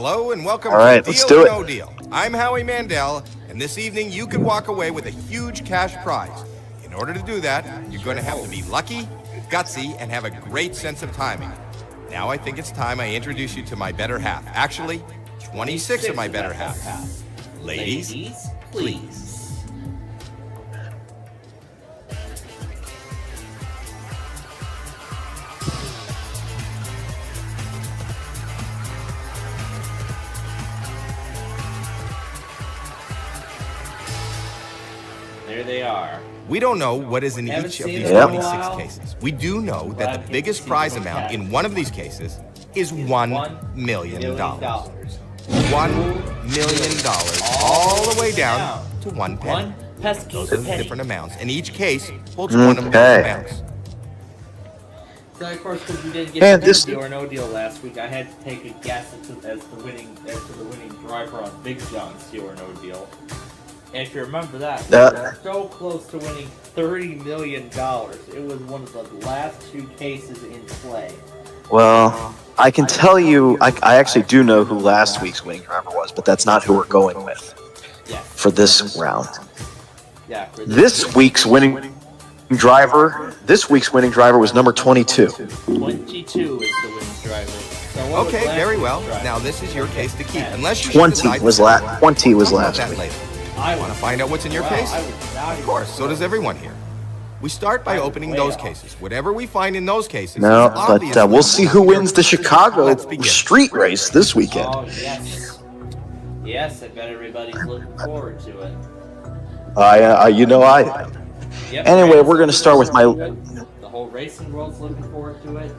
Hello and welcome All right, to let's Deal do or it. No Deal. I'm Howie Mandel, and this evening you could walk away with a huge cash prize. In order to do that, you're going to have to be lucky, gutsy, and have a great sense of timing. Now I think it's time I introduce you to my better half. Actually, 26 of my better half. Ladies, please. There they are. We don't know what is in each of these them 26 cases. We do know that the biggest prize amount in one of these cases is $1 million. $1 million, all the way down to 1 penny. One pesky Those are the penny. different amounts, and each case holds one of those amounts. So of course, because we didn't And get the this- deal or no deal last week, I had to take a guess as to the winning driver on Big John's deal or no deal. And if you remember that, we were so close to winning $30 million. It was one of the last two cases in play. Well, I can tell you, I actually do know who last week's winning driver was, but that's not who we're going with Yeah. for this round. Yeah. For This week's winning driver was number 22. 22 is the winning driver. So what was Okay, last very week's well. driver? Now this is your case to keep, unless you 20 decide was to last. talk 20 was about last that week. later. I Want to find out what's in your case? Of course, so does everyone here. We start by opening those cases. Whatever we find in those cases No, is obviously but we'll see who wins the Chicago Let's begin. street race this weekend. Oh, yes. Yes, I bet everybody's looking forward to it. I am. Yep, Anyway, fans we're gonna are start with looking my- forward to it. The whole racing world's looking forward to it.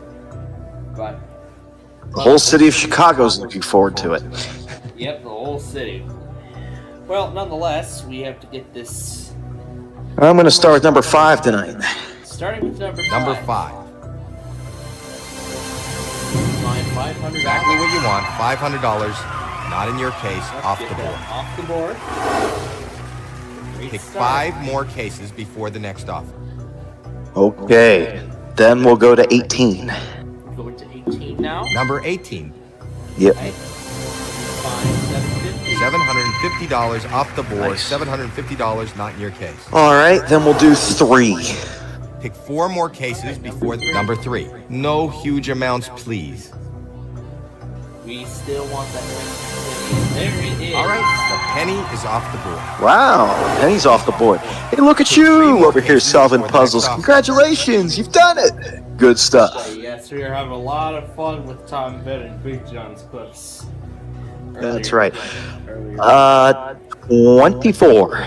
But The whole city of Chicago's looking forward to it. yep, the whole city. Well, nonetheless, we have to get this I'm going to start with number 5 tonight. starting with number 5. Number 5. Line $500. Exactly what you want. $500. Not in your case. Let's Off get the that board. Off the board. Great Pick start. 5 more cases before the next offer. Okay. Then we'll go to 18. Going to 18 now. Number 18. Yep. Right. Fine, $750. $750 off the board. Nice. $750 not in your case. All right. Then we'll do 3. Pick 4 more cases before number 3. No huge amounts, please. We still want that penny. There it is. All right, the penny is off the board. Wow. Penny's off the board. Hey, look at you over here solving puzzles. Congratulations. You've done it. Good stuff. Yes, we are having a lot of fun with Tom Ben and Big John's clips. That's right. Earlier. 24.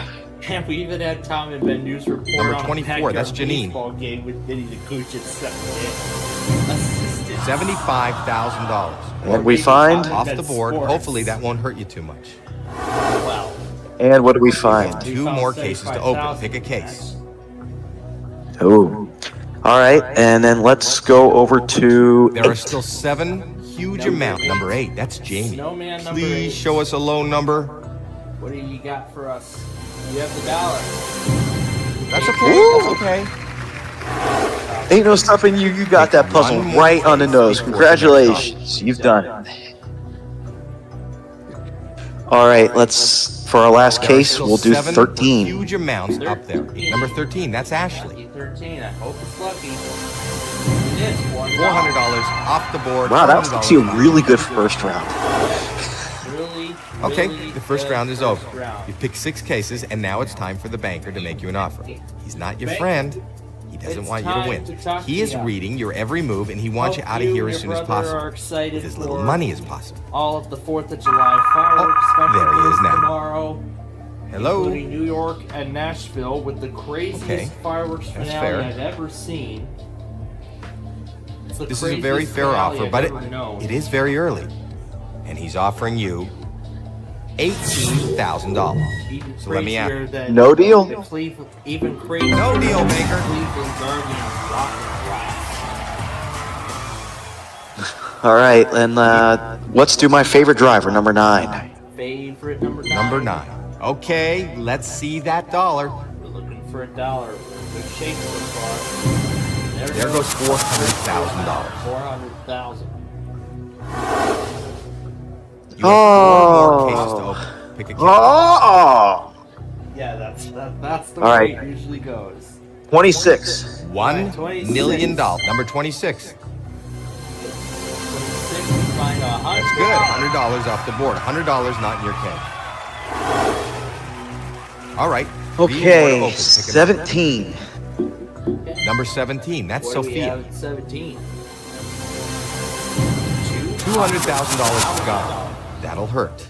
And we even had Tom and Ben news report Number on 24, a that's Janine. baseball game with Vinny the Cooch at 7th assistant. $75,000. And we find. Off the board. Hopefully that won't hurt you too much. Well, And what do we find? 2 more cases to open. Pick a case. Oh. All right. And then let's go over to. There are still 7 huge amounts. Number 8, that's Jamie. Snowman number Please 8. show us a low number. What do you got for us? You have the dollar. That's okay. Ooh. That's okay. Ain't no stopping you. You got that puzzle right on the nose. Congratulations. You've done it. All right, let's, for our last There are case, still we'll do 7 13. huge amounts up there. Number 13, that's Ashley. Lucky 13. I hope it's lucky. It is. $400 off the board. Wow, that was $400 actually a off. really good first round. Really, Okay, really the first good round is first over. round. You picked 6 cases, and now it's time for the banker to make you an offer. He's not your Banker, friend. He doesn't it's want you to time win. to talk He to is you. reading your every move, and he wants you Hope out of here and as your soon as brother are possible. excited With as little for money as possible. all of the 4th of July fireworks Oh, there he is spectacles now. tomorrow, Hello? including New York and Nashville, with the craziest Okay, fireworks that's finale fair. I've ever seen. It's the This is a very craziest fair finale offer, I've but ever known. it is very early. And he's offering you $18,000. Even So let me ask. crazier than No deal? the Cleveland, even crazier No than deal, the Baker. Cleveland Guardians rocket blast. All right, and let's do my favorite driver, number 9. Favorite number 9. Number 9. Okay, let's see that dollar. We're looking for a dollar. Good shape so far. There goes $400,000. 400,000. You have 4 more cases to open. Pick a case. Oh! Yeah, that's the All way right. it usually goes. 26. $1 million. Number 26. 26, we find That's good. $100 off the board. $100 not in your case. All right. Okay, Pick a number. 17. Number 17. That's What do we Sophia. have at 17? $200,000 to go. That'll hurt.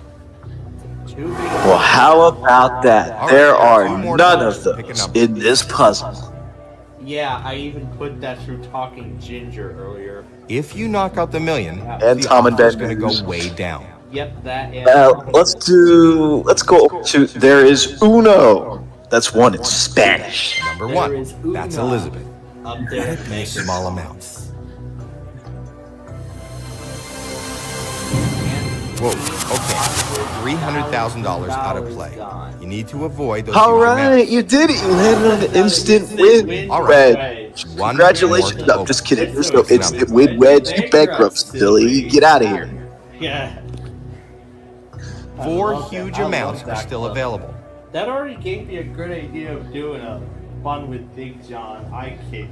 Too big. Well, how about that? All right, There two are more none numbers. of Pick a those number. in this puzzle. Yeah, I even put that through Talking Ginger earlier. If you knock out the million, And the Tom and offer's Ben going to go News. way down. Yep, that and Let's go to, there is Uno. That's one in Spanish. Number There 1. is That's Uno. Elizabeth. up there. In small amounts. Whoa, okay. $300,000 out of play. You need to avoid those All huge right, amounts. you did it. You landed an instant win. All right. Red. One Congratulations. more No, open. just kidding. There's no instant win, Red. You bankrupt, silly. Get out of here. Yeah. 4 huge amounts are still available. That already gave me a good idea of doing a fun with Big John. I kid.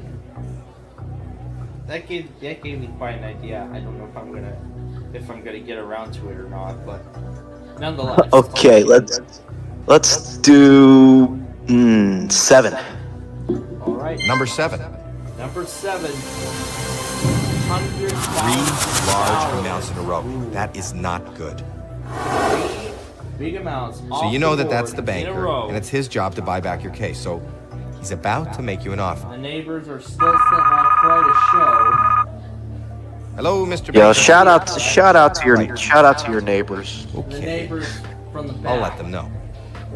That gave me quite an idea. I don't know if I'm gonna get around to it or not, but nonetheless. Okay, let's do 7. All right. Number 7. Number 7. 3 large amounts in a row. That is not good. Big amounts. So you know that that's the banker, and it's his job to buy back your case. So he's about to make you an offer. The neighbors are still setting on quite a show. Hello, Mr. Yo, Banker. shout out to your neighbors. The Okay, neighbors from the back I'll let them know.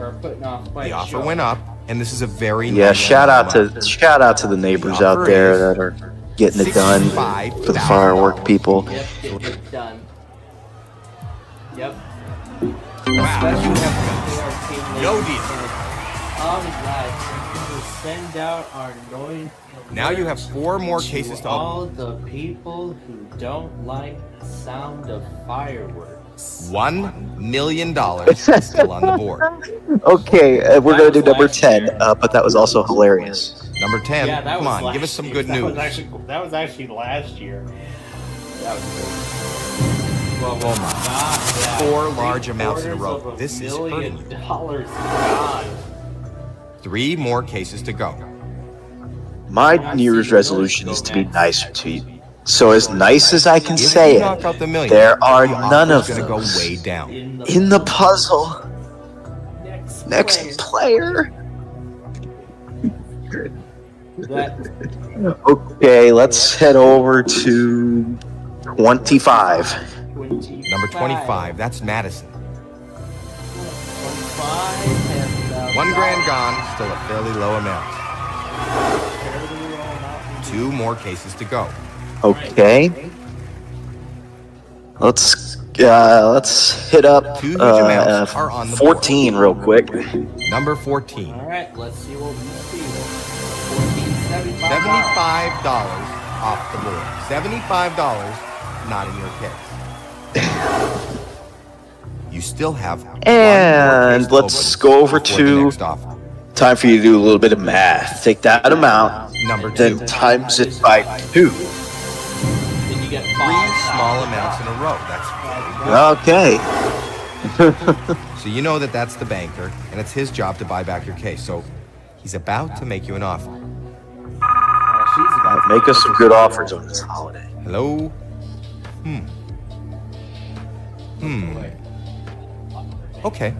are putting off quite The a offer show. went up, and this is a very Yeah, nice shout out amount. to the neighbors out there that are getting it done for the firework people. Yep, get it done. Yep. Wow, you have They are taking no it. deal. All right, we will send out our noise. Now you have 4 more cases to open. all the people who don't like the sound of fireworks. $1 million is still on the board. Okay, we're gonna do number 10, but that was also hilarious. Number 10, Yeah, that come was on, give us last some year. good That news. was actually last year. That was good. Well, Oh my. God, yeah. 4 large amounts in a row. $750,000 This is hurting you. gone. 3 more cases to go. My New Year's resolution is to be nicer to you. So as nice as I can If say you knock it, out the million, there are the none offer's of gonna go those way down. in the puzzle. Next player. That Okay, let's head over to 25. 25. Number 25, that's Madison. 25 and, 1 grand gone, still a fairly low amount. fairly low amount. 2 more cases to go. Okay. Let's hit up 2 huge amounts are on the board. 14 real quick. Number 14, All right, let's see what we see. 14, $75 off the board. $75 not in your case. You still have 1 more And case to let's open go over before the to next offer. time for you to do a little bit of math. Take that amount, Number 2, then times it by 2. Then you get 3 5 small amounts in a row. That's Okay. so you know that that's the banker, and it's his job to buy back your case. So he's about to make you an offer. She's about to Make us some good offers on this holiday. Hello? Okay.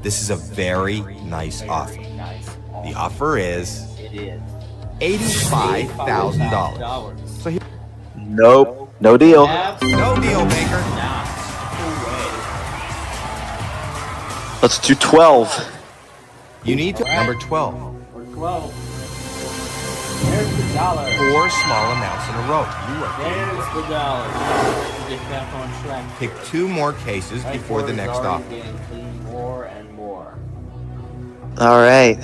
This is a very nice offer. nice. The offer is It is. $85,000. So here, Nope. No deal. no deal, banker. Not. No way. Let's do 12. You need to number 12. Or 12. There's the dollar. 4 small amounts in a row. You are There's the dollar. To get back on track. pick 2 more cases before the next offer. offer. Getting clean more and more. All right.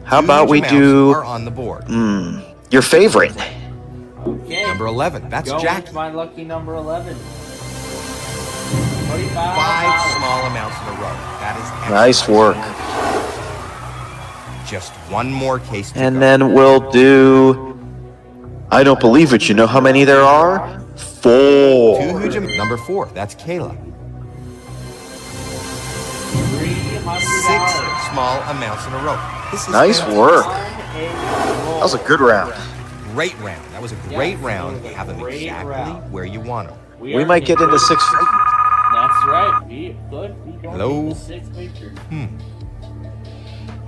How 2 about huge we amounts do are on the board. your favorite? Okay. Number 11. That's Go Jackie. with my lucky number 11. 5 small amounts in a row. That is excellent. Nice work. Just one more case to And go. then we'll do... I don't believe it. You know how many there are? 4. Two huge number 4. That's Kayla. 6 small amounts in a row. This is Nice fantastic. work. That was a good round. Great round. That was a great round. You have them exactly where you want them. We might get into 6 figures. That's right. We could be going Hello? into 6 figures.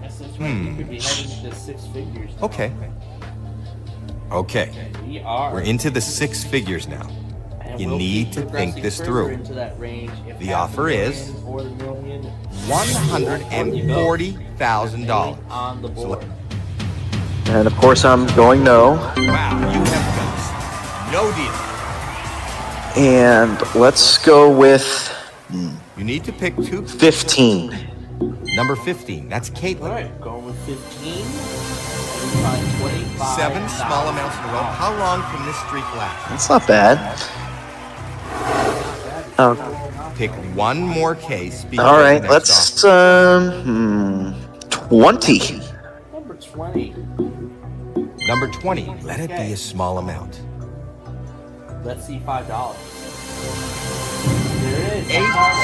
Yes, that's right. We could be heading into 6 figures. now. Okay. Okay. We are. We're into the 6 figures now. And You we'll need keep to think progressing this further through. Into that range if The half offer a million is or the million $140,000. on the board. And of course I'm going no. Wow, you have guts. No deal. And let's go with You need to pick 2. 15. Number 15. That's All Caitlin. right, going with 15. And we find 25. 7 small amounts in a row. How long can this streak last? That's not bad. Oh, Pick one more case. all right, before the next let's 20. Number 20. offer. Number 20. Let it be a small amount. Let's see $5. There it is. 8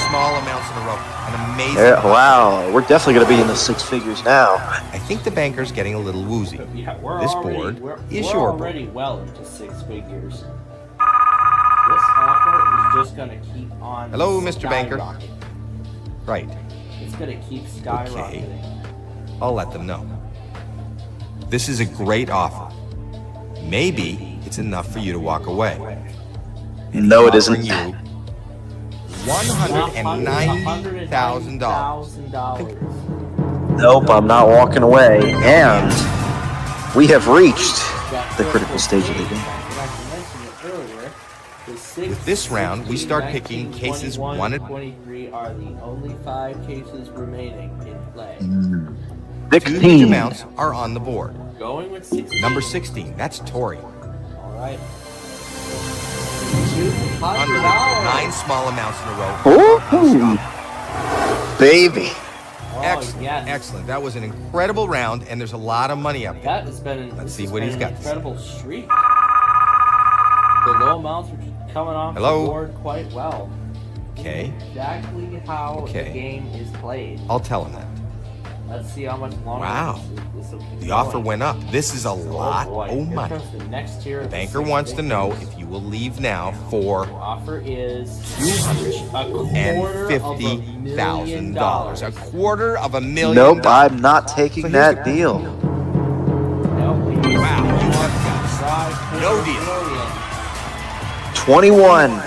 small amounts in a row. An amazing. Yeah, wow, we're definitely going to be in the 6 figures now. I think the banker's getting a little woozy. Yeah, we're This already, board we're, is we're your already well into 6 figures. This offer is just gonna keep on. Hello, Mr. Banker. skyrocketing. Right. It's gonna keep skyrocketing. I'll let them know. This is a great offer. Maybe it's enough for you to walk away. No, it Offering isn't. you $190,000. Nope, I'm not walking away. And we have reached the critical stage of the game. With this round, we start picking cases 1 and 23 are the only 5 cases remaining in play. 2 huge 16. amounts are on the board. Going with 16. Number 16, that's Tori. All right. Under $200. 9 small amounts in a row. Ooh, baby. Oh, Excellent, yes. excellent. That was an incredible round, and there's a lot of money up there. That has been. Let's this see has what been he's an got. Incredible streak. The low amounts are just coming off Hello? the board quite well. Okay, Exactly how Okay. the game is played. I'll tell him that. Let's see how much longer. Wow. This will keep The going. offer went up. This is a lot boy. of Here money. comes the next tier The of banker six wants to figures. know if you will leave now for The offer is $250,000. A $250,000. Nope, I'm not taking So here's that the- deal. No, Wow, you have guts. No deal. 21.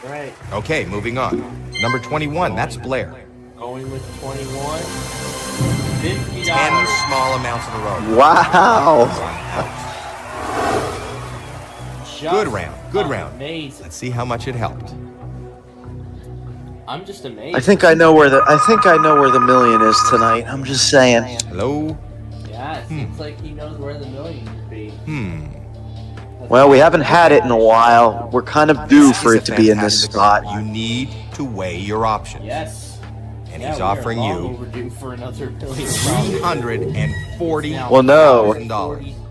Right. Okay, moving on. Number 21, that's Blair. Going with 21. $50. 10 small amounts in a row. Wow. Just Good round, good round. Amazing. Let's see how much it helped. I'm just amazed. I think I know where the million is tonight. I'm just saying. Hello? Yeah, it seems like he knows where the million could be. Well, we haven't had it in a while. We're kind of due for This it is a to be in this fantastic spot. offer. You need to weigh your options. Yes. And Yeah, he's we are offering long you overdue for another million. $340,000. Well, no.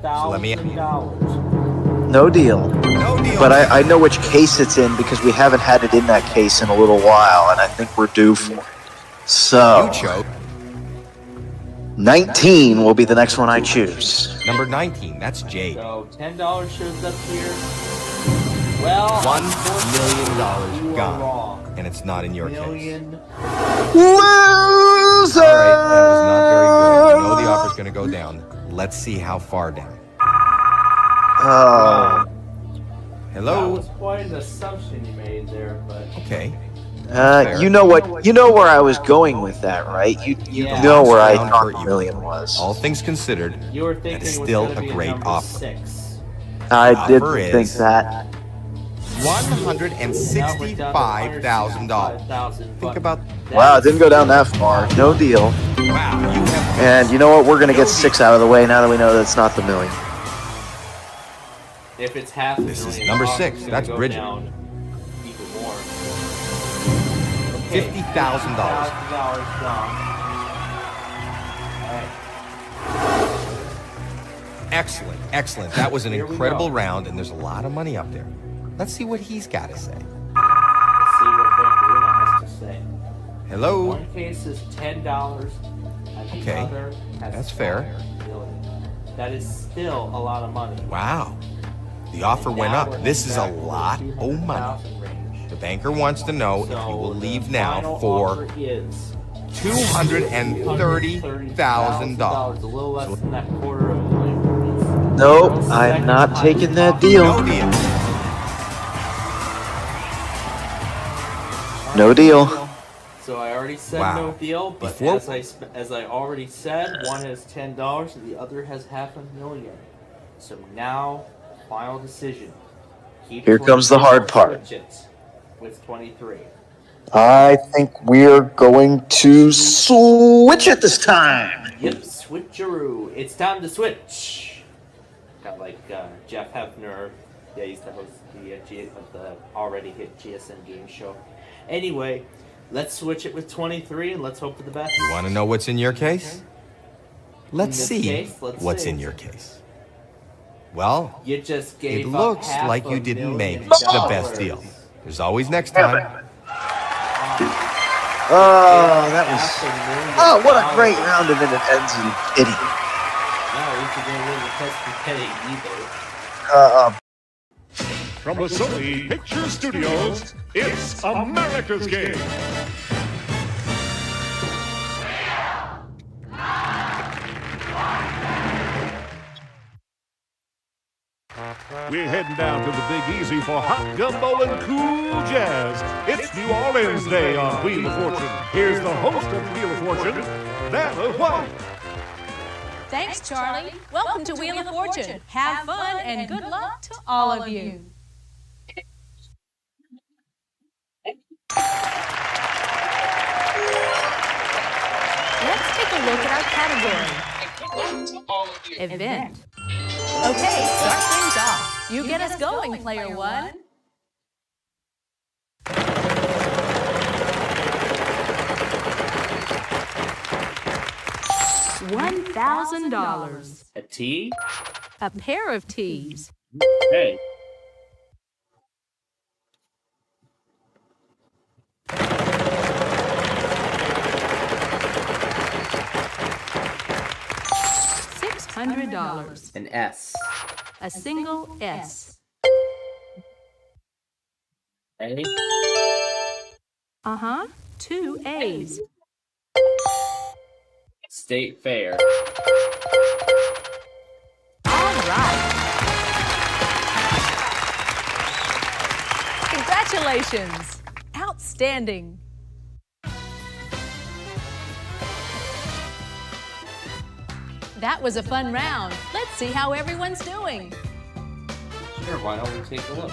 So let me. No deal. No deal. But I know which case it's in because we haven't had it in that case in a little while, and I think we're due for it. So, You chose 19 will be the next one I choose. number 19. That's Jade. So $10 shows up here. Well, $1 unfortunately, million you are gone. wrong. And it's not in your case. Loser! All right, that was not very good. You know the offer's going to go down. Let's see how far down. Oh. That Hello? was quite an assumption you made there, but Okay. You know what? You know where I was going with that, right? You Yeah. know where I Round thought hurt the you. million was. All things considered, you were thinking is it was still gonna a be great number offer. 6. I did offer think is- that. $165,000. Think about. Wow, it didn't go down that far. No deal. Wow, you have. And you know what? We're gonna get 6 out of the way now that we know that's not the million. If it's half a This is million, number the offer's 6. gonna That's go Bridget. down even more. $50,000. Gone. Alright. Excellent, excellent. That was an Here we incredible go. round, and there's a lot of money up there. Let's see what he's got to say. Let's see what Vancouver has to say. Hello? One case is $10, and the Okay, other has that's fair. $12 million. That is still a lot of money. Wow. The offer went Now up. we're This is a heading back lot to the of money. 200,000 range. The banker wants to know if you will So leave the now final for offer is $230,000. A little less than that $250,000. Nope, I'm not taking that deal. No deal. No deal. So I already said Wow. no deal, but Before- as I already said, one has $10 and the other has $500,000. So now, final decision. Keep Here comes the 23 hard or part. switch it with 23. I think we're going to switch it this time. Yep, switcheroo. It's time to switch. Got like Jeff Hefner. Yeah, he's the host of the already hit GSN game show. Anyway, let's switch it with 23 and let's hope for the best. You want to know what's in your case? Let's this see case, let's what's see. in your case. Well, You just gave it up looks half like a you didn't make million the best dollars. deal. There's always next time. Oh, that was. Half a million Oh, what a great dollars. round, and then it ends in pity. No, at least you didn't win the pesky petty either. From the Sony Picture Studios, it's America's Game. We're heading down to the Big Easy for hot gumbo and cool jazz. It's New Orleans Day on Wheel of Fortune. Here's the host of Wheel of Fortune, Vanna White. Thanks, Charlie. Welcome to Wheel of Fortune. Have fun and good luck to all of you. Let's take a look at our category. Event. Okay, start things off. You get us going, player one. $1,000. A T? A pair of tees. Hey. $600. An S. A single S. A? Uh-huh. 2 A's. State Fair. All right. Congratulations. Outstanding. That was a fun round. Let's see how everyone's doing. Sure, why don't we take a look?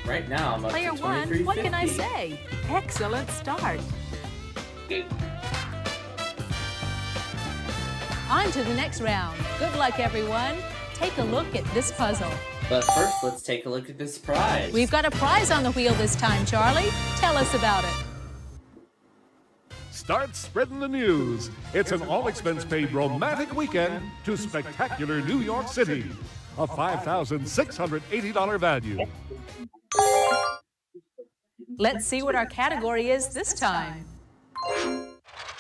Right now, I'm up Player to one, 2350. what can I say? Excellent start. On to the next round. Good luck, everyone. Take a look at this puzzle. But first, let's take a look at this prize. We've got a prize on the wheel this time, Charlie. Tell us about it. Start spreading the news. It's an all-expense-paid romantic weekend to spectacular New York City. A $5,680 value. Let's see what our category is this time.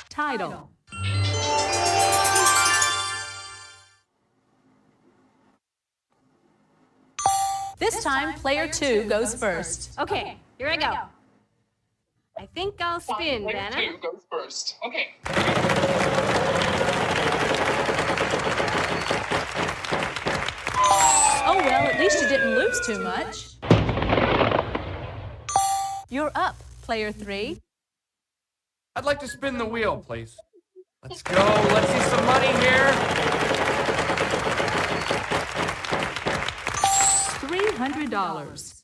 Title. This time, player two goes first. Okay, here I go. I think I'll spin, Vanna. Player 2 goes first. Okay. Oh well, at least you didn't lose too much. You're up, player three. I'd like to spin the wheel, please. Let's go. Let's see some money here. $300.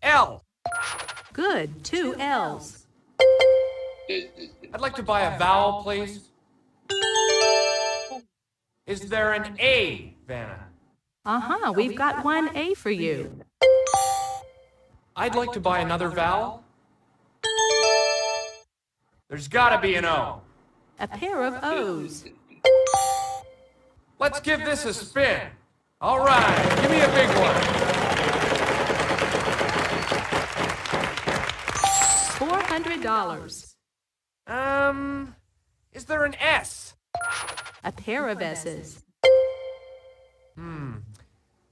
L. Good, 2 L's. I'd like to buy a vowel, please. Is there an A, Vanna? Uh-huh, we've got 1 A for you. I'd like to buy another vowel. There's gotta be an O. A pair of O's. Let's give this a spin. All right, give me a big one. $400. Is there an S? A pair of S's.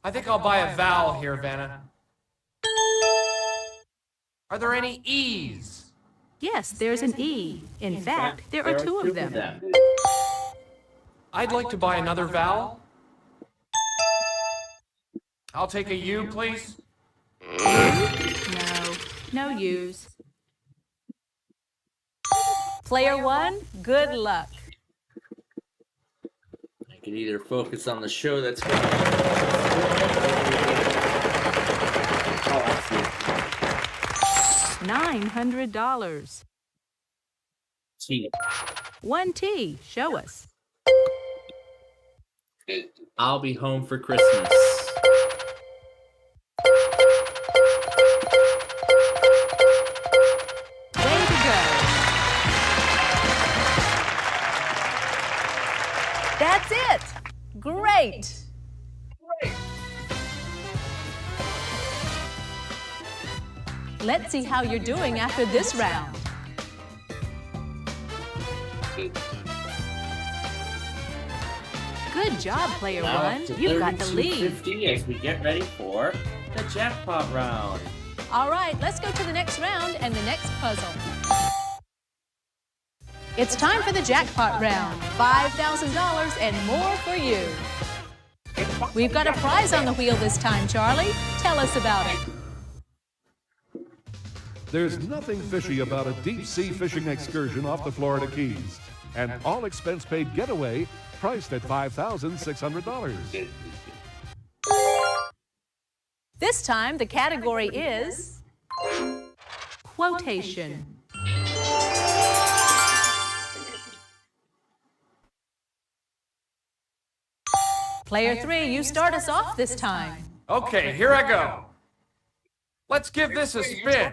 I think I'll buy a vowel here, Vanna. Are there any E's? Yes, there's an E. In fact, there are two of them. I'd like to buy another vowel. I'll take a U, please. No U's. Player one, good luck. I can either focus on the show that's going on. Oh, I $900. see. One T, show us. I'll be home for Christmas. Way to go. That's it. Great. Let's see how you're doing after this round. Good job, player Now one. up to You've got the lead. 32.50 as we get ready for the jackpot round. All right, let's go to the next round and the next puzzle. It's time for the jackpot round. $5,000 and more for you. We've got a prize on the wheel this time, Charlie. Tell us about it. There's nothing fishy about a deep-sea fishing excursion off the Florida Keys. An all-expense-paid getaway priced at $5,600. This time, the category is quotation. Player three, you start us off this time. Okay, here I go. Let's give this a spin.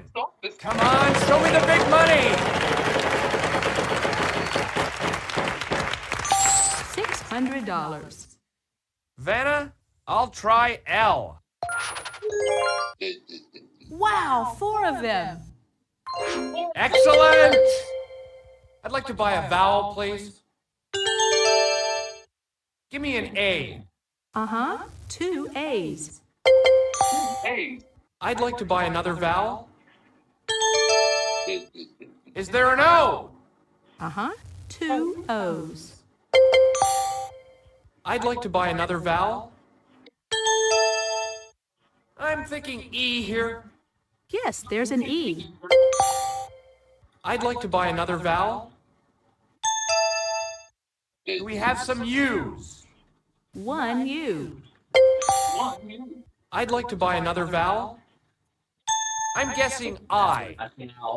Come on, show me the big money. $600. Vanna, I'll try L. Wow, 4 of them. Excellent! I'd like to buy a vowel, please. Give me an A. 2 A's. I'd like to buy another vowel. Is there an O? 2 O's. I'd like to buy another vowel. I'm thinking E here. Yes, there's an E. I'd like to buy another vowel. Do we have some U's? 1 U. I'd like to buy another vowel. I'm guessing I.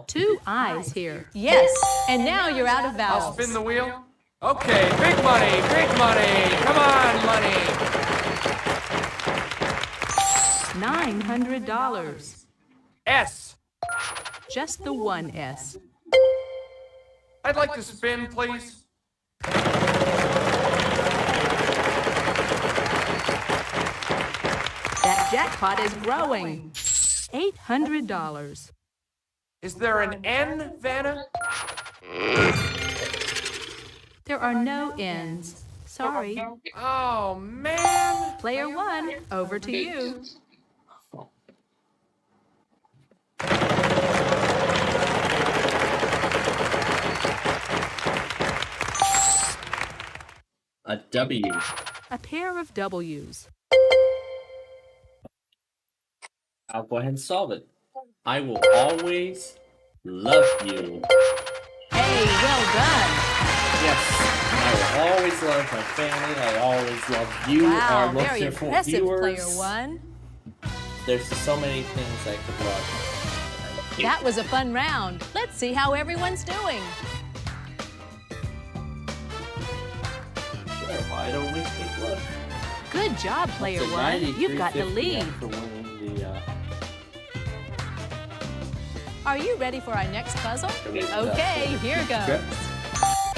2 I's here. Yes, and now you're out of I'll vowels. spin the wheel. Okay, big money, big money. Come on, money. $900. S. Just the 1 S. I'd like to spin, please. That jackpot is growing. $800. Is there an N, Vanna? There are no N's. Sorry. Oh, man. Player 1, over to you. A W. A pair of W's. I'll go ahead and solve it. I will always love you. Hey, well done. Yes, I will always love my family. I always love you, Wow, our very wonderful impressive, viewers. player 1. There's just so many things I could love. That was a fun round. Let's see how everyone's doing. Sure, why don't we take a look? Good job, player It's a 1. You've got the 93.50 lead. for winning Are you ready for our next puzzle? we go. Okay, here goes.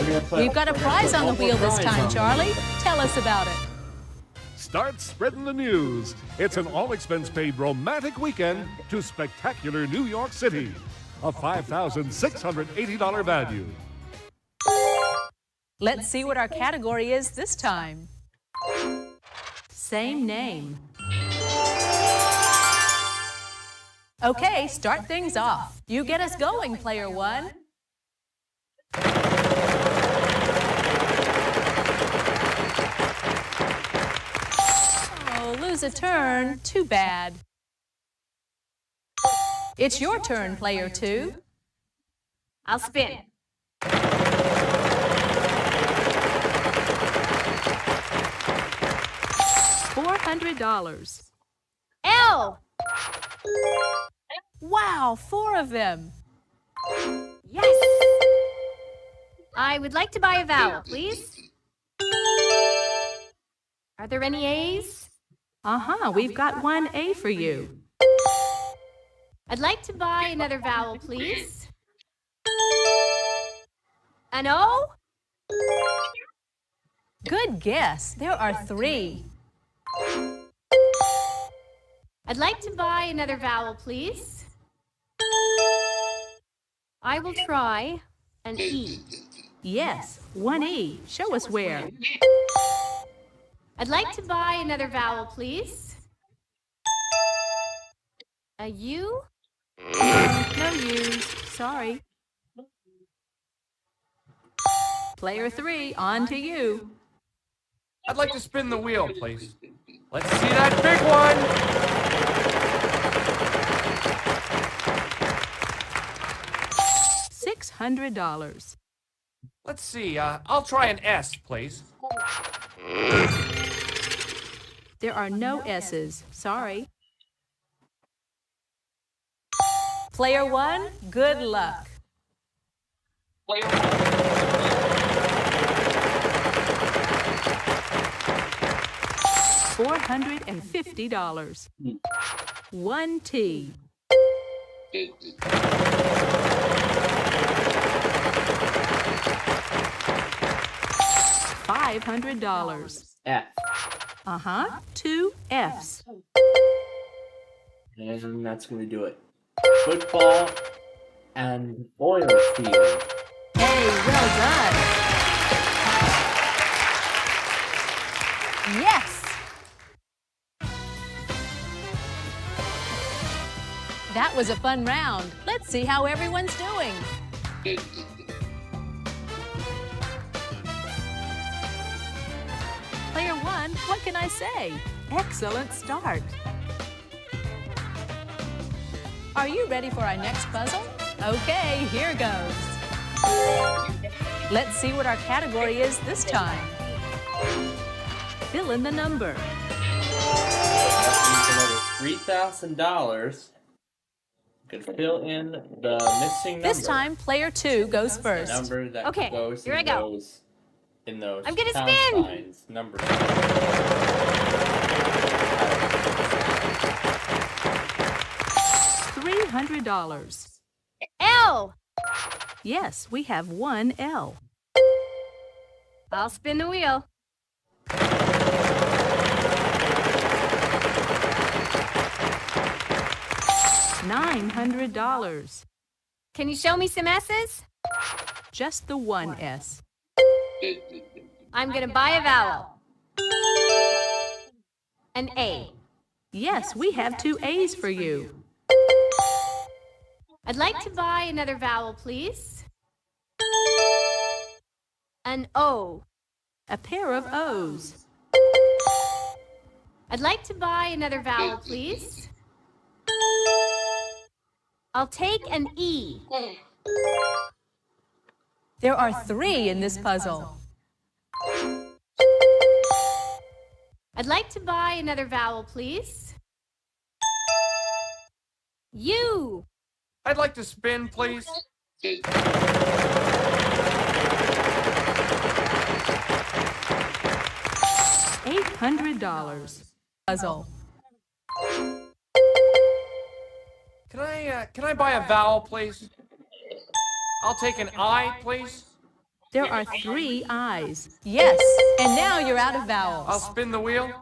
Okay. We've got a prize on the wheel this time, Charlie. Tell us about it. Start spreading the news. It's an all-expense-paid romantic weekend to spectacular New York City. A $5,680 value. Let's see what our category is this time. Same name. Okay, start things off. You get us going, player one. Oh, lose a turn. Too bad. It's your turn, player two. I'll spin. $400. L. Wow, 4 of them. Yes. I would like to buy a vowel, please. Are there any A's? We've got 1 A for you. I'd like to buy another vowel, please. An O? Good guess. There are 3. I'd like to buy another vowel, please. I will try an E. Yes, 1 E. Show us where. I'd like to buy another vowel, please. A U? No U's. Sorry. Player 3, on to you. I'd like to spin the wheel, please. Let's see that big one. $600. Let's see, I'll try an S, please. There are no S's. Sorry. Player 1, good luck. $450. 1 T. $500. F. 2 F's. And that's going to do it. Football and oil field. Hey, well done. Yes. That was a fun round. Let's see how everyone's doing. Player 1, what can I say? Excellent start. Are you ready for our next puzzle? Okay, here goes. Let's see what our category is this time. Fill in the number. $3,000. You can fill in the missing number. This time, player 2 goes first. The number that Okay, goes here in I go. those in those I'm gonna pound spin. signs, numbers. $300. L. Yes, we have 1 L. I'll spin the wheel. $900. Can you show me some S's? Just the 1 S. I'm gonna buy a vowel. An A. Yes, we have 2 A's for you. I'd like to buy another vowel, please. An O. A pair of O's. I'd like to buy another vowel, please. I'll take an E. There are 3 in this puzzle. I'd like to buy another vowel, please. U. I'd like to spin, please. $800. Puzzle. Can I buy a vowel, please? I'll take an I, please. There are 3 I's. Yes, and now you're out of vowels. I'll spin the wheel.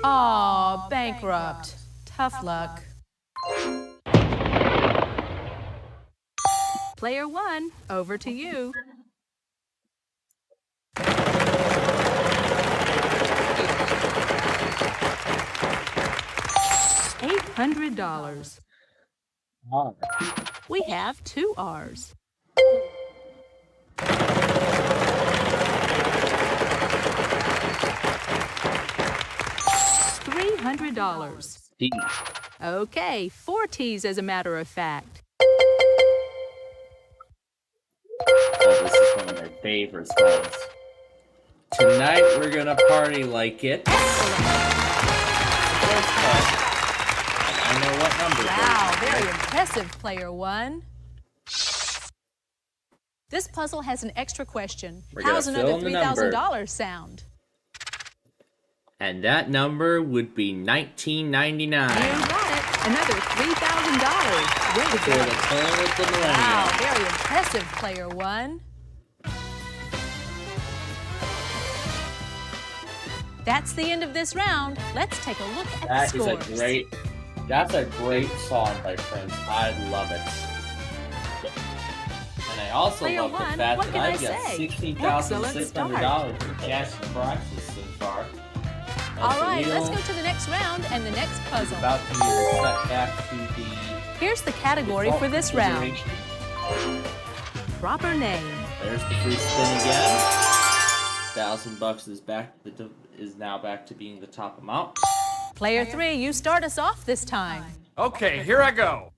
Aw, bankrupt. Tough luck. Player 1, over to you. $800. We have 2 R's. $300. T. Okay, 4 T's as a matter of fact. Oh, this is one of my favorite spells. Tonight we're gonna party like it. First part. I know what number. Wow, very impressive, Player 1. This puzzle has an extra question. We're How's gonna another fill in the number. $3,000 sound? And that number would be You $19.99. got it. Another $3,000. Way to For go. the turn of the millennium. Wow, very impressive, Player 1. That's the end of this round. Let's take a look at the That is scores. that's a great song, my friends. I love it. And I also Player love the one, fact what that can I I've got say? $16,600 in cash and prizes so far. All right, let's go to the next round and the next puzzle. About to be reset back to the Here's the category for this round. Proper name. There's the free spin again. $1,000 is now back to being the top amount. Player 3, you start us off this time. Okay, here I go.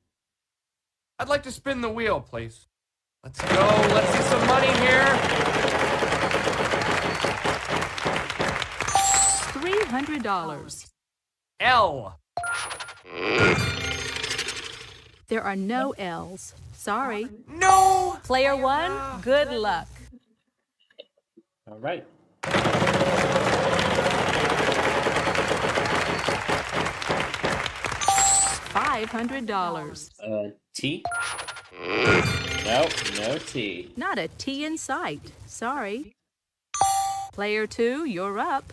I'd like to spin the wheel, please. Let's go. Let's see some money here. $300. L. There are no L's. Sorry. No! Player 1, good luck. All right. $500. T? Nope, no T. Not a T in sight. Sorry. Player 2, you're up.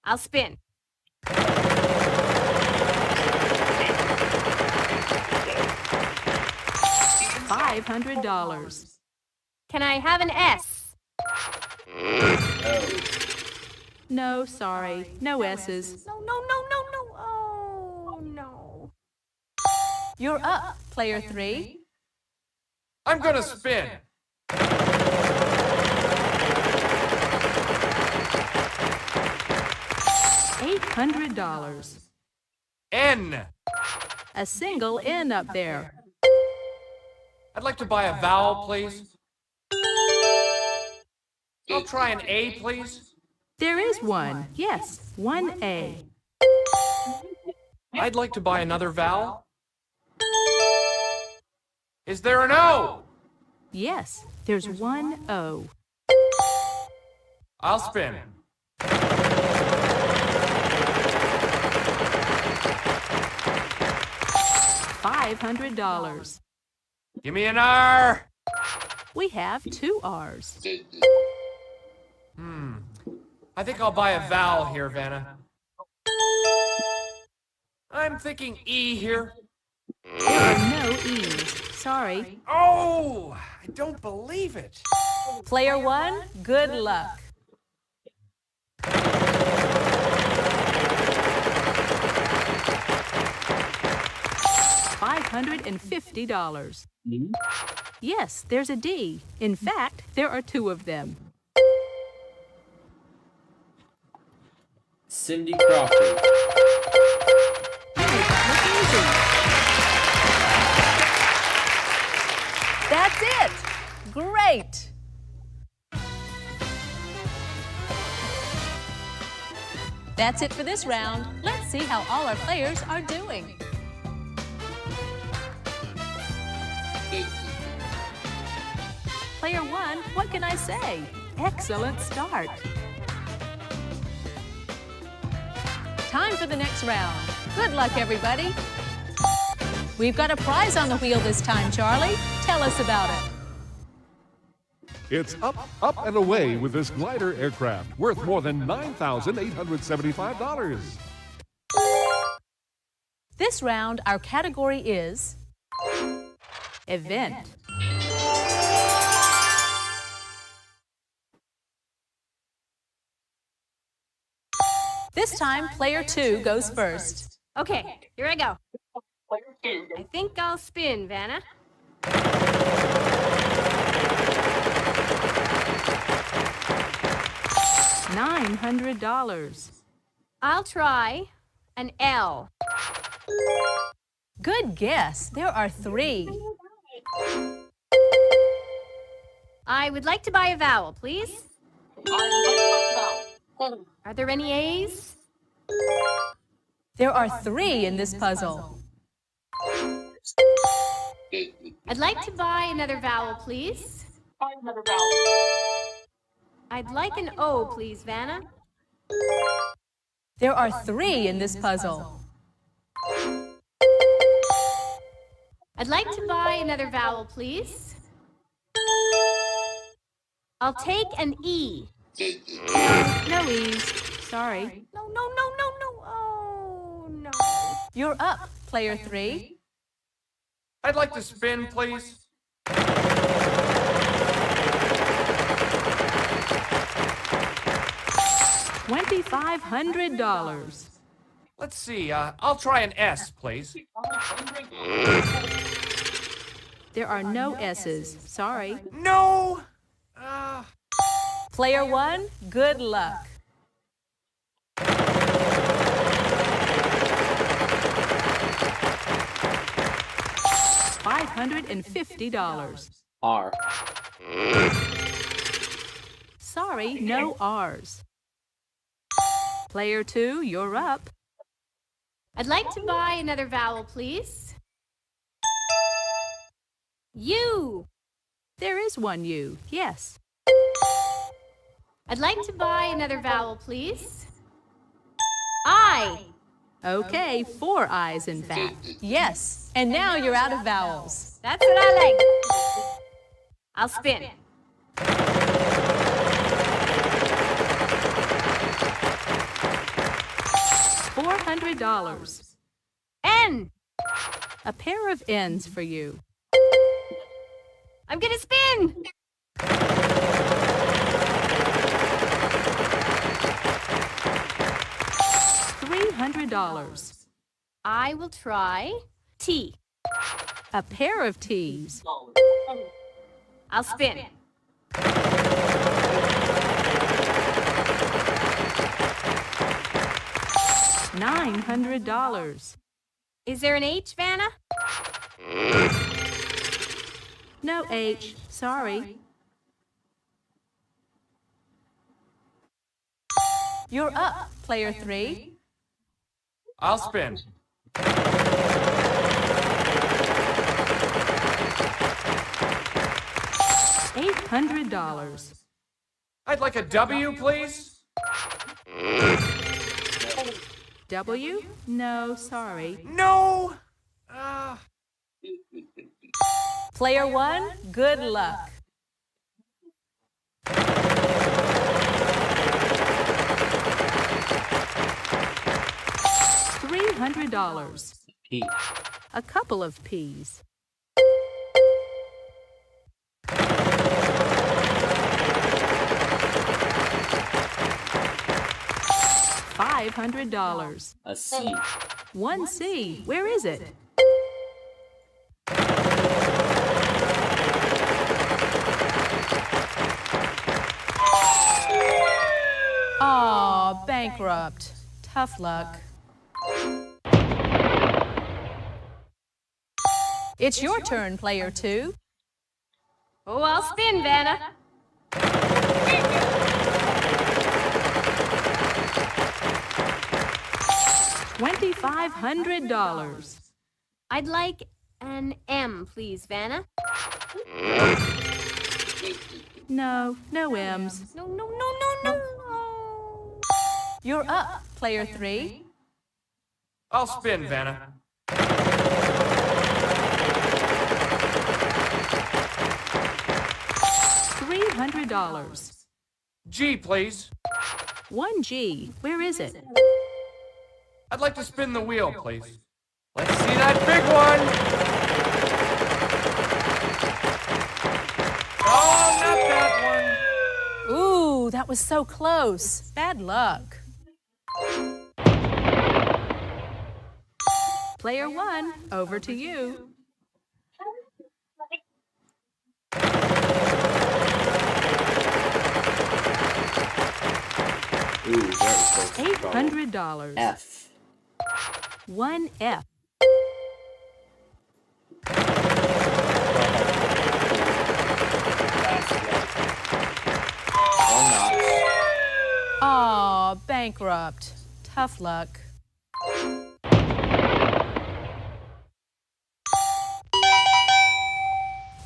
I'll spin. $500. Can I have an S? Oh. No, sorry. No S's. No. Oh, no. You're up, Player 3. I'm gonna spin. $800. N. A single N up there. I'd like to buy a vowel, please. I'll try an A, please. There is one. Yes, one A. I'd like to buy another vowel. Is there an O? Yes, there's one O. I'll spin. $500. Give me an R. We have 2 R's. I think I'll buy a vowel here, Vanna. I'm thinking E here. There are no E's. Sorry. Oh, I don't believe it. Player 1, good luck. $550. Yes, there's a D. In fact, there are 2 of them. Cindy Crawford. That's it! Great! That's it for this round. Let's see how all our players are doing. Player 1, what can I say? Excellent start. Time for the next round. Good luck, everybody. We've got a prize on the wheel this time, Charlie. Tell us about it. It's up, up, and away with this glider aircraft worth more than $9,875. This round, our category is Event. This time, player 2 goes first. Okay, here I go. I think I'll spin, Vanna. $900. I'll try an L. Good guess. There are 3. I would like to buy a vowel, please. Are there any A's? There are 3 in this puzzle. I'd like to buy another vowel, please. I'd like an O, please, Vanna. There are 3 in this puzzle. I'd like to buy another vowel, please. I'll take an E. No E's. Sorry. No. Oh, no. You're up, player 3. I'd like to spin, please. $2,500. Let's see, I'll try an S, please. There are no S's. Sorry. No! Player 1, good luck. $550. R. Sorry, no R's. Player 2, you're up. I'd like to buy another vowel, please. U. There is one U, yes. I'd like to buy another vowel, please. I. Okay, 4 I's in fact. Yes, and now you're out of vowels. That's what I like. I'll spin. $400. N. A pair of N's for you. I'm gonna spin. $300. I will try T. A pair of T's. I'll spin. $900. Is there an H, Vanna? No H, sorry. You're up, player 3. I'll spin. $800. I'd like a W, please. W? No, sorry. No! Player 1, good luck. $300. P. A couple of P's. $500. A C. One C. Where is it? Aw, bankrupt. Tough luck. It's your turn, player 2. Oh, I'll spin, Vanna. $2,500. I'd like an M, please, Vanna. No, no M's. No, no, no, no, no. You're up, player 3. I'll spin, Vanna. $300. G, please. 1G. Where is it? I'd like to spin the wheel, please. Let's see that big one. Oh, not that one. Ooh, that was so close. Bad luck. Player 1, over to you. Ooh, very close. $800. F. 1F. Aw, bankrupt. Tough luck.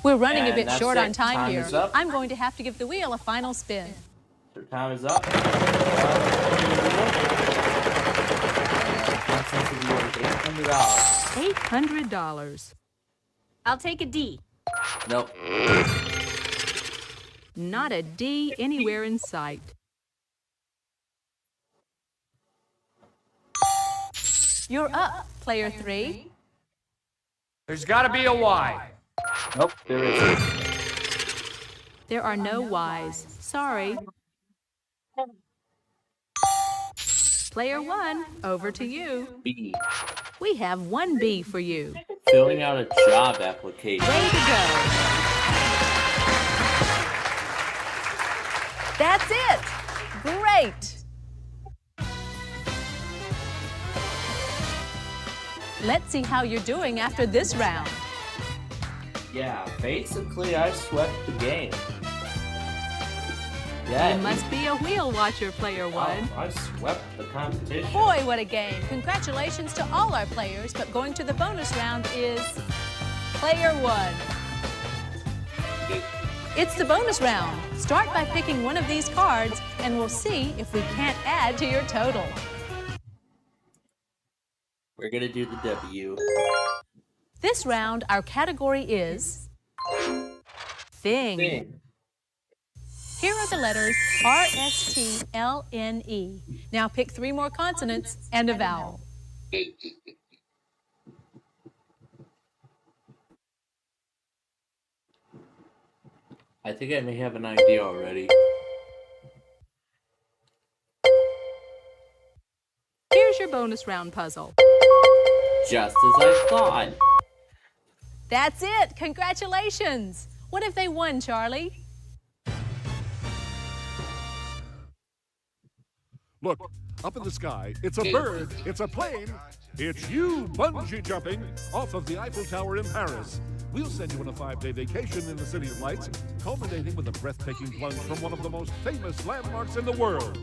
We're running a And bit that's short it. on time here. Is up. I'm going to have to give the wheel a final spin. Your time is up. $800. I'll take a D. Nope. Not a D anywhere in sight. You're up, player 3. There's got to be a Y. Nope, there isn't. There are no Y's. Sorry. Player 1, over to you. B. We have 1B for you. Filling out a job application. Way to go. That's it. Great. Let's see how you're doing after this round. Yeah, basically I swept the game. Yeah, You must be a wheel watcher, player 1. I swept the competition. Boy, what a game. Congratulations to all our players, but going to the bonus round is player 1. It's the bonus round. Start by picking one of these cards, and we'll see if we can't add to your total. We're gonna do the W. This round, our category is Thing. Thing. Here are the letters R-S-T-L-N-E. Now pick 3 more consonants and a vowel. I think I may have an idea already. Here's your bonus round puzzle. Just as I thought. That's it! Congratulations! What have they won, Charlie? Look, up in the sky, it's a bird, it's a plane, it's you bungee jumping off of the Eiffel Tower in Paris. We'll send you on a 5-day vacation in the City of Lights, culminating with a breathtaking plunge from one of the most famous landmarks in the world.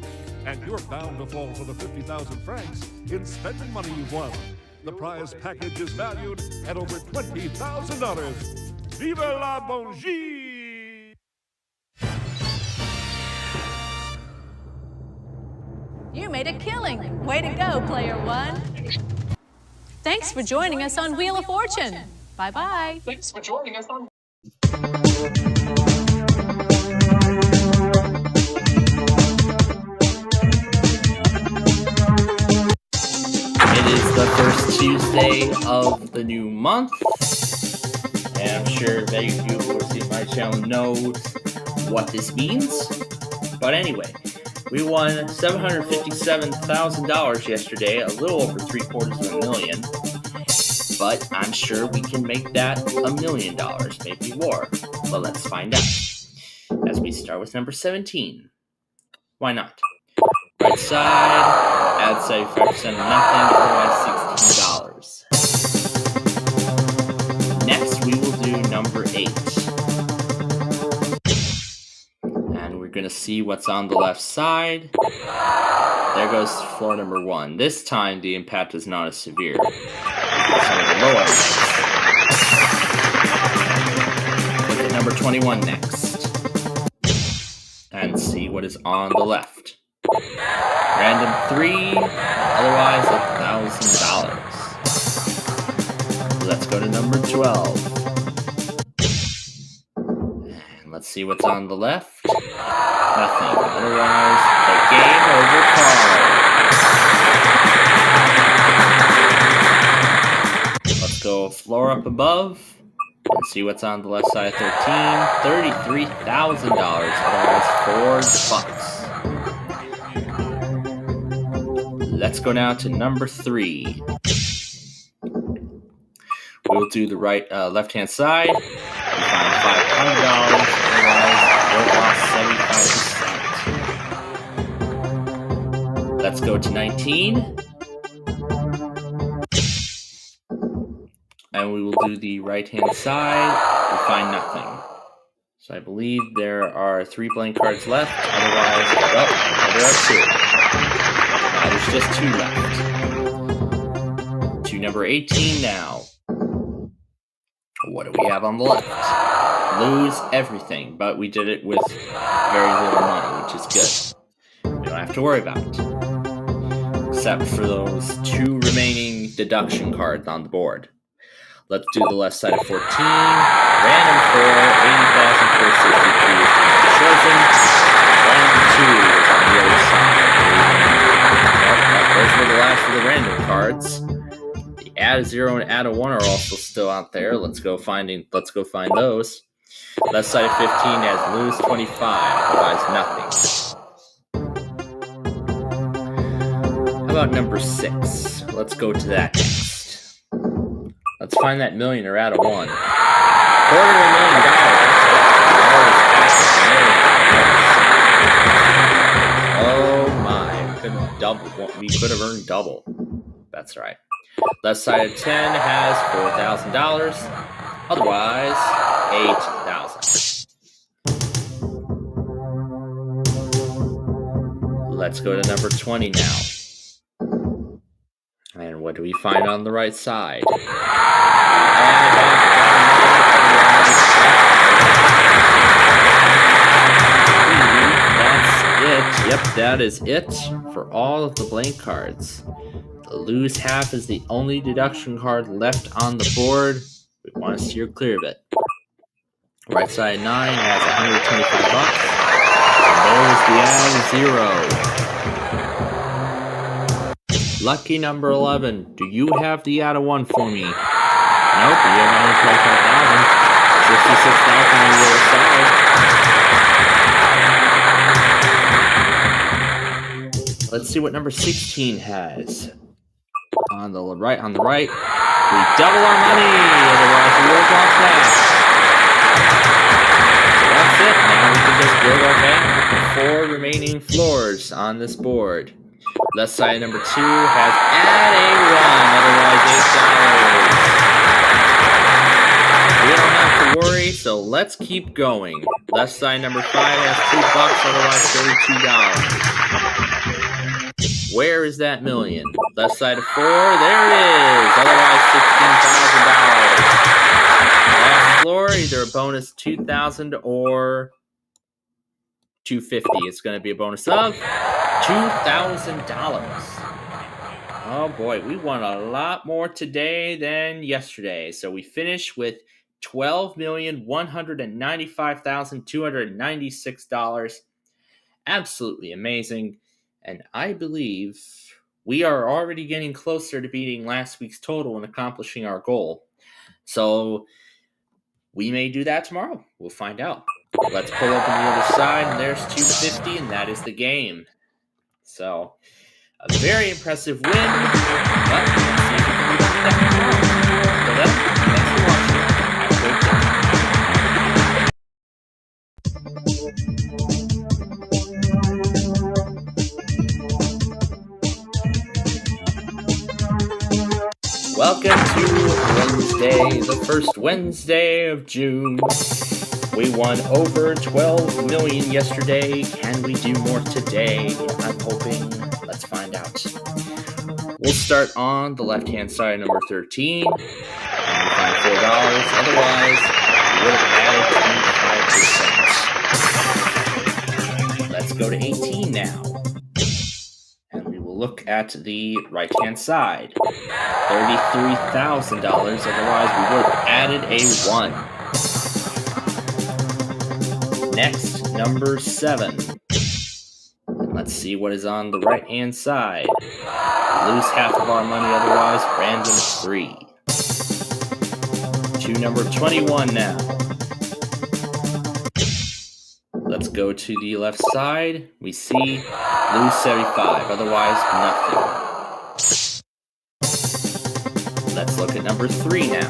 And you're bound to fall for the 50,000 francs in spending money you've won. The prize package is valued at over $20,000. Vive la bungee! You made a killing. Way to go, player 1. Thanks for joining us on Wheel of Fortune. Bye-bye. Thanks for joining us on. It is the first Tuesday of the new month. And I'm sure many of you who are seeing my channel know what this means. But anyway, we won $757,000 yesterday, a little over $750,000. But I'm sure we can make that $1 million, maybe more. But let's find out. As we start with number 17. Why not? Right side, add 75% of nothing, otherwise $16. Next, we will do number 8. And we're going to see what's on the left side. There goes floor number 1. This time, the impact is not as severe. Look at number 21 next. see what is on the left. Random 3, otherwise $1,000. Let's go to number 12. And let's see what's on the left. Nothing, otherwise the game over card. Let's go floor up above. And see what's on the left side. 13, $33,000. Otherwise, $4. Let's go now to number 3. We'll do the left-hand side. We find $500. Otherwise, we'll lost 75%. Let's go to 19. And we will do the right-hand side. We find nothing. So I believe there are 3 blank cards left. Otherwise, well, there are 2. There's just 2 left. To number 18 now. What do we have on the left? Lose everything, but we did it with very little money, which is good. We don't have to worry about it. Except for those 2 remaining deduction cards on the board. Let's do the left side of 14. Random 4, $80,463 is chosen. Random 2 is on the other side. Well, those were the last of the random cards. The add 0 and add 1 are also still out there. Let's go find those. Left side of 15 has lose 25, otherwise nothing. How about number 6? Let's go to that next. Let's find that million or add a 1. $250,000. Oh my, we could have earned double. That's right. Left side of 10 has $4,000. Otherwise, $8,000. Let's go to number 20 now. And what do we find on the right side? That's it. Yep, that is it for all of the blank cards. The lose half is the only deduction card left on the board. We want to steer clear of it. Right side 9 has $125. And there's the add 0. Lucky number 11. Do you have the add a 1 for me? Nope, you have only 25,000. 66,000 on the other side. Let's see what number 16 has. On the right, we double our money. Otherwise, we will drop that. That's it. Now we can just build our bank with the 4 remaining floors on this board. Left side number 2 has add a 1, otherwise $8. We don't have to worry, so let's keep going. Left side number 5 has $2, otherwise $32. Where is that million? Left side of 4, there it is, otherwise $16,000. Last floor, either a bonus 2,000 or 250. It's going to be a bonus of $2,000. Oh boy, we won a lot more today than yesterday. So we finished with $12,195,296. Absolutely amazing. And I believe we are already getting closer to beating last week's total and accomplishing our goal. So we may do that tomorrow. We'll find out. Let's pull open the other side, and there's 250, and that is the game. So, a very impressive win, but let's see if we can do that tomorrow. So then, thanks for watching. Have a great day. Welcome to Wednesday, the first Wednesday of June. We won over 12 million yesterday. Can we do more today? I'm hoping. Let's find out. We'll start on the left-hand side, number 13. And we find $4. Otherwise, we would have added 25%. Let's go to 18 now. And we will look at the right-hand side. $33,000, otherwise we would have added a 1. Next, number 7. And let's see what is on the right-hand side. Lose half of our money, otherwise random 3. To number 21 now. Let's go to the left side. We see lose 75, otherwise nothing. Let's look at number 3 now.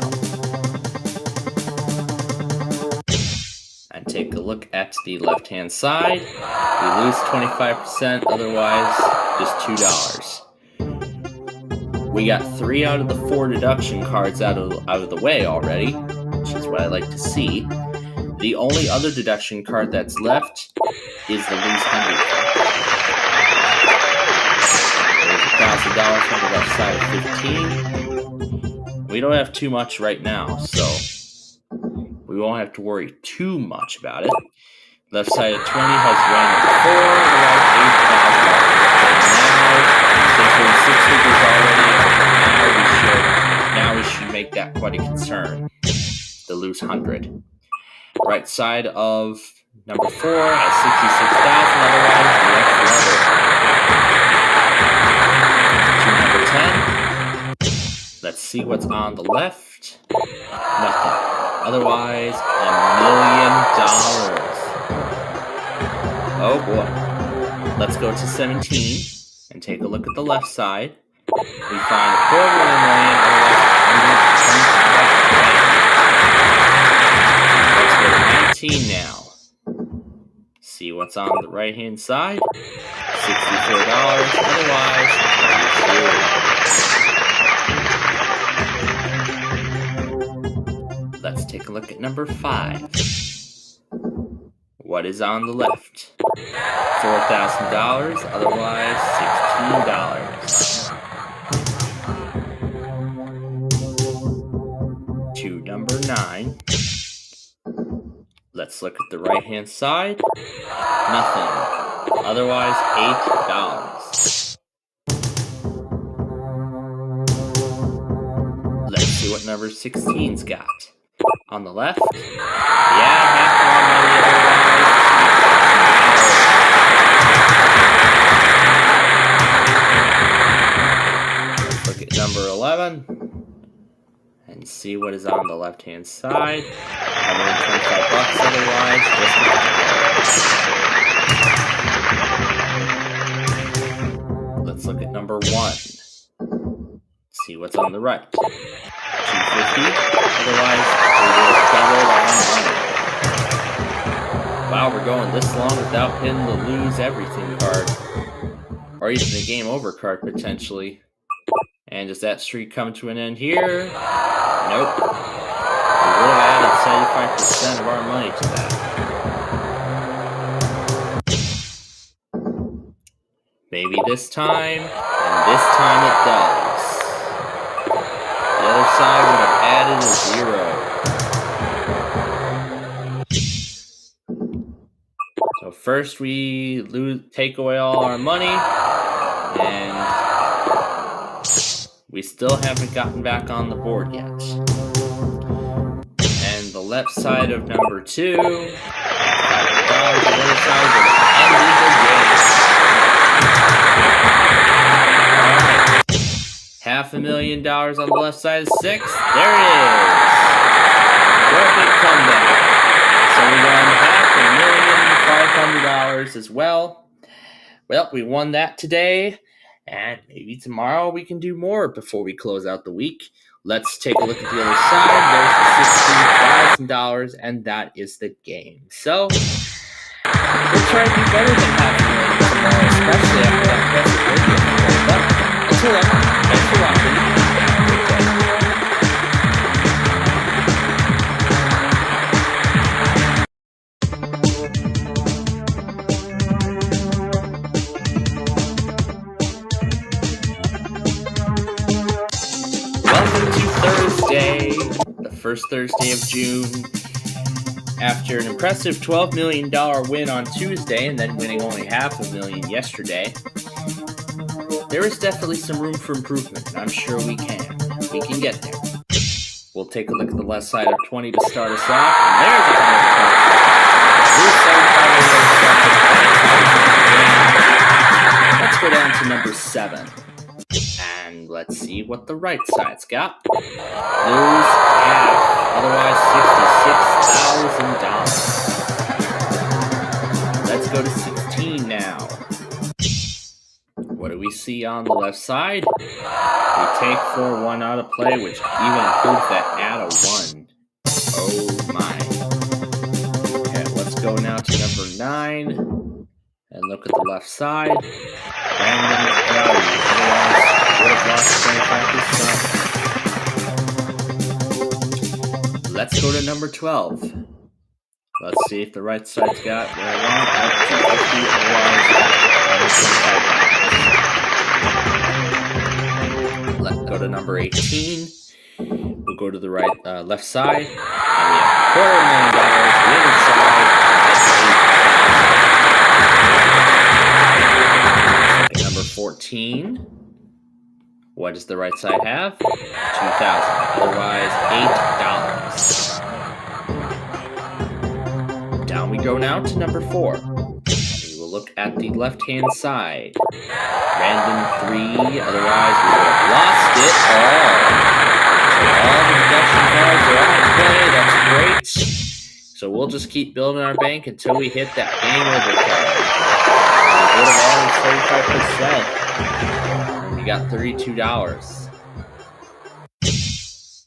And take a look at the left-hand side. We lose 25%, otherwise just $2. We got 3 out of the 4 deduction cards out of the way already, which is what I like to see. The only other deduction card that's left is the lose 100 card. There's $1,000 on the left side of 15. We don't have too much right now, so we won't have to worry too much about it. Left side of 20 has random 4, the right 8,000. Now, since we're in 6 figures already, now we should make that quite a concern. The lose 100. Right side of number 4 has 66,000, otherwise we have 11. To number 10. Let's see what's on the left. Nothing. Otherwise, $1 million. Oh boy. Let's go to 17 and take a look at the left side. We find $4,100,000, otherwise 19 now. See what's on the right hand side. $64, otherwise $32. Let's take a look at number 5. What is on the left? $4,000, otherwise $16. To number 9. Let's look at the right-hand side. Nothing. Otherwise, $8. Let's see what number 16's got. On the left. Yeah, half of our money, otherwise. Let's look at number 11. And see what is on the left-hand side. $125, otherwise, just let's look at number 1. See what's on the right. $250, otherwise, we will double our money. Wow, we're going this long without hitting the lose everything card. Or even the game over card, potentially. And does that streak come to an end here? Nope. We would have added 75% of our money to that. Maybe this time, and this time it does. The other side would have added a 0. So first we take away all our money, and we still haven't gotten back on the board yet. And the left side of number 2, $500, the other side will end the game. $500,000 on the left side of 6. There it is. What a big comeback. So we won $500,500 as well. Well, we won that today. And maybe tomorrow we can do more before we close out the week. Let's take a look at the other side. There's the $16,000, and that is the game. So, we'll try to do better than $500,000 tomorrow, especially after that impressive radio. But until then, thanks for watching. Have a great day. Thursday, the first Thursday of June. After an impressive $12 million win on Tuesday and then winning only $500,000 yesterday, there is definitely some room for improvement, and I'm sure we can. We can get there. We'll take a look at the left side of 20 to start us off, and there's a Let's go down to number 7. And let's see what the right side's got. Lose half, otherwise $66,000. Let's go to 16 now. What do we see on the left side? We take 4-1 out of play, which even includes that add a 1. Oh my. Okay, let's go now to number 9 and look at the left side. Random value, otherwise would have lost 25%. Let's go to number 12. Let's see if the right side's got what I want. Up to 50, otherwise let's go to number 18. We'll go to the left side, and we have $250,000. The other side is number 14. What does the right side have? $2,000. Otherwise, $8. Down we go now to number 4. We will look at the left-hand side. Random 3. Otherwise, we would have lost it all. So all the deduction cards are out of play. That's great. So we'll just keep building our bank until we hit that game over card. We would have added 35%. We got $32.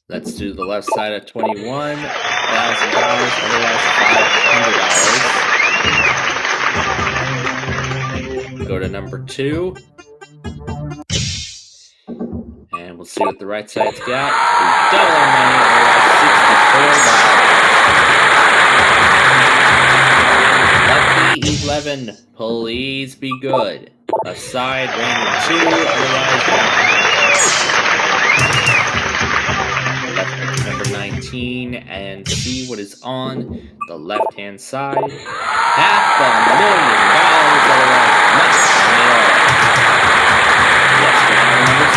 Let's do the left side of $21,000. Otherwise, $500. Go to number 2. And we'll see what the right side's got. We double our money, otherwise $64. Lucky 11, please be good. Left side, random 2, otherwise left number 19, and see what is on the left-hand side. $500,000, otherwise nothing at all. Let's go down to number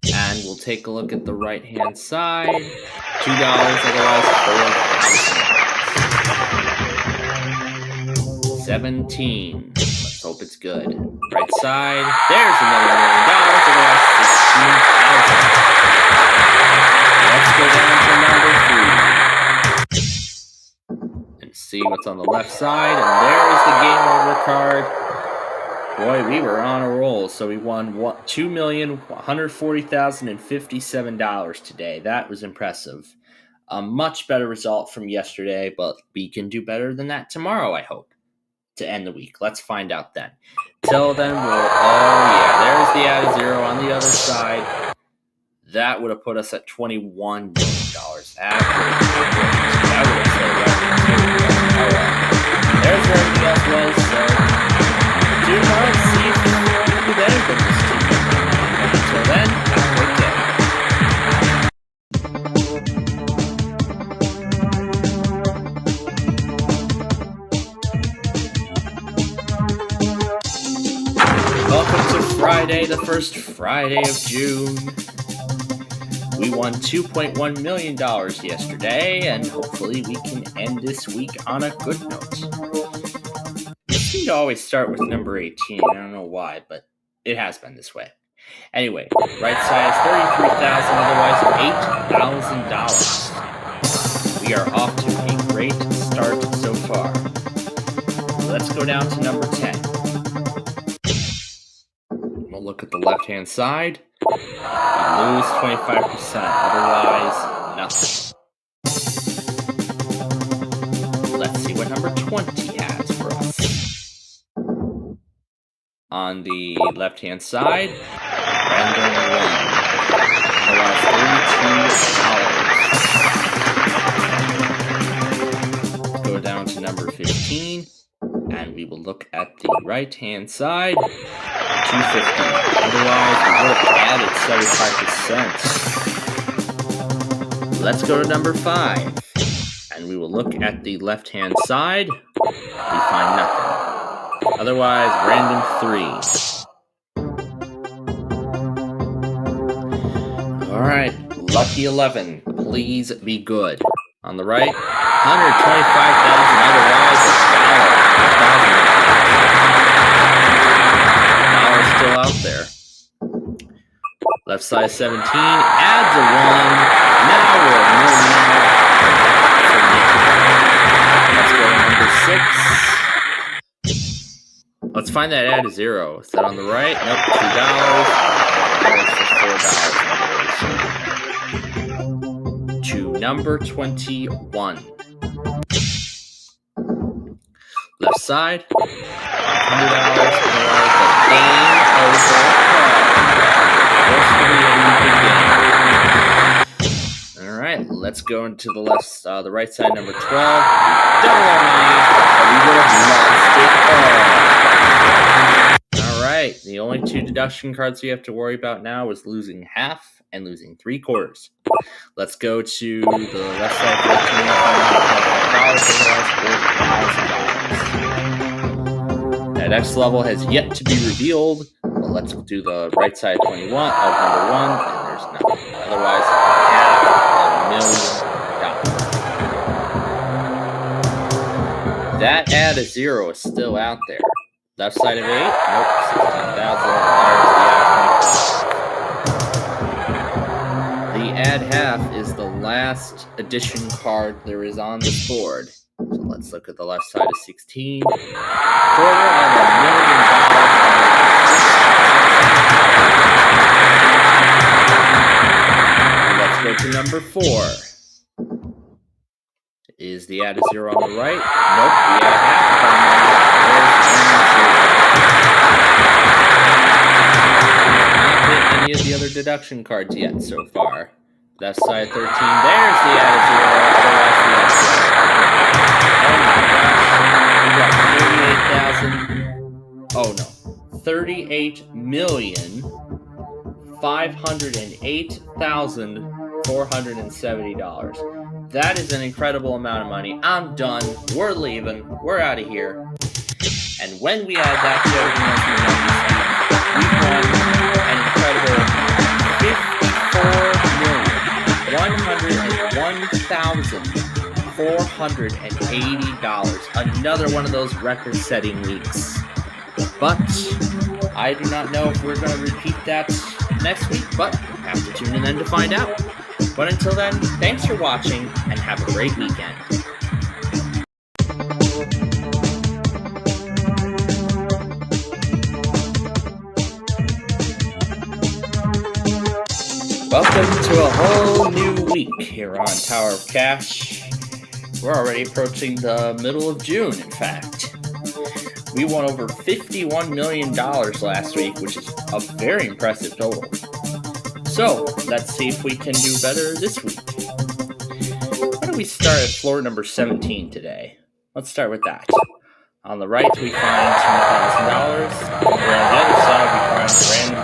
6. And we'll take a look at the right-hand side. $2, otherwise $4,000. 17. Let's hope it's good. Right side. There's another $1 million, otherwise $16,000. Let's go down to number 3. And see what's on the left side. And there is the game over card. Boy, we were on a roll, so we won $2,140,057 today. That was impressive. A much better result from yesterday, but we can do better than that tomorrow, I hope, to end the week. Let's find out then. Till then, there's the add a 0 on the other side. That would have put us at $21 million. That would have said there's where everything else was, so do not see if you can do better than this team. Until then, have a great day. Welcome to Friday, the first Friday of June. We won $2.1 million yesterday, and hopefully we can end this week on a good note. We seem to always start with number 18. I don't know why, but it has been this way. Anyway, right side is $33,000, otherwise $8,000. We are off to a great start so far. Let's go down to number 10. We'll look at the left-hand side. We lose 25%, otherwise nothing. Let's see what number 20 has for us. On the left-hand side, random 1. Otherwise $32. Go down to number 15, and we will look at the right-hand side. $250. Otherwise, we would have added 75%. Let's go to number 5. And we will look at the left-hand side. We find nothing. Otherwise, random 3. Alright, lucky 11. Please be good. On the right, 125,000. Otherwise, $1,000 still out there. Left side 17, adds a 1. Now we're at $1,000,000. Let's go to number 6. Let's find that add a 0. Is that on the right? Nope, $2. To number 21. Left side, $100. Game over. All right, let's go into the the right side, number 12. Double our money, but we would have lost it all. All right, the only 2 deduction cards we have to worry about now is losing half and losing 3/4. Let's go to the left side, $14,000. That X level has yet to be revealed. But let's do the right side 21 of number 1, and there's nothing. Otherwise, $500,000. That add a 0 is still out there. Left side of 8, nope, 16,000. The add half is the last addition card there is on this board. So let's look at the left side of 16. Let's go to number 4. Is the add a 0 on the right? Nope, the add half. Not hit any of the other deduction cards yet so far. Left side 13, there's the add a 0. Oh no, $38,508,470. That is an incredible amount of money. I'm done. We're leaving. We're out of here. And when we add that $4,101,480. Another one of those record-setting weeks. But I do not know if we're going to repeat that next week, but have to tune in then to find out. But until then, thanks for watching and have a great weekend. Welcome to a whole new week here on Tower of Cash. We're already approaching the middle of June, in fact. We won over $51 million last week, which is a very impressive total. So, let's see if we can do better this week. Why don't we start at floor number 17 today? Let's start with that. On the right, we find $2,000. Over on the other side, we find random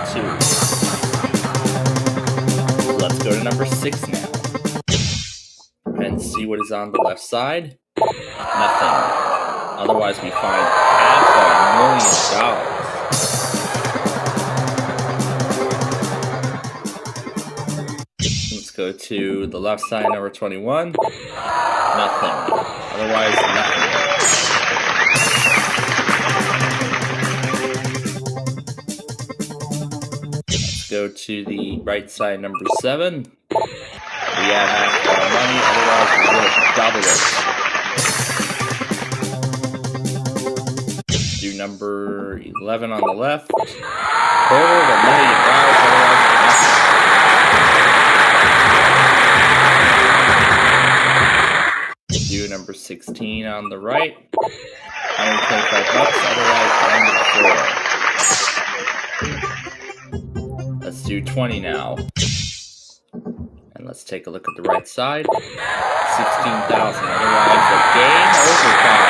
2. Let's go to number 6 now. And see what is on the left side. Nothing. Otherwise, we find $500,000. Let's go to the left side, number 21. Nothing. Otherwise, nothing. Let's go to the right side, number 7. We add half our money, otherwise we will double it. Do number 11 on the left. $250,000, otherwise nothing. Do number 16 on the right. $125, otherwise random 4. Let's do 20 now. And let's take a look at the right side. 16,000. Otherwise, the game over card.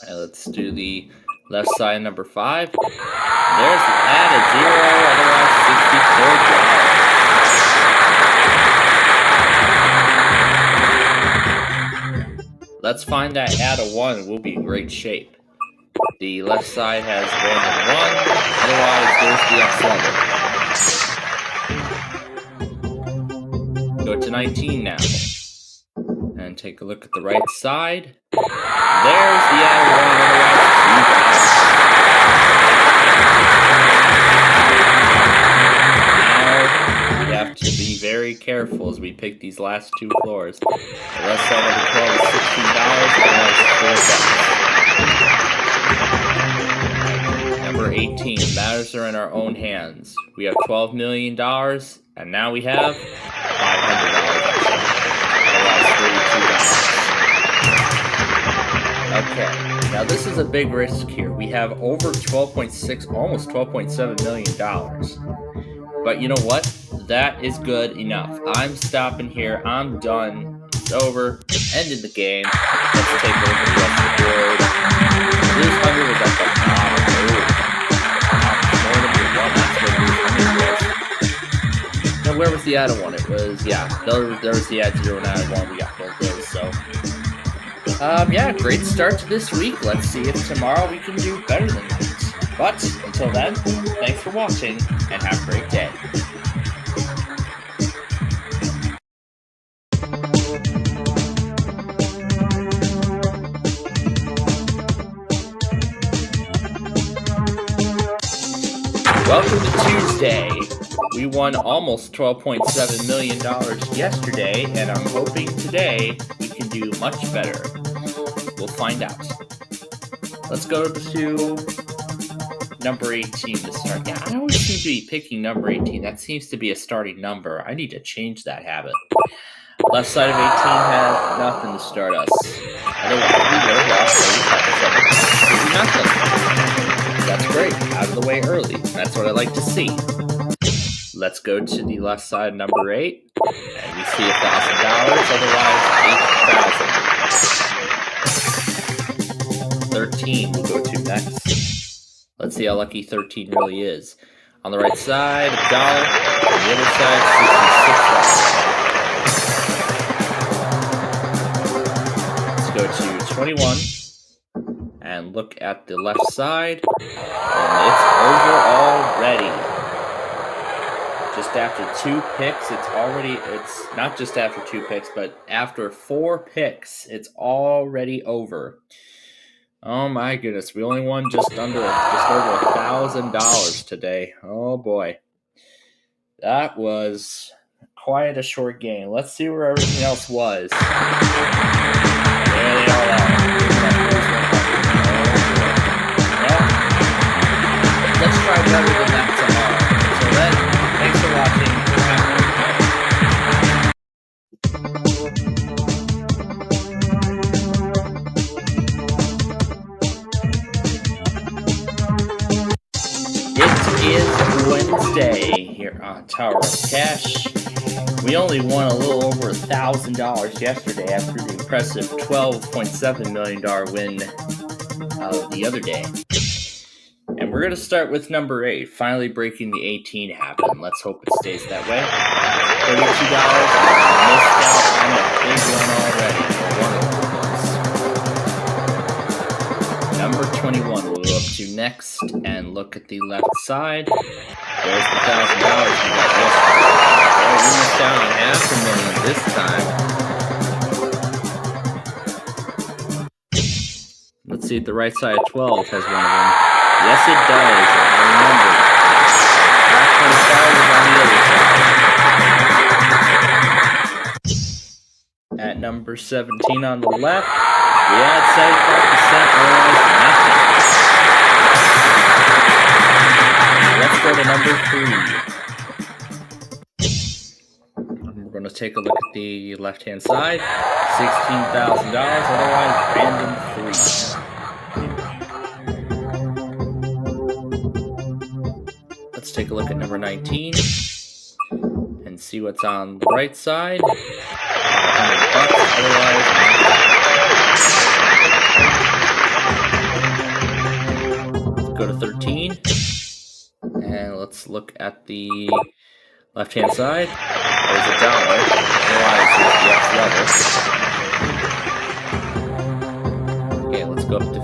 Alright, let's do the left side, number 5. There's the added 0. Otherwise, $64. let's find that add a 1. We'll be in great shape. The left side has random 1. Otherwise, there's the X level. Go to 19 now. And take a look at the right side. There's the add a 1. Otherwise, you got it. Now, we have to be very careful as we pick these last 2 floors. The left side of the 12 is $16. Number 18. Matters are in our own hands. We have $12 million, and now we have $500 extra. Okay, now this is a big risk here. We have over 12.6, almost $12.7 million. But you know what? That is good enough. I'm stopping here. I'm done. It's over. Ended the game. Let's take a look at the rest of the board. Lose 100 was at the bottom. Now, where was the add-on one? It was, yeah, there was the add 0 and add 1. We got both those, so. Yeah, great start to this week. Let's see if tomorrow we can do better than that. But until then, thanks for watching and have a great day. Welcome to Tuesday. We won almost $12.7 million yesterday, and I'm hoping today we can do much better. We'll find out. Let's go to number 18 to start. Yeah, I always seem to be picking number 18. That seems to be a starting number. I need to change that habit. Left side of 18 has nothing to start us. Otherwise, we would have lost 37. That's great. Out of the way early. That's what I like to see. Let's go to the left side, number 8, and we see $1,000. Otherwise, $8,000. 13 we'll go to next. Let's see how lucky 13 really is. On the right side, $1. On the other side, $66. Let's go to 21 and look at the left side, and it's over already. Just after 2 picks, it's not just after 2 picks, but after 4 picks, it's already over. Oh my goodness, we only won just over $1,000 today. Oh boy. That was quite a short game. Let's see where everything else was. There they all are. Well, let's try better than that tomorrow. So then, thanks for watching. It is Wednesday here on Tower of Cash. We only won a little over $1,000 yesterday after the impressive $12.7 million win the other day. And we're going to start with number 8, finally breaking the 18 habit. Let's hope it stays that way. $32, and I missed out on a big one already for one of the ones. Number 21 we'll go up to next and look at the left side. There's the $1,000 we got yesterday. Well, we missed out on $500,000 this time. Let's see if the right side of 12 has one of them. Yes, it does. I remember. Back 25 is on the other side. At number 17 on the left, we had 75%, otherwise nothing. Let's go to number 3. We're going to take a look at the left-hand side. $16,000, otherwise random 3. Let's take a look at number 19 and see what's on the right side. $100, otherwise. Let's go to 13 and let's look at the left-hand side. There's $1, otherwise it's the X level.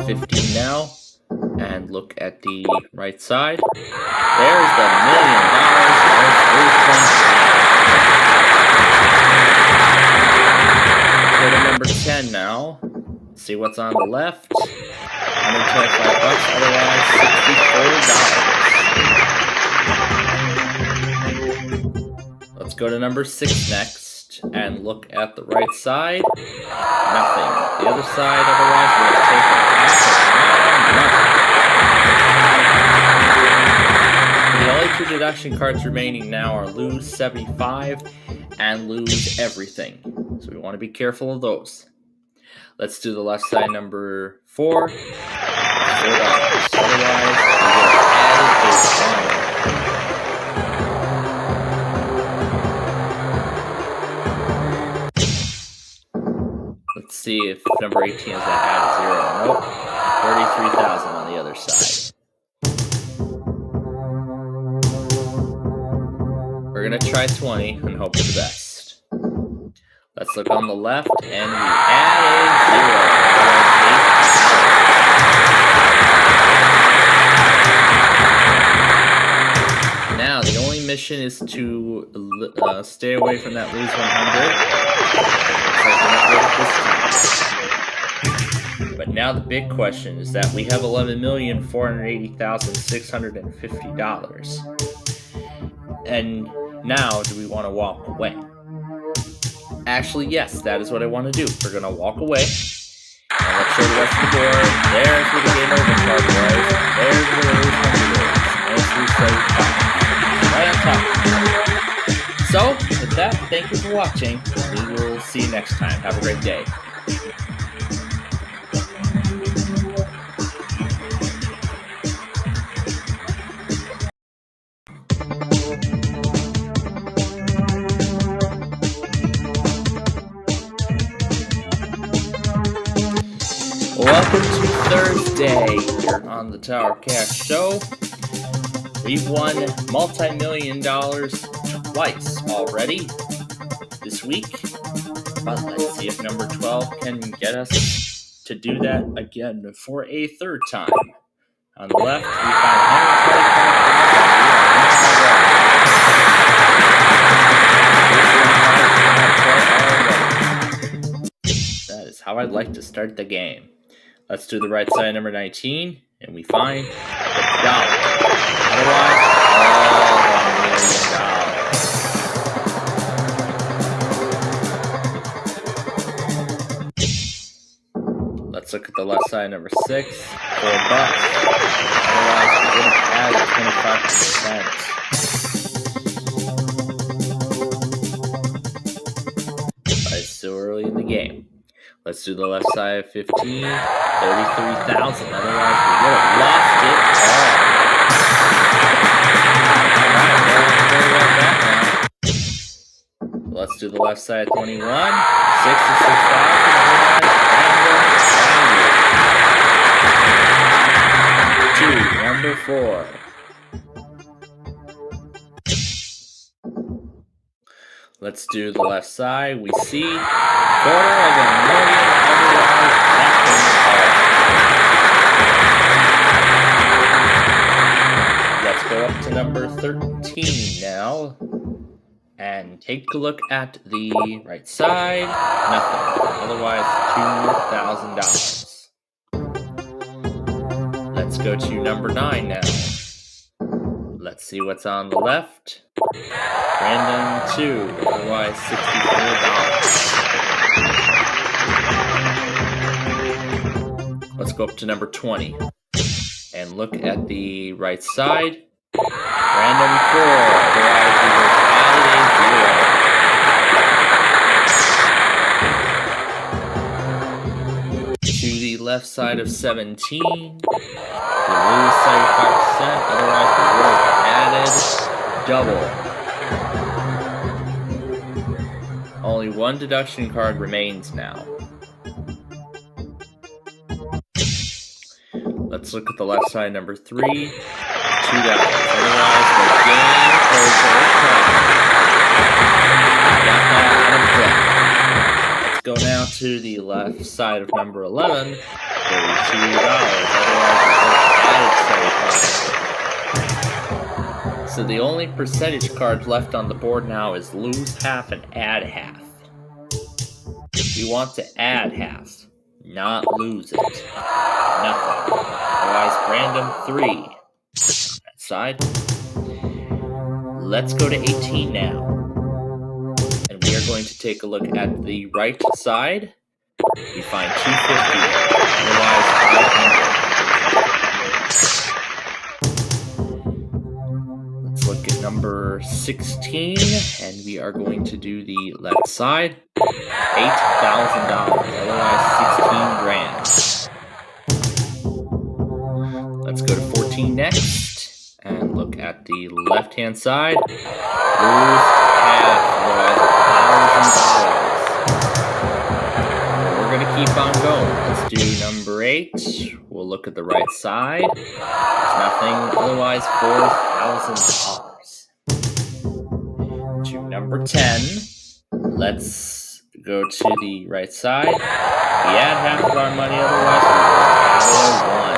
15 now. And look at the right side. There's the $1 million. Go to number 10 now. See what's on the left. $125, otherwise $64. Let's go to number 6 next and look at the right side. Nothing. The other side, otherwise we'll take a pass of the only 2 deduction cards remaining now are lose 75 and lose everything. So we want to be careful of those. Let's do the left side number 4. $4. Otherwise, we get added a 1. Let's see if number 18 is that added 0. Nope. 33,000 on the other side. We're gonna try 20 and hope for the best. Let's look on the left, and we added 0. Now, the only mission is to stay away from that lose 100. But now the big question is that we have $11,480,650. And now, do we want to walk away? Actually, yes, that is what I want to do. We're going to walk away. And let's show the rest of the board. There's where the game over card was. There's where the lose 100 is. There's 75. Right on top. So, with that, thank you for watching. We will see you next time. Have a great day. Welcome to Thursday here on the Tower Cash Show. We've won multi-million dollars twice already this week, but let's see if number 12 can get us to do that again for a third time. On the left, we find $125,000. That is how I'd like to start the game. Let's do the right side, number 19, and we find $1. Otherwise, $1 million. Let's look at the left side, number 6, $4. Otherwise, we would have added 25%. But it's still early in the game. Let's do the left side of 15, 33,000. Otherwise, we would have lost it all. Let's do the left side of 21, 66,000. To number 4. Let's do the left side. We see $250,000. Let's go up to number 13 now and take a look at the right side. Nothing. Otherwise, $2,000. Let's go to number 9 now. Let's see what's on the left. Random 2, otherwise $64. Let's go up to number 20 and look at the right side. Random 4, otherwise we will add a 0. To the left side of 17, we lose 75%, otherwise we would have added double. Only 1 deduction card remains now. Let's look at the left side, number 3, $2. Otherwise, the game over. Got that out of play. Let's go now to the left side of number 11 $32. Otherwise, so the only percentage cards left on the board now is lose half and add half. We want to add half, not lose it. Nothing. Otherwise, random 3. That side. Let's go to 18 now. And we are going to take a look at the right side. We find 250. Otherwise, 500. Let's look at number 16. And we are going to do the left side. $8,000. Otherwise, 16 grand. Let's go to 14 next. And look at the left-hand side. Lose half, otherwise $1,000. We're gonna keep on going. Let's do number 8. We'll look at the right side. There's nothing, otherwise $4,000. To number 10. Let's go to the right side. We add half of our money, otherwise we're 1.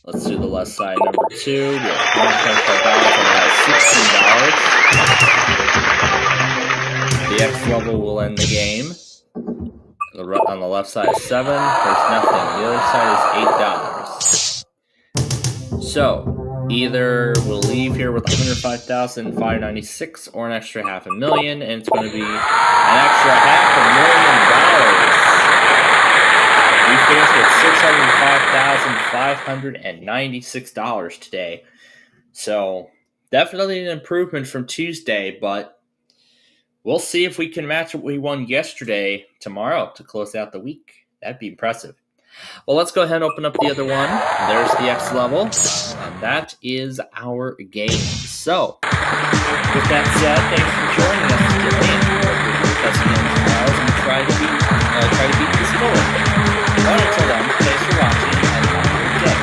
Let's do the left side, number 2. We have $125, otherwise $16. The X level will end the game. On the left side is 7. There's nothing. The other side is $8. So, either we'll leave here with $105,596 or an extra $500,000, and it's going to be an extra $500,000. We finished with $605,596 today. So, definitely an improvement from Tuesday, but we'll see if we can match what we won yesterday tomorrow to close out the week. That'd be impressive. Well, let's go ahead and open up the other one. There's the X level, and that is our game. So, with that said, thanks for joining us today. And try to beat the score. Well, until then, thanks for watching, and have a good day.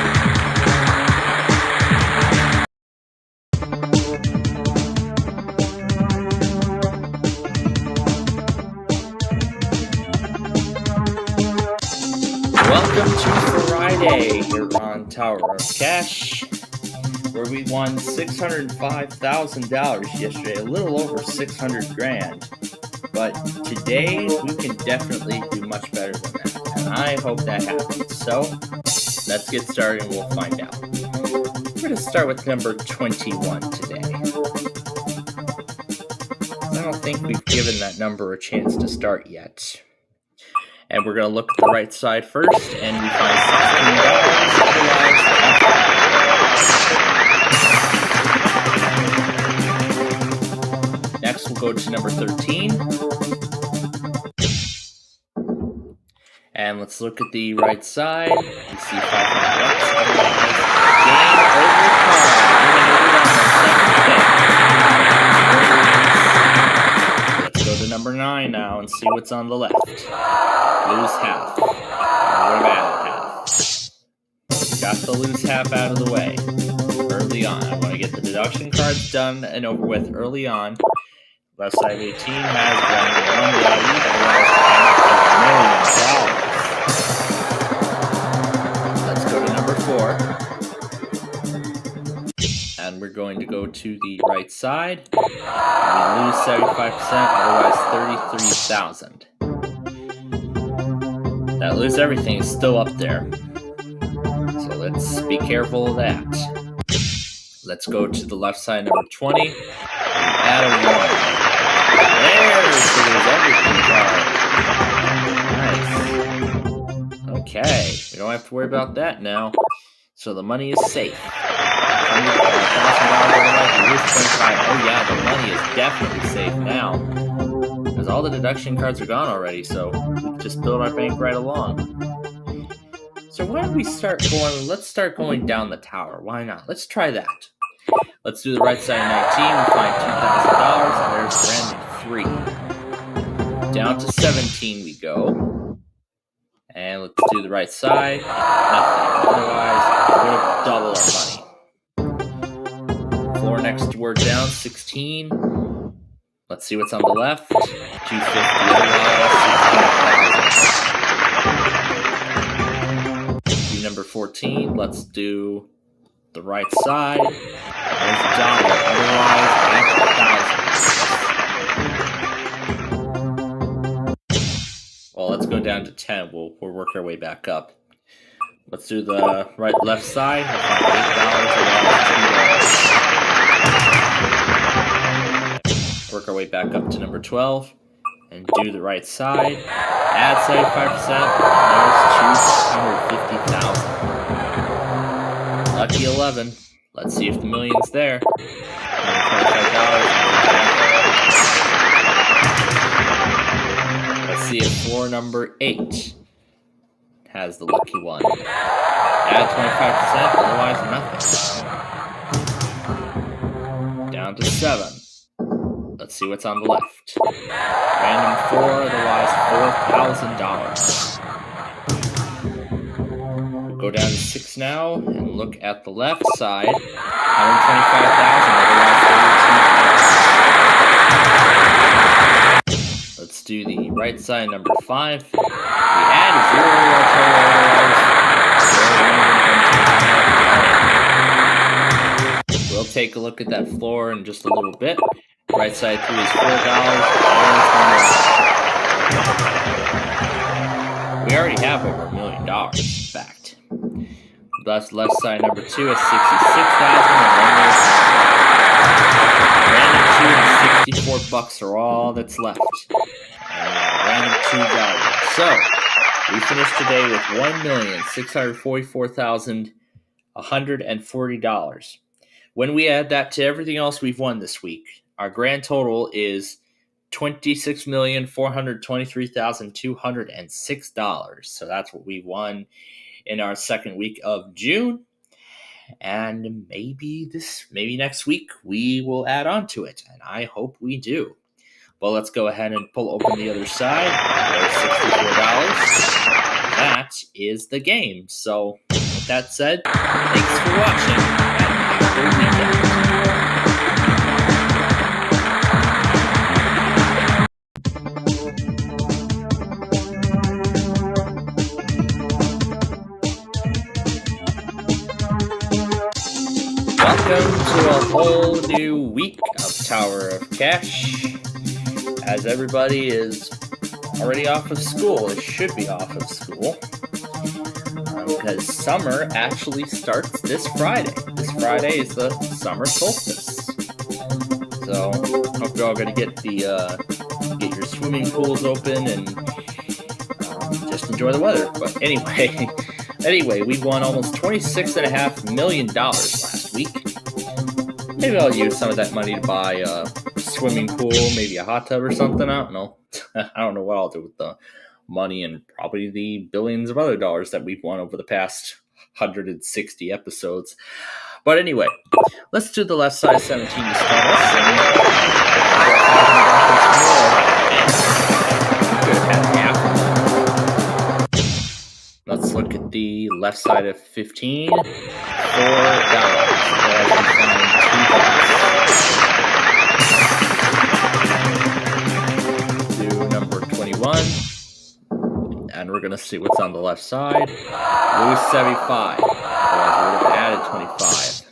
Welcome to Friday here on Tower of Cash, where we won $605,000 yesterday, a little over 600 grand. But today, we can definitely do much better than that, and I hope that happens. So, let's get started and we'll find out. We're going to start with number 21 today. I don't think we've given that number a chance to start yet. And we're going to look at the right side first, and we find $16. Next, we'll go to number 13. And let's look at the right side. We see $500. Game over time. Let's go to number 9 now and see what's on the left. Lose half. What about half? Got the lose half out of the way early on. I want to get the deduction cards done and over with early on. Left side 18 has $1 million. Let's go to number 4. And we're going to go to the right side. We lose 75%, otherwise 33,000. That lose everything is still up there. So let's be careful of that. Let's go to the left side, number 20. Add a 1. There's the everything card. Nice. Okay, we don't have to worry about that now. So the money is safe. Oh yeah, the money is definitely safe now. Because all the deduction cards are gone already, so we can just build our bank right along. So why don't we start going, let's start going down the tower. Why not? Let's try that. Let's do the right side 19, we find $2,000, and there's random 3. Down to 17 we go. And let's do the right side. Nothing. Otherwise, we're going to double our money. 4 next word down, 16. Let's see what's on the left. 250 otherwise, 16,000. Do number 14. Let's do the right side. There's a dollar, otherwise 8,000. Well, let's go down to 10. We'll work our way back up. Let's do the left side. We'll find $8, work our way back up to number 12 and do the right side. Add 75%. There's 250,000. Lucky 11. Let's see if the million's there. $125. Let's see if floor number 8 has the lucky one. Add 25%, otherwise nothing. Down to 7. Let's see what's on the left. Random 4, otherwise $4,000. We'll go down to 6 now and look at the left side. 125,000, otherwise 32,000. Let's do the right side, number 5. We add a 0, we'll take a look at that floor in just a little bit. Right side 3 is $4. We already have over $1 million, in fact. Thus, left side number 2 is $66,000. Random 2 and $64 are all that's left. Random 2 value. So, we finished today with $1,644,140. When we add that to everything else we've won this week, our grand total is $26,423,206. So that's what we won in our second week of June. And maybe next week we will add on to it. And I hope we do. Well, let's go ahead and pull open the other side. There's $64. That is the game. So, with that said, thanks for watching, and have a great weekend. Welcome to a whole new week of Tower of Cash. As everybody is already off of school, it should be off of school, because summer actually starts this Friday. This Friday is the summer solstice. So, hope you're all going to get get your swimming pools open and just enjoy the weather. But anyway, we won almost $26.5 million last week. Maybe I'll use some of that money to buy a swimming pool, maybe a hot tub or something. I don't know. I don't know what I'll do with the money and probably the billions of other dollars that we've won over the past 160 episodes. But anyway, let's do the left side 17 to start us. Let's look at the left side of 15. $4. Do number 21. And we're going to see what's on the left side. Lose 75. Otherwise, we would have added 25.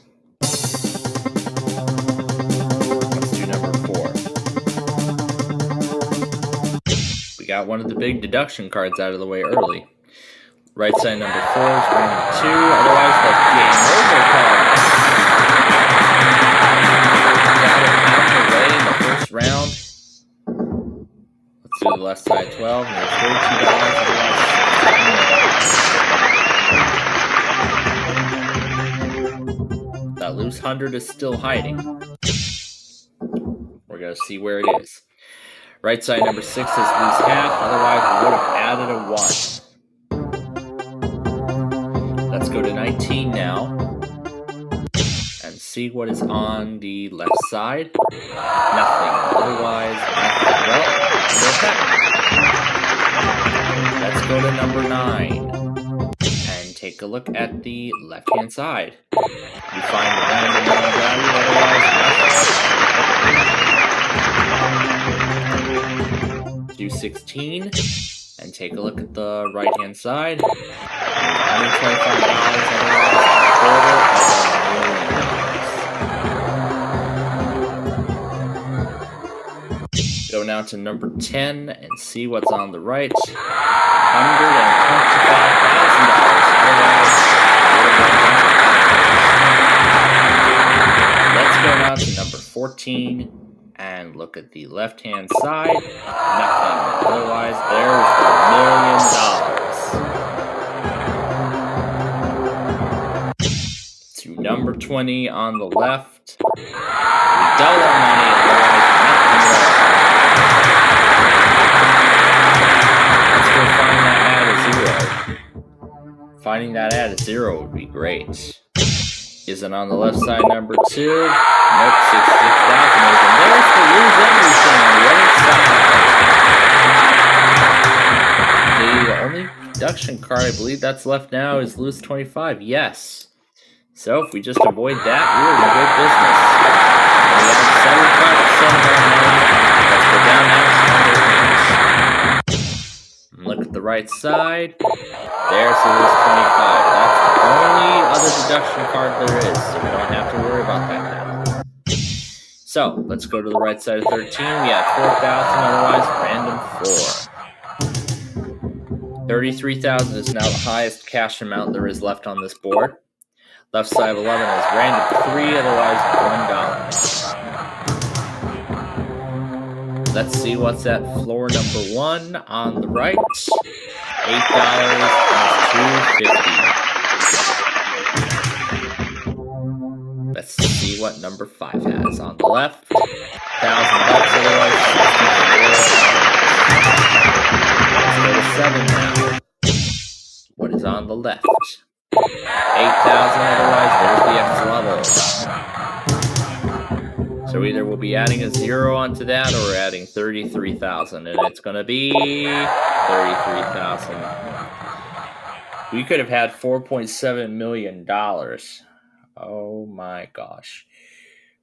Let's do number 4. We got one of the big deduction cards out of the way early. Right side number 4 is random 2. Otherwise, the game over card. Got it out of the way in the first round. Let's do the left side 12. And there's $32. That loose 100 is still hiding. We're going to see where it is. Right side number 6 is loose half. Otherwise, we would have added a 1. Let's go to 19 now and see what is on the left side. Nothing. Otherwise, nothing. Well, there's that. Let's go to number 9 and take a look at the left-hand side. You find the random value, otherwise nothing. Do 16 and take a look at the right hand side. $125, Go now to number 10 and see what's on the right. $125,000. Let's go now to number 14 and look at the left-hand side. Nothing. Otherwise, there's the $1 million. To number 20 on the left. We double our money. Otherwise, nothing at all. Let's go find that at a 0. Finding that at a 0 would be great. Is it on the left side, number 2? Nope, 66,000. And there's the lose everything on the other side. The only deduction card I believe that's left now is lose 25. Yes. So if we just avoid that, we're in good business. We have 75% of our money. Let's go down now to number 8. Look at the right side. There's the lose 25. That's the only other deduction card there is, so we don't have to worry about that now. So, let's go to the right side of 13. We have 4,000, otherwise random 4. 33,000 is now the highest cash amount there is left on this board. Left side of 11 is random 3, otherwise $1. Let's see what's at floor number 1 on the right. $8 $2.50. Let's see what number 5 has on the left. $1,000, otherwise $64. Let's go to 7 now. What is on the left? 8,000, otherwise there's the X level. So either we'll be adding a 0 onto that, or we're adding 33,000, and it's going to be 33,000. We could have had $4.7 million. Oh my gosh.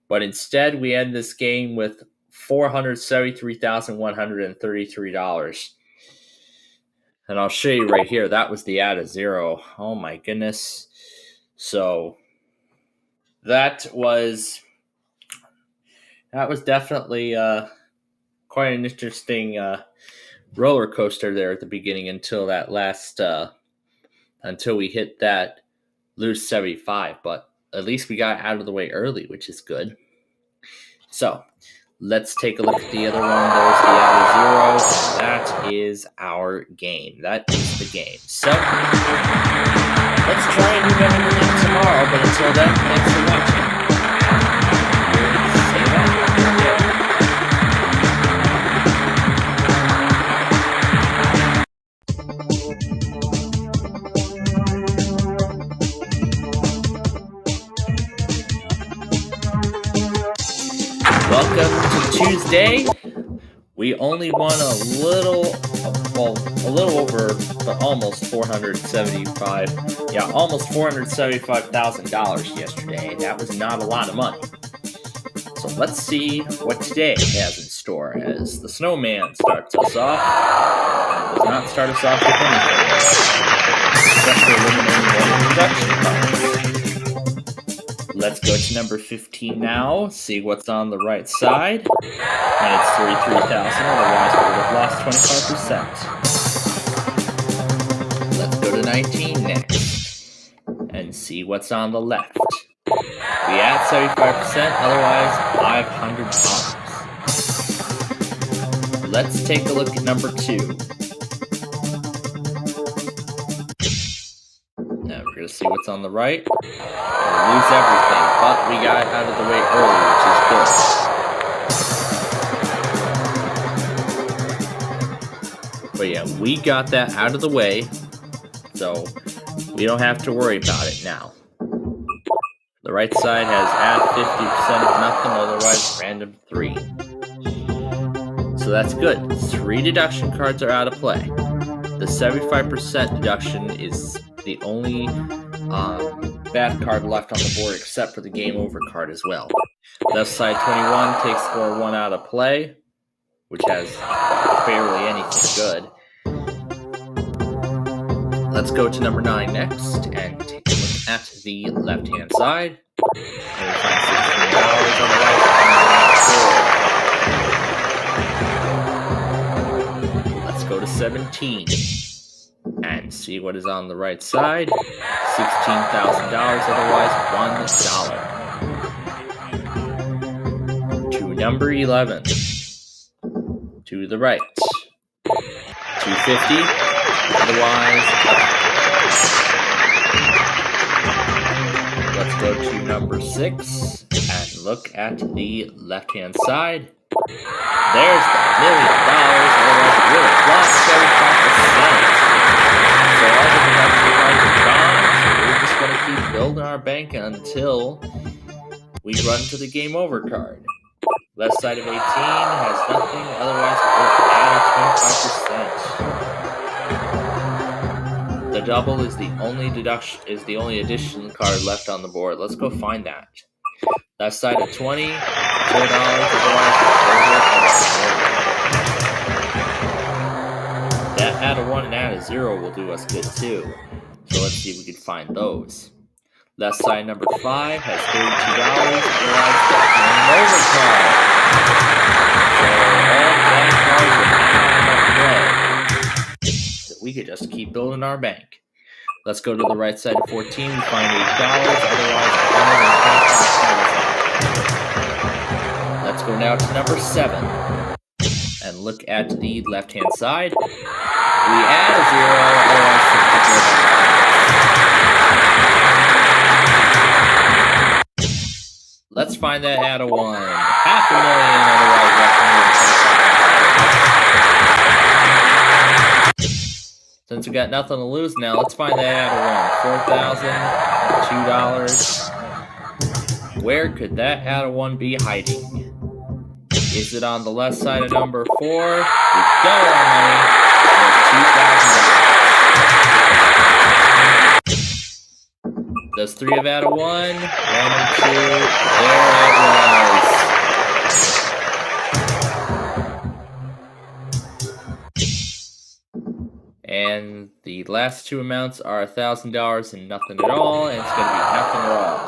But instead, we end this game with $473,133. And I'll show you right here, that was the add a 0. Oh my goodness. So that was definitely quite an interesting roller coaster there at the beginning until that last until we hit that lose 75, but at least we got out of the way early, which is good. So let's take a look at the other one. There's the out of 0. That is our game. That is the game. So let's try and do better than tomorrow, but until then, thanks for watching. Say that. Welcome to Tuesday. We only won a little over, but almost $475,000 yesterday. That was not a lot of money. So let's see what today has in store as the snowman starts us off. And does not start us off with anything, except for eliminating one production cards. Let's go to number 15 now, see what's on the right side. And it's 33,000, otherwise we would have lost 25%. Let's go to 19 next, and see what's on the left. We add 75%, otherwise $500. Let's take a look at number 2. Now we're going to see what's on the right. We'll lose everything, but we got out of the way early, which is good. But yeah, we got that out of the way, so we don't have to worry about it now. The right side has add 50% of nothing, otherwise random 3. So that's good. 3 deduction cards are out of play. The 75% deduction is the only bad card left on the board, except for the game over card as well. Left side 21 takes score 1 out of play. which has barely anything good. Let's go to number 9 next and take a look at the left-hand side. And we find $16 on the right. Let's go to 17 and see what is on the right side. $16,000, otherwise $1. To number 11. To the right. $250, otherwise. Let's go to number 6 and look at the left-hand side. There's the $1 million, otherwise really lost 75%. So all the deduction cards are gone, so we're just going to keep building our bank until we run to the game over card. Left side of 18 has nothing, otherwise we're adding 25%. The double is the only addition card left on the board. Let's go find that. Left side of 20, $4, otherwise that add a 1 and add a 0 will do us good too. So let's see if we can find those. Left side number 5 has $32, otherwise the game over card. So we could just keep building our bank. Let's go to the right side of 14. We find $8, otherwise $125,000. Let's go now to number 7 and look at the left-hand side. We add a 0, otherwise $64,000. Let's find that add a 1. $500,000, otherwise $125,000. Since we got nothing to lose now, let's find that add a 1. $4,000, $2. Where could that add a 1 be hiding? Is it on the left side of number 4? We got our money. $2,000. Does 3 have add a 1? 1 and 2. There it was. And the last 2 amounts are $1,000 and nothing at all, and it's going to be nothing at all.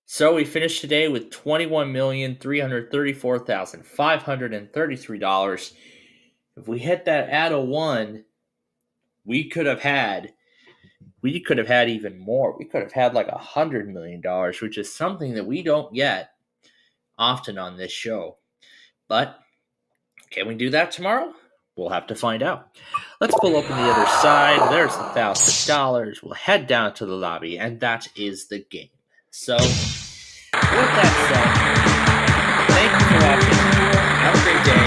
So we finished today with $21,334,533. If we hit that add a 1, we could have had even more. We could have had like $100 million, which is something that we don't get often on this show. But can we do that tomorrow? We'll have to find out. Let's pull open the other side. There's the $1,000. We'll head down to the lobby, and that is the game. So, with that said, thank you for watching. Have a great day.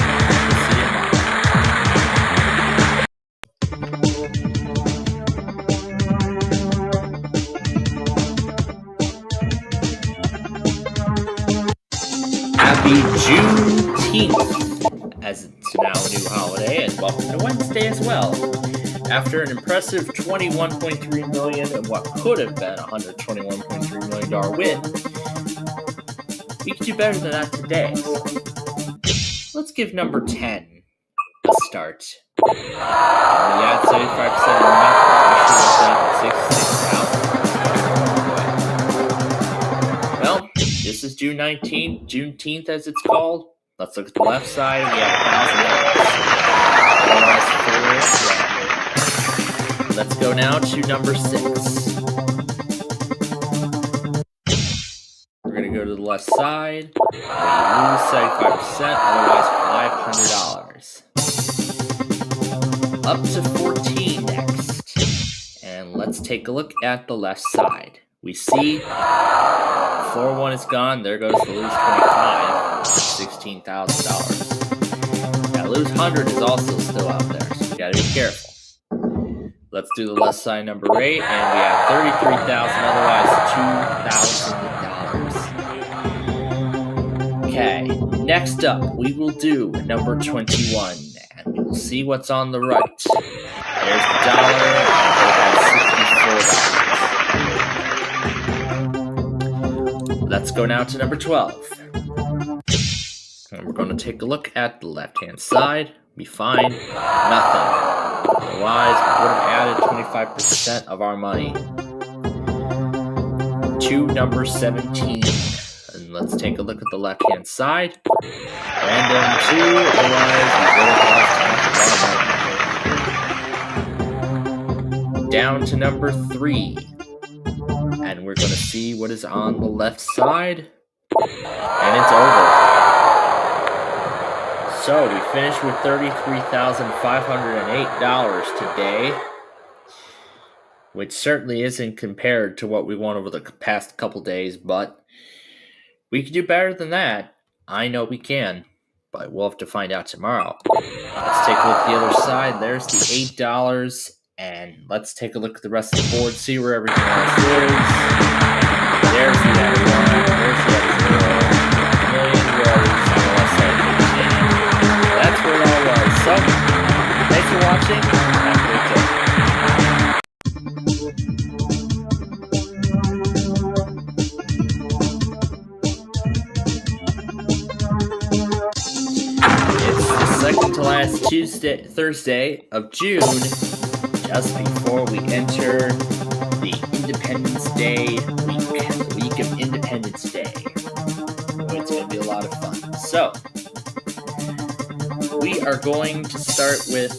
Happy Juneteenth, as it's now a new holiday, and welcome to Wednesday as well. After an impressive $21.3 million and what could have been a $121.3 million win, we could do better than that today. Let's give number 10 a start. We add 75% of the $66,000. Well, this is June 19th, Juneteenth as it's called. Let's look at the left side. We have $1,000. Let's go now to number 6. We're going to go to the left side. We lose 75%, otherwise $500. Up to 14 next. And let's take a look at the left side. We see 4-1 is gone. There goes the lose 25. $16,000. Now lose 100 is also still out there, so we gotta be careful. Let's do the left side number 8, and we have $33,000, otherwise $2,000. Okay, next up we will do number 21, and we will see what's on the right. There's the dollar, and it has $64. Let's go now to number 12. And we're going to take a look at the left-hand side. We find nothing. Otherwise, we would have added 25% of our money to number 17. And let's take a look at the left-hand side. Random 2, otherwise we would have lost half of our money. Down to number 3. And we're going to see what is on the left side. And it's over. So we finished with $33,508 today, which certainly isn't compared to what we won over the past couple days, but we can do better than that. I know we can, but we'll have to find out tomorrow. Let's take a look at the other side. There's the $8, and let's take a look at the rest of the board, see where everything else is. There's the other one, there's the other 0, million rows on the left side of the machine. That's where it all was. So, thanks for watching. Have a great day. It's the second to last Thursday of June, just before we enter the Independence Day week of Independence Day. Oh, it's going to be a lot of fun. So, we are going to start with,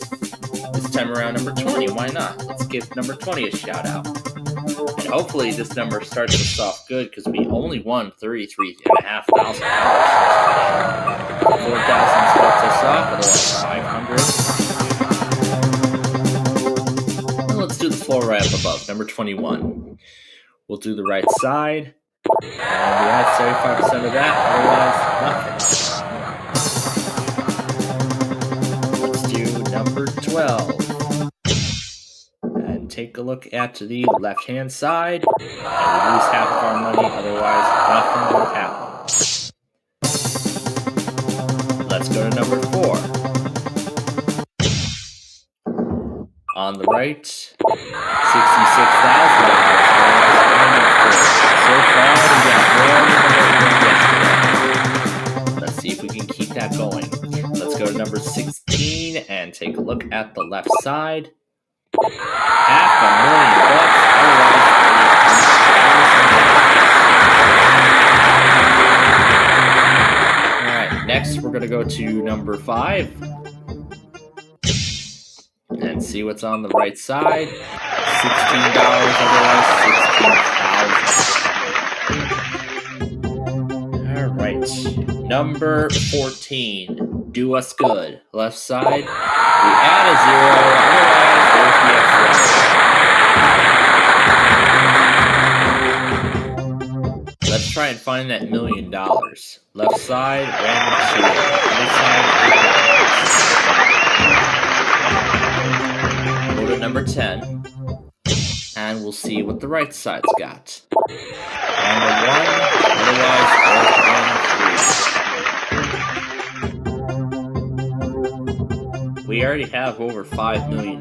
this time around, number 20. Why not? Let's give number 20 a shout out. And hopefully this number starts us off good, because we only won $33,500. 4,000 starts us off, otherwise 500. And let's do the floor right up above, number 21. We'll do the right side. And we had 75% of that, otherwise nothing. Number 12, and take a look at the left-hand side, and we lose half of our money, otherwise nothing will happen. Let's go to number 4. On the right, $66,000. So far, we got more than yesterday. Let's see if we can keep that going. Let's go to number 16 and take a look at the left side. $500,000. Alright, next we're going to go to number 5 and see what's on the right side. $16, otherwise $16,000. Alright, number 14. Do us good. Left side. We add a 0. Otherwise, there's the extra. Let's try and find that $1 million. Left side, random 2. Right side, go to number 10. And we'll see what the right side's got. And a 1, otherwise, there's 1, 3. We already have over $5 million.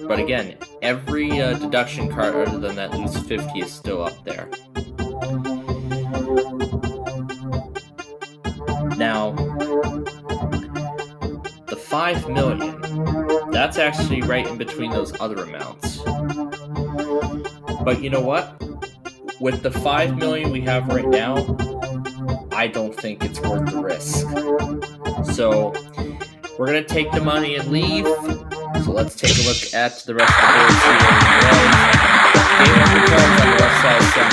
But again, every deduction card other than that loose 50 is still up there. Now, the $5 million, that's actually right in between those other amounts. But you know what? With the $5 million we have right now, I don't think it's worth the risk. So, we're going to take the money and leave. So let's take a look at the rest of the board, see where it was. Game of the cards on the left side, 17.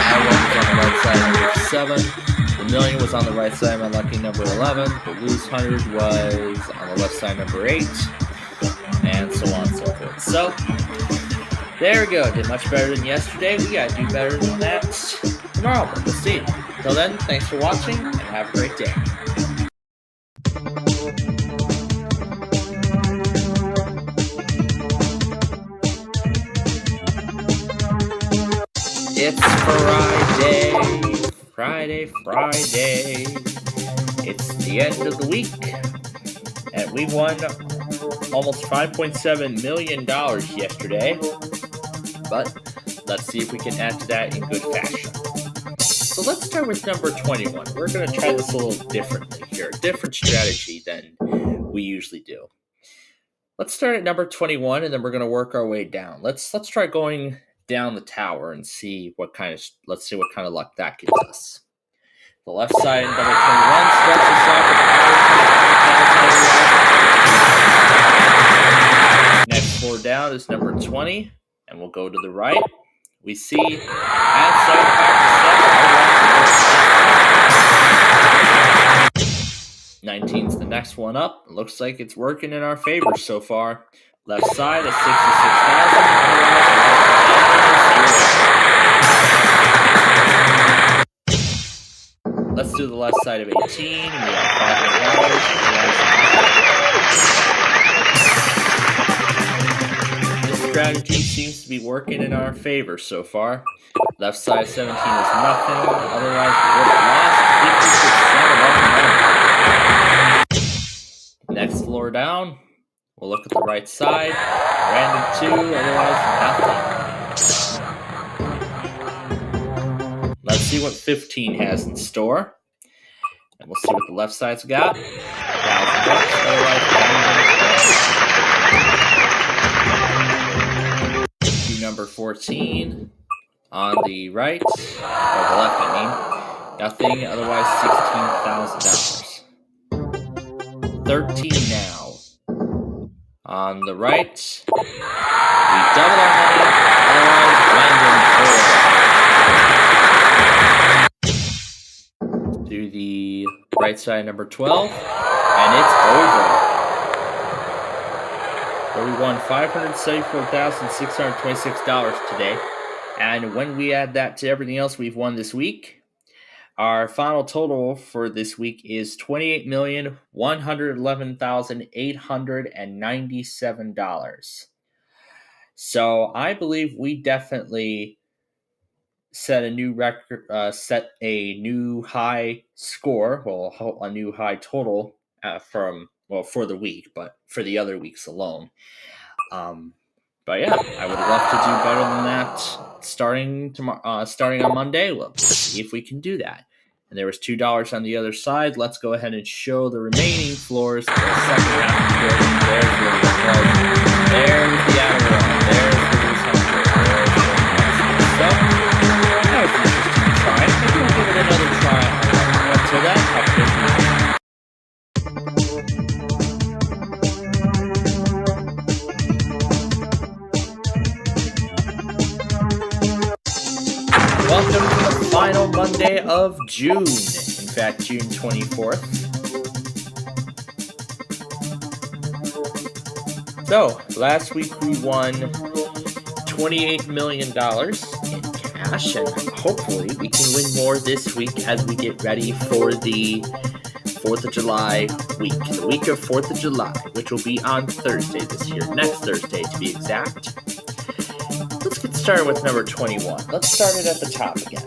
Add 1 was on the right side, number 7. The million was on the right side, my lucky number 11. The lose 100 was on the left side, number 8. And so on and so forth. So, there we go. Did much better than yesterday. We gotta do better than that tomorrow, but we'll see. Till then, thanks for watching, and have a great day. It's Friday. It's the end of the week, and we won almost $5.7 million yesterday. But let's see if we can add to that in good fashion. So let's start with number 21. We're going to try this a little differently here, a different strategy than we usually do. Let's start at number 21, and then we're going to work our way down. Let's try going down the tower and see what kind of luck that gives us. The left side, number 21, starts us off with next floor down is number 20, and we'll go to the right. We see at 19's the next one up. It looks like it's working in our favor so far. Left side is 66,000. Let's do the left side of 18. We have $500. This strategy seems to be working in our favor so far. Left side 17 is nothing. Otherwise, we would have lost 50% of our money. Next floor down, we'll look at the right side. Random 2, otherwise nothing. Let's see what 15 has in store. And we'll see what the left side's got. $1,000, otherwise to number 14 on the right, or the left, I mean. Nothing, otherwise $16,000. 13 now. On the right, we double our money, otherwise random 4. To the right side, number 12, and it's over. So we won $574,626 today, and when we add that to everything else we've won this week, our final total for this week is $28,111,897. So I believe we definitely set a new record, set a new high score, well, a new high total for the week, but for the other weeks alone. But yeah, I would love to do better than that starting on Monday. We'll see if we can do that. And there was $2 on the other side. Let's go ahead and show the remaining floors. The second half of the building. There's where it was. There's the outer wall. There's the loose hundred. There's the next. So that was interesting to try. Maybe we'll give it another try. Until then, have a good week. Welcome to the final Monday of June. In fact, June 24th. So, last week we won $28 million in cash, and hopefully we can win more this week as we get ready for the 4th of July week. The week of 4th of July, which will be on Thursday this year. Next Thursday, to be exact. Let's get started with number 21. Let's start it at the top again.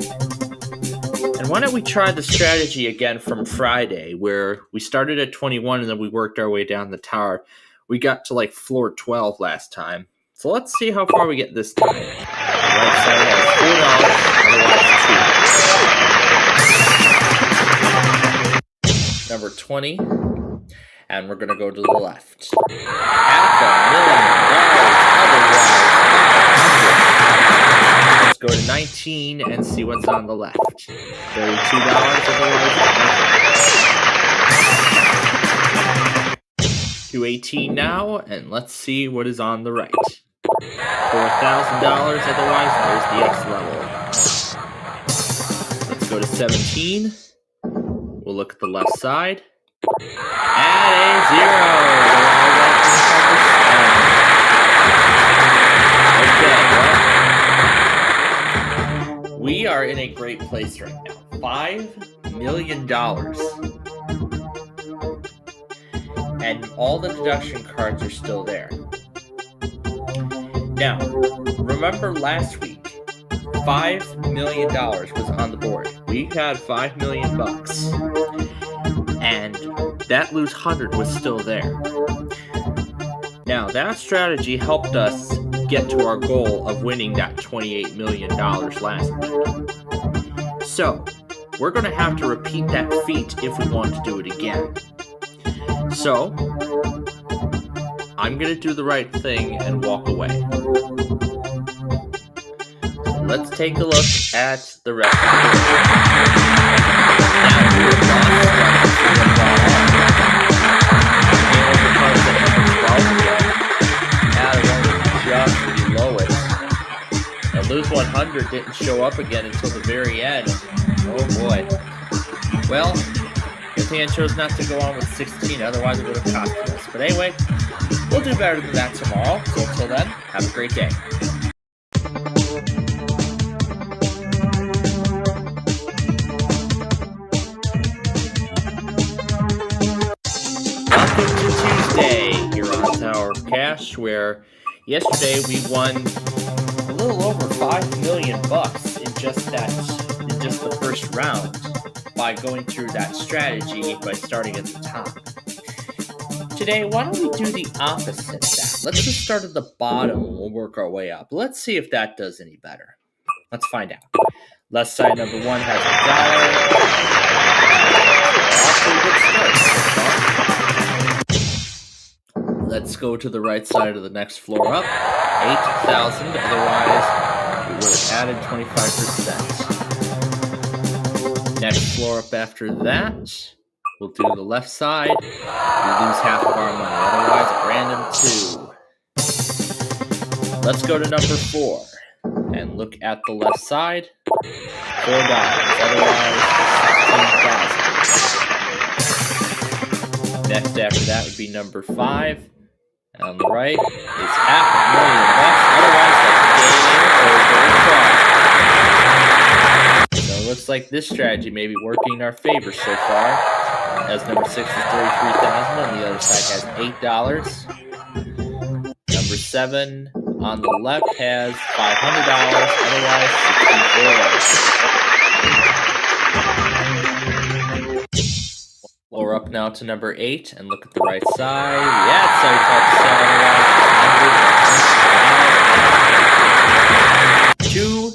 And why don't we try the strategy again from Friday, where we started at 21 and then we worked our way down the tower. We got to like floor 12 last time. So let's see how far we get this time. The right side has $4, otherwise 2. Number 20. And we're going to go to the left. $500,000, otherwise. Let's go to 19 and see what's on the left. $32, otherwise. To 18 now, and let's see what is on the right. $4,000, otherwise there's the X level. Let's go to 17. We'll look at the left side. And a 0. Okay, well, we are in a great place right now. $5 million. And all the deduction cards are still there. Now, remember last week, $5 million was on the board. We had $5 million bucks. And that loose 100 was still there. Now, that strategy helped us get to our goal of winning that $28 million last week. So, we're going to have to repeat that feat if we want to do it again. So, I'm going to do the right thing and walk away. So let's take a look at the rest of the just below it. And Lose 100 didn't show up again until the very end. Oh boy. Well, good thing I chose not to go on with 16, otherwise it would have cost us. But anyway, we'll do better than that tomorrow. So until then, have a great day. Welcome to Tuesday here on Tower of Cash, where yesterday we won a little over $5 million in just the first round by going through that strategy by starting at the top. Today, why don't we do the opposite of that? Let's just start at the bottom and we'll work our way up. Let's see if that does any better. Let's find out. Left side number 1 has $1. Let's go to the right side of the next floor up. 8,000. Otherwise, we would have added 25%. Next floor up after that. We'll do the left side. We lose half of our money. Otherwise, at random 2. Let's go to number 4 and look at the left side. $4. Otherwise, 16,000. Next after that would be number 5. And on the right is $500,000. Otherwise, so it looks like this strategy may be working in our favor so far. As number 6 is $33,000, and the other side has $8. Number 7 on the left has $500, otherwise $64. Floor up now to number 8, and look at the right side. Yeah, it's $35, otherwise 2.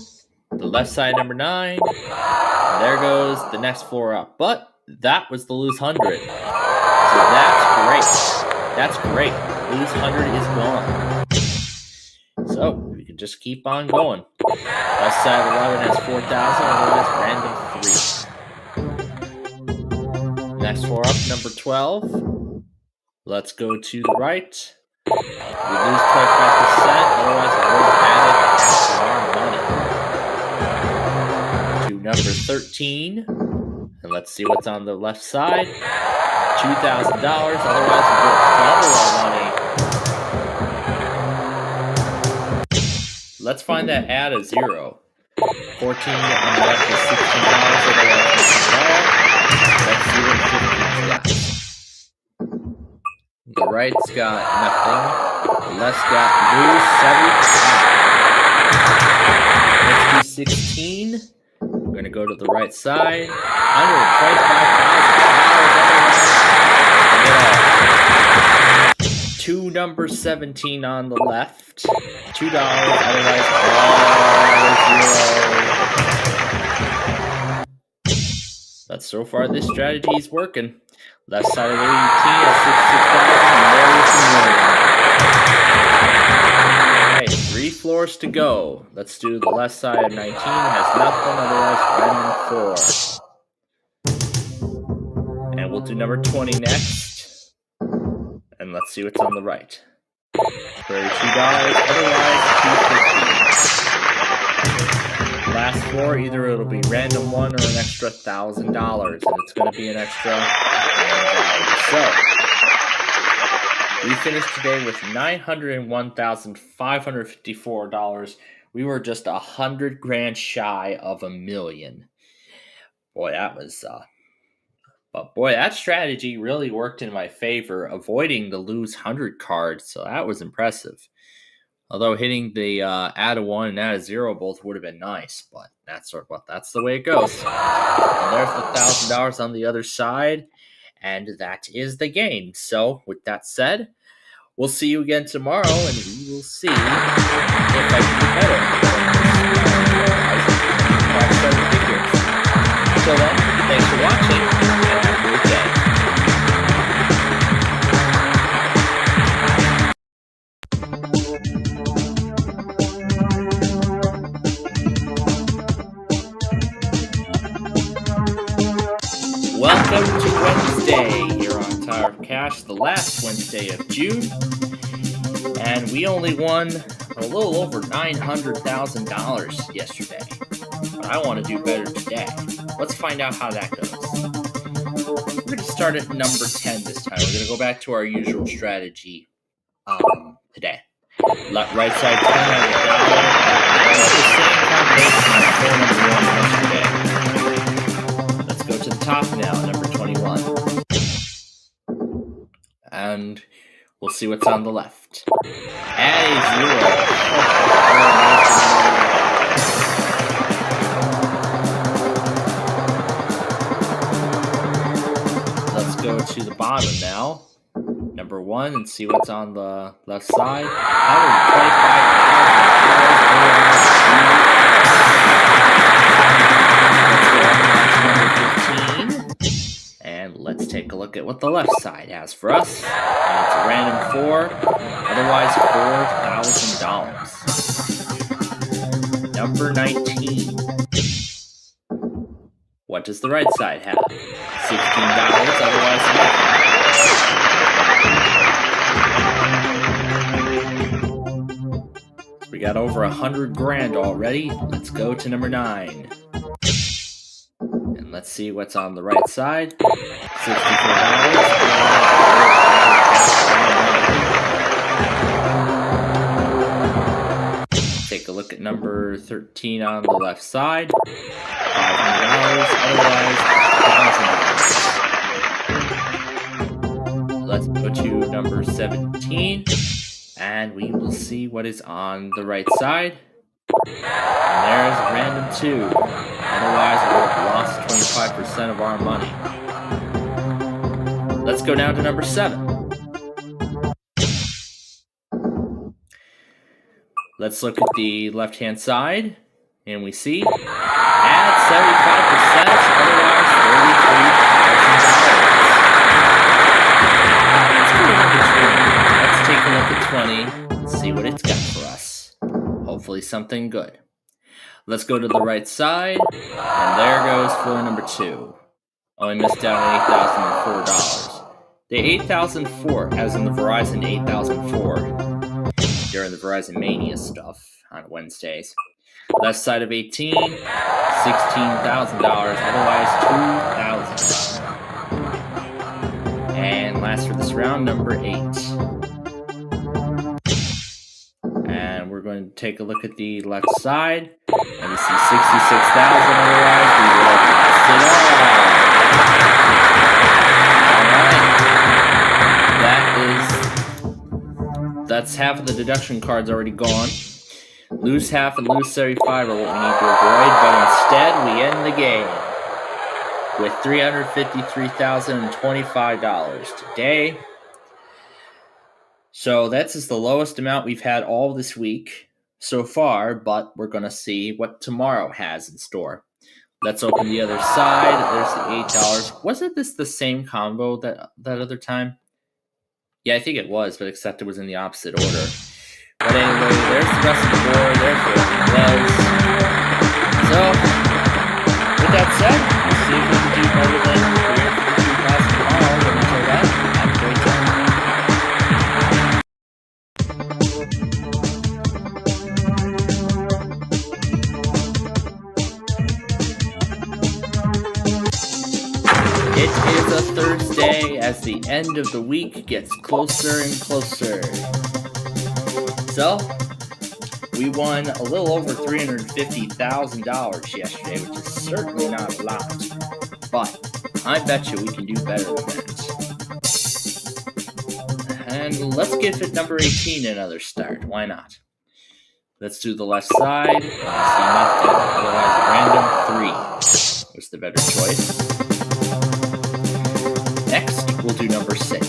The left side number 9. And there goes the next floor up, but that was the Lose 100. So that's great. That's great. Lose 100 is gone. So we can just keep on going. Left side 11 has 4,000, otherwise random 3. Next floor up, number 12. Let's go to the right. We lose 25%, otherwise it would have added half of our money. To number 13. And let's see what's on the left side. $2,000, otherwise we will double our money. Let's find that add a 0. 14 on the left is $16, otherwise let's see what 15's got. The right's got nothing. The left's got lose 75. Let's do 16. We're going to go to the right side. $125,000. To number 17 on the left. $2, otherwise all 0. But so far this strategy is working. Left side of 18 is $66,000. Alright, 3 floors to go. Let's do the left side of 19. Has nothing, otherwise random 4. And we'll do number 20 next. And let's see what's on the right. $32, otherwise $250. Last floor, either it'll be random 1 or an extra $1,000, and it's going to be an extra $1,000. So we finished today with $901,554. We were just $100,000 shy of $1 million. Boy, that was but boy, that strategy really worked in my favor, avoiding the Lose 100 card, so that was impressive. Although hitting the add a 1 and add a 0 both would have been nice, but that's the way it goes. And there's the $1,000 on the other side, and that is the game. So, with that said, We'll see you again tomorrow, and we will see if I can do better. Until then, thanks for watching, and have a great day. Welcome to Wednesday here on Tower of Cash, the last Wednesday of June, and we only won a little over $900,000 yesterday. But I want to do better today. Let's find out how that goes. We're going to start at number 10 this time. We're going to go back to our usual strategy today. Right side 10 at $1. Let's go to the top now, number 21. And we'll see what's on the left. Add a 0. Let's go to the bottom now. Number 1 and see what's on the left side. And let's take a look at what the left side has for us. And it's a random 4, otherwise $4,000. Number 19. What does the right side have? $16, otherwise nothing. We got over 100 grand already. Let's go to number 9. And let's see what's on the right side. $64. Take a look at number 13 on the left side. $500, otherwise $1,000. Let's go to number 17, and we will see what is on the right side. And there's random 2. Otherwise, we would have lost 25% of our money. Let's go down to number 7. Let's look at the left-hand side, and we see at 75%, otherwise $33,000. Let's take a look at 20. Let's see what it's got for us. Hopefully something good. Let's go to the right side, and there goes floor number 2. Oh, I missed out on $8,004. The 8004, as in the Verizon 8004, during the Verizon Mania stuff on Wednesdays. Left side of 18, $16,000, otherwise $2,000. And last for this round, number 8. And we're going to take a look at the left side, and we see $66,000, otherwise we would have lost it all. That's half of the deduction cards already gone. Lose half and lose 75 are what we need to avoid, but instead we end the game with $353,025 today. So that's just the lowest amount we've had all this week so far, but we're going to see what tomorrow has in store. Let's open the other side. There's the $8. Wasn't this the same combo that other time? Yeah, I think it was, but except it was in the opposite order. But anyway, there's the rest of the board. There's what it was. So, with that said, we'll see if we can do better than $352,000 tomorrow. But until then, have a great day. It is a Thursday as the end of the week gets closer and closer. So, we won a little over $350,000 yesterday, which is certainly not a lot. But I bet you we can do better than that. And let's give it number 18 another start. Why not? Let's do the left side. I see nothing. Otherwise, random 3 was the better choice. Next, we'll do number 6.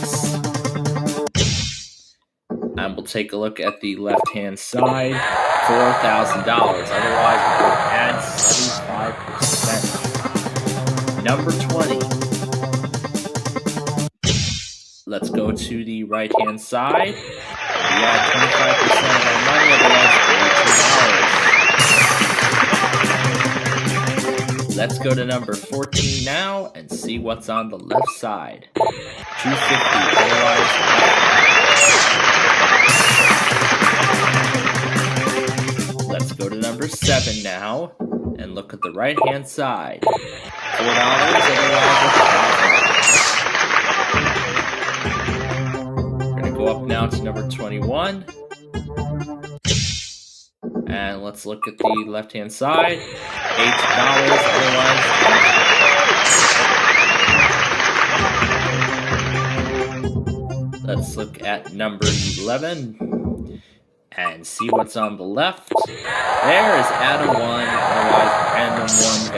And we'll take a look at the left-hand side, $4,000. Otherwise, we'll add 75%. Number 20. Let's go to the right-hand side. We add 25% of our money, otherwise $42. Let's go to number 14 now and see what's on the left side. $250, otherwise Let's go to number 7 now and look at the right-hand side. $4, otherwise $1,000. We're going to go up now to number 21. And let's look at the left-hand side. $8, otherwise let's look at number 11 and see what's on the left. There is add a 1, otherwise random 1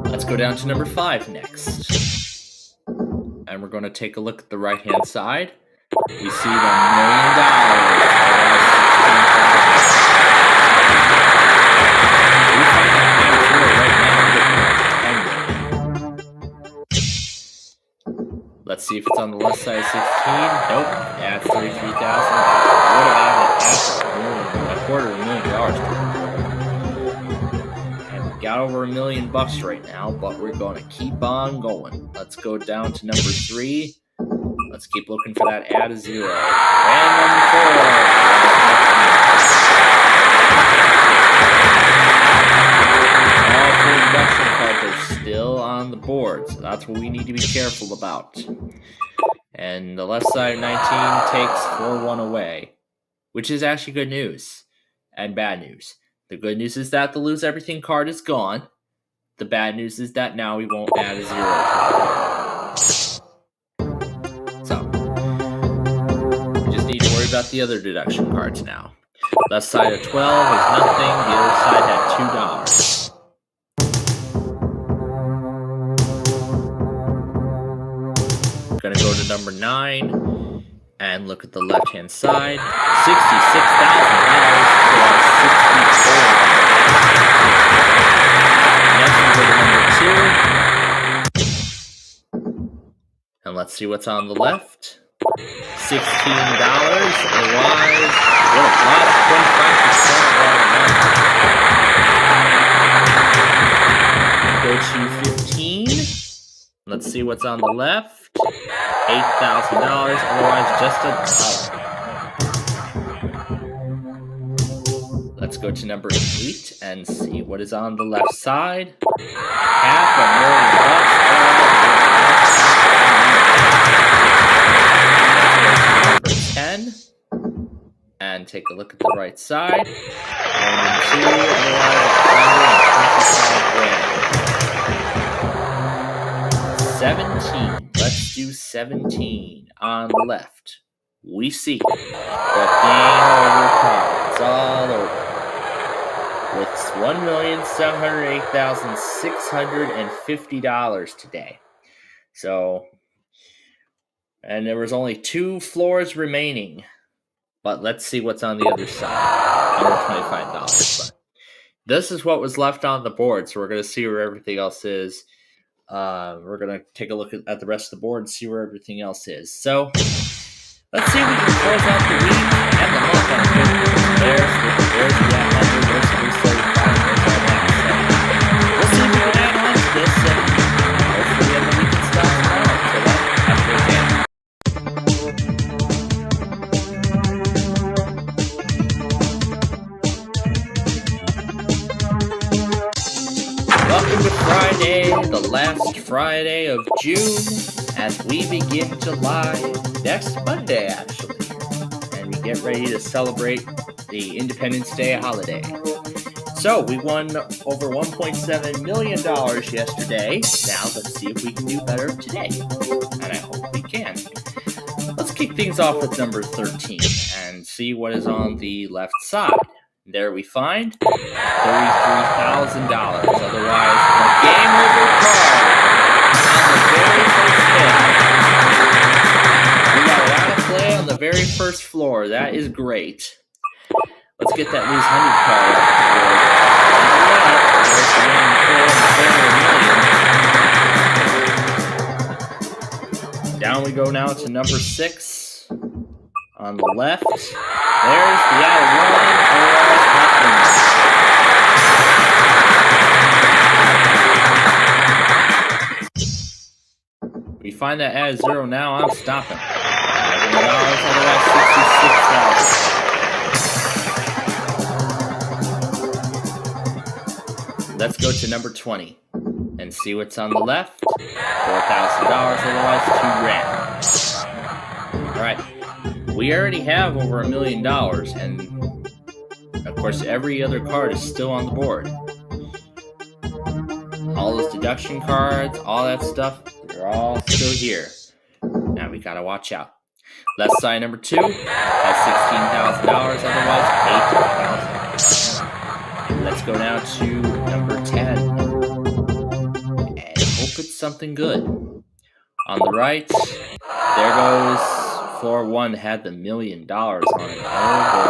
value. Let's go down to number 5 next. And we're going to take a look at the right-hand side. We see the $1 million. We find that Let's see if it's on the left side of 16. Nope. That's $33,000. Would have added a $250,000. And we got over $1 million right now, but we're going to keep on going. Let's go down to number 3. Let's keep looking for that add a 0. Random 4. All 4 deduction cards are still on the board, so that's what we need to be careful about. And the left side of 19 takes 4-1 away, which is actually good news and bad news. The good news is that the lose everything card is gone. The bad news is that now we won't add a 0 to it. So, we just need to worry about the other deduction cards now. Left side of 12 is nothing, the other side had $2. Gonna go to number 9 and look at the left-hand side. $66,000 plus $64. Next we go to number 2. And let's see what's on the left. $16. Otherwise, what a lot of 25% Go to 15. Let's see what's on the left. $8,000. Otherwise, just $1. Let's go to number 8 and see what is on the left side. $500,000. Number 10. And take a look at the right side. 1 and 2. Otherwise, 17. Let's do 17 on the left. We see the game over cards all over with $1,708,650 today. So, and there was only 2 floors remaining. But let's see what's on the other side. $125. But this is what was left on the board, so we're going to see where everything else is. We're going to take a look at the rest of the board and see where everything else is. So, let's see if we can close out the week and the month on a good note. There's the number, there's 375, there's all that stuff. We'll see if we can add on to this, and hopefully the week can start tomorrow. So that's the game. Welcome to Friday, the last Friday of June, as we begin July, next Monday actually, and we get ready to celebrate the Independence Day holiday. So, we won over $1.7 million yesterday. Now, let's see if we can do better today, and I hope we can. Let's kick things off with number 13 and see what is on the left side. There we find $33,000. Otherwise, the game over card on the very first hit. first floor. That is great. Let's get that loose 100 card. Down we go now to number 6 on the left. There's the out of one. We find that at 0 now. I'm stopping. Otherwise, 66,000. Let's go to number 20 and see what's on the left. $4,000. Otherwise, $2,000. All right. We already have over $1 million, and of course, every other card is still on the board. All those deduction cards, all that stuff, they're all still here. Now we gotta watch out. Left side number 2 has $16,000, otherwise $8,000. Let's go now to number 10 and hope it's something good. On the right, there goes floor 1 had the $1 million on it. Oh boy.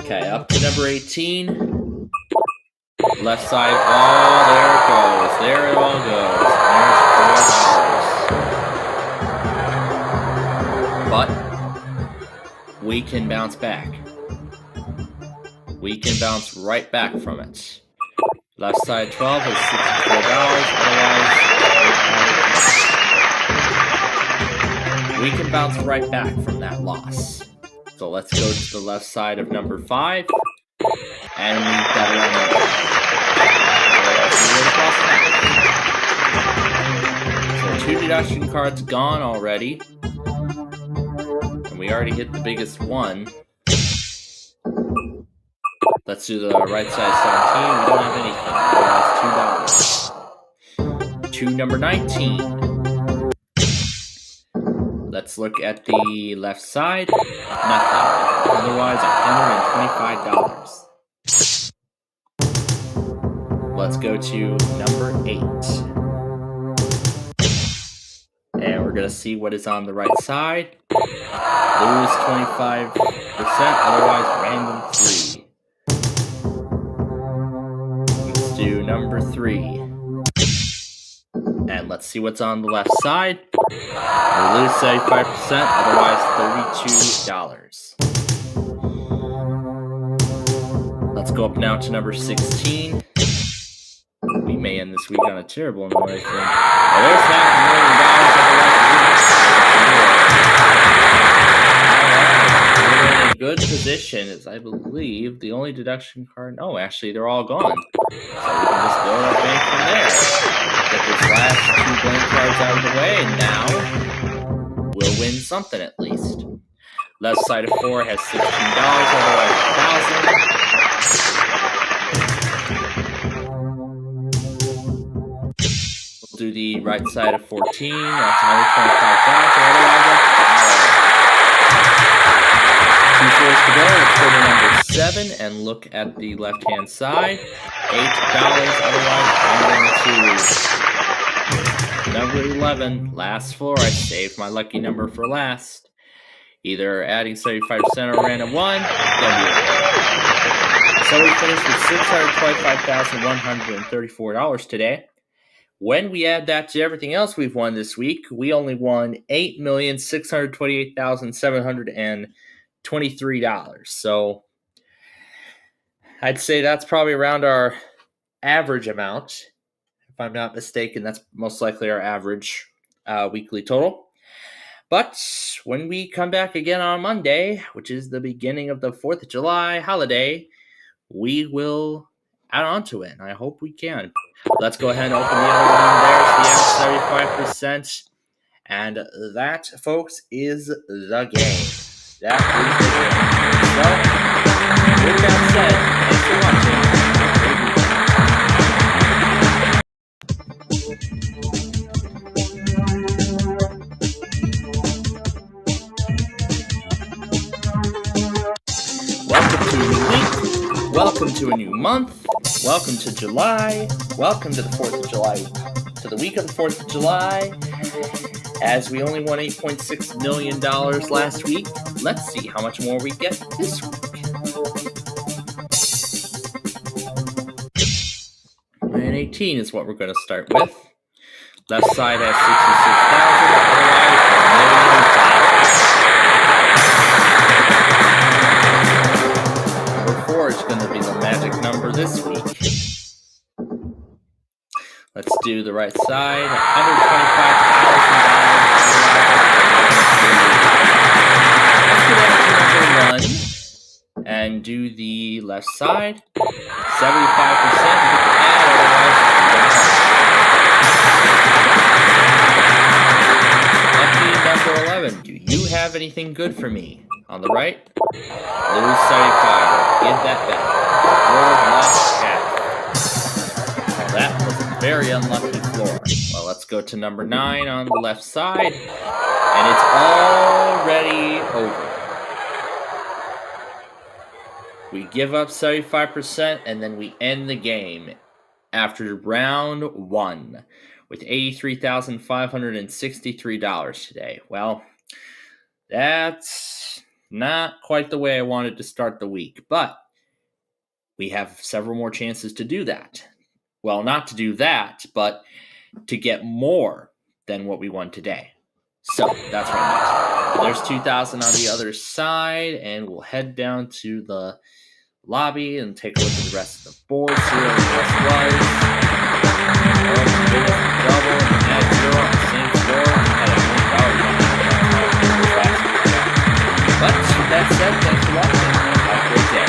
Okay, up to number 18. Left side, oh, there it goes. There it all goes. There's $4. But we can bounce back. We can bounce right back from it. Left side 12 is $64. Otherwise, we can bounce right back from that loss. So let's go to the left side of number 5. And we double on it. So 2 deduction cards gone already. And we already hit the biggest one. Let's do the right side 17. We don't have anything. Otherwise, $2. To number 19. Let's look at the left side. Nothing. Otherwise, $125. Let's go to number 8. And we're going to see what is on the right side. Lose 25%, otherwise random 3. Let's do number 3. And let's see what's on the left side. We lose 75%, otherwise $32. Let's go up now to number 16. We may end this week on a terrible note, I think. Oh, there's $500,000. We're in a good position, as I believe the only deduction card. Oh, actually, they're all gone. So we can just build our bank from there. Get this last 2 blank cards out of the way, and now we'll win something at least. Left side of 4 has $16, otherwise $1,000. We'll do the right side of 14. That's $125,000, otherwise $2 floors to go. Let's go to number 7 and look at the left-hand side. $8, otherwise $102. Number 11, last floor. I saved my lucky number for last. Either adding 75% or a random 1. So we finished with $625,134 today. When we add that to everything else we've won this week, we only won $8,628,723. So I'd say that's probably around our average amount. If I'm not mistaken, that's most likely our average weekly total. But when we come back again on Monday, which is the beginning of the 4th of July holiday, we will add on to it. And I hope we can. Let's go ahead and open the other one. There's the 75%. And that, folks, is the game. That is the game. So, with that said, thanks for watching. Welcome to a new week. Welcome to a new month. Welcome to July. Welcome to the 4th of July, to the the week of the 4th of July. As we only won $8.6 million last week, let's see how much more we get this week. And 18 is what we're going to start with. Left side has 66,000. Number 4 is going to be the magic number this week. Let's do the right side. $125,000. Let's go down to number 1 and do the left side. 75%. Lucky number 11. Do you have anything good for me? On the right, lose 75. Give that back. Well, that was a very unlucky floor. Well, let's go to number 9 on the left side, and it's already over. We give up 75%, and then we end the game after round 1 with $83,563 today. Well, that's not quite the way I wanted to start the week, but we have several more chances to do that. Well, not to do that, but to get more than what we won today. So that's what I meant. There's 2,000 on the other side, and we'll head down to the lobby and take a look at the rest of the board. See what the rest was. Double, add 0 on the same floor. But with that said, thanks for watching. Have a great day.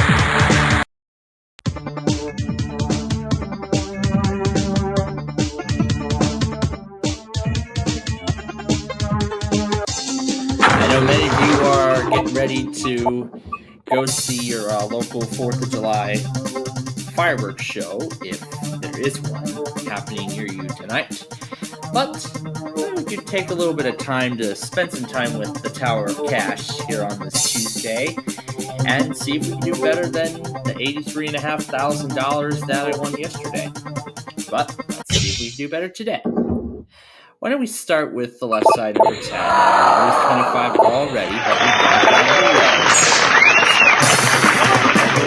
I know many of you are getting ready to go see your local 4th of July fireworks show, if there is one happening near you tonight. But we could take a little bit of time to spend some time with the Tower of Cash here on this Tuesday and see if we can do better than the $83,500 that I won yesterday. But let's see if we can do better today. Why don't we start with the left side, number 10. I lose 25 already, but we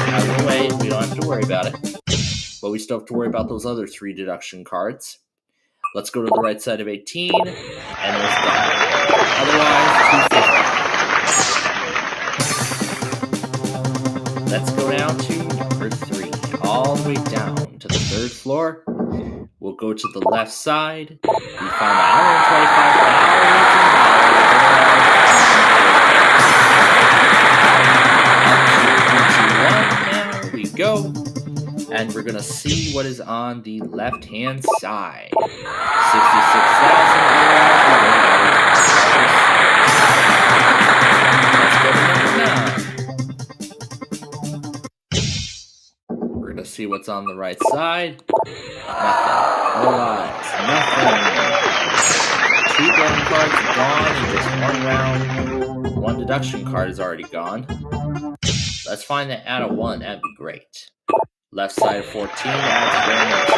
got it away. We don't have to worry about it. But we still have to worry about those other 3 deduction cards. Let's go to the right side of 18, and there's done. Otherwise, 250. Let's go down to number 3, all the way down to the 3rd floor. We'll go to the left side. We found $125,000. There we go. And we're going to see what is on the left-hand side. 66,000. We're going to see what's on the right side. Nothing. No lies. Nothing. 2 golden cards are gone in just 1 round. 1 deduction card is already gone. Let's find that out of 1. That'd be great. Left side of 14 adds random 2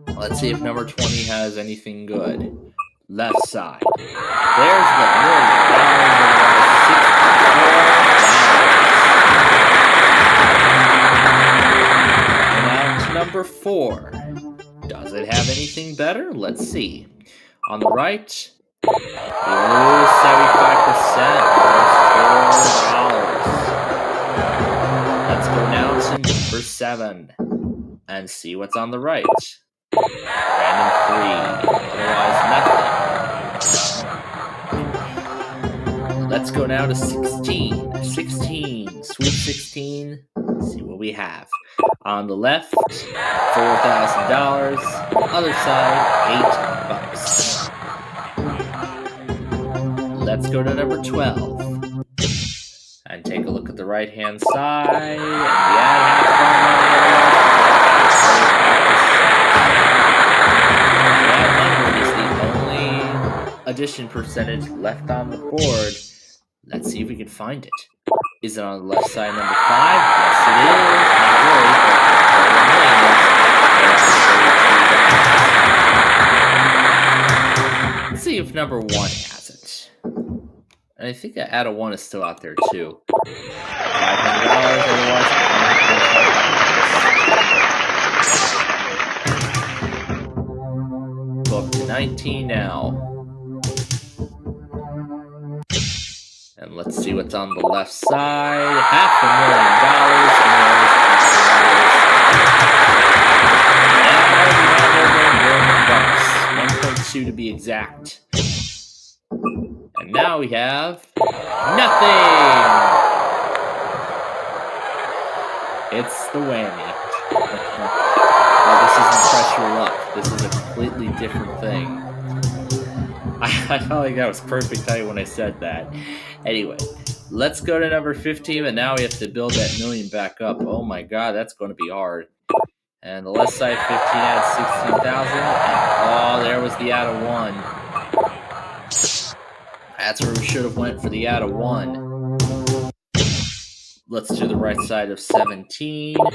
value. Let's see if number 20 has anything good. Left side. There's the $1,064,000. Now to number 4. Does it have anything better? Let's see. On the right, we lose 75%. Let's go now to number 7 and see what's on the right. Random 3. Otherwise, nothing. Let's go now to 16. 16. Sweet 16. See what we have. On the left, $4,000. Other side, $8. Let's go to number 12 and take a look at the right-hand side. And we add half our money. That number is the only addition percentage left on the board. Let's see if we can find it. Is it on the left side, number 5? Yes, it is. Let's see if number 1 has it. And I think that add a 1 is still out there too. $500, otherwise go up to 19 now. And let's see what's on the left side. $500,000. $1.2 to be exact. And now we have nothing. It's the whammy. Well, this isn't pressure luck. This is a completely different thing. I felt like that was perfect timing when I said that. Anyway, let's go to number 15, and now we have to build that million back up. Oh my god, that's going to be hard. And the left side 15 adds 16,000. Oh, there was the add of 1. That's where we should have went for the add of 1. Let's do the right side of 17. And we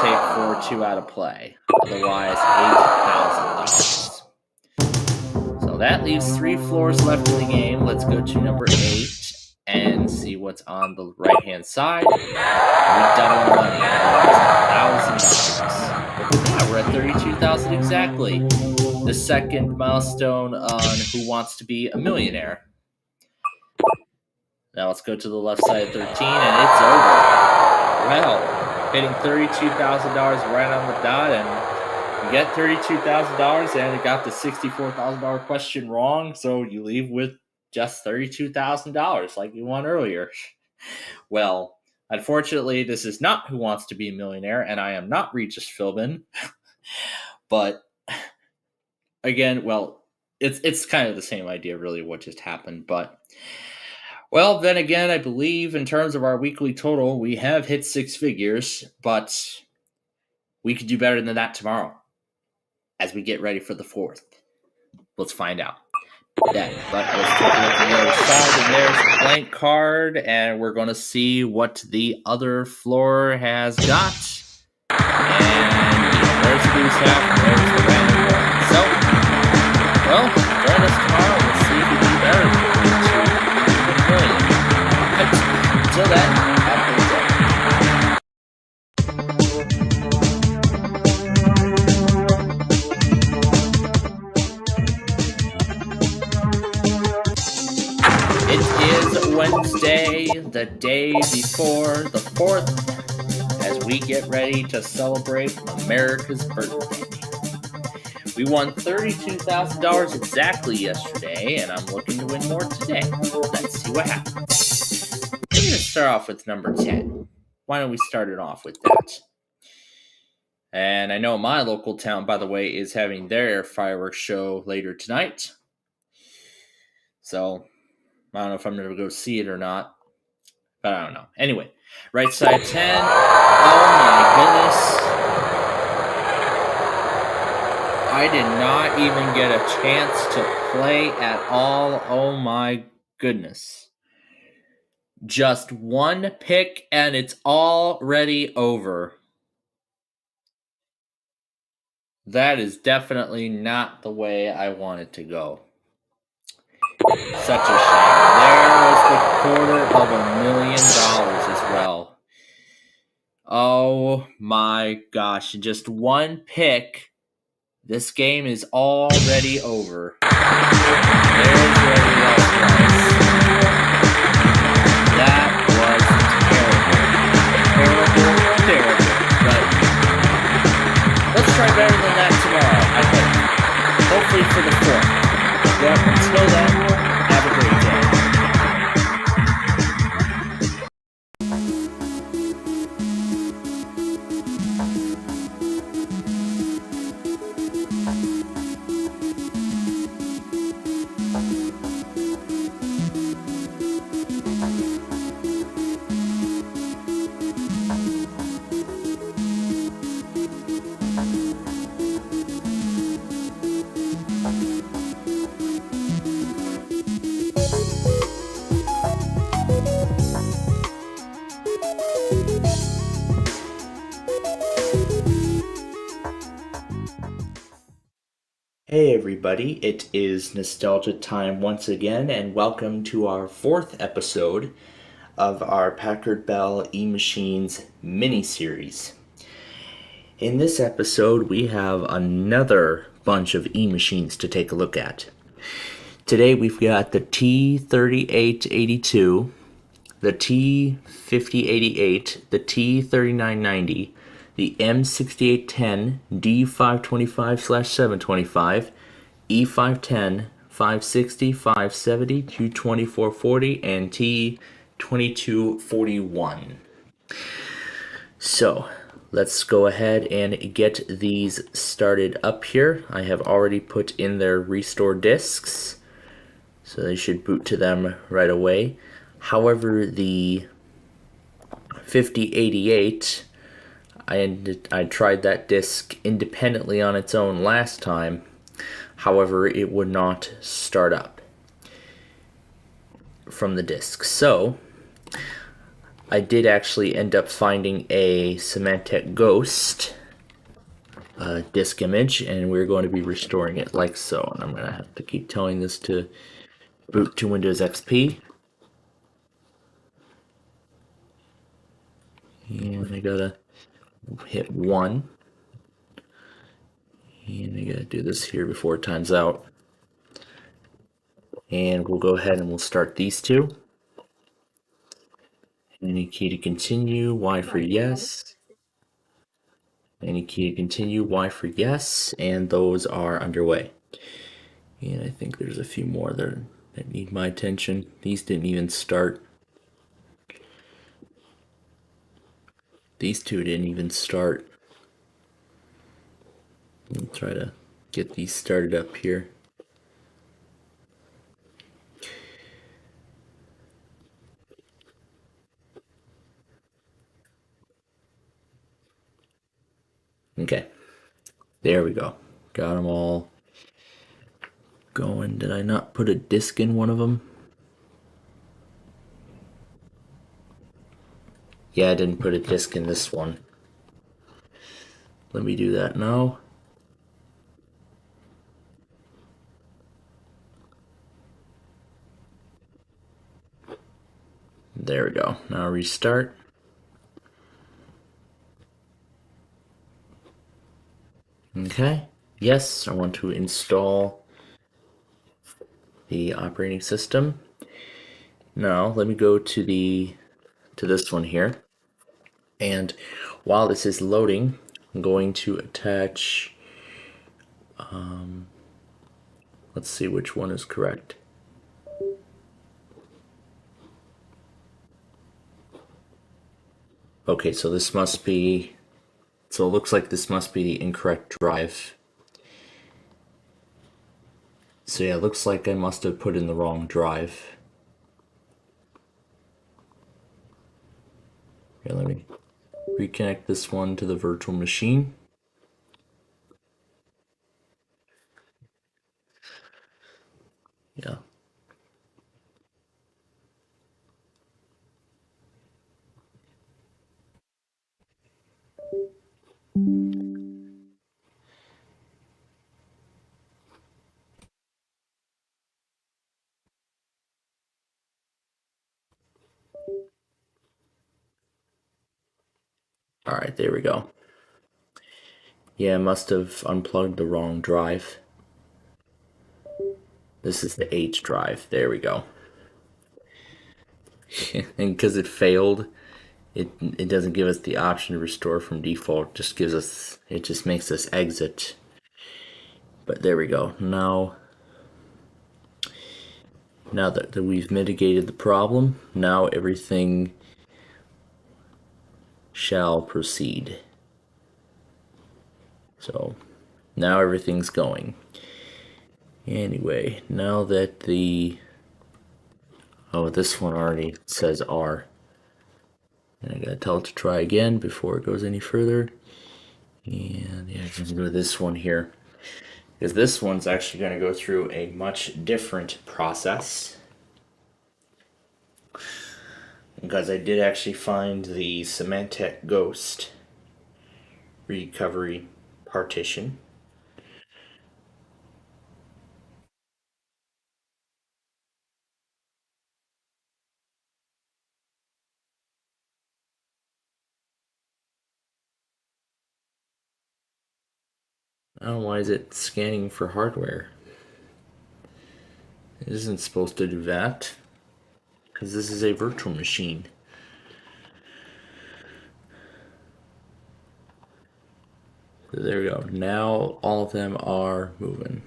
take 4-2 out of play. Otherwise, $8,000. So that leaves 3 floors left in the game. Let's go to number 8 and see what's on the right-hand side. We double our money. $1,000. Look at that, we're at 32,000 exactly. The second milestone on Who Wants to Be a Millionaire. Now let's go to the left side of 13, and it's over. Well, hitting $32,000 right on the dot, and you get $32,000, and it got the $64,000 question wrong, so you leave with just $32,000 like you won earlier. Well, unfortunately, this is not Who Wants to Be a Millionaire, and I am not Regis Philbin. But again, well, it's kind of the same idea, really, what just happened. But, well, then again, I believe in terms of our weekly total, we have hit 6 figures, but we could do better than that tomorrow as we get ready for the 4th. Let's find out. But let's take a look at the other side, and there's the blank card, and we're going to see what the other floor has got. And there's the loose half, and there's the random one. So, well, join us tomorrow. We'll see if we do better than $2 million. Until then, have a good day. Wednesday, the day before the 4th, as we get ready to celebrate America's birthday. We won $32,000 exactly yesterday, and I'm looking to win more today. Let's see what happens. We're going to start off with number 10. Why don't we start it off with that? And I know my local town, by the way, is having their fireworks show later tonight. So I don't know if I'm going to go see it or not, but I don't know. Anyway, right side 10. Oh my goodness. I did not even get a chance to play at all. Oh my goodness. Just one pick and it's already over. That is definitely not the way I want it to go. Such a shame. There was the $250,000 as well. Oh my gosh. Just one pick. This game is already over. There's everybody else was. That was terrible. But let's try better than that tomorrow, I hope. Hopefully for the 4th. But until then, have a great day. Hey everybody, it is nostalgia time once again, and welcome to our 4th episode of our Packard Bell E-Machines mini-series. In this episode, we have another bunch of E-Machines to take a look at. Today we've got the T3882, the T5088, the T3990, the M6810, D525/725, E510, 560, 570, 22440, and T2241. So, let's go ahead and get these started up here. I have already put in their restore discs, so they should boot to them right away. However, the 5088, I tried that disc independently on its own last time. However, it would not start up from the disc. So, I did actually end up finding a Symantec Ghost disk image, and we're going to be restoring it like so. And I'm going to have to keep telling this to boot to Windows XP. And I gotta hit 1. And I gotta do this here before it times out. And we'll go ahead and we'll start these two. Any key to continue, Y for yes. Any key to continue, Y for yes. And those are underway. And I think there's a few more that need my attention. These didn't even start. These two didn't even start. I'll try to get these started up here. Okay, there we go. Got them all going. Did I not put a disc in one of them? Yeah, I didn't put a disc in this one. Let me do that now. There we go. Now restart. Okay. Yes, I want to install the operating system. Now let me go to this one here. And while this is loading, I'm going to attach, let's see which one is correct. Okay, so this must be, so it looks like this must be the incorrect drive. So yeah, it looks like I must have put in the wrong drive. Okay, let me reconnect this one to the virtual machine. Yeah. Alright, there we go. Yeah, I must have unplugged the wrong drive. This is the H drive. There we go. And because it failed, it doesn't give us the option to restore from default. It just makes us exit. But there we go. Now that we've mitigated the problem, now everything shall proceed. So now everything's going. Anyway, now that this one already says R. And I gotta tell it to try again before it goes any further. And yeah, I'm gonna go to this one here, because this one's actually gonna go through a much different process. Because I did actually find the Symantec Ghost recovery partition. Oh, why is it scanning for hardware? It isn't supposed to do that, because this is a virtual machine. So there we go. Now all of them are moving.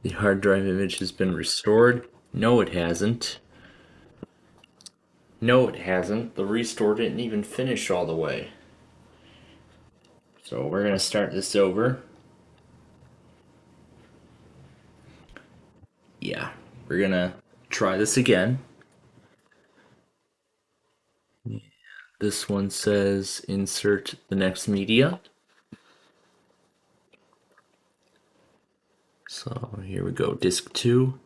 The hard drive image has been restored. No, it hasn't. No, it hasn't. The restore didn't even finish all the way. So we're going to start this over. Yeah, we're going to try this again. This one says insert the next media. So here we go, disk 2.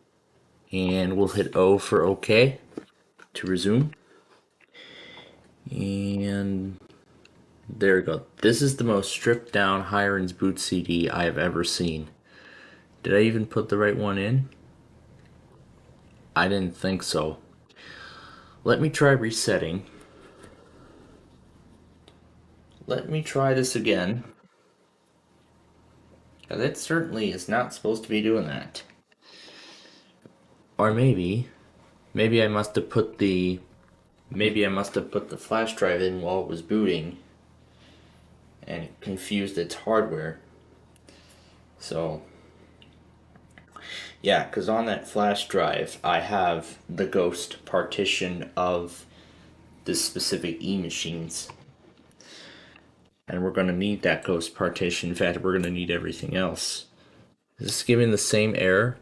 And we'll hit O for OK to resume. And there we go. This is the most stripped down Hiren's boot CD I have ever seen. Did I even put the right one in? I didn't think so. Let me try resetting. Let me try this again. That certainly is not supposed to be doing that. Or maybe I must have put the flash drive in while it was booting and it confused its hardware. So yeah, because on that flash drive I have the ghost partition of the specific e-machines. And we're going to need that ghost partition. In fact, we're going to need everything else. Is this giving the same error?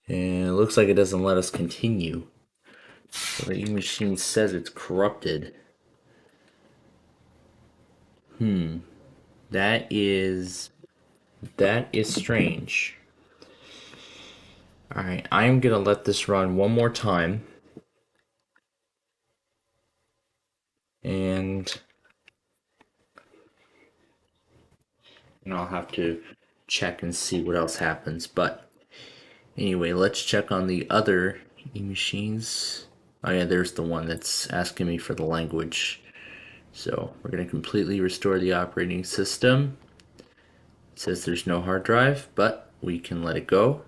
And it looks like it doesn't let us continue. So the e-machine says it's corrupted. That is strange. Alright, I'm going to let this run one more time. And I'll have to check and see what else happens. But anyway, let's check on the other e-machines. Oh yeah, there's the one that's asking me for the language. So we're going to completely restore the operating system. It says there's no hard drive, but we can let it go.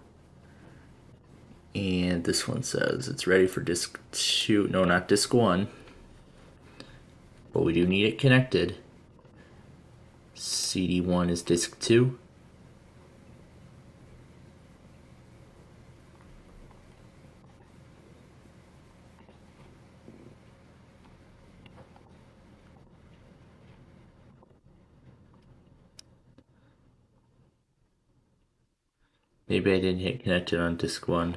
And this one says it's ready for disk 2. No, not disk 1. But we do need it connected. CD1 is disk 2. Maybe I didn't hit connected on disk 1.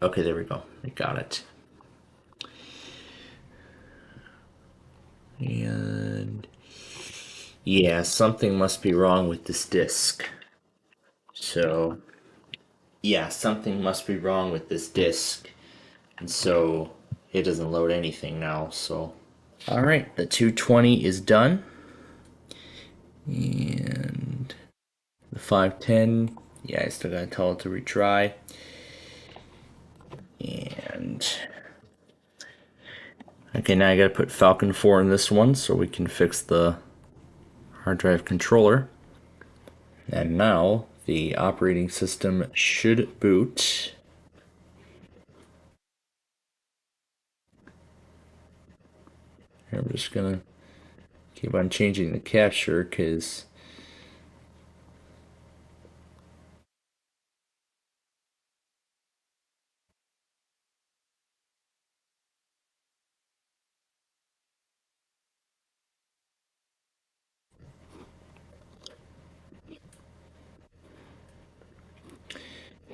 Okay, there we go. I got it. And yeah, something must be wrong with this disk. So yeah, something must be wrong with this disk. And so it doesn't load anything now. So alright, the 220 is done. And the 510, yeah, I still gotta tell it to retry. And okay, now I gotta put Falcon 4 in this one so we can fix the hard drive controller. And now the operating system should boot. I'm just gonna keep on changing the capture because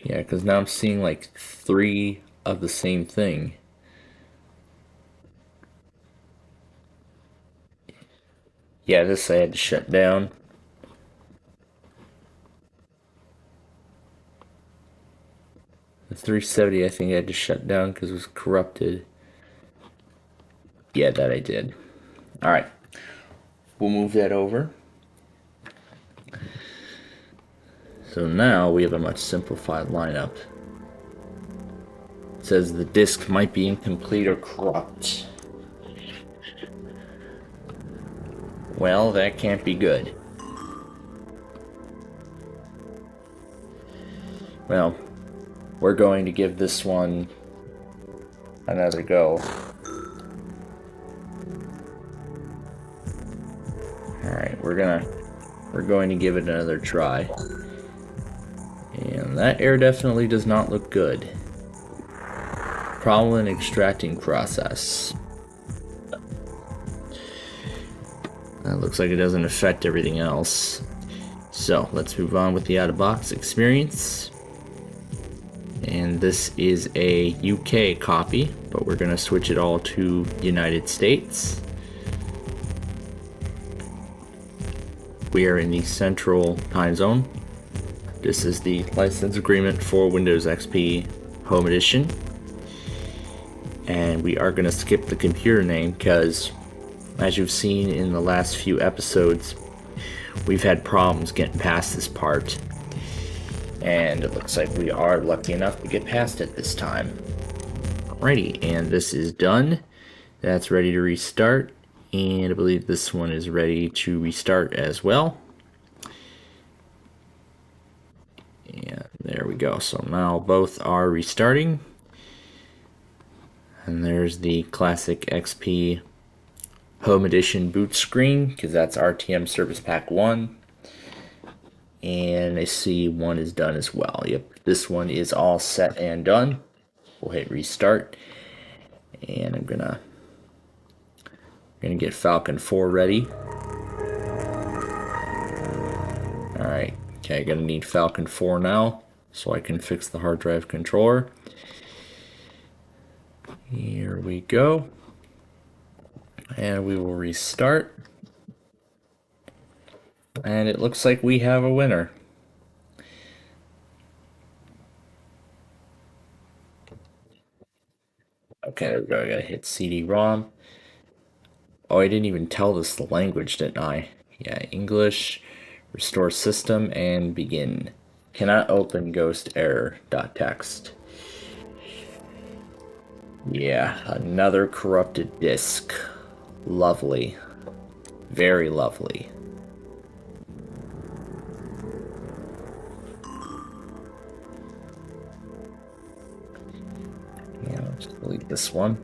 yeah, because now I'm seeing like 3 of the same thing. Yeah, this I had to shut down. The 370 I think I had to shut down because it was corrupted. Yeah, that I did. Alright, we'll move that over. So now we have a much simplified lineup. It says the disk might be incomplete or corrupt. Well, that can't be good. Well, we're going to give this one another go. Alright, we're going to give it another try. And that error definitely does not look good. Problem in extracting process. That looks like it doesn't affect everything else. So let's move on with the out-of-box experience. And this is a UK copy, but we're going to switch it all to United States. We are in the Central Time Zone. This is the license agreement for Windows XP Home Edition. And we are going to skip the computer name because, as you've seen in the last few episodes, we've had problems getting past this part. And it looks like we are lucky enough to get past it this time. Alrighty, and this is done. That's ready to restart. And I believe this one is ready to restart as well. And there we go. So now both are restarting. And there's the classic XP Home Edition boot screen, because that's RTM Service Pack 1. And I see one is done as well. Yep, this one is all set and done. We'll hit restart. And I'm gonna get Falcon 4 ready. Alright, okay, gonna need Falcon 4 now so I can fix the hard drive controller. Here we go. And we will restart. And it looks like we have a winner. Okay, there we go. I gotta hit CD-ROM. Oh, I didn't even tell this the language, didn't I? Yeah, English, restore system, and begin. Cannot open ghost error.txt. Yeah, another corrupted disk. Lovely. Very lovely. Yeah, let's delete this one.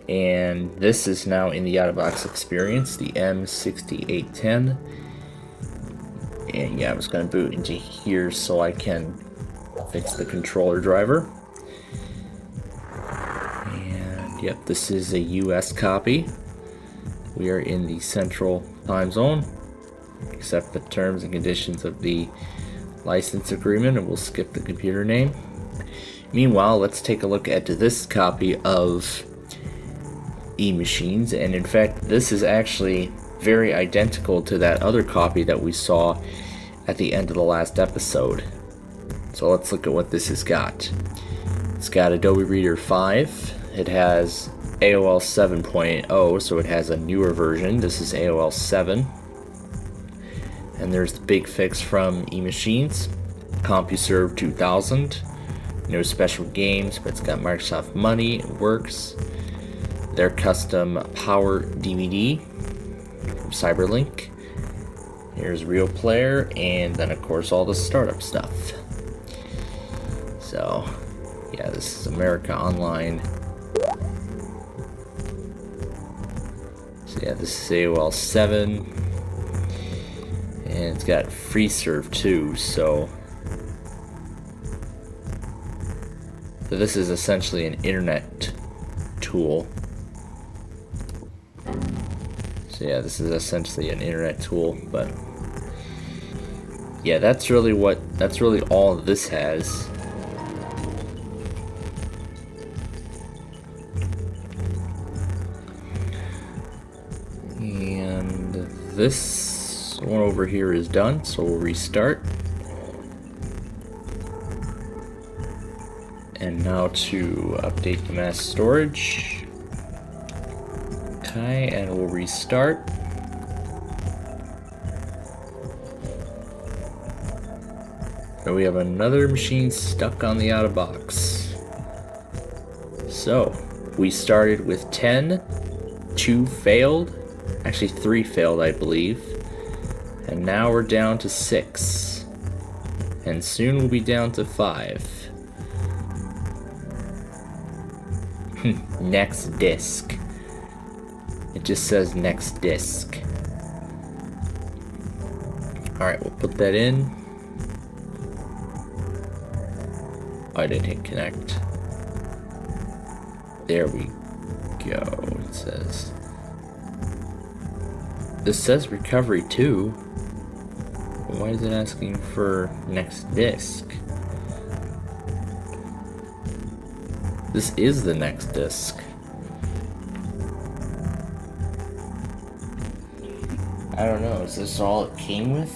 And this is now in the out-of-box experience, the M6810. And yeah, I was going to boot into here so I can fix the controller driver. And yep, this is a US copy. We are in the Central Time Zone. Accept the terms and conditions of the license agreement, and we'll skip the computer name. Meanwhile, let's take a look at this copy of E-Machines, and in fact, this is actually very identical to that other copy that we saw at the end of the last episode. So let's look at what this has got. It's got Adobe Reader 5. It has AOL 7.0, so it has a newer version. This is AOL 7. And there's the big fix from E-Machines. CompuServe 2000. No special games, but it's got Microsoft Money. It works. Their custom Power DVD from Cyberlink. Here's Real Player, and then of course all the startup stuff. So, yeah, this is America Online. So yeah, this is AOL 7. And it's got FreeServe too, so this is essentially an internet tool. So yeah, this is essentially an internet tool, but yeah, that's really all this has. And this one over here is done, so we'll restart. And now to update the mass storage. Okay, and we'll restart. And we have another machine stuck on the out of box. So, we started with 10, 2 failed, actually 3 failed I believe, and now we're down to 6, and soon we'll be down to 5. Next disc. It just says next disc. Alright, we'll put that in. Oh, I didn't hit connect. There we go, it says. This says recovery 2. Why is it asking for next disc? This is the next disc. I don't know, is this all it came with?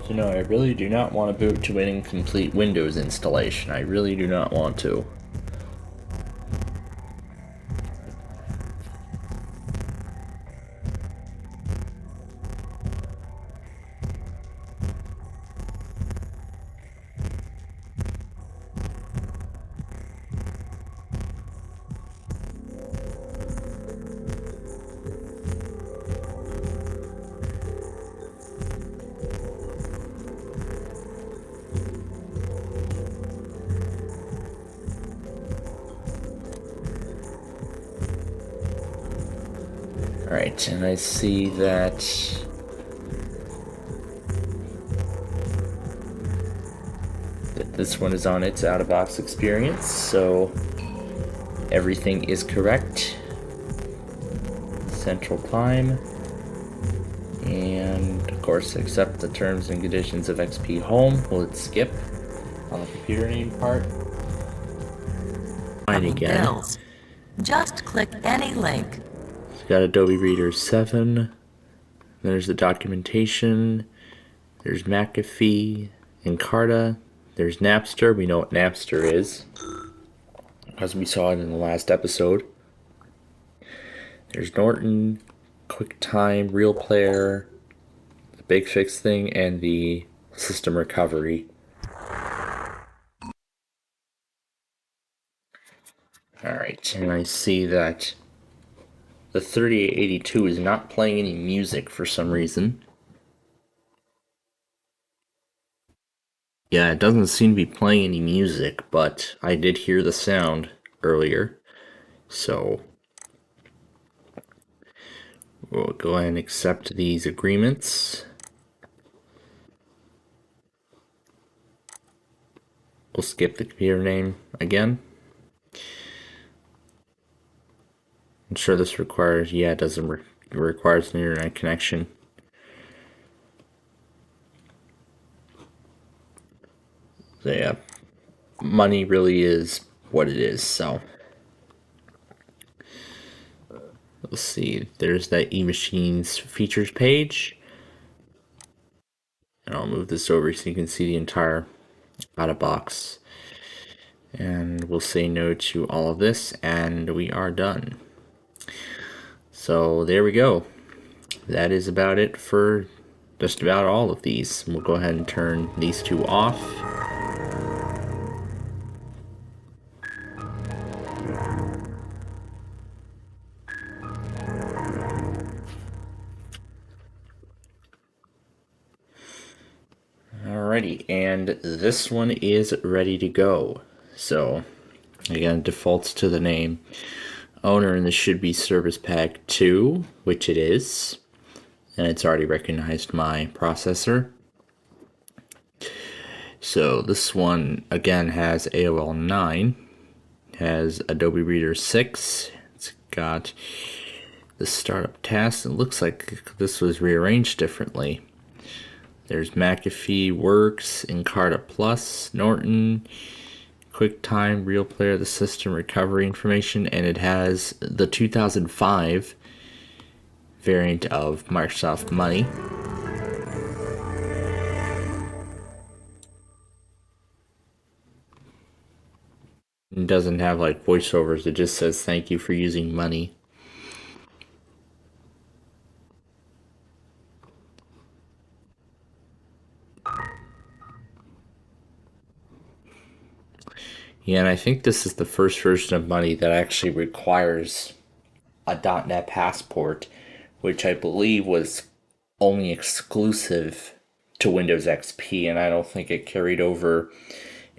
So no, I really do not want to boot to an incomplete Windows installation. I really do not want to. Alright, and I see that this one is on its out-of-box experience, so everything is correct. Central time, and of course accept the terms and conditions of XP Home. We'll hit skip on the computer name part. And again. Bills. Just click any link. Got Adobe Reader 7, there's the documentation, there's McAfee, Encarta, there's Napster. We know what Napster is, because we saw it in the last episode. There's Norton, QuickTime, Real Player, the Big Fix thing, and the System Recovery. Alright, and I see that the 3882 is not playing any music for some reason. Yeah, it doesn't seem to be playing any music, but I did hear the sound earlier. So we'll go ahead and accept these agreements. We'll skip the computer name again. I'm sure this requires, yeah, it doesn't requires an internet connection. So yeah, money really is what it is, so. Let's see, there's that eMachines features page. And I'll move this over so you can see the entire out of box. And we'll say no to all of this, and we are done. So there we go. That is about it for just about all of these. We'll go ahead and turn these two off. Alrighty, and this one is ready to go. So again, defaults to the name owner, and this should be Service Pack 2, which it is, and it's already recognized my processor. So this one again has AOL 9, has Adobe Reader 6, it's got the startup task. It looks like this was rearranged differently. There's McAfee Works, Encarta Plus, Norton, QuickTime, Real Player, the System Recovery information, and it has the 2005 variant of Microsoft Money. It doesn't have like voiceovers, it just says thank you for using money. Yeah, and I think this is the first version of money that actually requires a .NET Passport, which I believe was only exclusive to Windows XP, and I don't think it carried over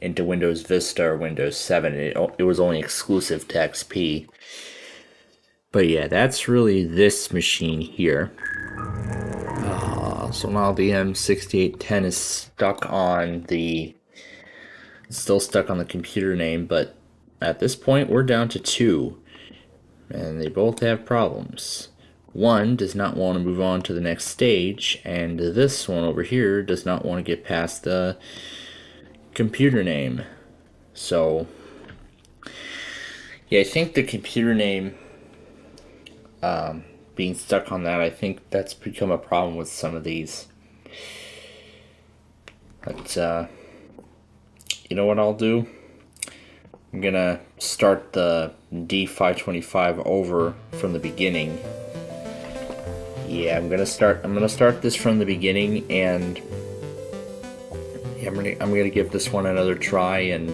into Windows Vista or Windows 7. It was only exclusive to XP. But yeah, that's really this machine here. So now the M6810 is stuck on the... It's still stuck on the computer name, but at this point we're down to 2. And they both have problems. One does not want to move on to the next stage, and this one over here does not want to get past the computer name. So, yeah, I think the computer name being stuck on that, I think that's become a problem with some of these. But, you know what I'll do? I'm gonna start the D525 over from the beginning. Yeah, I'm gonna start this from the beginning, and yeah, I'm gonna give this one another try, and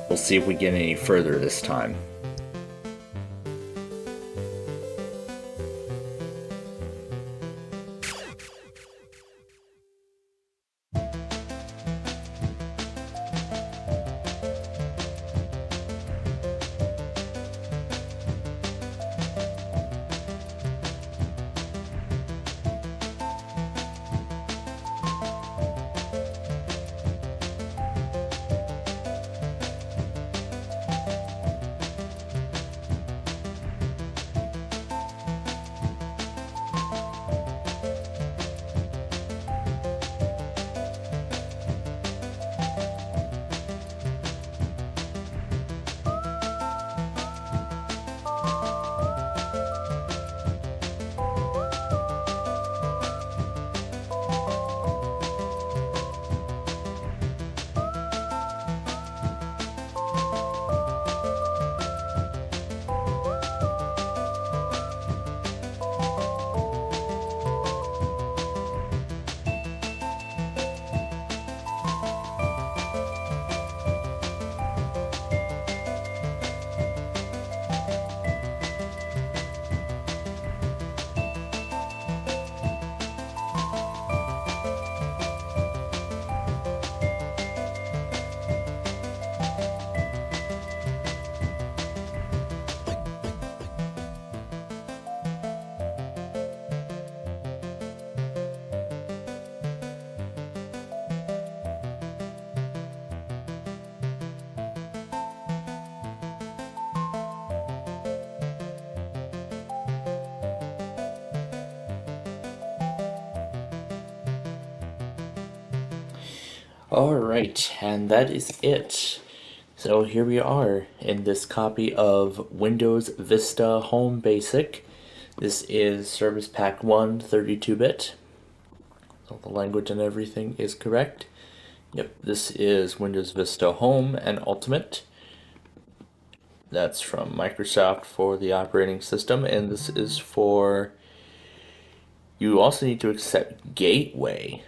we'll see if we get any further this time. Alright, and that is it. So here we are in this copy of Windows Vista Home Basic. This is Service Pack 1 32-bit. So the language and everything is correct. Yep, this is Windows Vista Home and Ultimate. That's from Microsoft for the operating system, and this is for... You also need to accept Gateway.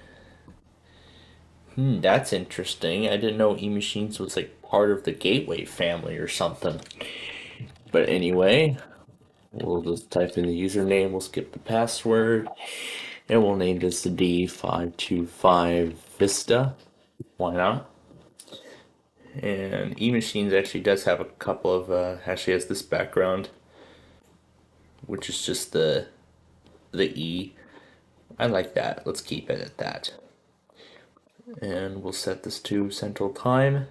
That's interesting. I didn't know eMachines was like part of the Gateway family or something. But anyway, we'll just type in the username, we'll skip the password, and we'll name this the D525 Vista. Why not? And eMachines actually does have a couple of, actually has this background, which is just the E. I like that. Let's keep it at that. And we'll set this to Central Time.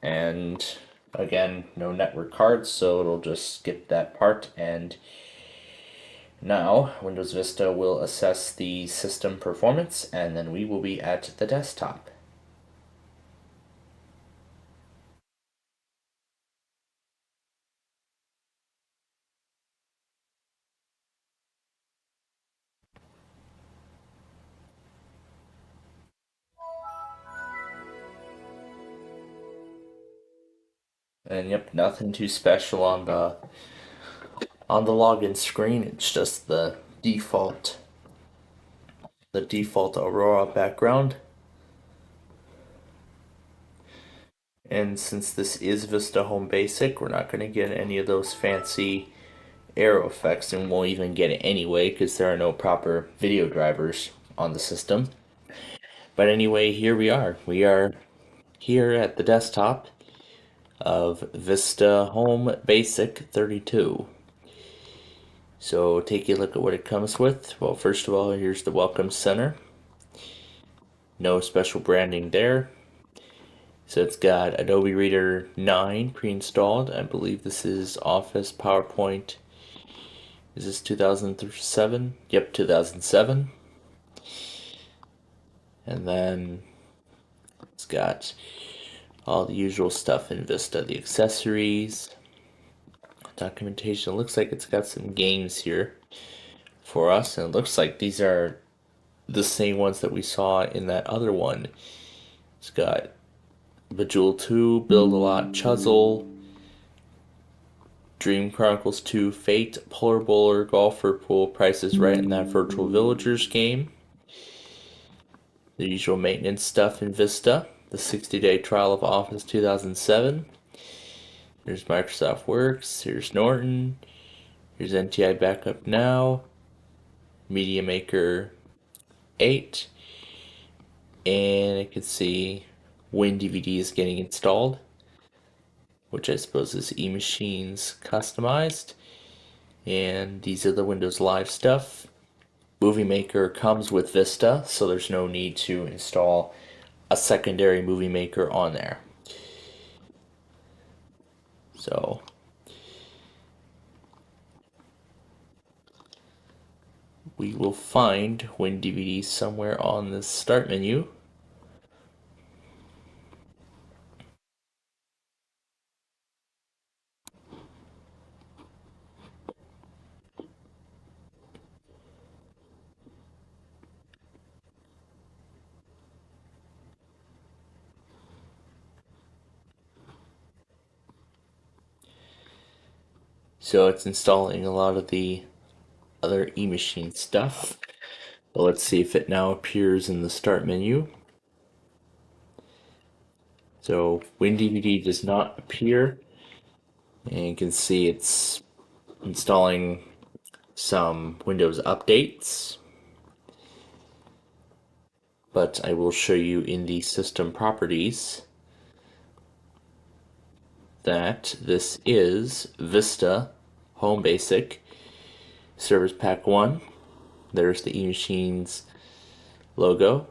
And again, no network cards, so it'll just skip that part. And now Windows Vista will assess the system performance, and then we will be at the desktop. And yep, nothing too special on the login screen. It's just the default Aurora background. And since this is Vista Home Basic, we're not going to get any of those fancy arrow effects, and won't even get it anyway because there are no proper video drivers on the system. But anyway, here we are. We are here at the desktop of Vista Home Basic 32. So take a look at what it comes with. Well, first of all, here's the Welcome Center. No special branding there. So it's got Adobe Reader 9 pre-installed. I believe this is Office, PowerPoint. Is this 2007? Yep, 2007. And then it's got all the usual stuff in Vista, the accessories, documentation. It looks like it's got some games here for us, and it looks like these are the same ones that we saw in that other one. It's got Bejeweled 2, Build a Lot, Chuzzle, Dream Chronicles 2, Fate, Polar Bowler, Golfer, Pool, Price is Right, in that Virtual Villagers game. The usual maintenance stuff in Vista. The 60-day trial of Office 2007. Here's Microsoft Works. Here's Norton. Here's NTI Backup Now. Media Maker 8. And I can see WinDVD is getting installed, which I suppose is eMachines customized. And these are the Windows Live stuff. Movie Maker comes with Vista, so there's no need to install a secondary Movie Maker on there. So we will find WinDVD somewhere on the start menu. So it's installing a lot of the other eMachine stuff. But let's see if it now appears in the start menu. So WinDVD does not appear. And you can see it's installing some Windows updates. But I will show you in the system properties that this is Vista Home Basic Service Pack 1. There's the eMachines logo.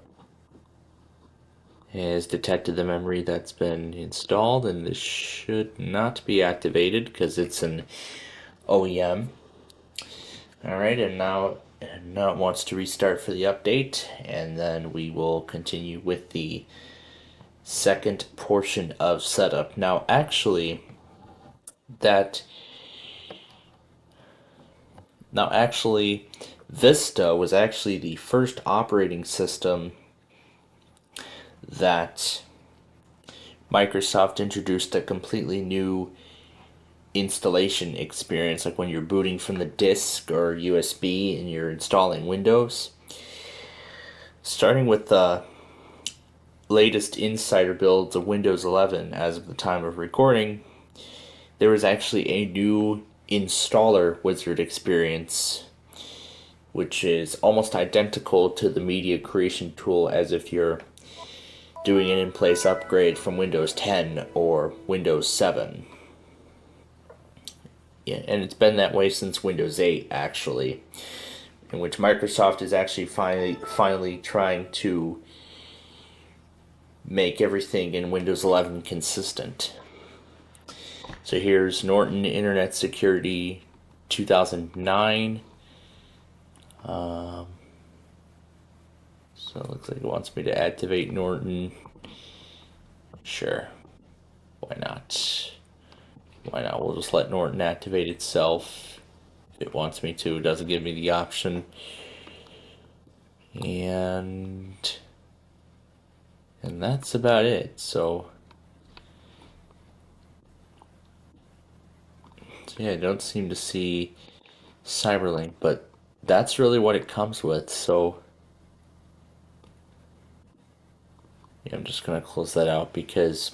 It has detected the memory that's been installed, and this should not be activated because it's an OEM. Alright, and now it wants to restart for the update, and then we will continue with the second portion of setup. Now actually Vista was actually the first operating system that Microsoft introduced a completely new installation experience, like when you're booting from the disk or USB and you're installing Windows. Starting with the latest insider builds of Windows 11 as of the time of recording, there was actually a new installer wizard experience, which is almost identical to the media creation tool as if you're doing an in-place upgrade from Windows 10 or Windows 7. Yeah, and it's been that way since Windows 8, actually, in which Microsoft is actually finally trying to make everything in Windows 11 consistent. So here's Norton Internet Security 2009. So it looks like it wants me to activate Norton. Sure. Why not? Why not? We'll just let Norton activate itself if it wants me to. It doesn't give me the option. And that's about it. So So yeah, I don't seem to see Cyberlink, but that's really what it comes with. So yeah, I'm just gonna close that out because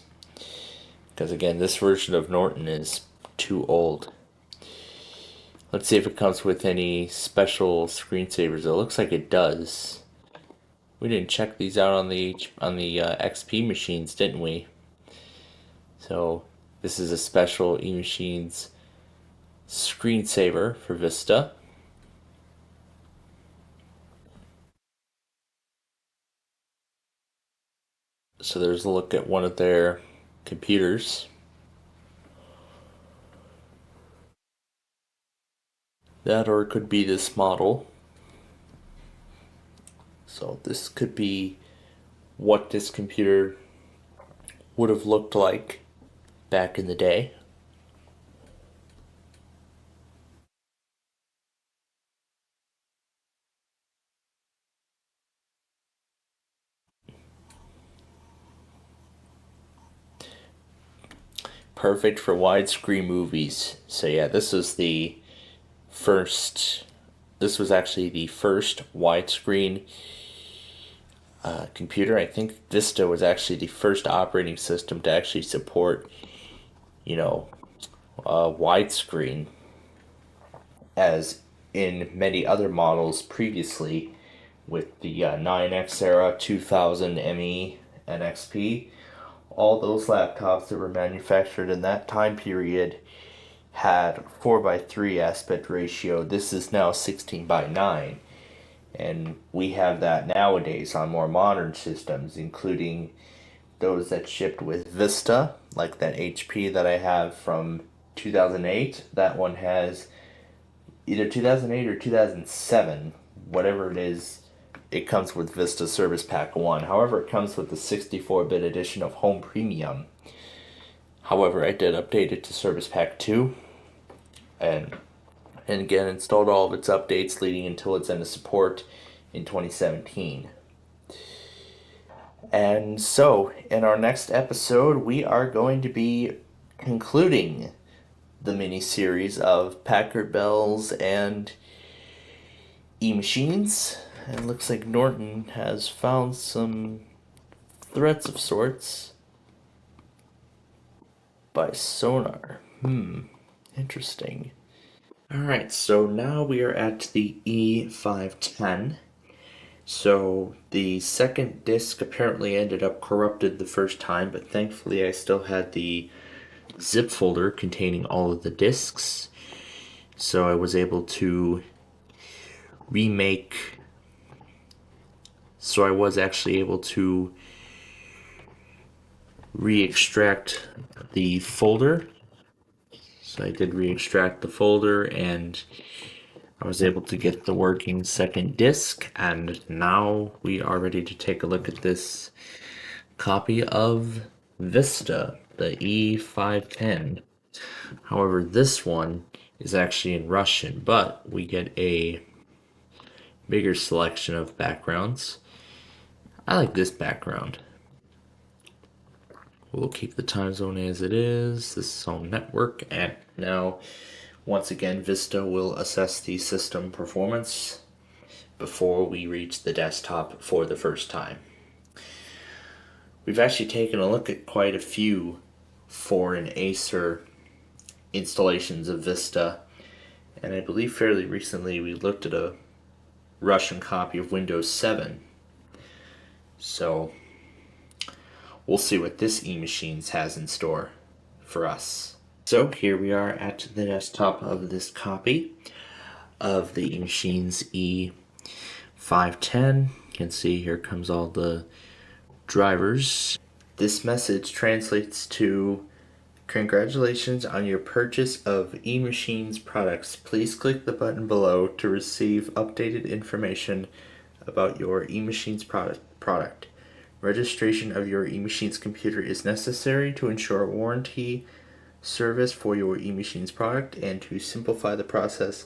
again, this version of Norton is too old. Let's see if it comes with any special screensavers. It looks like it does. We didn't check these out on the XP machines, didn't we? So this is a special eMachines screensaver for Vista. So there's a look at one of their computers. That, or it could be this model. So this could be what this computer would have looked like back in the day. Perfect for widescreen movies. So yeah, this was actually the first widescreen computer. I think Vista was actually the first operating system to actually support, widescreen, as in many other models previously with the 9X era, 2000 ME, and XP. All those laptops that were manufactured in that time period had 4:3 aspect ratio. This is now 16:9. And we have that nowadays on more modern systems, including those that shipped with Vista, like that HP that I have from 2008. That one has either 2008 or 2007, whatever it is. It comes with Vista Service Pack 1. However, it comes with the 64-bit edition of Home Premium. However, I did update it to Service Pack 2. And again, installed all of its updates leading until its end of support in 2017. And so, in our next episode, we are going to be concluding the mini-series of Packard Bells and eMachines. And it looks like Norton has found some threats of sorts by sonar. Interesting. Alright, so now we are at the E510. So the second disc apparently ended up corrupted the first time, but thankfully I still had the zip folder containing all of the discs. So I was able to remake. So I was actually able to re-extract the folder. So I did re-extract the folder and I was able to get the working second disc, and now we are ready to take a look at this copy of Vista, the E510. However, this one is actually in Russian, but we get a bigger selection of backgrounds. I like this background. We'll keep the time zone as it is. This is on network, and now once again Vista will assess the system performance before we reach the desktop for the first time. We've actually taken a look at quite a few foreign Acer installations of Vista, and I believe fairly recently we looked at a Russian copy of Windows 7. So we'll see what this eMachines has in store for us. So here we are at the desktop of this copy of the eMachines E510. You can see here comes all the drivers. This message translates to: congratulations on your purchase of eMachines products. Please click the button below to receive updated information about your eMachines product. Registration of your eMachines computer is necessary to ensure warranty service for your eMachines product and to simplify the process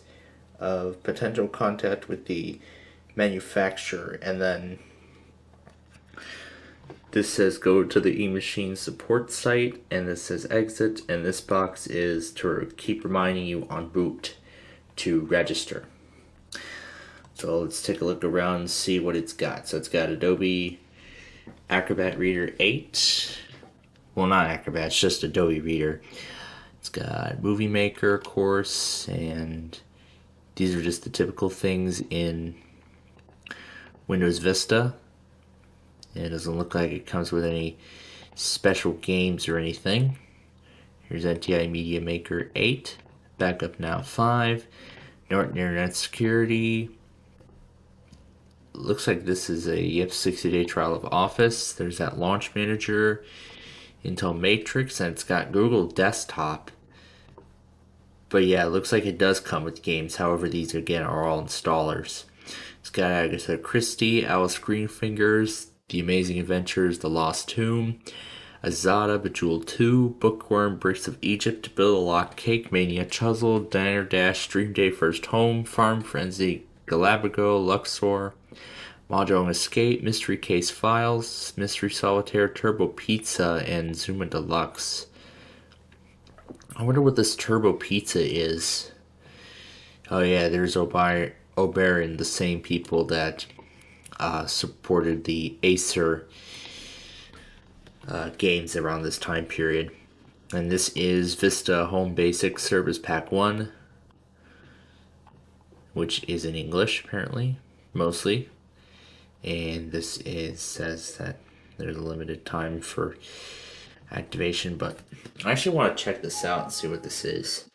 of potential contact with the manufacturer. And then This says go to the eMachine support site, and this says exit, and this box is to keep reminding you on boot to register. So let's take a look around and see what it's got. So it's got Adobe Acrobat Reader 8. Well, not Acrobat, it's just Adobe Reader. It's got Movie Maker, of course, and these are just the typical things in Windows Vista. It doesn't look like it comes with any special games or anything. Here's NTI Media Maker 8, Backup Now 5, Norton Internet Security. Looks like this is a 60-day trial of Office. There's that Launch Manager, Intel Matrix, and it's got Google Desktop. But yeah, it looks like it does come with games. However, these again are all installers. It's got Agatha Christie, Alice Greenfingers, The Amazing Adventures, The Lost Tomb, Azada, Bejeweled 2, Bookworm, Bricks of Egypt, Build a Lock Cake, Mania Chuzzle, Diner Dash, Dream Day First Home, Farm Frenzy, Galabago, Luxor, Mahjong Escape, Mystery Case Files, Mystery Solitaire, Turbo Pizza, and Zuma Deluxe. I wonder what this Turbo Pizza is. Oh yeah, there's Oberon, the same people that supported the Acer games around this time period. And this is Vista Home Basic Service Pack 1, which is in English apparently, mostly. And this says that there's a limited time for activation, but I actually want to check this out and see what this is.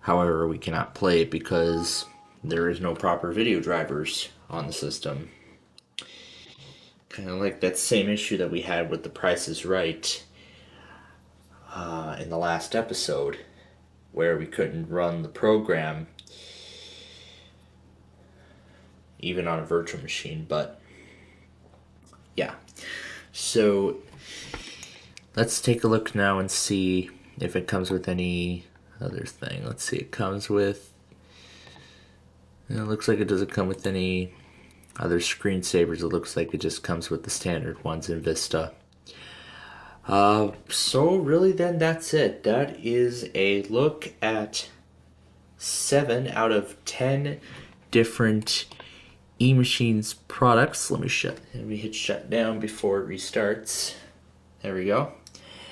However, we cannot play it because there is no proper video drivers on the system. Kind of like that same issue that we had with The Price is Right in the last episode, where we couldn't run the program even on a virtual machine. But yeah, so let's take a look now and see if it comes with any other thing. Let's see, it comes with, it looks like it doesn't come with any other screensavers. It looks like it just comes with the standard ones in Vista. So really then that's it. That is a look at 7 out of 10 different eMachines products. Let me hit shut down before it restarts. There we go.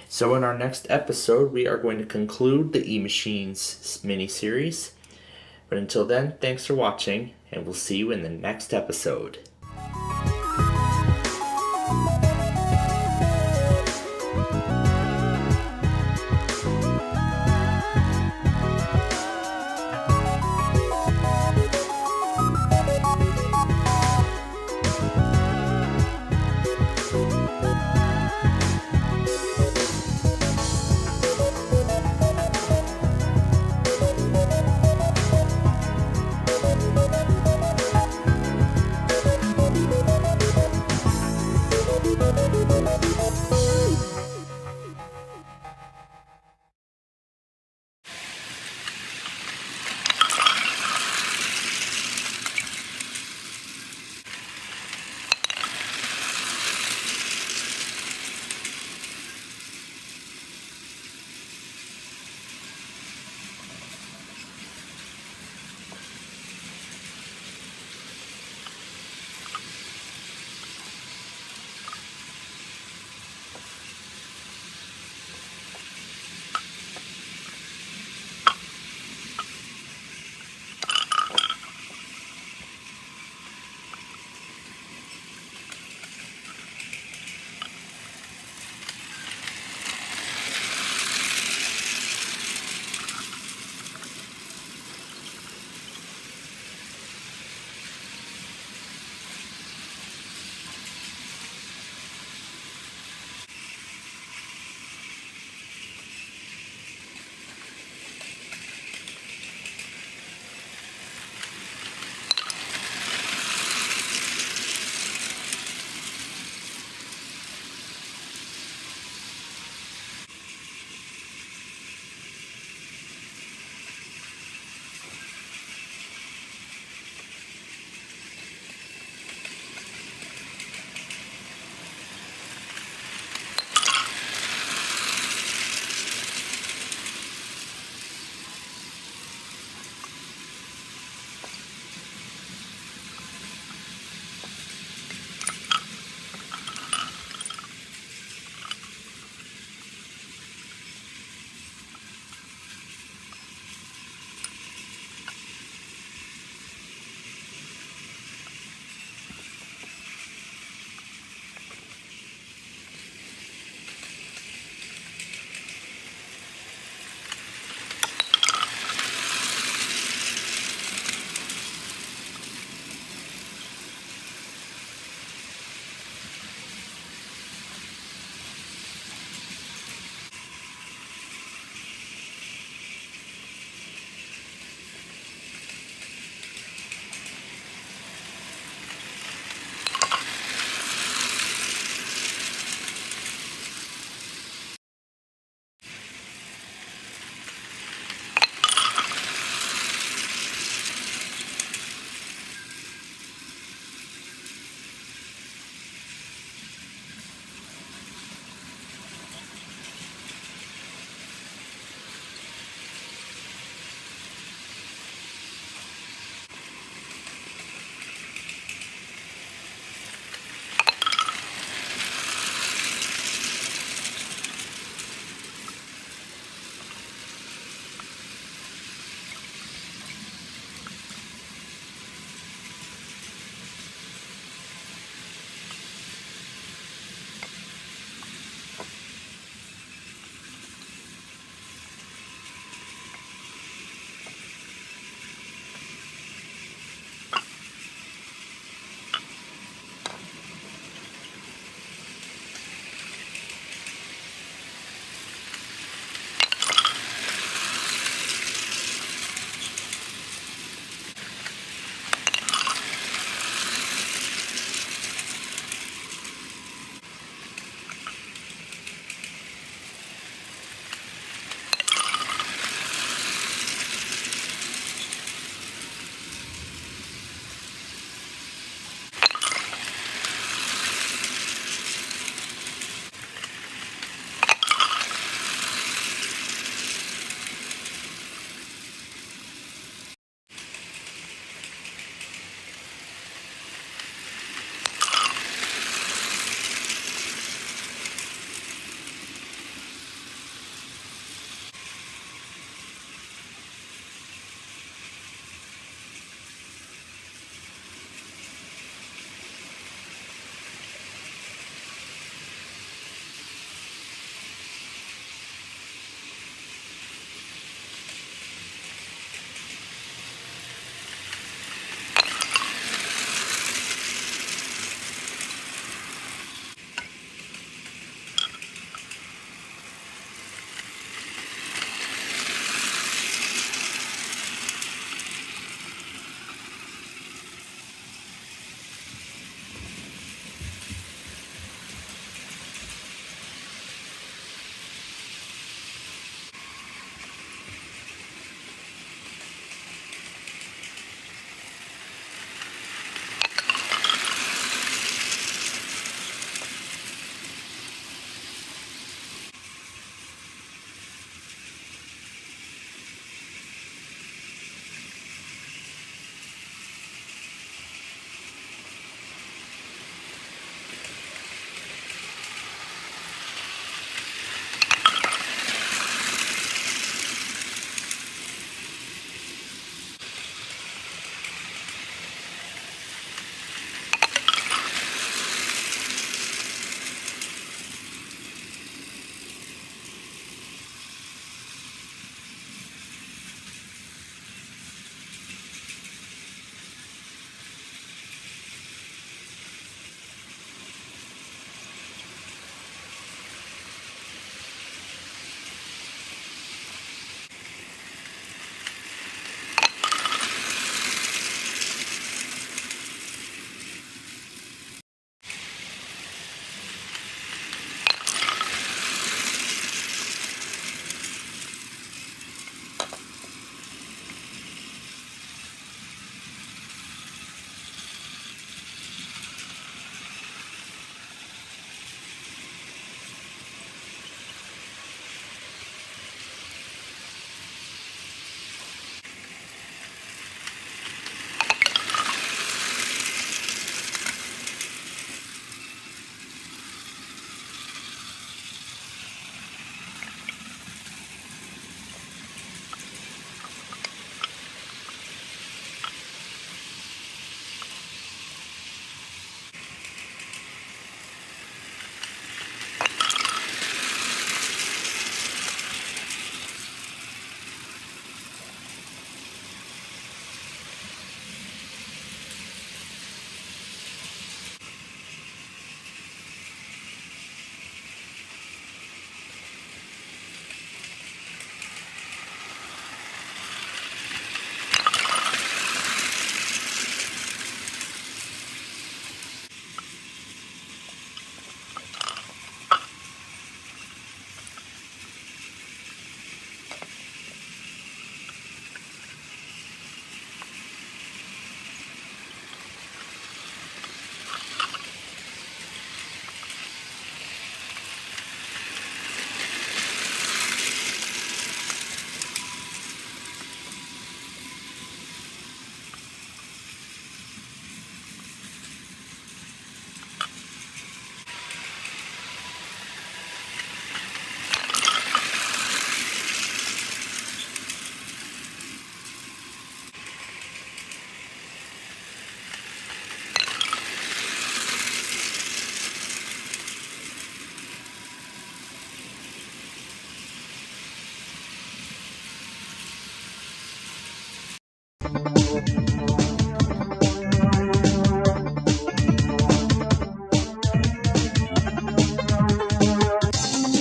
So in our next episode, we are going to conclude the eMachines mini-series. But until then, thanks for watching, and we'll see you in the next episode.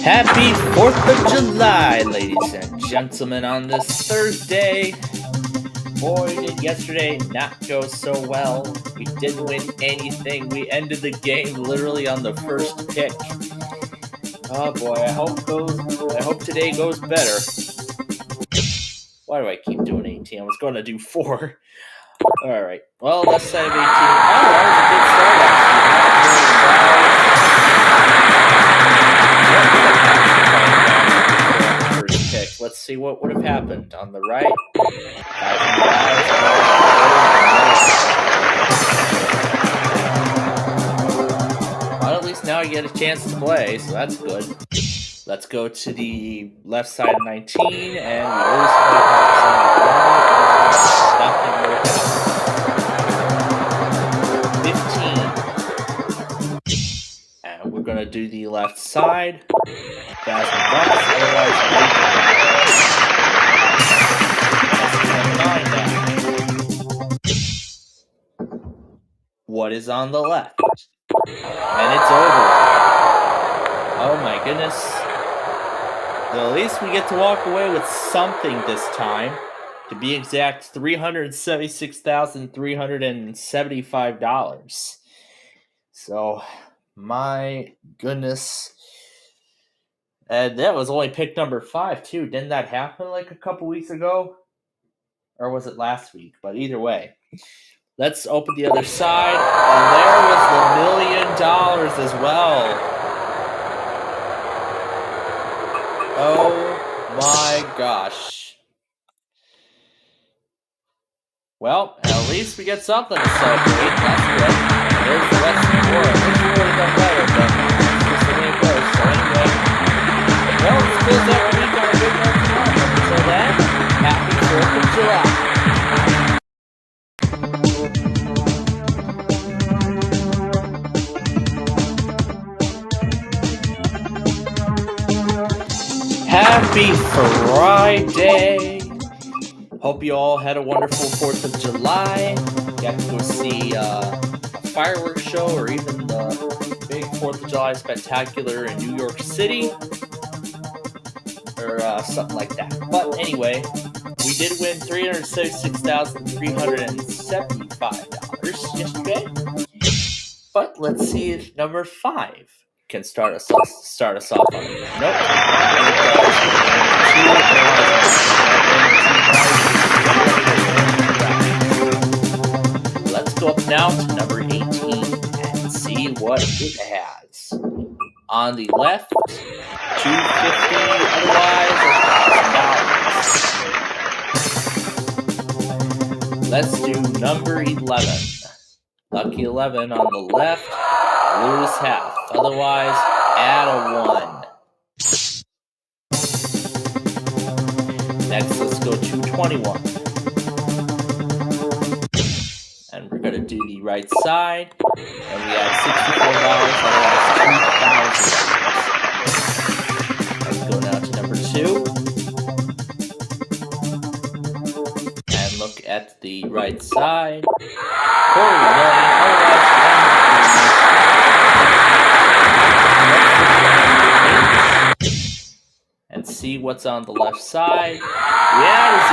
Happy 4th of July, ladies and gentlemen, on this Thursday. Boy, did yesterday not go so well. We didn't win anything. We ended the game literally on the first pick. Oh boy, I hope today goes better. Why do I keep doing 18? I was going to do 4. Alright, well, left side of 18. Oh, that was a good start, actually. First pick. Let's see what would have happened on the right. Well, at least now I get a chance to play, so that's good. Let's go to the left side of 19, and we always play nothing worked out. 15. And we're going to do the left side. $1,000, otherwise what is on the left? And it's over. Oh my goodness. Well, at least we get to walk away with something this time. To be exact, $376,375. So, my goodness. And that was only pick number 5, too. Didn't that happen like a couple weeks ago? Or was it last week? But either way. Let's open the other side. And there was the $1 million as well. Oh my gosh. Well, at least we get something to celebrate. That's good. There's the rest of the world. This would have done better, but that's just the way it goes. So anyway, well, let's close that week on a good note tomorrow. Until then, happy 4th of July. Happy Friday! Hope you all had a wonderful 4th of July. Got to go see a fireworks show or even the big 4th of July spectacular in New York City. Or something like that. But anyway, we did win $376,375 yesterday. But let's see if number 5 can start us off on it. Nope. Let's go up now to number 18 and see what it has. On the left, $250, otherwise $1,000. Let's do number 11. Lucky 11 on the left, lose half. Otherwise, add a 1. Next, let's go to 21. And we're going to do the right side. And we add $64, otherwise $2,000. Let's go now to number 2. And look at the right side. $40 million, otherwise and see what's on the left side. Yeah, $0.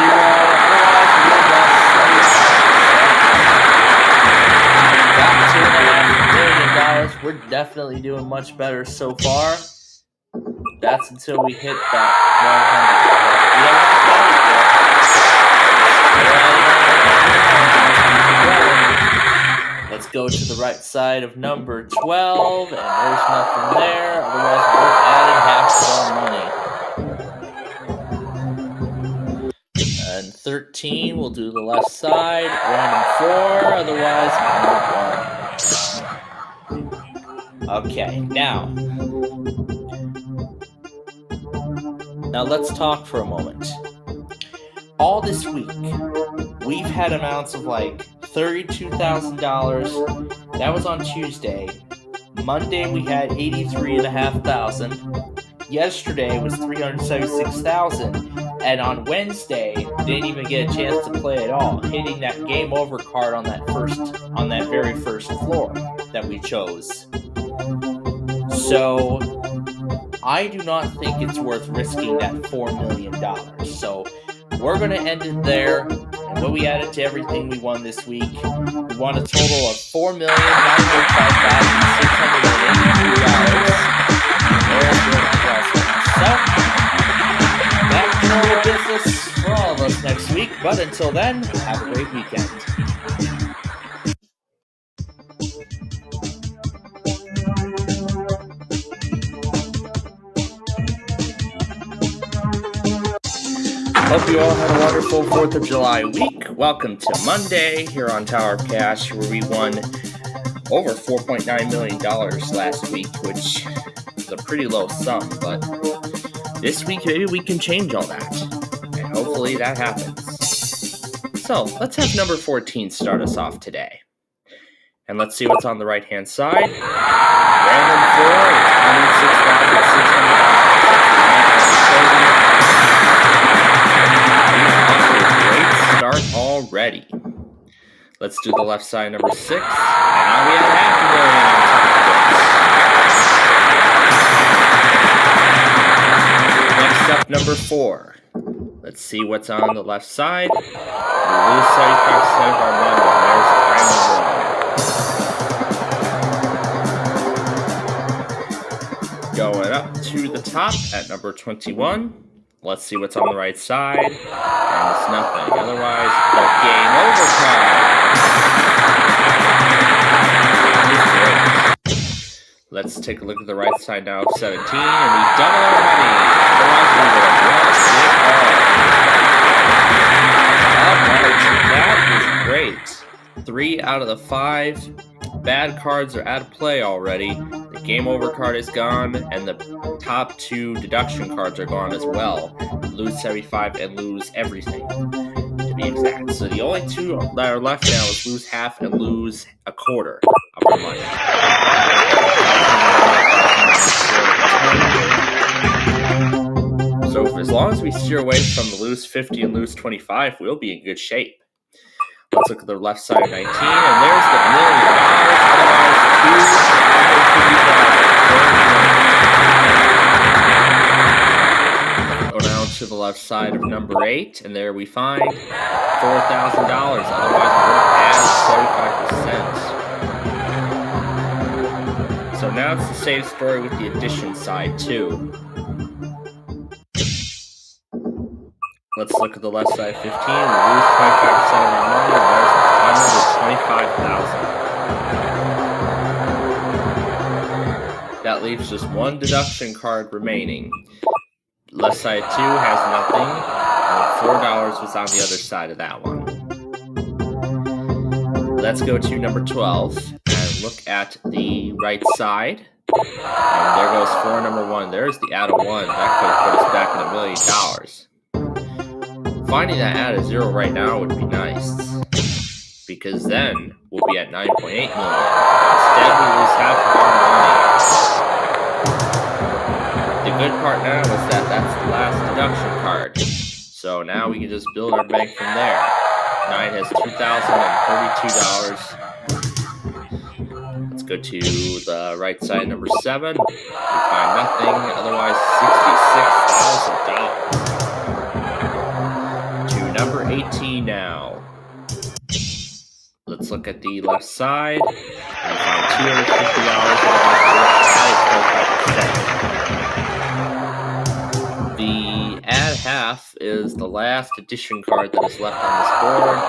$2.5 million. We're definitely doing much better so far. That's until we hit that 100. Let's go to the right side of number 12, and there's nothing there. Otherwise, we're adding half of our money. And 13, we'll do the left side. Random 4, otherwise, number 1. Okay, now let's talk for a moment. All this week, we've had amounts of like $32,000. That was on Tuesday. Monday we had $83,500. Yesterday was $376,000. And on Wednesday, didn't even get a chance to play at all, hitting that game over card on that very first floor that we chose. So I do not think it's worth risking that $4 million. So we're going to end it there. And when we add it to everything we won this week, we won a total of $4,905,682. So back to normal business for all of us next week. But until then, have a great weekend. Hope you all had a wonderful 4th of July week. Welcome to Monday here on Tower of Cash, where we won over $4.9 million last week, which is a pretty low sum, but this week maybe we can change all that, and hopefully that happens. So let's have number 14 start us off today. And let's see what's on the right-hand side. Random 4, $106,600. Already. Let's do the left side, number 6. And now we have $500,000 on top of it. Next up, number 4. Let's see what's on the left side. We lose 75% of our money. There's going up to the top at number 21. Let's see what's on the right side. And it's nothing. Otherwise, the game over time. Let's take a look at the right side now of 17, and we double our money. Otherwise, we would have lost it all. Alright, that is great. 3 out of the 5 bad cards are out of play already. The game over card is gone, and the top 2 deduction cards are gone as well. Lose 75 and lose everything, to be exact. So the only 2 that are left now is lose half and lose a quarter of our money. So as long as we steer away from the lose 50 and lose 25, we'll be in good shape. Let's look at the left side of 19, and there's the $1 million. Otherwise, go down to the left side of number 8, and there we find $4,000. Otherwise, we're going to add 75%. So now it's the same story with the addition side, too. Let's look at the left side, 15. We lose 25% of our money, and there's $125,000. That leaves just 1 deduction card remaining. Left side 2 has nothing, and $4 was on the other side of that one. Let's go to number 12 and look at the right side. And there goes 4, number 1. There's the add of 1. That could have put us back in $1 million. Finding that add of 0 right now would be nice, because then we'll be at $9.8 million. Instead, we lose half of our money. The good part now is that that's the last deduction card. So now we can just build our bank from there. 9 has $2,032. Let's go to the right side, number 7. We find nothing. Otherwise, $66,000. Number 18 now. Let's look at the left side. We find $250. The add half is the last addition card that is left on this board.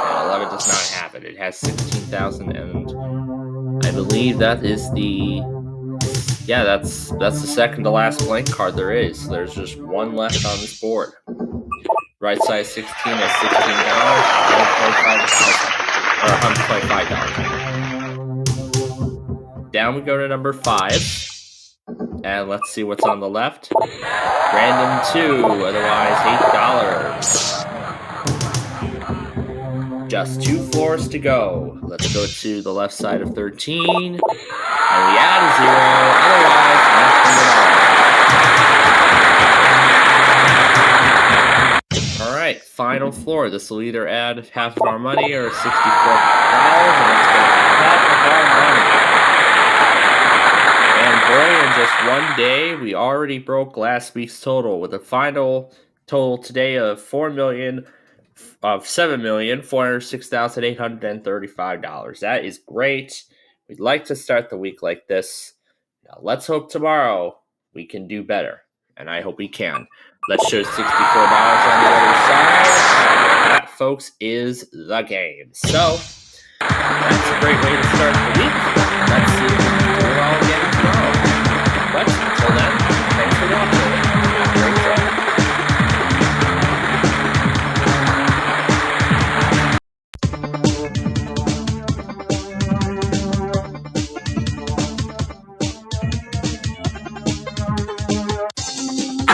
And 11 does not have it. It has 16,000, and I believe that is the... Yeah, that's the second to last blank card there is. There's just 1 left on this board. Right side 16 is $125. Down we go to number 5. And let's see what's on the left. Random 2, otherwise $8. Just 2 floors to go. Let's go to the left side of 13. And we add a 0, otherwise nothing at all. Alright, final floor. This will either add half of our money or $64. And let's go half of our money. And boy, in just one day, we already broke last week's total with a final total today of $7,406,835. That is great. We'd like to start the week like this. Now, let's hope tomorrow we can do better, and I hope we can. Let's show $64 on the other side. That, folks, is the game. So, that's a great way to start the week. Let's see if we can do it all again tomorrow. But until then, thanks for watching. Have a great day.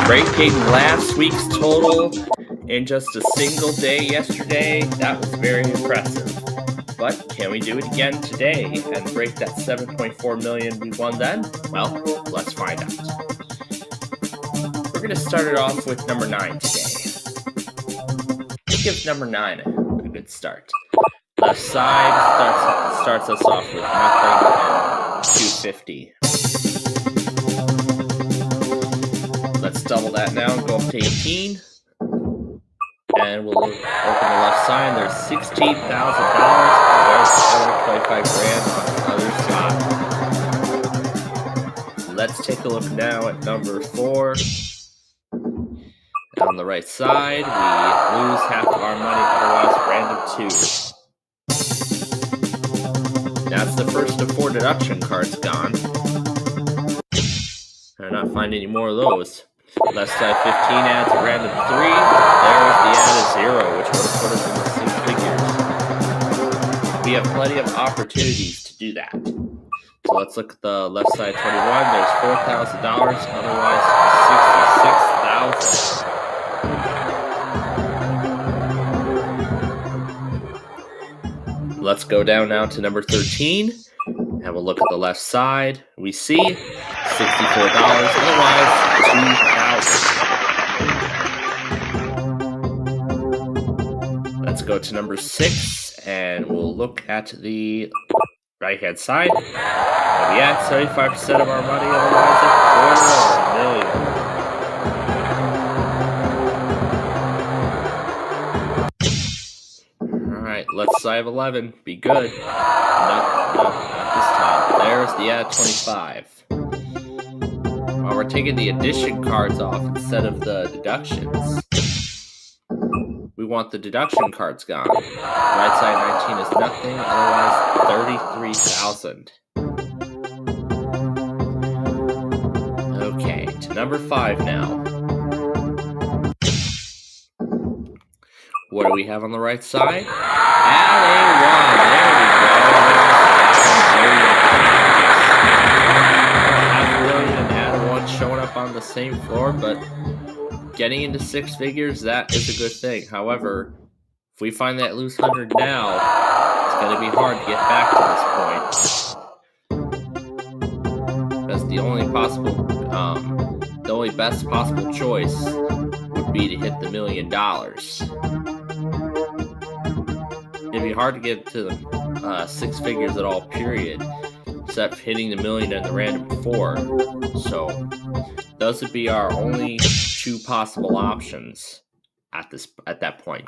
Breaking last week's total in just a single day yesterday, that was very impressive. But can we do it again today and break that $7.4 million we won then? Well, let's find out. We're going to start it off with number 9 today. Let's give number 9 a good start. Left side starts us off with nothing and 250. Let's double that now and go up to 18. And we'll open the left side. There's $16,000. There's $25,000 on the other side. Let's take a look now at number 4. On the right side, we lose half of our money, otherwise random 2. That's the first of 4 deduction cards gone. I'm not finding any more of those. Left side 15 adds a random 3. There's the added 0, which would have put us in the 6 figures. We have plenty of opportunities to do that. So let's look at the left side 21. There's $4,000, otherwise $66,000. Let's go down now to number 13. And we'll look at the left side. We see $64, otherwise $2,000. Let's go to number 6, and we'll look at the right-hand side. We had 75% of our money, otherwise $250,000. Alright, left side of 11. Be good. No, not this time. There's the add 25. We're taking the addition cards off instead of the deductions. We want the deduction cards gone. Right side 19 is nothing, otherwise $33,000. Okay, to number 5 now. What do we have on the right side? Add a 1. There we go. Showing up on the same floor, but getting into 6 figures, that is a good thing. However, if we find that loose 100 now, it's going to be hard to get back to this point. That's the only best possible choice would be to hit the $1 million. It'd be hard to get to the 6 figures at all, period. Except hitting the $1 million and the random 4. So those would be our only 2 possible options at that point.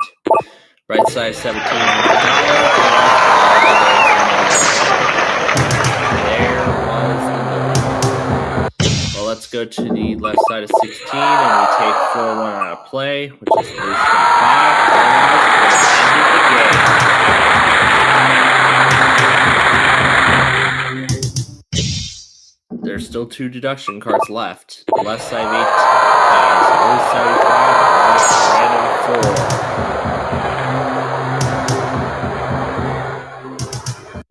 Right side $1,700. There was the $1 million. Well, let's go to the left side of 16, and we take 4-1 out of play, which is lose 25. Otherwise, we're ending the game. There's still 2 deduction cards left. The left side 8 has lose 75, random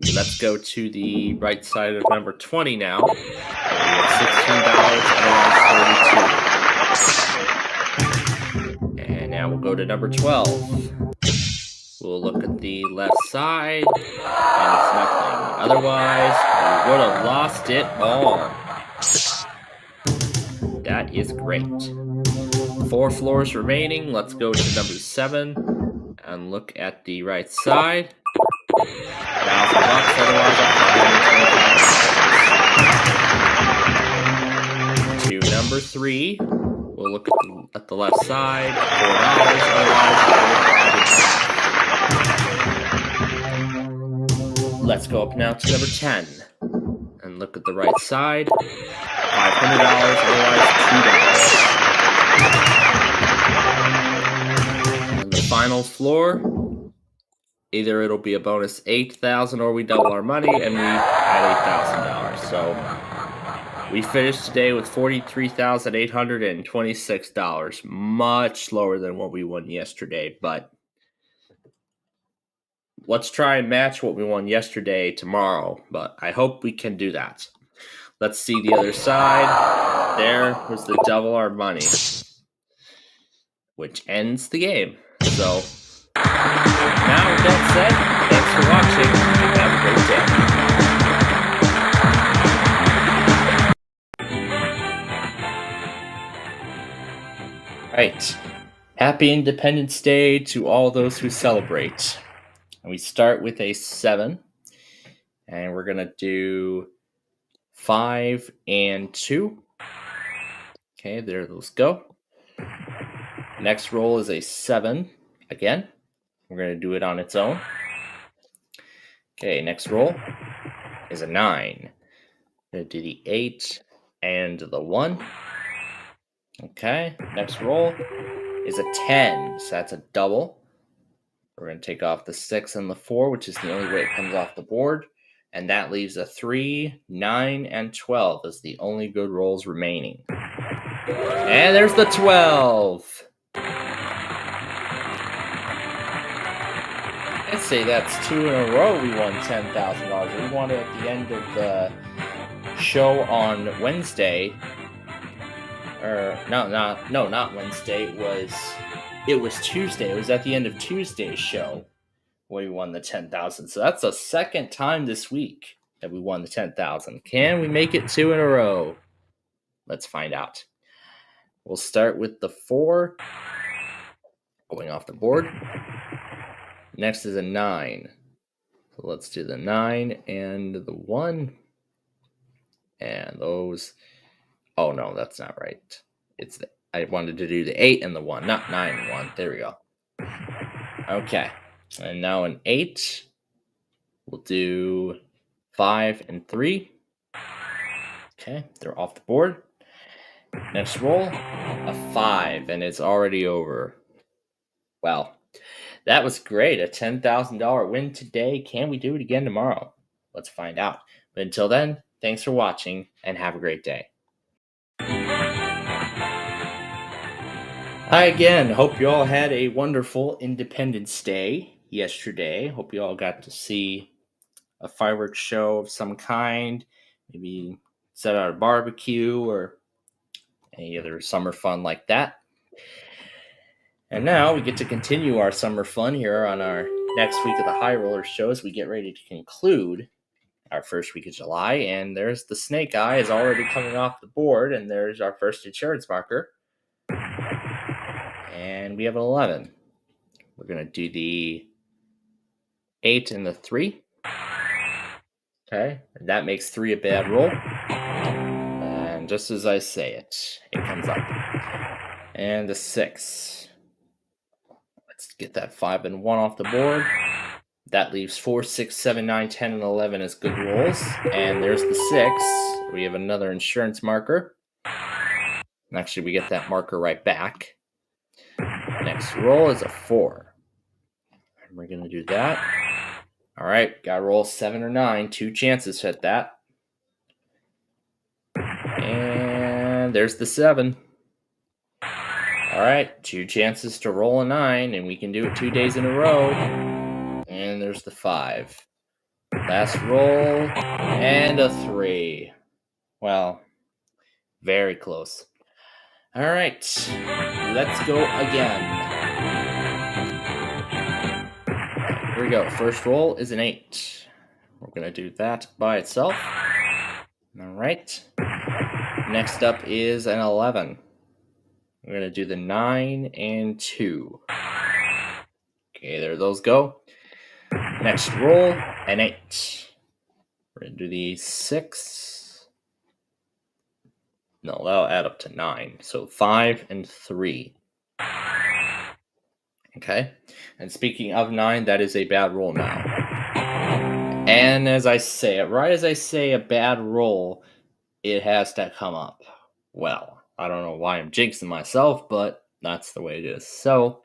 4. Let's go to the right side of number 20 now. We have $16, otherwise $32. And now we'll go to number 12. We'll look at the left side, and it's nothing. Otherwise, we would have lost it all. That is great. 4 floors remaining. Let's go to number 7 and look at the right side. $1,000, otherwise $125. 3. We'll look at the left side. $4. Let's go up now to number 10. And look at the right side. $500. Otherwise, $2. And the final floor. Either it'll be a bonus $8,000 or we double our money and we add $8,000. So we finished today with $43,826. Much lower than what we won yesterday, but let's try and match what we won yesterday tomorrow, but I hope we can do that. Let's see the other side. There was the double our money, which ends the game. So now, with that said, thanks for watching, and have a great day. Right. Happy Independence Day to all those who celebrate. And we start with a 7, and we're going to do 5 and 2. Okay, there those go. Next roll is a 7 again. We're going to do it on its own. Okay, next roll is a 9. We're going to do the 8 and the 1. Okay, next roll is a 10. So that's a double. We're going to take off the 6 and the 4, which is the only way it comes off the board. And that leaves a 3, 9, and 12 as the only good rolls remaining. And there's the 12. I'd say that's 2 in a row we won $10,000. We won it at the end of the show on Wednesday. Not Wednesday. It was Tuesday. It was at the end of Tuesday's show when we won the $10,000. So that's the second time this week that we won the $10,000. Can we make it 2 in a row? Let's find out. We'll start with the 4 going off the board. Next is a 9. So let's do the 9 and the 1. And those. Oh no, that's not right. I wanted to do the 8 and the 1, not 9 and 1. There we go. Okay. And now an 8. We'll do 5 and 3. Okay, they're off the board. Next roll, a 5, and it's already over. Well, that was great. A $10,000 win today. Can we do it again tomorrow? Let's find out. But until then, thanks for watching, and have a great day. Hi again. Hope you all had a wonderful Independence Day yesterday. Hope you all got to see a fireworks show of some kind. Maybe set out a barbecue or any other summer fun like that. And now we get to continue our summer fun here on our next week of the High Roller show as we get ready to conclude our first week of July. And there's the snake eye is already coming off the board, and there's our first insurance marker. And we have an 11. We're going to do the 8 and the 3. Okay, and that makes 3 a bad roll. And just as I say it, it comes up. And the 6. Let's get that 5 and 1 off the board. That leaves 4, 6, 7, 9, 10, and 11 as good rolls. And there's the 6. We have another insurance marker. And actually, we get that marker right back. Next roll is a 4. And we're going to do that. All right, got to roll 7 or 9. 2 chances at that. And there's the 7. All right, 2 chances to roll a 9, and we can do it 2 days in a row. And there's the 5. Last roll, and a 3. Well, very close. All right, let's go again. Here we go. First roll is an 8. We're going to do that by itself. All right. Next up is an 11. We're going to do the 9 and 2. Okay, there those go. Next roll, an 8. We're going to do the 6 No, that'll add up to 9. So 5 and 3. Okay. And speaking of 9, that is a bad roll now. And as I say it, right as I say a bad roll, it has to come up. Well, I don't know why I'm jinxing myself, but that's the way it is. So,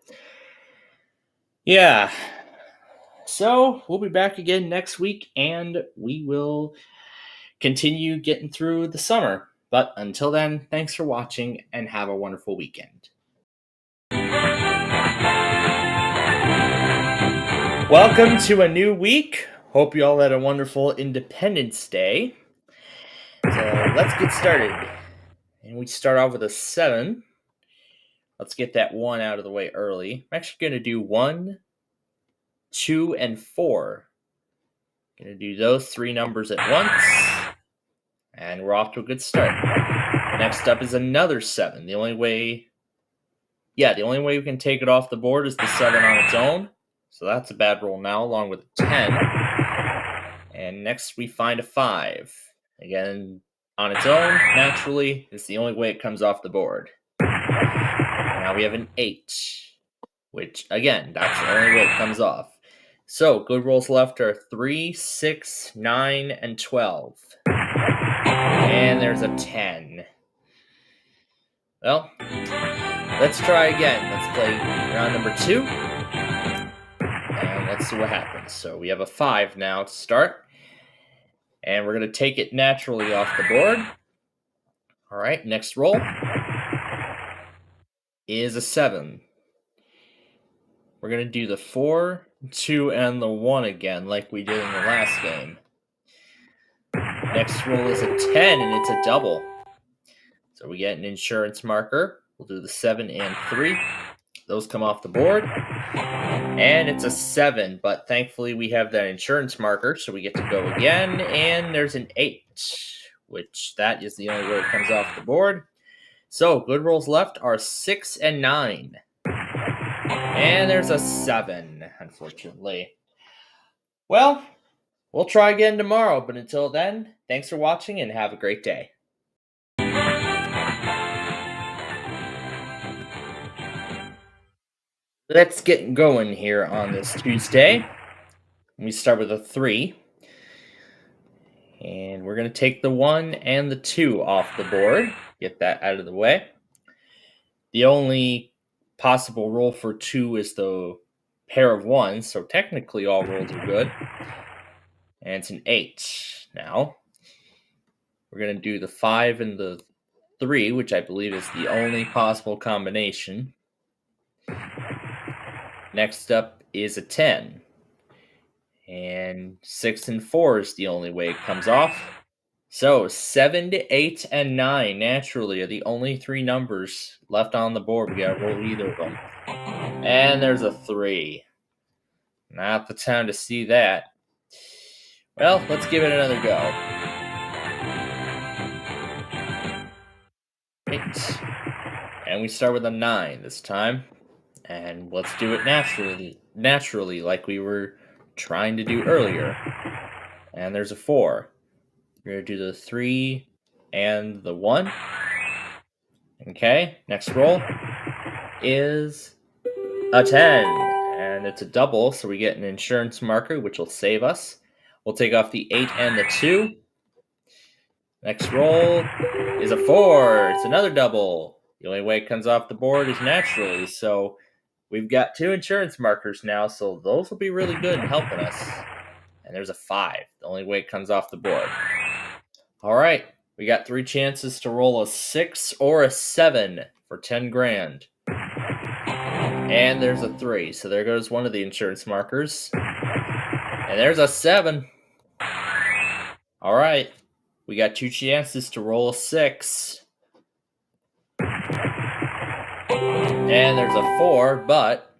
yeah. So, we'll be back again next week, and we will continue getting through the summer. But until then, thanks for watching, and have a wonderful weekend. Welcome to a new week. Hope you all had a wonderful Independence Day. So let's get started. And we start off with a 7. Let's get that 1 out of the way early. I'm actually going to do 1, 2, and 4. Going to do those 3 numbers at once. And we're off to a good start. Next up is another 7. The only way we can take it off the board is the 7 on its own. So that's a bad roll now, along with a 10. And next we find a 5. Again, on its own, naturally, it's the only way it comes off the board. Now we have an 8, which, again, that's the only way it comes off. So, good rolls left are 3, 6, 9, and 12. And there's a 10. Well, let's try again. Let's play round number 2. And let's see what happens. So we have a 5 now to start. And we're going to take it naturally off the board. All right, next roll is a 7. We're going to do the 4, 2, and the 1 again, like we did in the last game. Next roll is a 10, and it's a double. So we get an insurance marker. We'll do the 7 and 3. Those come off the board. And it's a 7, but thankfully we have that insurance marker, so we get to go again. And there's an 8, which that is the only way it comes off the board. So good rolls left are 6 and 9. And there's a 7, unfortunately. Well, we'll try again tomorrow, but until then, thanks for watching and have a great day. Let's get going here on this Tuesday. We start with a 3. And we're going to take the 1 and the 2 off the board. Get that out of the way. The only possible roll for 2 is the pair of 1s, so technically all rolls are good. And it's an 8 now. We're going to do the 5 and the 3, which I believe is the only possible combination. Next up is a 10. And 6 and 4 is the only way it comes off. So 7 to 8 and 9 naturally are the only 3 numbers left on the board. We gotta roll either of them. And there's a 3. Not the time to see that. Well, let's give it another go. 8. And we start with a 9 this time. And let's do it naturally like we were trying to do earlier. And there's a 4. We're going to do the 3 and the 1. Okay, next roll is a 10. And it's a double, so we get an insurance marker, which will save us. We'll take off the 8 and the 2. Next roll is a 4. It's another double. The only way it comes off the board is naturally, so we've got 2 insurance markers now, so those will be really good in helping us. And there's a 5. The only way it comes off the board. All right, we got 3 chances to roll a 6 or a 7 for 10 grand. And there's a 3, so there goes one of the insurance markers. And there's a 7. All right, we got 2 chances to roll a 6. And there's a 4, but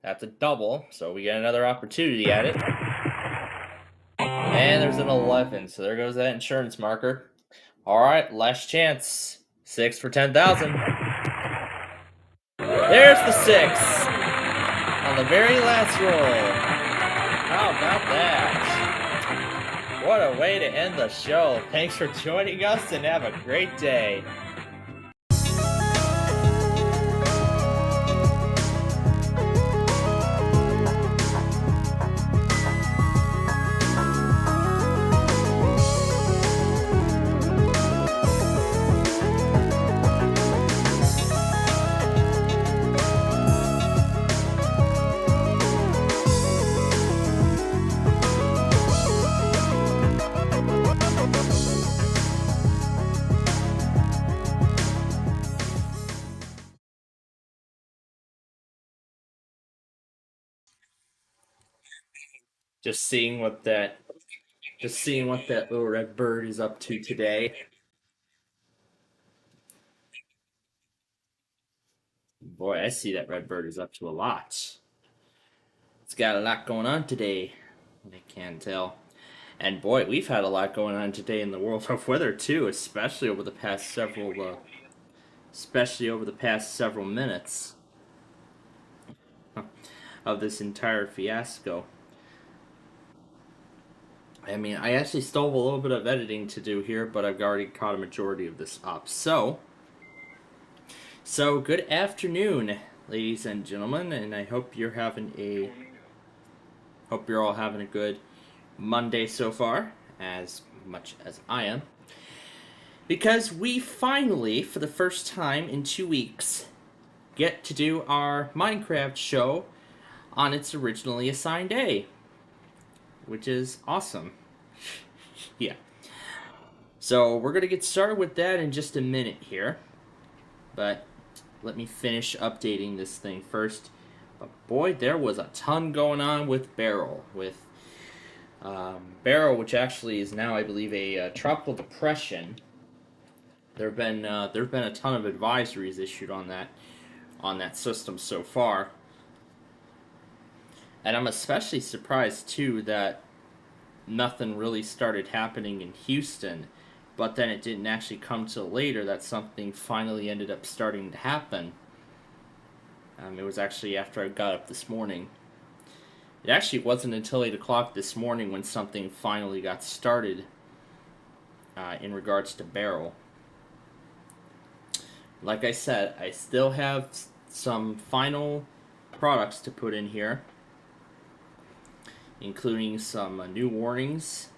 that's a double, so we get another opportunity at it. And there's an 11, so there goes that insurance marker. All right, last chance. 6 for 10,000. There's the 6 on the very last roll. How about that? What a way to end the show. Thanks for joining us and have a great day. Just seeing what that little red bird is up to today. Boy, I see that red bird is up to a lot. It's got a lot going on today. I can't tell. And boy, we've had a lot going on today in the world of weather too, especially over the past several minutes of this entire fiasco. I mean, I actually still have a little bit of editing to do here, but I've already caught a majority of this up. So good afternoon, ladies and gentlemen, and I hope you're all having a good Monday so far, as much as I am. Because we finally, for the first time in 2 weeks, get to do our Minecraft show on its originally assigned day, which is awesome. Yeah. So we're going to get started with that in just a minute here, but let me finish updating this thing first. But boy, there was a ton going on with Beryl, which actually is now, I believe, a tropical depression. There've been a ton of advisories issued on that system so far, and I'm especially surprised too that nothing really started happening in Houston, but then it didn't actually come till later that something finally ended up starting to happen. It was actually after I got up this morning. It actually wasn't until 8 o'clock this morning when something finally got started in regards to Beryl. Like I said, I still have some final products to put in here, including some new warnings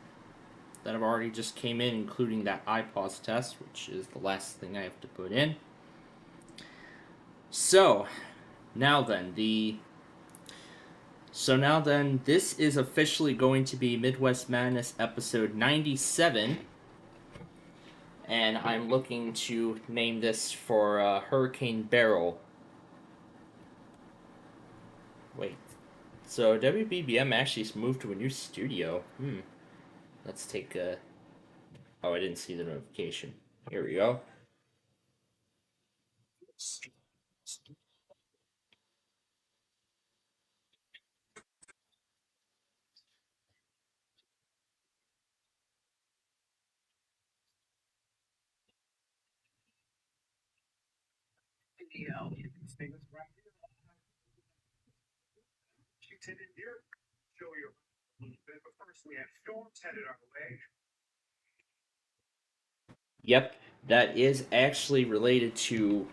that have already just came in, including that iPause test, which is the last thing I have to put in. So now then, this is officially going to be Midwest Madness episode 97. And I'm looking to name this for Hurricane Beryl. Wait. So WBBM actually moved to a new studio. Let's take a... Oh, I didn't see the notification. Here we go. Yep, that is actually related to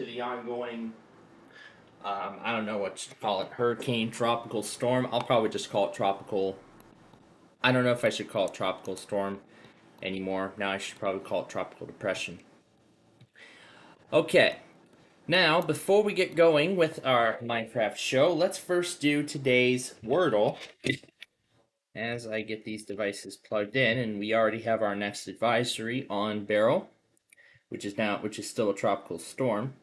the ongoing, I don't know what to call it, hurricane, tropical storm. I'll probably just call it tropical. I don't know if I should call it tropical storm anymore. Now I should probably call it tropical depression. Okay, now before we get going with our Minecraft show, let's first do today's Wordle. As I get these devices plugged in, and we already have our next advisory on Beryl, which is still a tropical storm.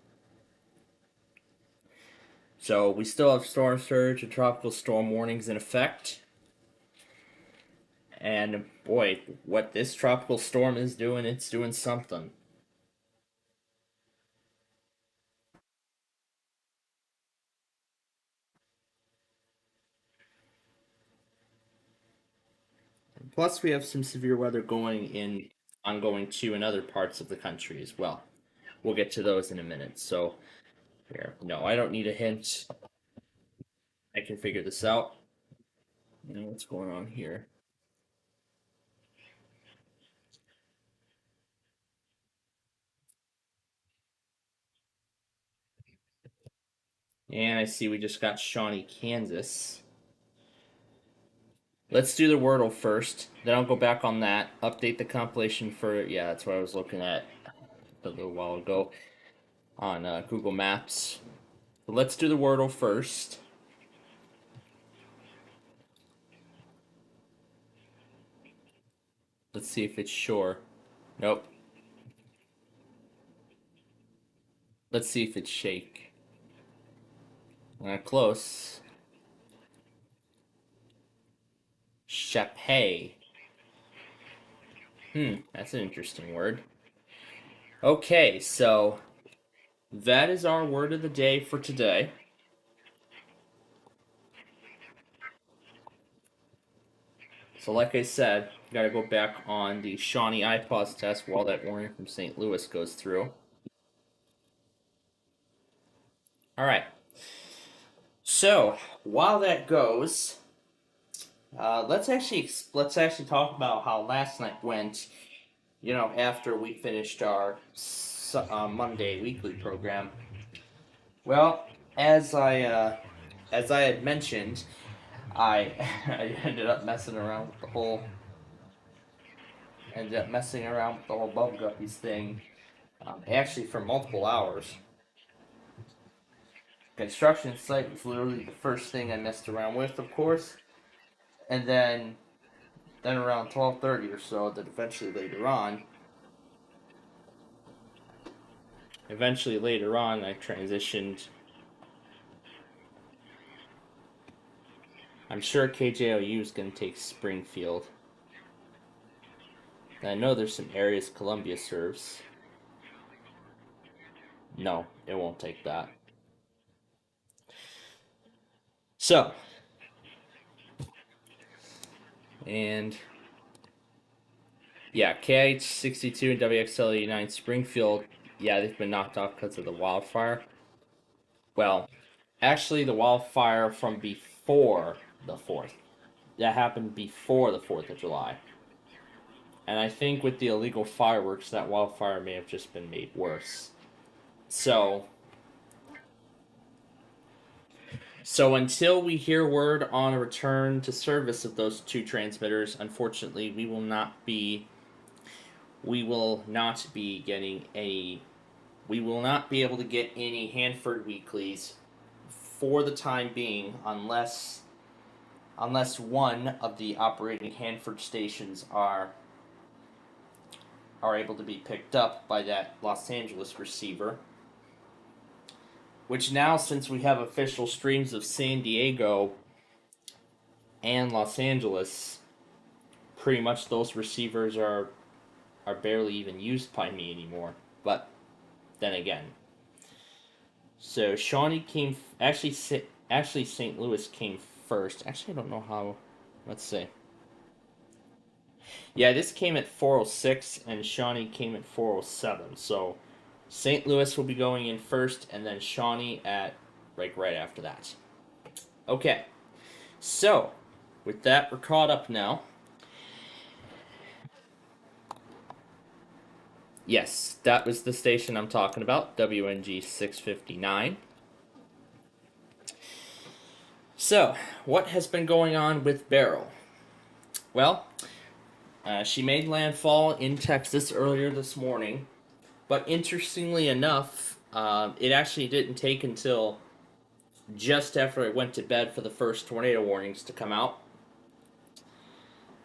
So we still have storm surge and tropical storm warnings in effect. And boy, what this tropical storm is doing, it's doing something. Plus, we have some severe weather ongoing too in other parts of the country as well. We'll get to those in a minute. So, here, no, I don't need a hint. I can figure this out. You know what's going on here. And I see we just got Shawnee, Kansas. Let's do the Wordle first. Then I'll go back on that. Update the compilation for... Yeah, that's what I was looking at a little while ago on Google Maps. But let's do the Wordle first. Let's see if it's sure. Nope. Let's see if it's shake. Close. Shapay. That's an interesting word. Okay, so that is our word of the day for today. So like I said, gotta go back on the Shawnee iPause test while that warning from St. Louis goes through. Alright. So, while that goes, let's actually talk about how last night went, after we finished our Monday weekly program. Well, as I had mentioned, I ended up messing around with the whole Bubble Guppies thing, actually for multiple hours. Construction site was literally the first thing I messed around with, of course, and then around 12:30 or so, that eventually later on, I transitioned. I'm sure KJOU is going to take Springfield. And I know there's some areas Columbia serves. No, it won't take that. So, and yeah, KH62 and WXL89 Springfield, yeah, they've been knocked off because of the wildfire. Well, actually, the wildfire from before the 4th. That happened before the 4th of July. And I think with the illegal fireworks, that wildfire may have just been made worse. So until we hear word on a return to service of those two transmitters, unfortunately, we will not be able to get any Hanford weeklies for the time being, unless one of the operating Hanford stations are able to be picked up by that Los Angeles receiver. Which now, since we have official streams of San Diego and Los Angeles, pretty much those receivers are barely even used by me anymore. But then again, so Shawnee came. Actually, St. Louis came first. Actually, I don't know how. Let's see. Yeah, this came at 4:06, and Shawnee came at 4:07. So St. Louis will be going in first, and then Shawnee at right after that. Okay, so with that, we're caught up now. Yes, that was the station I'm talking about, WNG 659. So, what has been going on with Beryl? Well, she made landfall in Texas earlier this morning. But interestingly enough, it actually didn't take until just after I went to bed for the first tornado warnings to come out.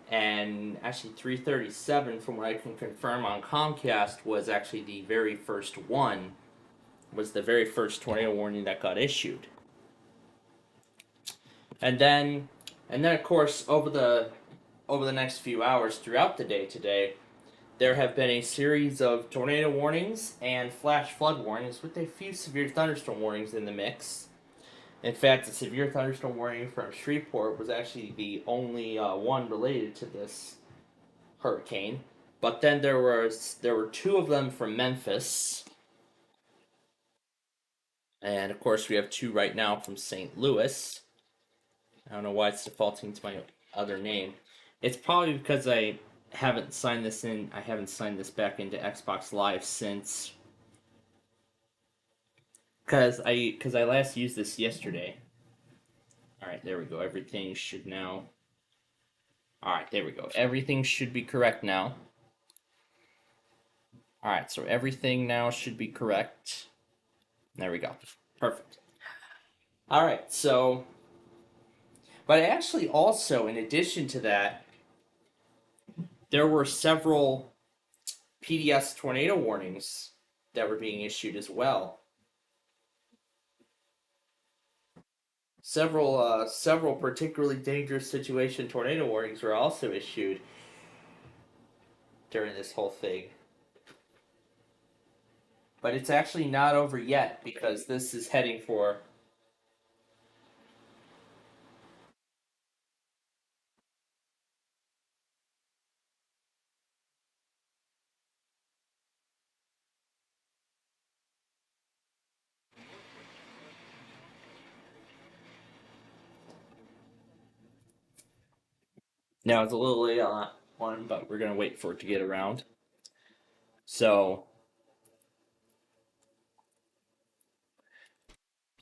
And actually 3:37, from what I can confirm on Comcast, was actually the very first tornado warning that got issued. And then of course, over the next few hours throughout the day today, there have been a series of tornado warnings and flash flood warnings with a few severe thunderstorm warnings in the mix. In fact, the severe thunderstorm warning from Shreveport was actually the only one related to this hurricane. But then there were two of them from Memphis. And of course we have two right now from St. Louis. I don't know why it's defaulting to my other name. It's probably because I haven't signed this back into Xbox Live since, because I last used this yesterday. Alright, there we go. Everything should now... Alright, there we go. Everything should be correct now. Alright, so everything now should be correct. There we go. Perfect. Alright, so... But actually also, in addition to that, there were several PDS tornado warnings that were being issued as well. several particularly dangerous situation tornado warnings were also issued during this whole thing. But it's actually not over yet because this is heading for now. It's a little late on that one, but we're gonna wait for it to get around. So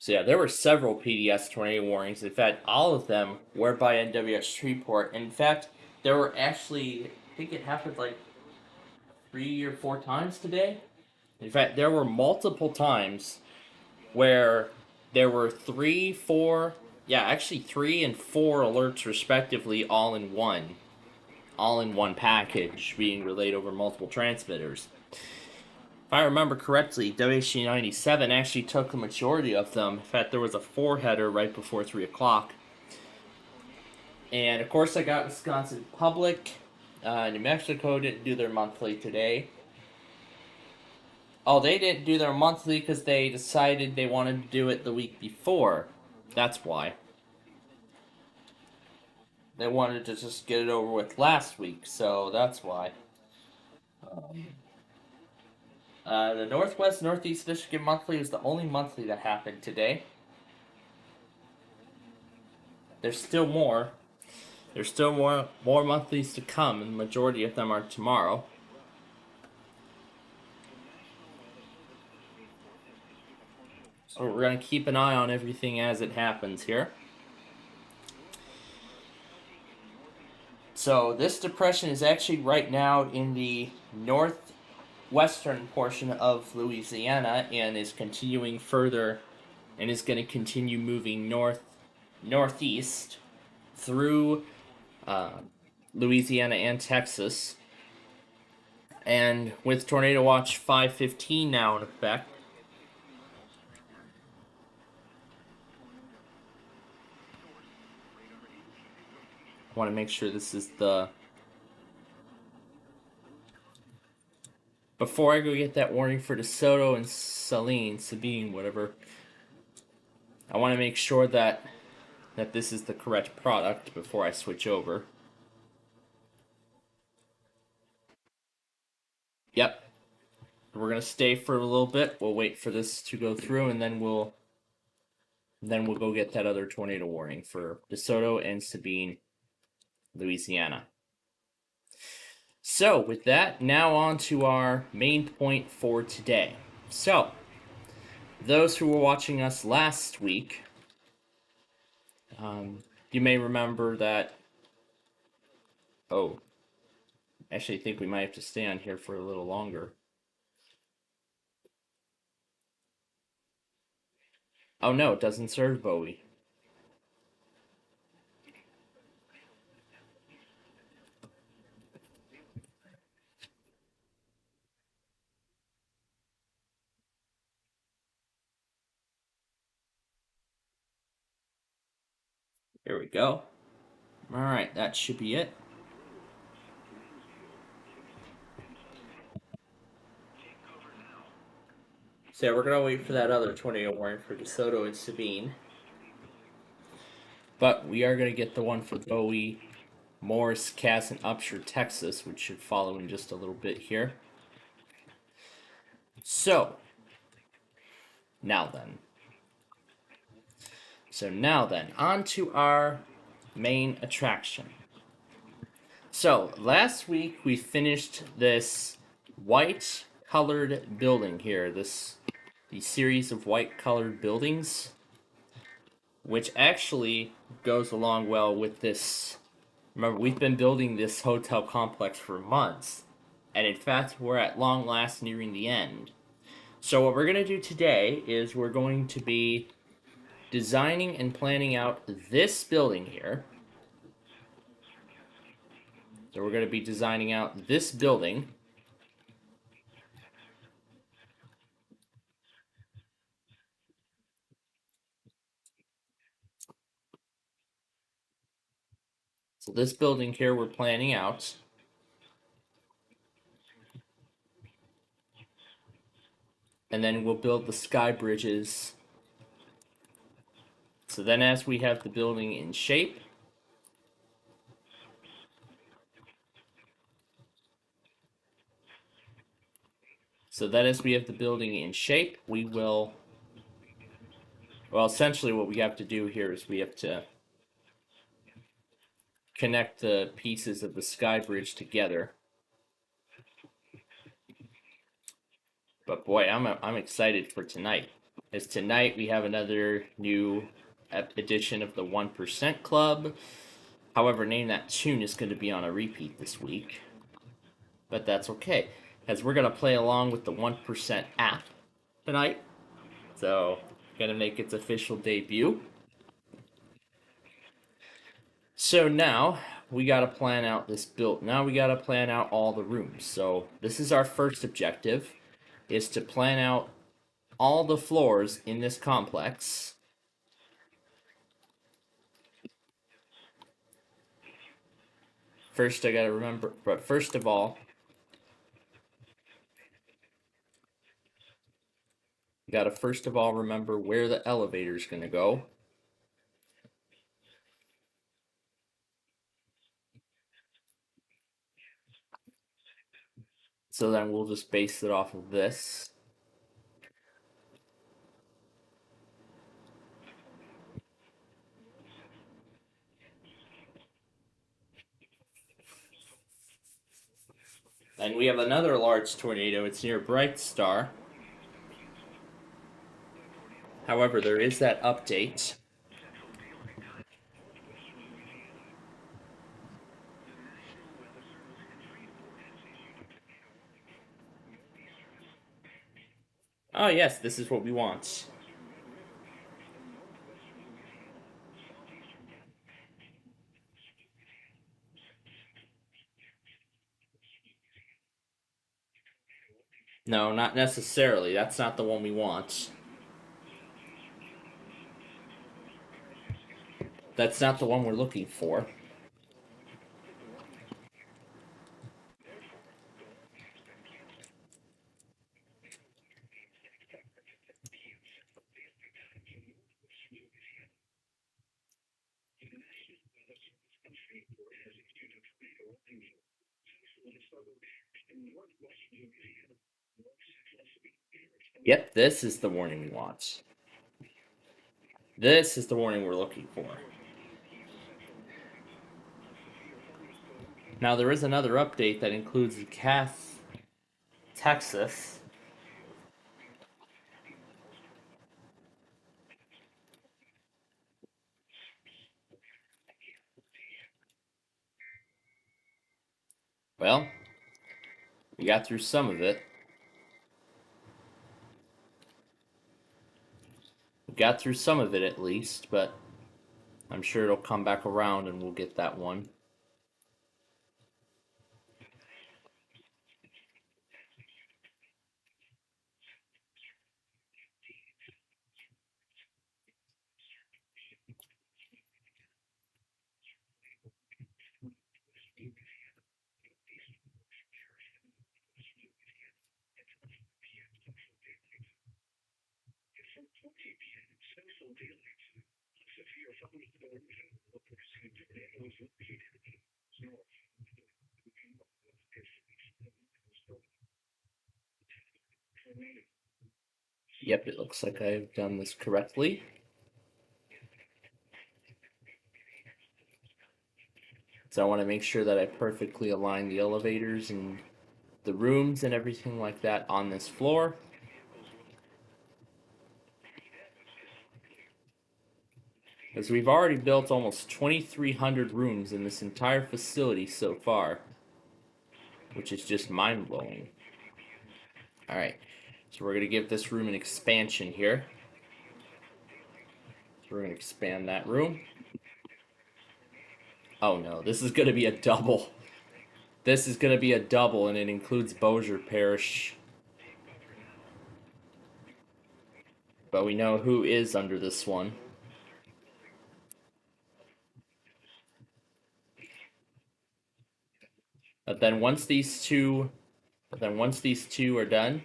yeah, there were several PDS tornado warnings. In fact, all of them were by NWS Shreveport. In fact, there were actually, I think it happened like 3 or 4 times today. In fact, there were multiple times where there were 3, 4, actually 3 and 4 alerts respectively, all in one package, being relayed over multiple transmitters. If I remember correctly, WHC-97 actually took the majority of them. In fact, there was a 4-header right before 3 o'clock. And of course I got Wisconsin Public. New Mexico didn't do their monthly today. Oh, they didn't do their monthly because they decided they wanted to do it the week before. That's why. They wanted to just get it over with last week, so that's why. The Northwest Northeast Michigan Monthly was the only monthly that happened today. There's still more. There's still more monthlies to come, and the majority of them are tomorrow. So we're going to keep an eye on everything as it happens here. So this depression is actually right now in the northwestern portion of Louisiana and is continuing further and is going to continue moving northeast through Louisiana and Texas. And with Tornado Watch 515 now in effect, I want to make sure this is the... Before I go get that warning for DeSoto and Sabine, whatever, I want to make sure that this is the correct product before I switch over. Yep. We're going to stay for a little bit. We'll wait for this to go through, and then we'll go get that other tornado warning for DeSoto and Sabine, Louisiana. So, with that, now on to our main point for today. So, those who were watching us last week, you may remember that... Oh, actually, I think we might have to stay on here for a little longer. Oh no, it doesn't serve Bowie. Here we go. Alright, that should be it. So yeah, we're going to wait for that other tornado warning for DeSoto and Sabine. But we are going to get the one for Bowie, Morris, Cass, and Upshur, Texas, which should follow in just a little bit here. So, now then, on to our main attraction. So, last week we finished this white colored building here, the series of white colored buildings, which actually goes along well with this. Remember, we've been building this hotel complex for months, and in fact, we're at long last nearing the end. So what we're going to do today is we're going to be designing and planning out this building here. So we're going to be designing out this building. So this building here we're planning out. And then we'll build the sky bridges. So then as we have the building in shape, we will, well, essentially what we have to do here is we have to connect the pieces of the sky bridge together. But boy, I'm excited for tonight. As tonight we have another new edition of the 1% Club. However, Name That Tune is going to be on a repeat this week. But that's okay, as we're going to play along with the 1% app tonight. So, going to make its official debut. So now, we got to plan out this build. Now we got to plan out all the rooms. So, this is our first objective, is to plan out all the floors in this complex. First, I gotta remember, but first of all, remember where the elevator's gonna go. So then we'll just base it off of this. And we have another large tornado. It's near Bright Star. However, there is that update. Oh yes, this is what we want. No, not necessarily. That's not the one we want. That's not the one we're looking for. Yep, this is the warning we want. This is the warning we're looking for. Now, there is another update that includes Cass, Texas. Well, we got through some of it. We got through some of it at least, but I'm sure it'll come back around and we'll get that one. Yep, it looks like I've done this correctly. So I want to make sure that I perfectly align the elevators and the rooms and everything like that on this floor. As we've already built almost 2,300 rooms in this entire facility so far, which is just mind-blowing. Alright, so we're going to give this room an expansion here. So we're going to expand that room. Oh no, this is going to be a double. This is going to be a double, and it includes Bossier Parish. But we know who is under this one. But then once these two are done,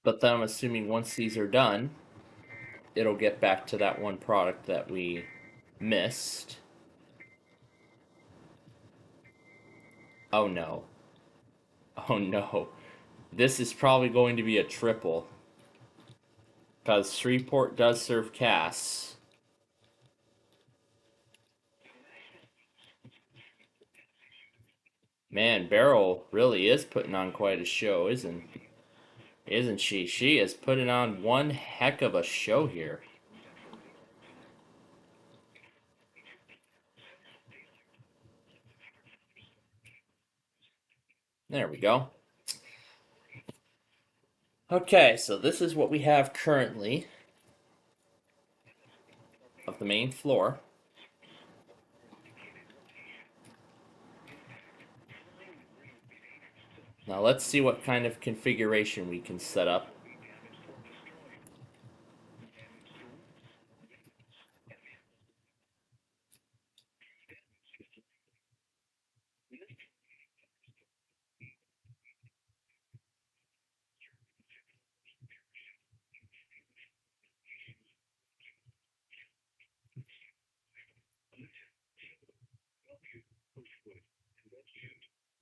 but then I'm assuming once these are done, it'll get back to that one product that we missed. Oh no. Oh no. This is probably going to be a triple. Because Shreveport does serve Cass. Man, Beryl really is putting on quite a show, isn't she? She is putting on one heck of a show here. There we go. Okay, so this is what we have currently of the main floor. Now let's see what kind of configuration we can set up.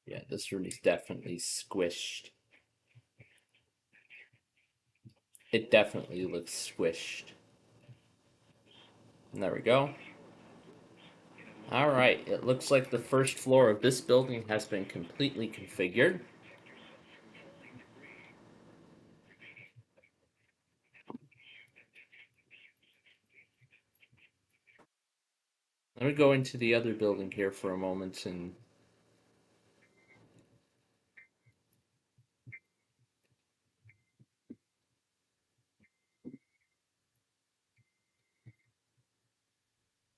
Yeah, this room is definitely squished. It definitely looks squished. And there we go. Alright, it looks like the first floor of this building has been completely configured. Let me go into the other building here for a moment and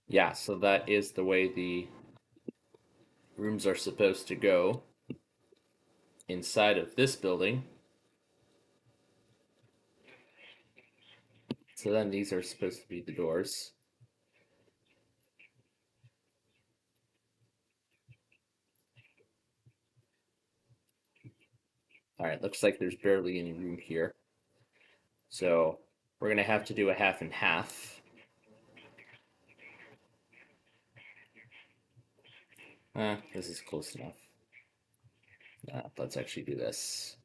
yeah, so that is the way the rooms are supposed to go inside of this building. So then these are supposed to be the doors. Alright, looks like there's barely any room here. So we're going to have to do a half and half. This is close enough. Let's actually do this.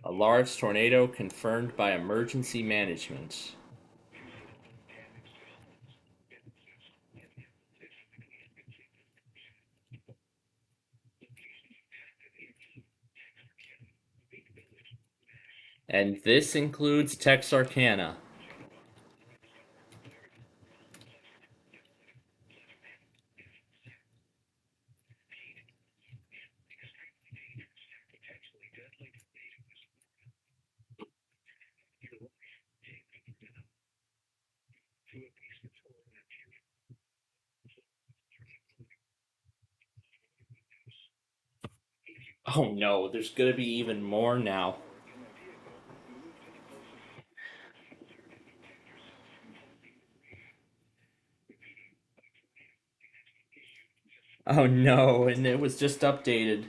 A large tornado confirmed by emergency management. And this includes Texarkana. Oh no, there's gonna be even more now. Oh no, and it was just updated.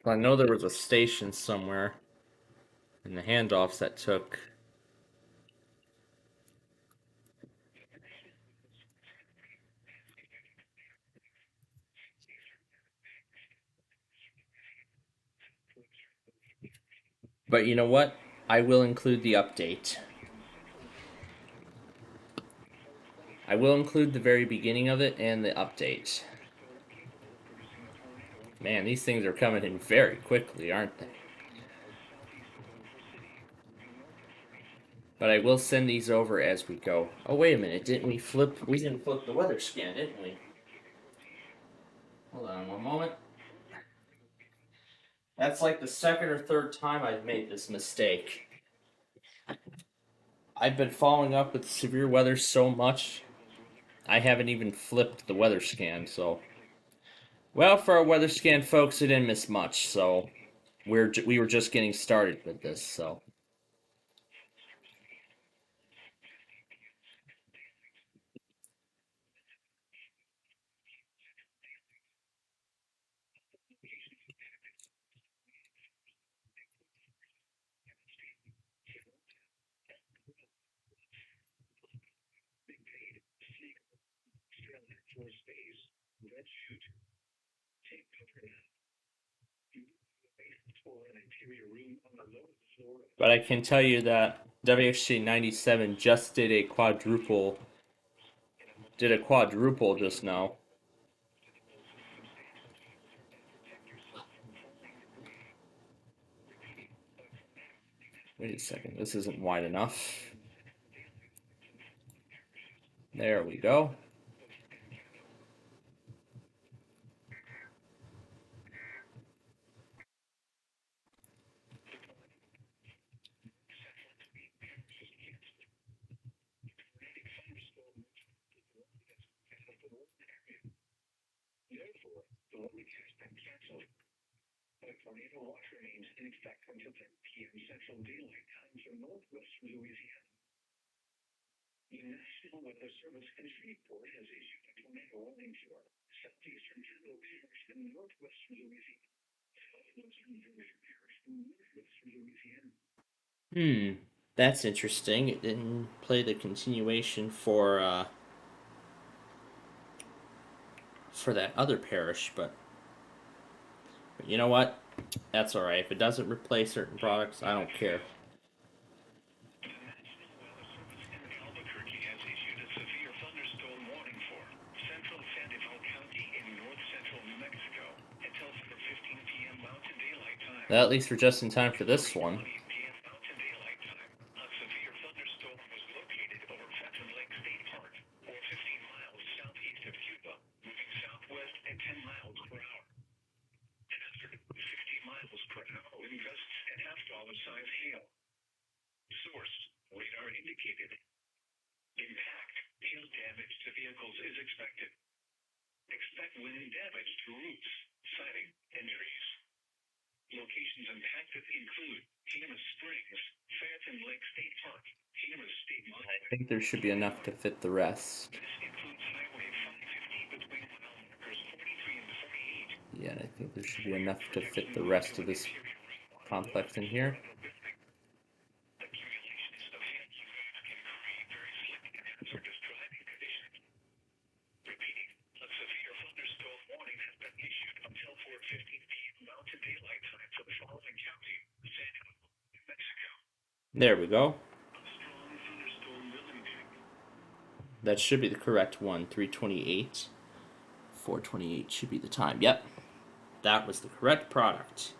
I know there was a station somewhere in the handoffs that took. But you know what? I will include the update. I will include the very beginning of it and the update. Man, these things are coming in very quickly, aren't they? But I will send these over as we go. Oh, wait a minute. Didn't we flip? We didn't flip the weather scan, didn't we? Hold on one moment. That's like the second or third time I've made this mistake. I've been following up with severe weather so much, I haven't even flipped the weather scan, so... Well, for our weather scan folks, it didn't miss much, so... We were just getting started with this, so... But I can tell you that WXG 97 just did a quadruple just now. Wait a second, this isn't wide enough. There we go. That's interesting. It didn't play the continuation for that other parish, but you know what? That's alright. If it doesn't replace certain products, I don't care. Well, at least we're just in time for this one. I think there should be enough to fit the rest. Yeah, I think there should be enough to fit the rest of this complex in here. There we go. That should be the correct one. 328. 428 should be the time. Yep. That was the correct product.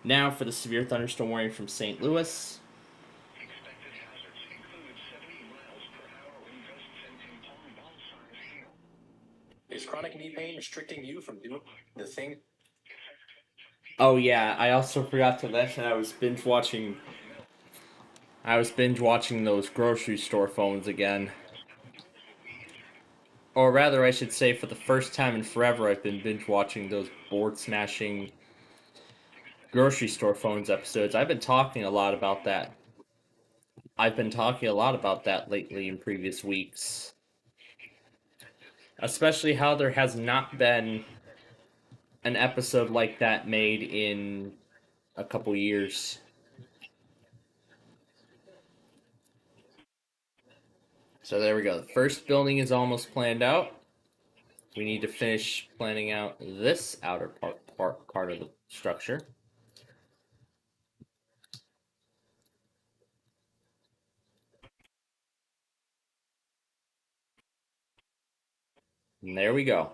Now for the severe thunderstorm warning from St. Louis. Is chronic knee pain restricting you from doing the thing? Oh yeah, I also forgot to mention I was binge watching those grocery store phones again. Or rather, I should say, for the first time in forever, I've been binge watching those board smashing grocery store phones episodes. I've been talking a lot about that. Lately in previous weeks. Especially how there has not been an episode like that made in a couple years. So there we go. The first building is almost planned out. We need to finish planning out this outer part of the structure. And there we go.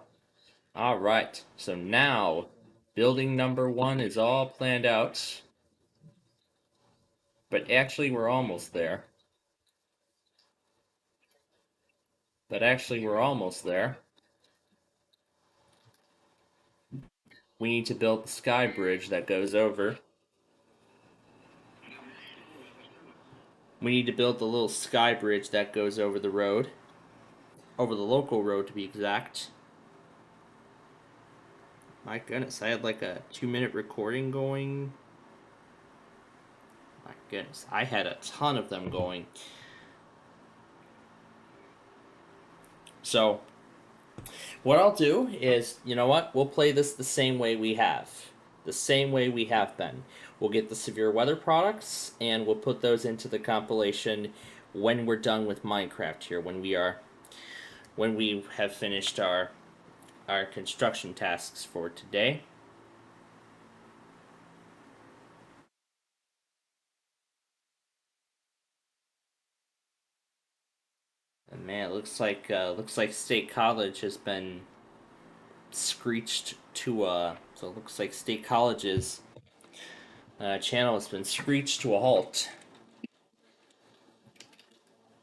All right. So now, building number 1 is all planned out. But actually, we're almost there. We need to build the sky bridge that goes over. We need to build the little sky bridge that goes over the road. Over the local road, to be exact. My goodness, I had like a 2-minute recording going. My goodness, I had a ton of them going. So, what I'll do is, you know what? We'll play this the same way we have. The same way we have been. We'll get the severe weather products, and we'll put those into the compilation when we're done with Minecraft here. When we have finished our construction tasks for today. And man, it looks like State College has been screeched to so it looks like State College's channel has been screeched to a halt.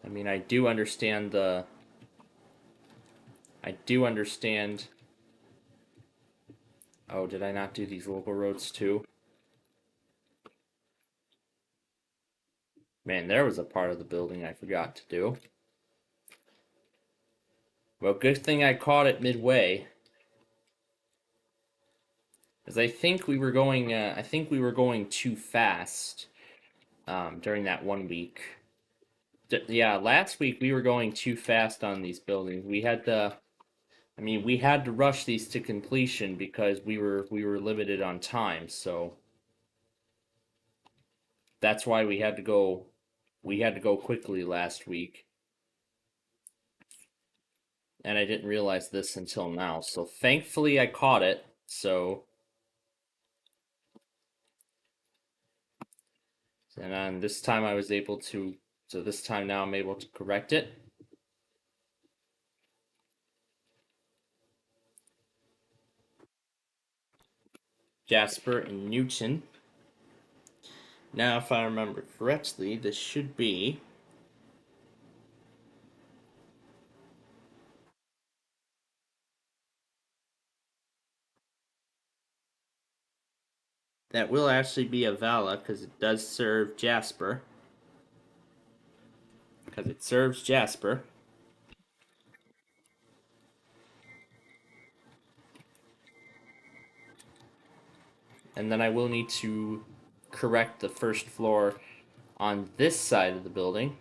I mean, I do understand. Oh, did I not do these local roads too? Man, there was a part of the building I forgot to do. Well, good thing I caught it midway. Because I think we were going too fast during that 1 week. Yeah, last week we were going too fast on these buildings. We had to rush these to completion because we were limited on time, so that's why we had to go quickly last week. And I didn't realize this until now. So thankfully I caught it. And then this time I was able to this time now I'm able to correct it. Jasper and Newton. Now, if I remember correctly, this should be that will actually be a Vala because it does serve Jasper. Because it serves Jasper. And then I will need to correct the first floor on this side of the building.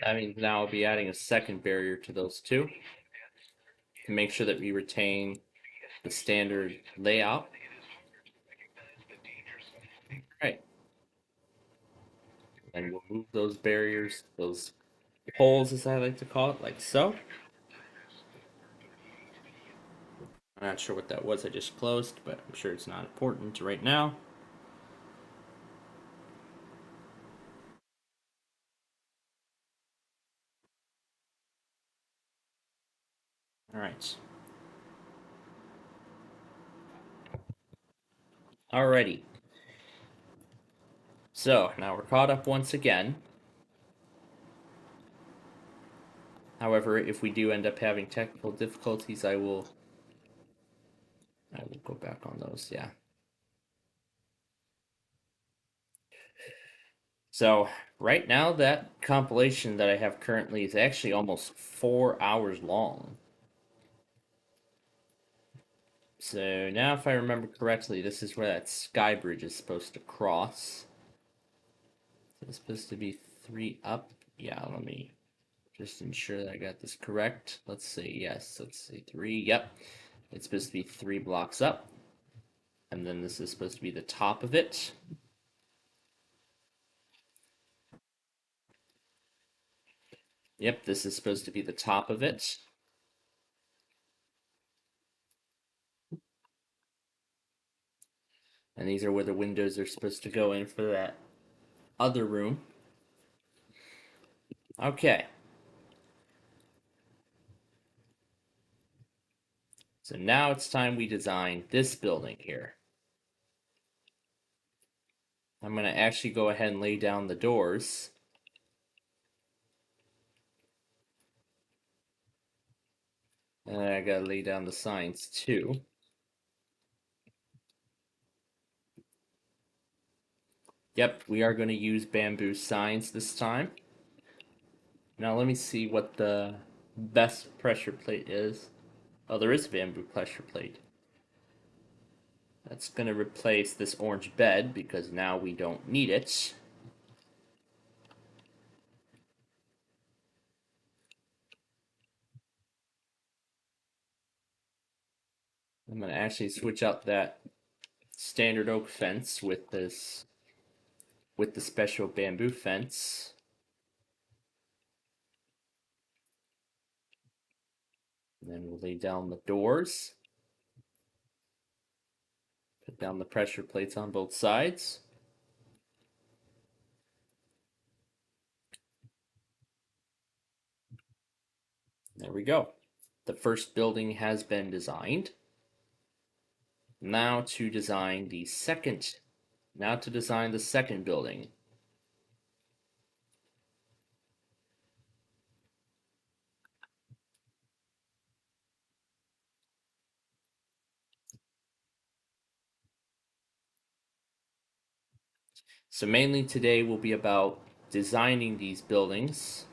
That means now I'll be adding a second barrier to those two to make sure that we retain the standard layout. Right. And we'll move those barriers, those holes as I like to call it, like so. I'm not sure what that was I just closed, but I'm sure it's not important right now. Alright. Alrighty. So, now we're caught up once again. However, if we do end up having technical difficulties, I will go back on those, yeah. So, right now, that compilation that I have currently is actually almost 4 hours long. So, now if I remember correctly, this is where that sky bridge is supposed to cross. So it's supposed to be 3 up. Yeah, let me just ensure that I got this correct. Let's say yes, let's say 3. Yep. It's supposed to be 3 blocks up. And then this is supposed to be the top of it. Yep, this is supposed to be the top of it. And these are where the windows are supposed to go in for that other room. Okay. So now it's time we design this building here. I'm going to actually go ahead and lay down the doors. And I got to lay down the signs too. Yep, we are going to use bamboo signs this time. Now let me see what the best pressure plate is. Oh, there is a bamboo pressure plate. That's going to replace this orange bed because now we don't need it. I'm going to actually switch out that standard oak fence with the special bamboo fence. And then we'll lay down the doors. Put down the pressure plates on both sides. There we go. The first building has been designed. Now to design the second building. So mainly today will be about designing these buildings.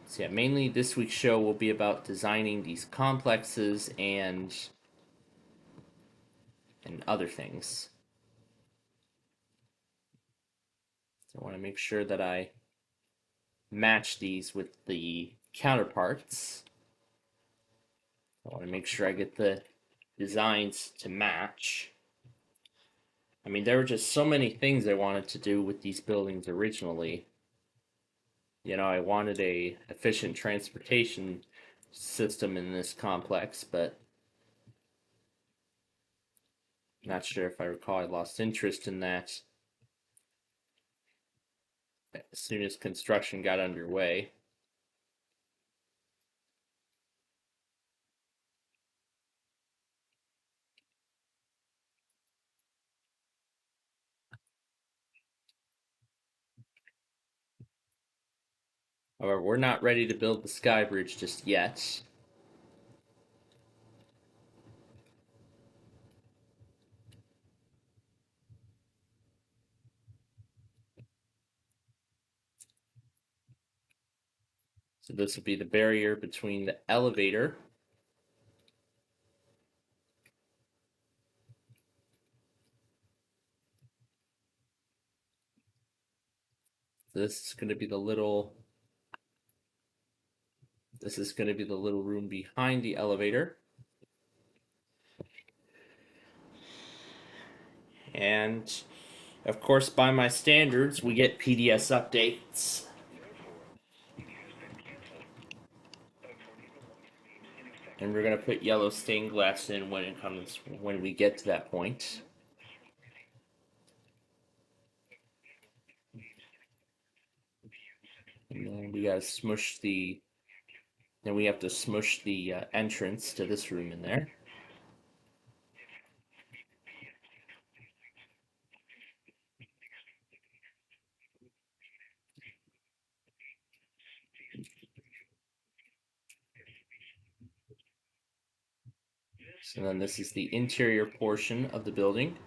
So yeah, mainly this week's show will be about designing these complexes and other things. So I want to make sure that I match these with the counterparts. I want to make sure I get the designs to match. I mean, there were just so many things I wanted to do with these buildings originally. You know, I wanted a efficient transportation system in this complex, but not sure if I recall I lost interest in that as soon as construction got underway. However, we're not ready to build the sky bridge just yet. So this will be the barrier between the elevator So this is going to be the little room behind the elevator. And of course, by my standards, we get PDS updates. And we're going to put yellow stained glass in when we get to that point. And then we gotta smush the. Then we have to smush the entrance to this room in there. So then this is the interior portion of the building.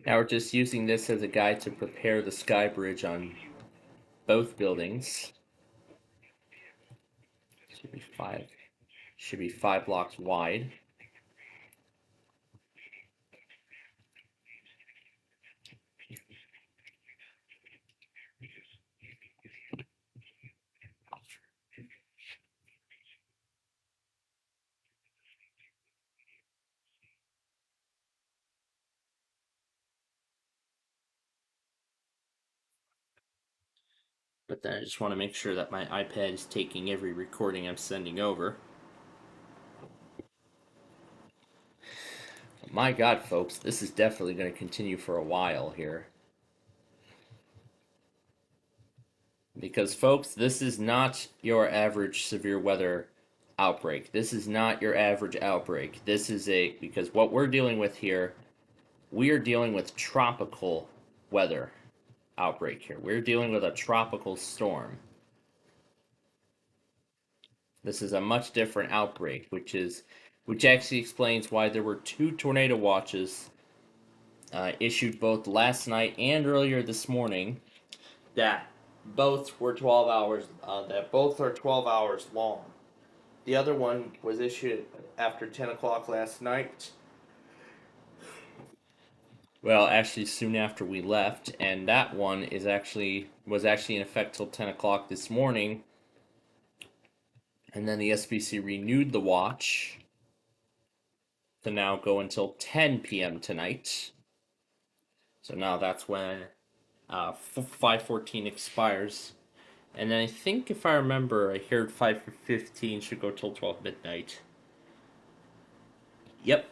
Now we're just using this as a guide to prepare the sky bridge on both buildings. Should be five blocks wide. But then I just want to make sure that my iPad is taking every recording I'm sending over. My God, folks, this is definitely going to continue for a while here. Because, folks, this is not your average severe weather outbreak. This is not your average outbreak. This is because what we're dealing with here, we are dealing with tropical weather outbreak here. We're dealing with a tropical storm. This is a much different outbreak, which actually explains why there were 2 tornado watches issued both last night and earlier this morning that both were 12 hours. That both are 12 hours long. The other one was issued after 10 o'clock last night. Well, actually, soon after we left, and that one was actually in effect till 10 o'clock this morning. And then the SPC renewed the watch to now go until 10 p.m. tonight. So now that's when 5:14 expires. And then I think, if I remember, I heard 5:15 should go till 12 midnight. Yep.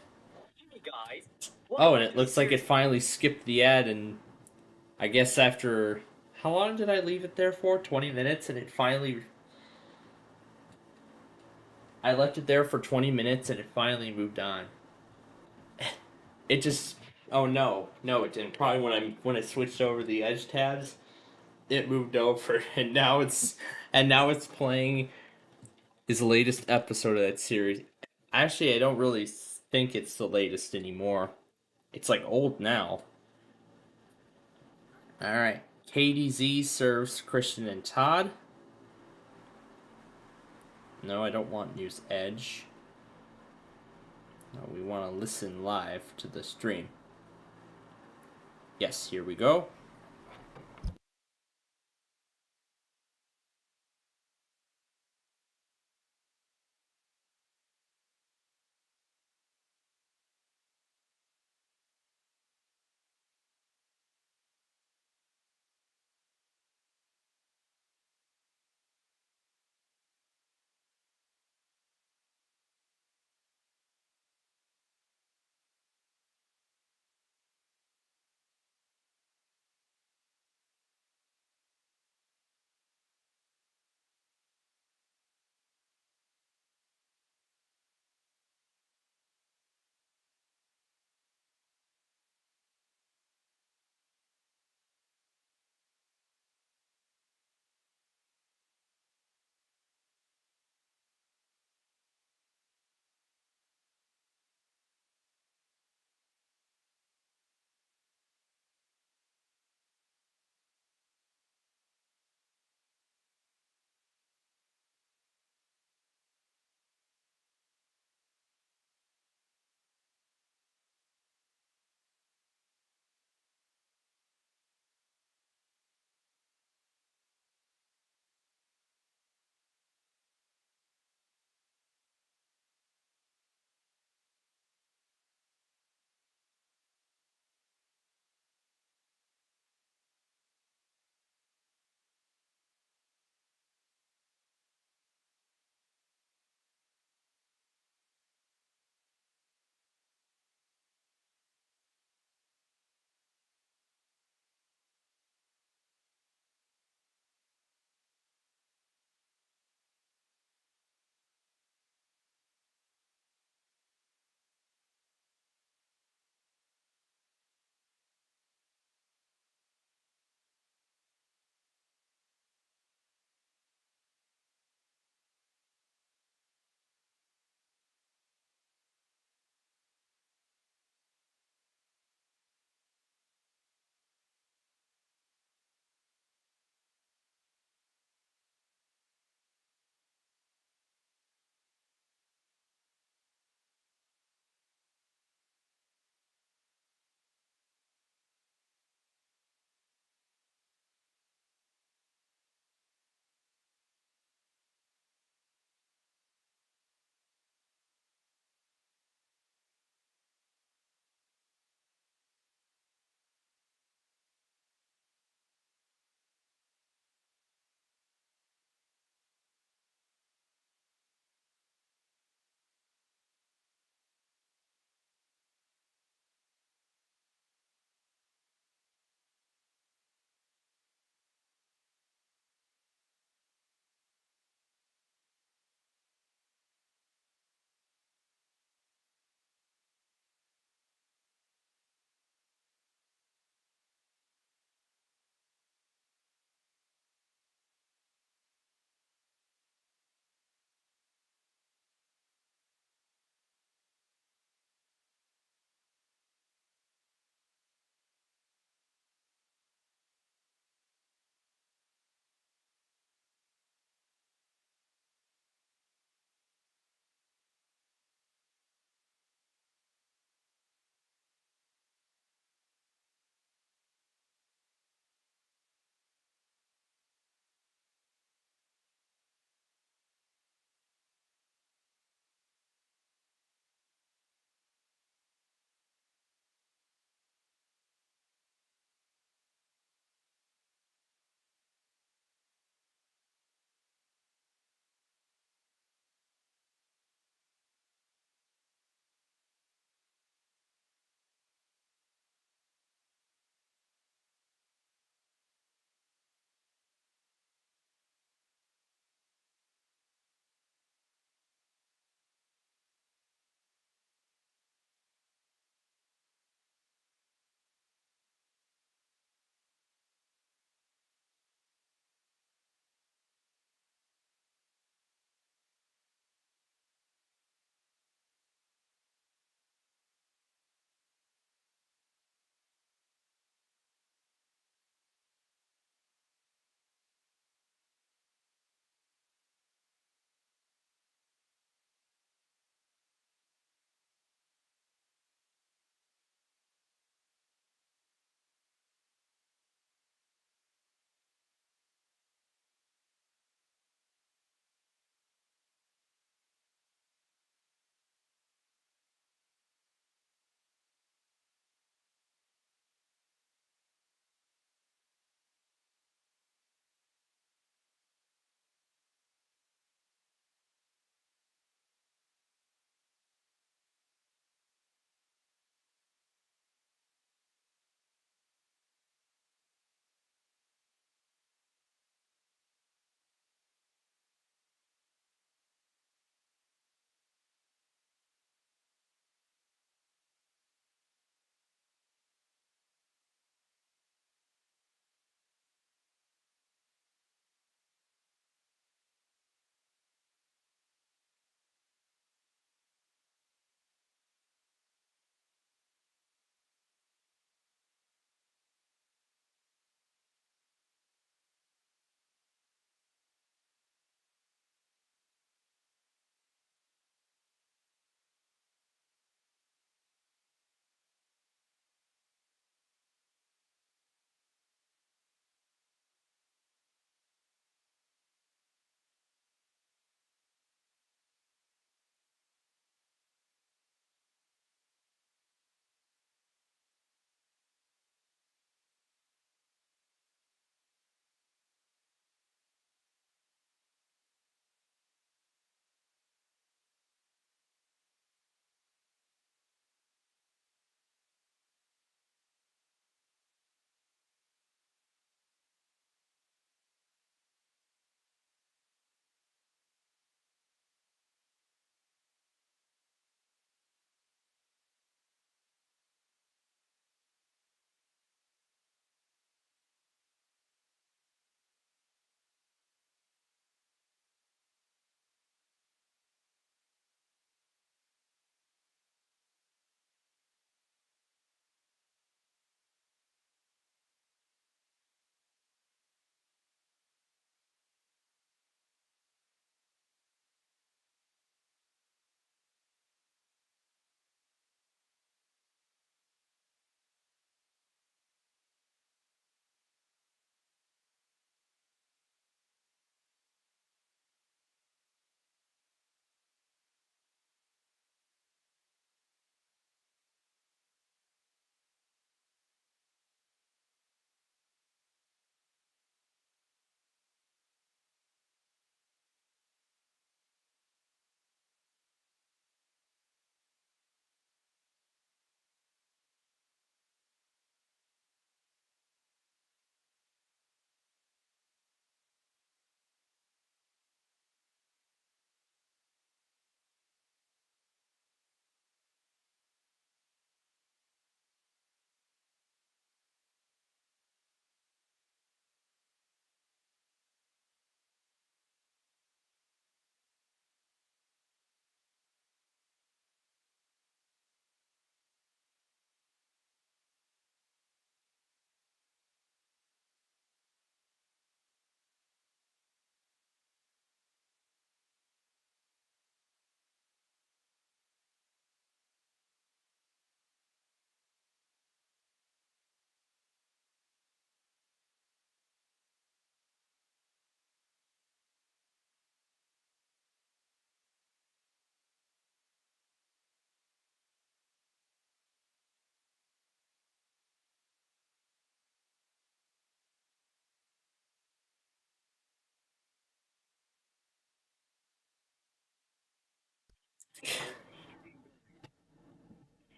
Oh, and it looks like it finally skipped the ad, and I guess after... How long did I leave it there for? 20 minutes, and it finally... I left it there for 20 minutes, and it finally moved on. It just... Oh, no. No, it didn't. Probably when I switched over the Edge tabs, it moved over, and now it's playing his latest episode of that series. Actually, I don't really think it's the latest anymore. It's like old now. Alright. KDZ serves Christian and Todd. No, I don't want News Edge. No, we want to listen live to the stream. Yes, here we go.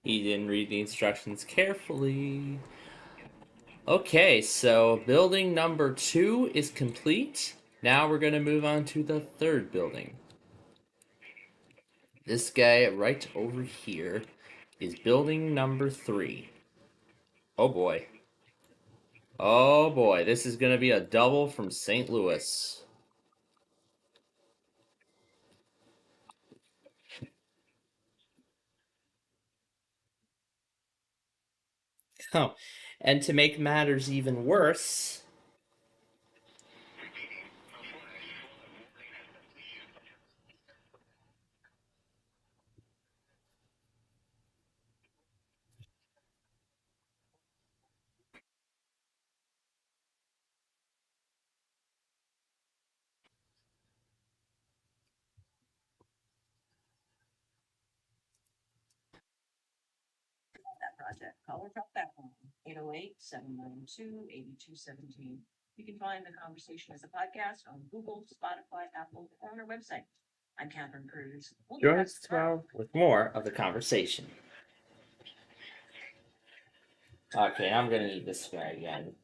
He didn't read the instructions carefully. Okay, so building number 2 is complete. Now we're going to move on to the third building. This guy right over here is building number 3. Oh boy. Oh boy, this is going to be a double from St. Louis. Oh, and to make matters even worse, That project. Call or drop that one. 808-792-8217. You can find the conversation as a podcast on Google, Spotify, Apple, or on our website. I'm Catherine Cruz. We'll be join back us tomorrow. tomorrow with more of the conversation. Okay, I'm going to need this guy again.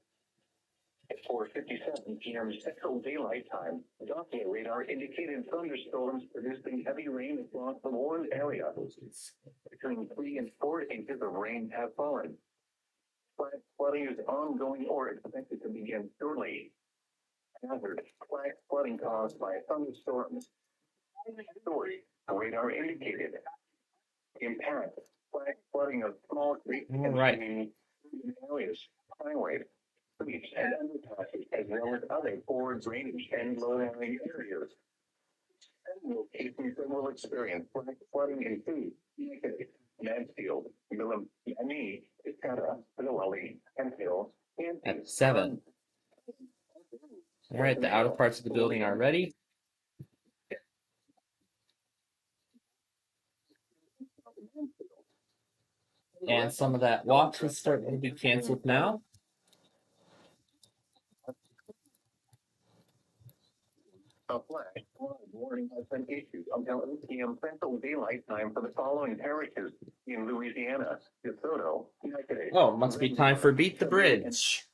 At 4:57 p.m. Central Daylight Time, Doppler radar indicated thunderstorms producing heavy rain across the warned area. Between 3 and 4 inches of rain have fallen. Flash flooding is ongoing or expected to begin shortly. Hazard: flash flooding caused by thunderstorms. Story: radar indicated. Impact: flash flooding of small creeks All and right. areas, highways, streets, and underpasses, as well as other poor drainage and low-lying areas. And locations that will experience flash flooding include Mansfield, Milam, Yami, Iskara, Lowell, Hemphill, and At 7. All right, the outer parts of the building are ready. And some of that walk is starting to be canceled now. A flash flood warning has been issued until 8 p.m. Central Daylight Time for the following parishes in Louisiana: DeSoto, Connecticut. Oh, must be time for Beat the Bridge.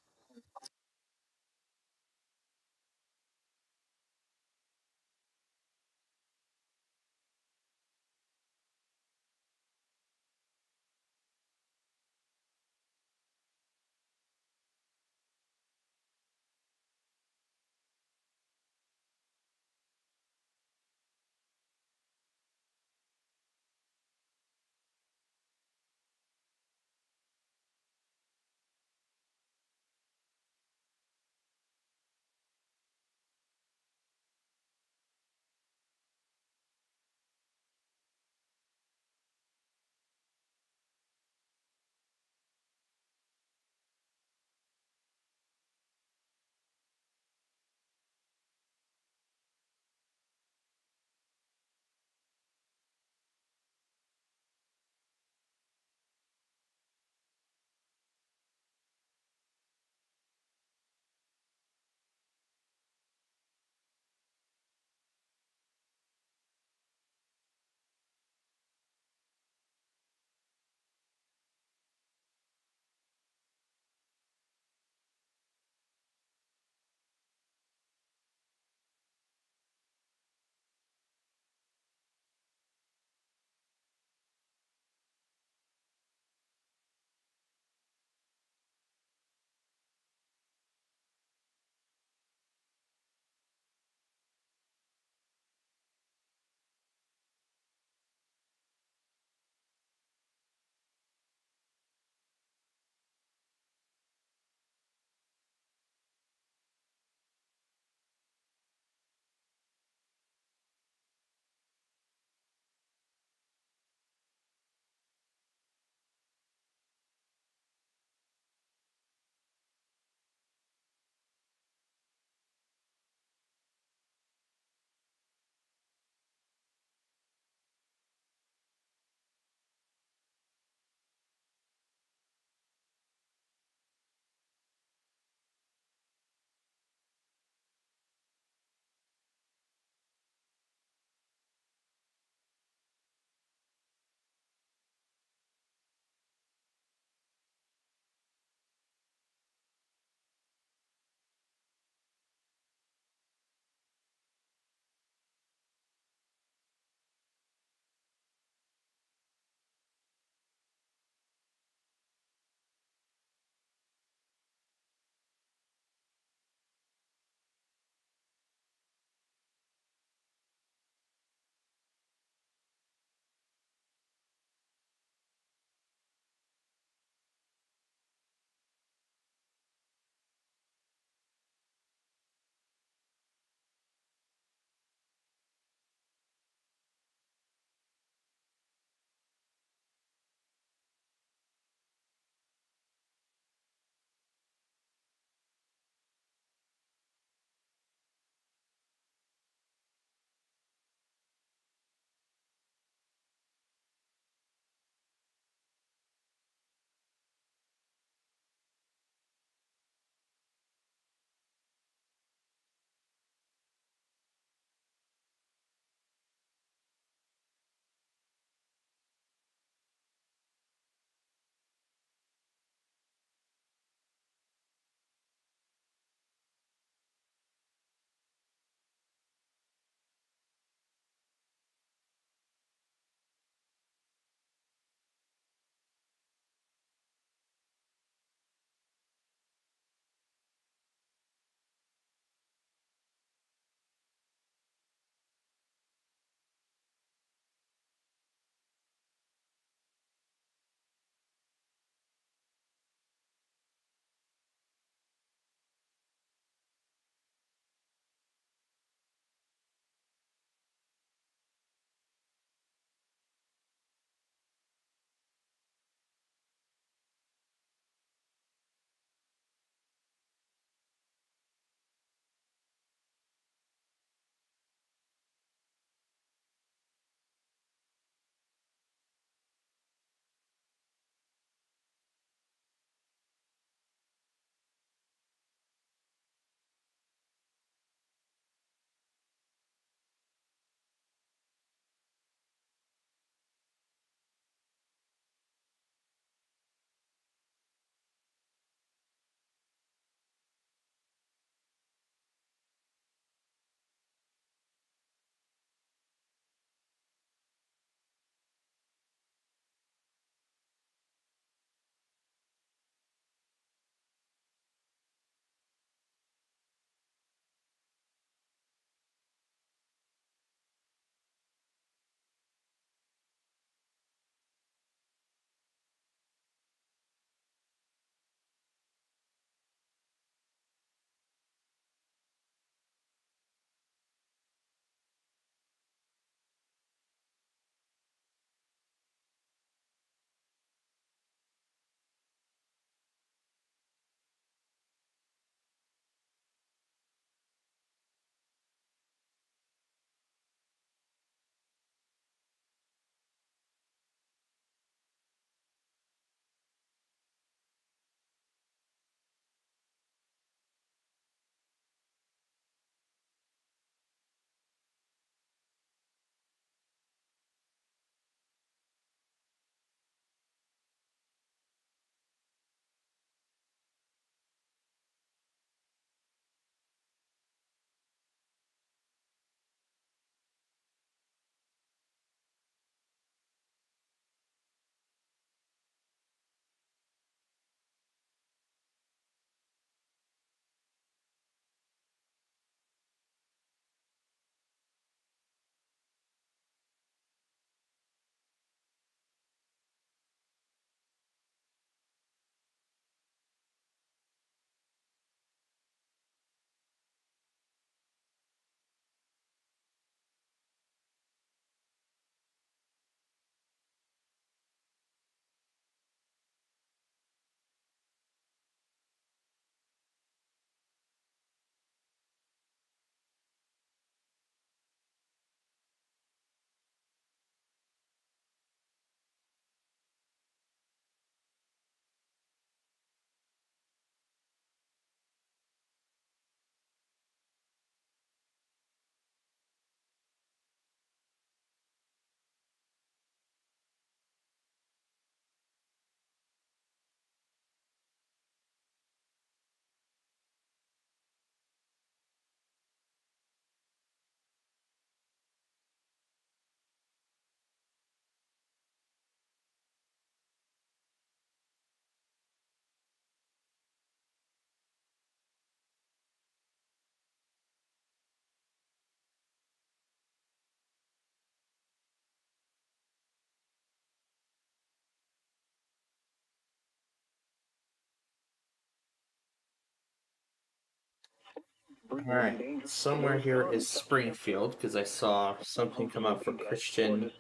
Alright, somewhere here is Springfield, because I saw something come up for Christian,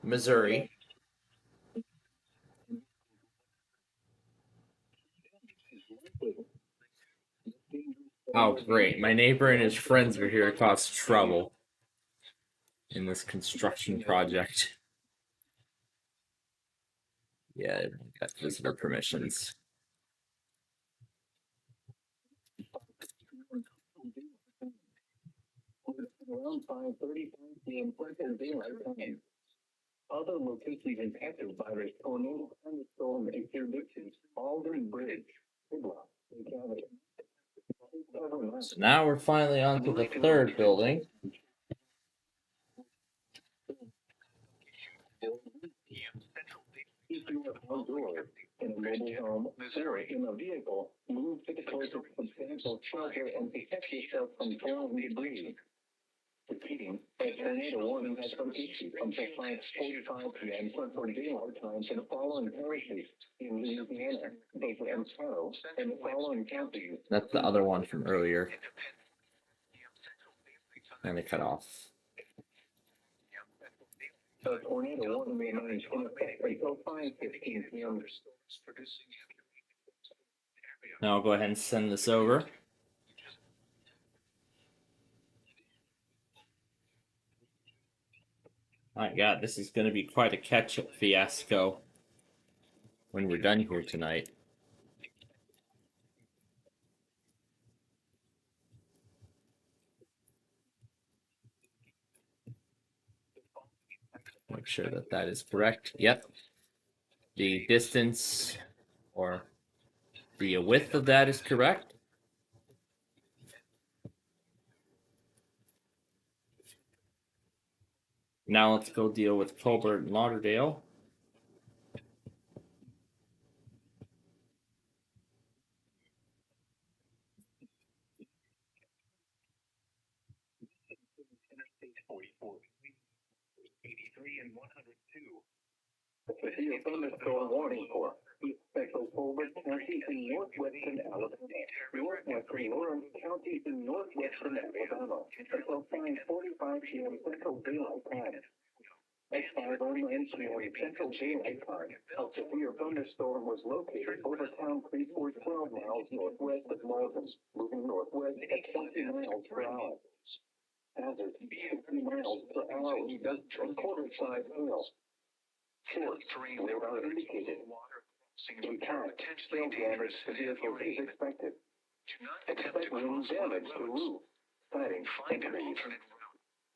Missouri. Oh, great. My neighbor and his friends are here to cause trouble in this construction project. Yeah, everyone got visitor permissions. Around 5:35 p.m. Central Daylight Time. Other locations impacted by this tornado thunderstorm exhibitions, Alden Bridge, Sidlock, County. So now we're finally on to the third building. If you are outdoors in a mobile home or in a vehicle, move to the closest substantial shelter and protect yourself from falling debris. Repeating, a tornado warning has been issued until 5:45 p.m. Central Daylight Time for the following parishes in Louisiana, Baker and Sparrow, and the following counties. That's the other one from earlier. And they cut off. The tornado warning remains in effect until 5:15 p.m. Now I'll go ahead and send this over. My God, this is going to be quite a catch-up fiasco when we're done here tonight. Make sure that that is correct. Yep. The distance or the width of that is correct. Now let's go deal with Colbert and Lauderdale. Severe thunderstorm warning for East Central Colbert County in northwestern Alabama, northwestern Lawrence County in northwestern Alabama, until 5:45 p.m. Central Daylight Time. At 5:09 p.m. Central Daylight Time, a severe thunderstorm was located over Town Creek for 12 miles northwest of Malden, moving northwest at 20 miles per hour. Hazard 50 miles per hour, a quarter-size hail. Short, where are indicated. Impact, hail damage to vehicles is expected. Expect wind damage to roof, siding, and trees.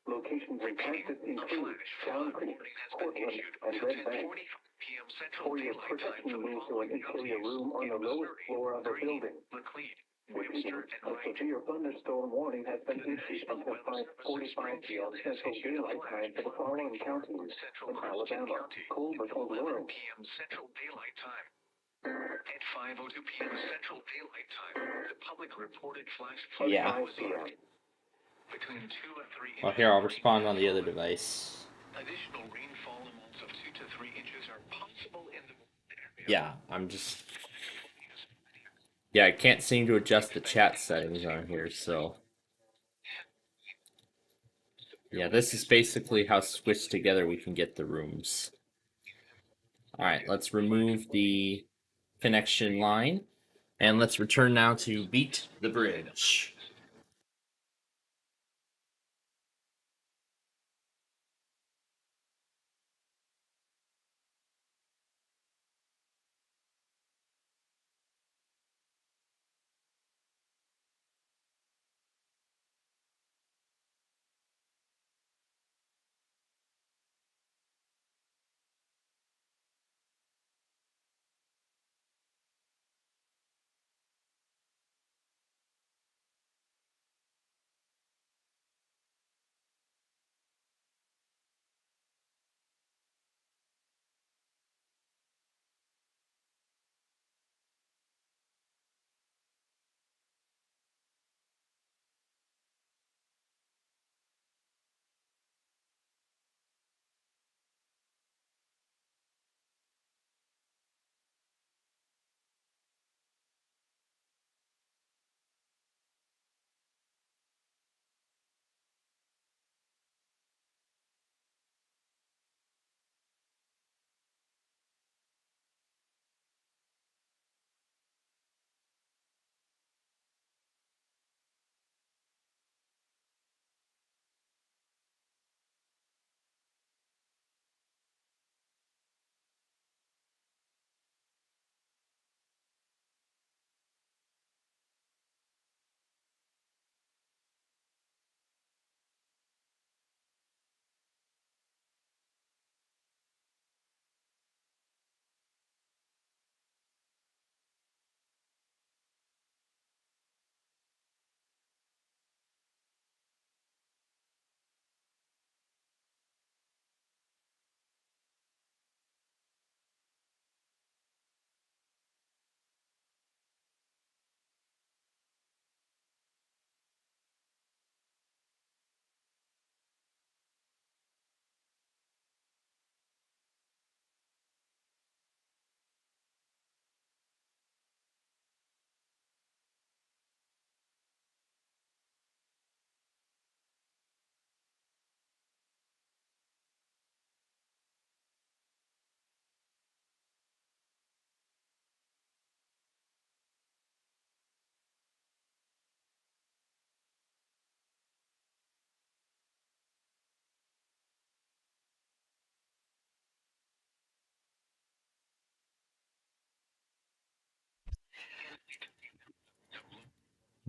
Locations impacted include Down Creek, Portland, and Red Bank. For your protection, move to an interior room on the lowest floor of the building. Repeating, a severe thunderstorm warning has been issued until 5:45 p.m. Central Daylight Time for the following counties in Alabama, Colbert, and Lawrence. Central Daylight Time. At 5:02 p.m. Central Daylight Time, the public reported flash flood was between 2 and 3 inches. Well, here I'll respond on the other device. Additional rainfall amounts of 2 to 3 inches are possible in the area. Yeah, Yeah, I can't seem to adjust the chat settings on here, so... Yeah, this is basically how switched together we can get the rooms. Alright, let's remove the connection line, and let's return now to Beat the Bridge.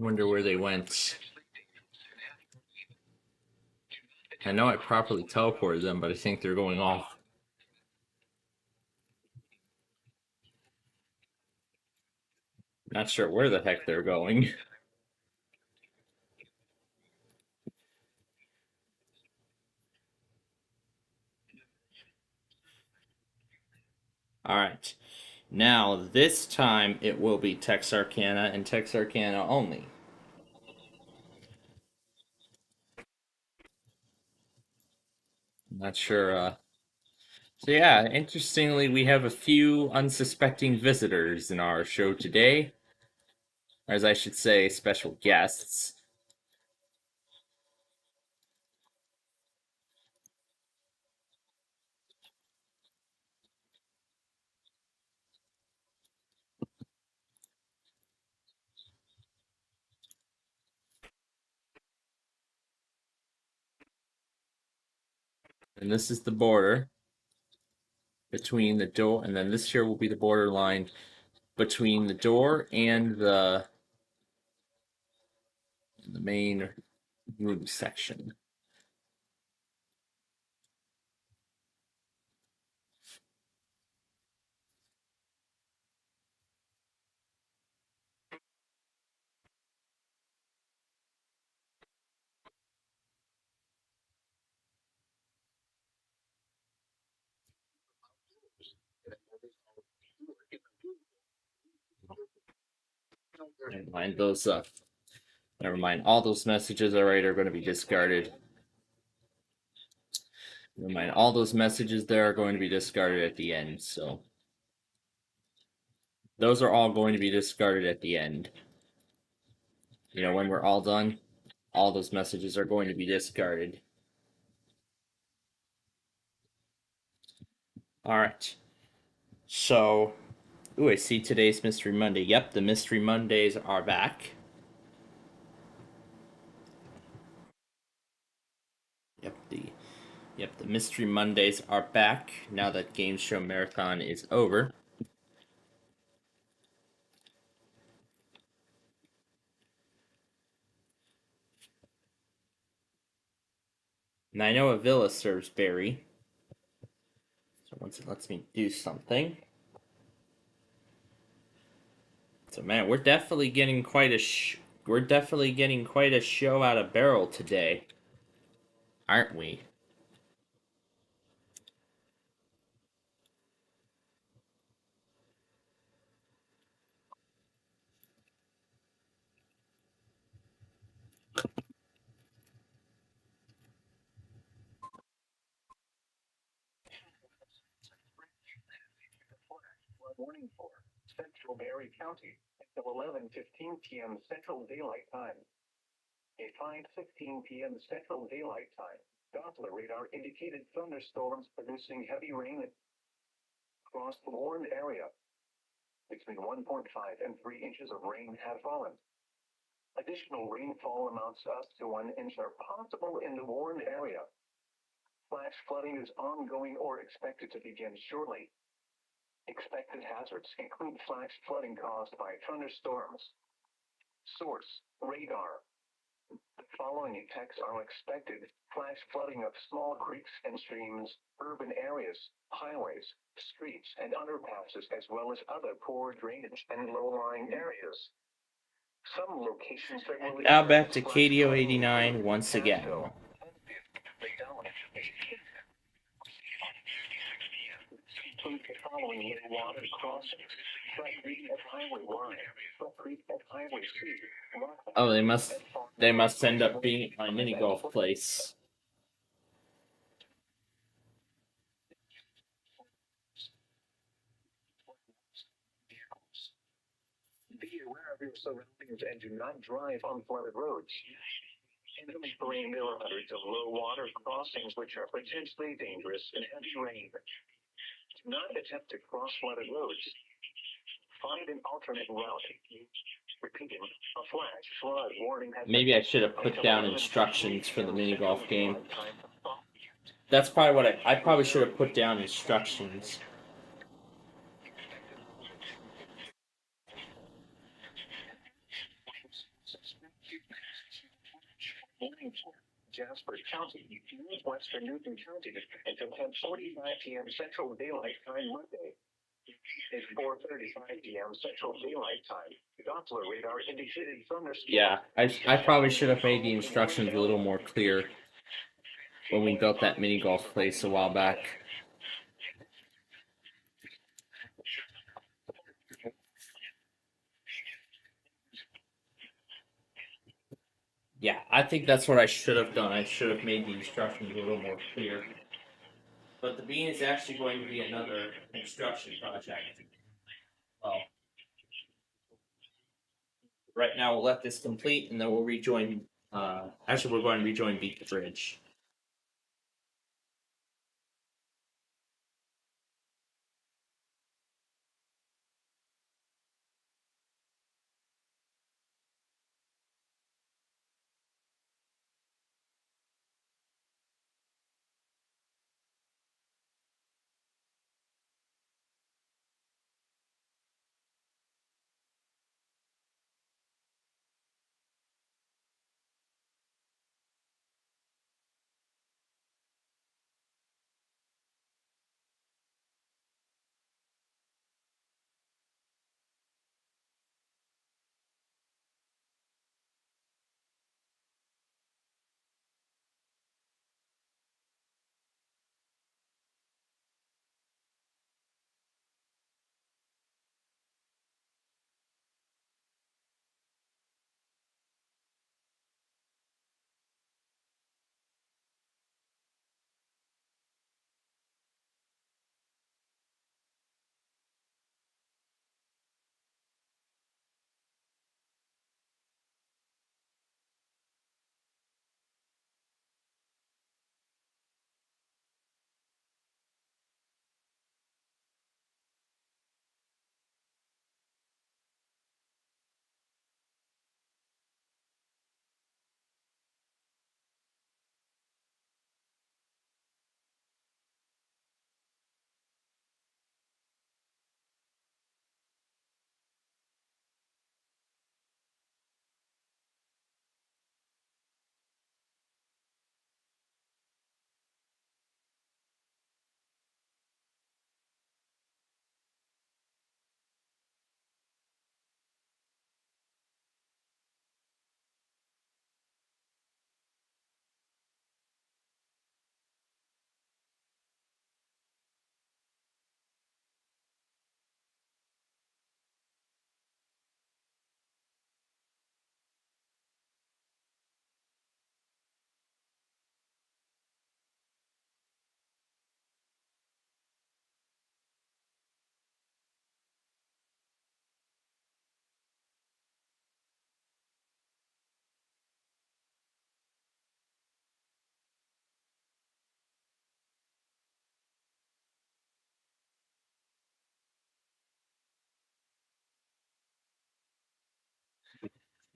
Wonder where they went. I know I properly teleported them, but I think they're going off. Not sure where the heck they're going. Alright. Now, this time it will be Texarkana and Texarkana only. Not sure, So yeah, interestingly, we have a few unsuspecting visitors in our show today. Or as I should say, special guests. And this is the border between the door, and then this here will be the border line between the door and the main room section. Never mind those. Never mind. All those messages, alright, are going to be discarded. Never mind. All those messages there are going to be discarded at the end. So those are all going to be discarded at the end. You know, when we're all done, all those messages are going to be discarded. Alright. So, ooh, I see today's Mystery Monday. Yep, the Mystery Mondays are back. Yep, the Mystery Mondays are back now that Game Show Marathon is over. And I know a villa serves berry. So once it lets me do something. So man, we're definitely getting quite a show out of barrel today, aren't we? Warning for Central Berry County until 11:15 p.m. Central Daylight Time. At 5:16 p.m. Central Daylight Time, Doppler radar indicated thunderstorms producing heavy rain across the warned area. Between 1.5 and 3 inches of rain have fallen. Additional rainfall amounts up to 1 inch are possible in the warned area. Flash flooding is ongoing or expected to begin shortly. Expected hazards include flash flooding caused by thunderstorms. Source: radar. The following effects are expected: flash flooding of small creeks and streams, urban areas, highways, streets, and underpasses, as well as other poor drainage and low-lying areas. Some locations that will Now back to KDO 89 once again. Include the following low water crossings: Front Creek at Highway 1, Front Creek at Highway 2. Oh, they must end up being my mini golf place. Be aware of your surroundings and do not drive on flooded roads. In the spring, there are hundreds of low water crossings which are potentially dangerous in heavy rain. Do not attempt to cross flooded roads. Find an alternate route. Repeating, a flash flood warning has Maybe I should have put down instructions for the mini golf game. That's probably what I probably should have put down instructions. Jasper County, northwestern Newton County, until 10:45 p.m. Central Daylight Time Monday. It's 4:35 p.m. Central Daylight Time. Doppler radar indicated thunderstorms. Yeah, I probably should have made the instructions a little more clear when we built that mini golf place a while back. Yeah, I think that's what I should have done. I should have made the instructions a little more clear. But the bean is actually going to be another construction project. Well, right now we'll let this complete, and then we'll rejoin. Actually, we're going to rejoin Beat the Bridge.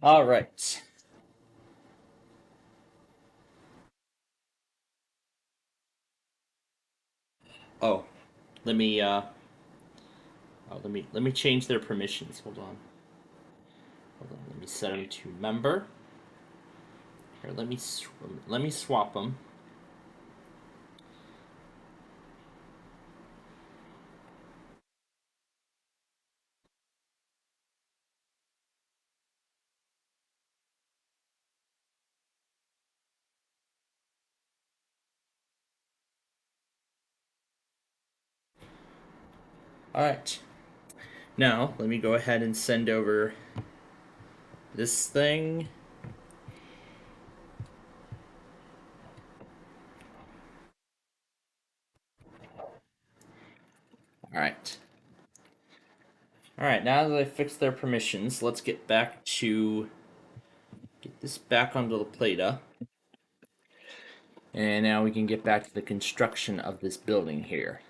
All right. Oh, let me let me change their permissions. Hold on. Hold on. Let me set them to member. Here, let me swap them. All right. Now, let me go ahead and send over this thing. All right. All right, now that I fixed their permissions, let's get this back onto the Plata. And now we can get back to the construction of this building here.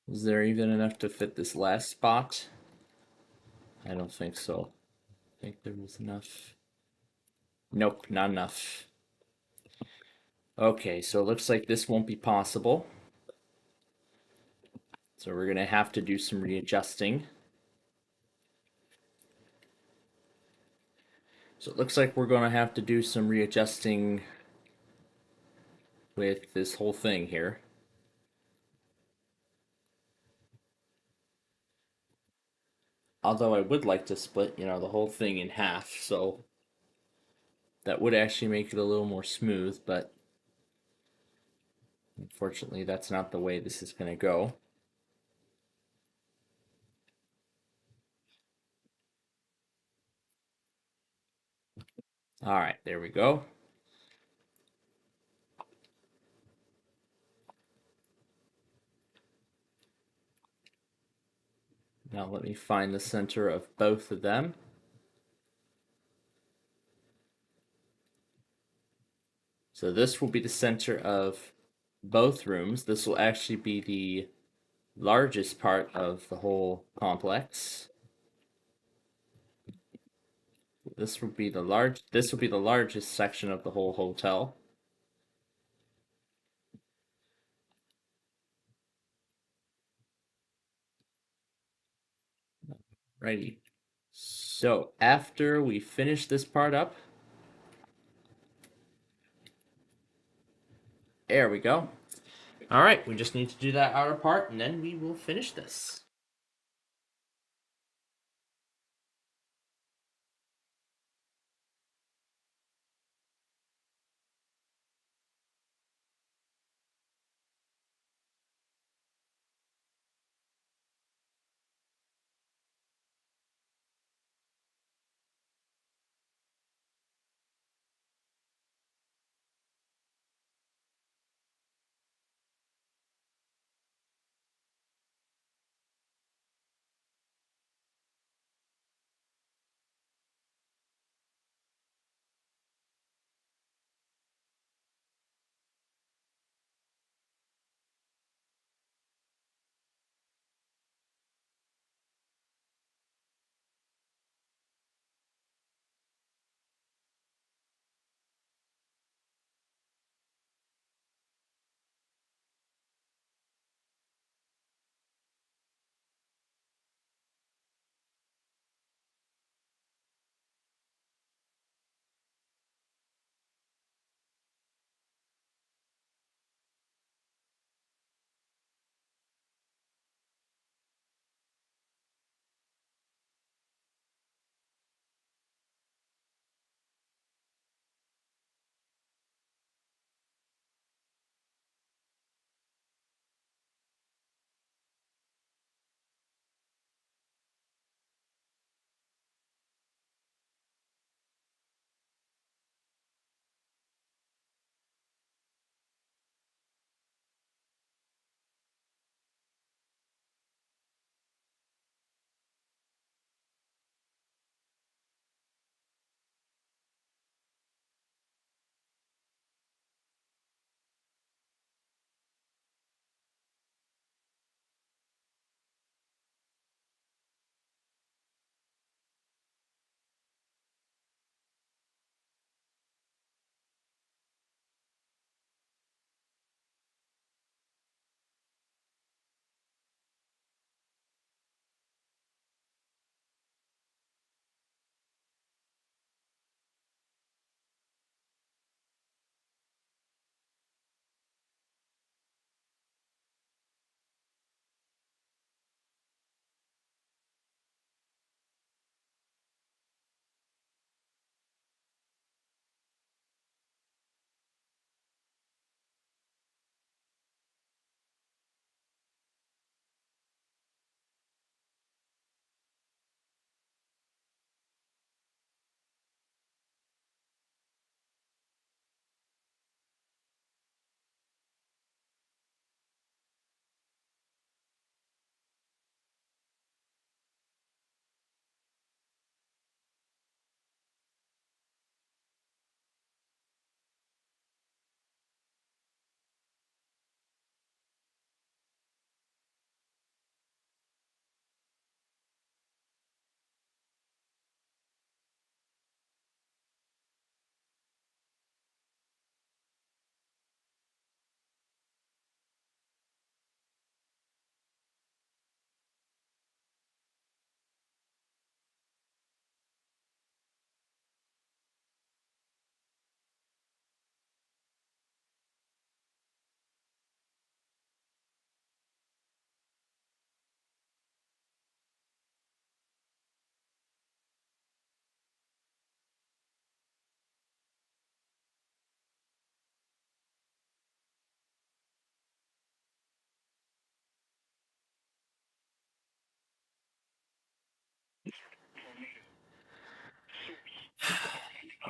Is there even enough to fit this last spot? I don't think so. I think there was enough. Nope, not enough. Okay, so it looks like this won't be possible. So we're going to have to do some readjusting. So it looks like we're going to have to do some readjusting with this whole thing here. Although I would like to split, the whole thing in half, so that would actually make it a little more smooth, but unfortunately that's not the way this is going to go. Alright, there we go. Now let me find the center of both of them. So this will be the center of both rooms. This will actually be the largest part of the whole complex. This will be the largest section of the whole hotel. Righty. So after we finish this part up, there we go. All right, we just need to do that outer part and then we will finish this.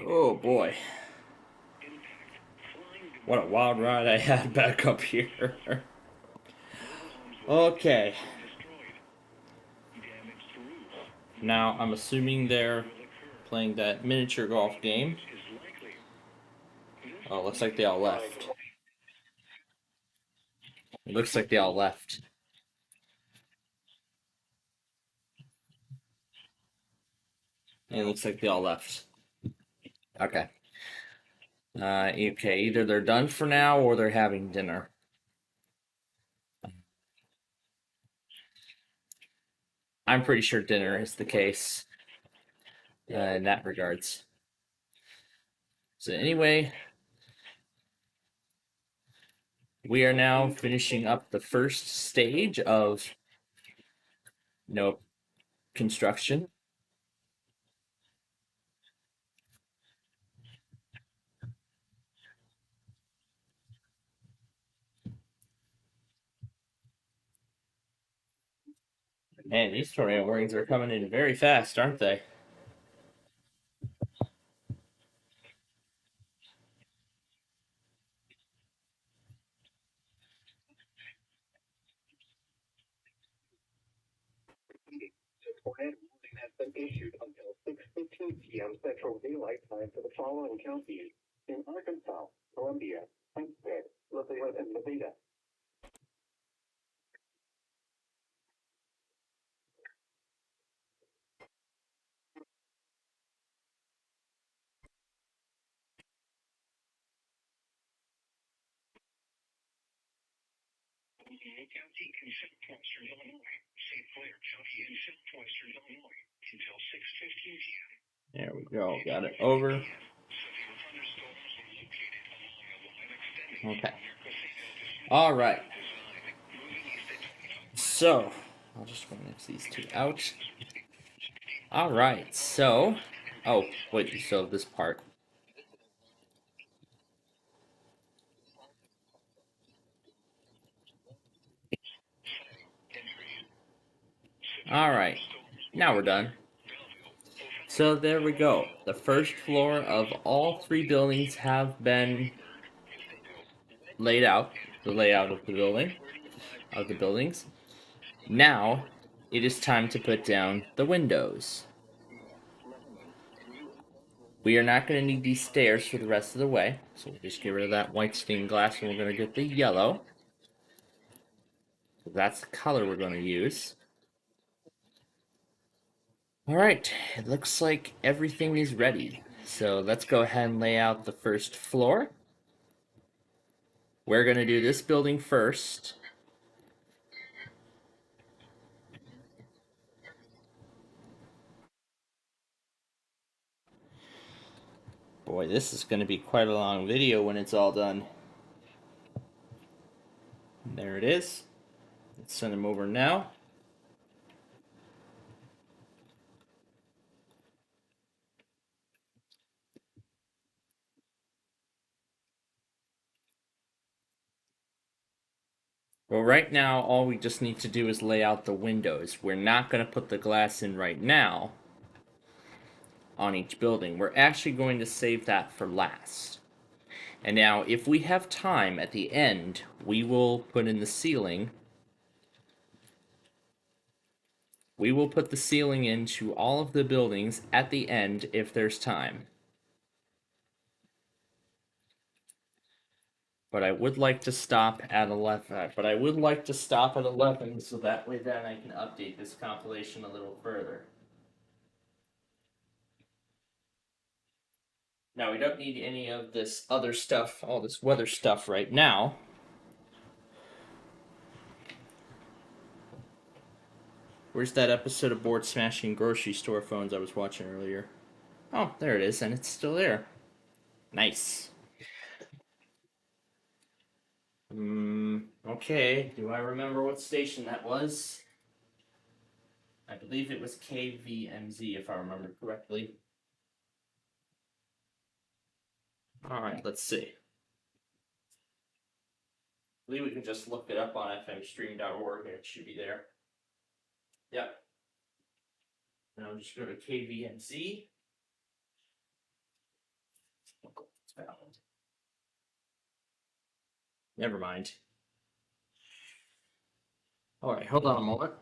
Oh boy. What a wild ride I had back up here. Okay. Now, I'm assuming they're playing that miniature golf game. Oh, looks like they all left. It looks like they all left. It looks like they all left. Okay. Okay, either they're done for now or they're having dinner. I'm pretty sure dinner is the case in that regards. So anyway, we are now finishing up the first stage of construction. Man, these tornado warnings are coming in very fast, aren't they? Tornado warning has been issued until 6:15 p.m. Central Daylight Time for the following counties: in Arkansas, Columbia, Huntsville, Lafayette, and Nevada. County in southwestern Illinois. St. Clair County in southwestern Illinois until 6:15 p.m. There we go. Got it over. Okay. All right. So, I'll just mix these two out. All right. So, oh, wait, you still have this part. All right. Now we're done. So there we go. The first floor of all three buildings have been laid out. The layout of the buildings. Now, it is time to put down the windows. We are not going to need these stairs for the rest of the way, so we'll just get rid of that white stained glass and we're going to get the yellow. That's the color we're going to use. Alright, it looks like everything is ready. So let's go ahead and lay out the first floor. We're going to do this building first. Boy, this is going to be quite a long video when it's all done. There it is. Let's send them over now. Well, right now, all we just need to do is lay out the windows. We're not going to put the glass in right now on each building. We're actually going to save that for last. And now, if we have time at the end, we will put in the ceiling. We will put the ceiling into all of the buildings at the end if there's time. But I would like to stop at 11. So that way then I can update this compilation a little further. Now we don't need any of this other stuff, all this weather stuff right now. Where's that episode of Board Smashing Grocery Store Phones I was watching earlier? Oh, there it is, and it's still there. Nice. Okay, do I remember what station that was? I believe it was KVMZ, if I remember correctly. Alright, let's see. I believe we can just look it up on fmstream.org and it should be there. Yep. Now I'm just going to KVMZ. It's valid. Never mind. Alright, hold on a moment.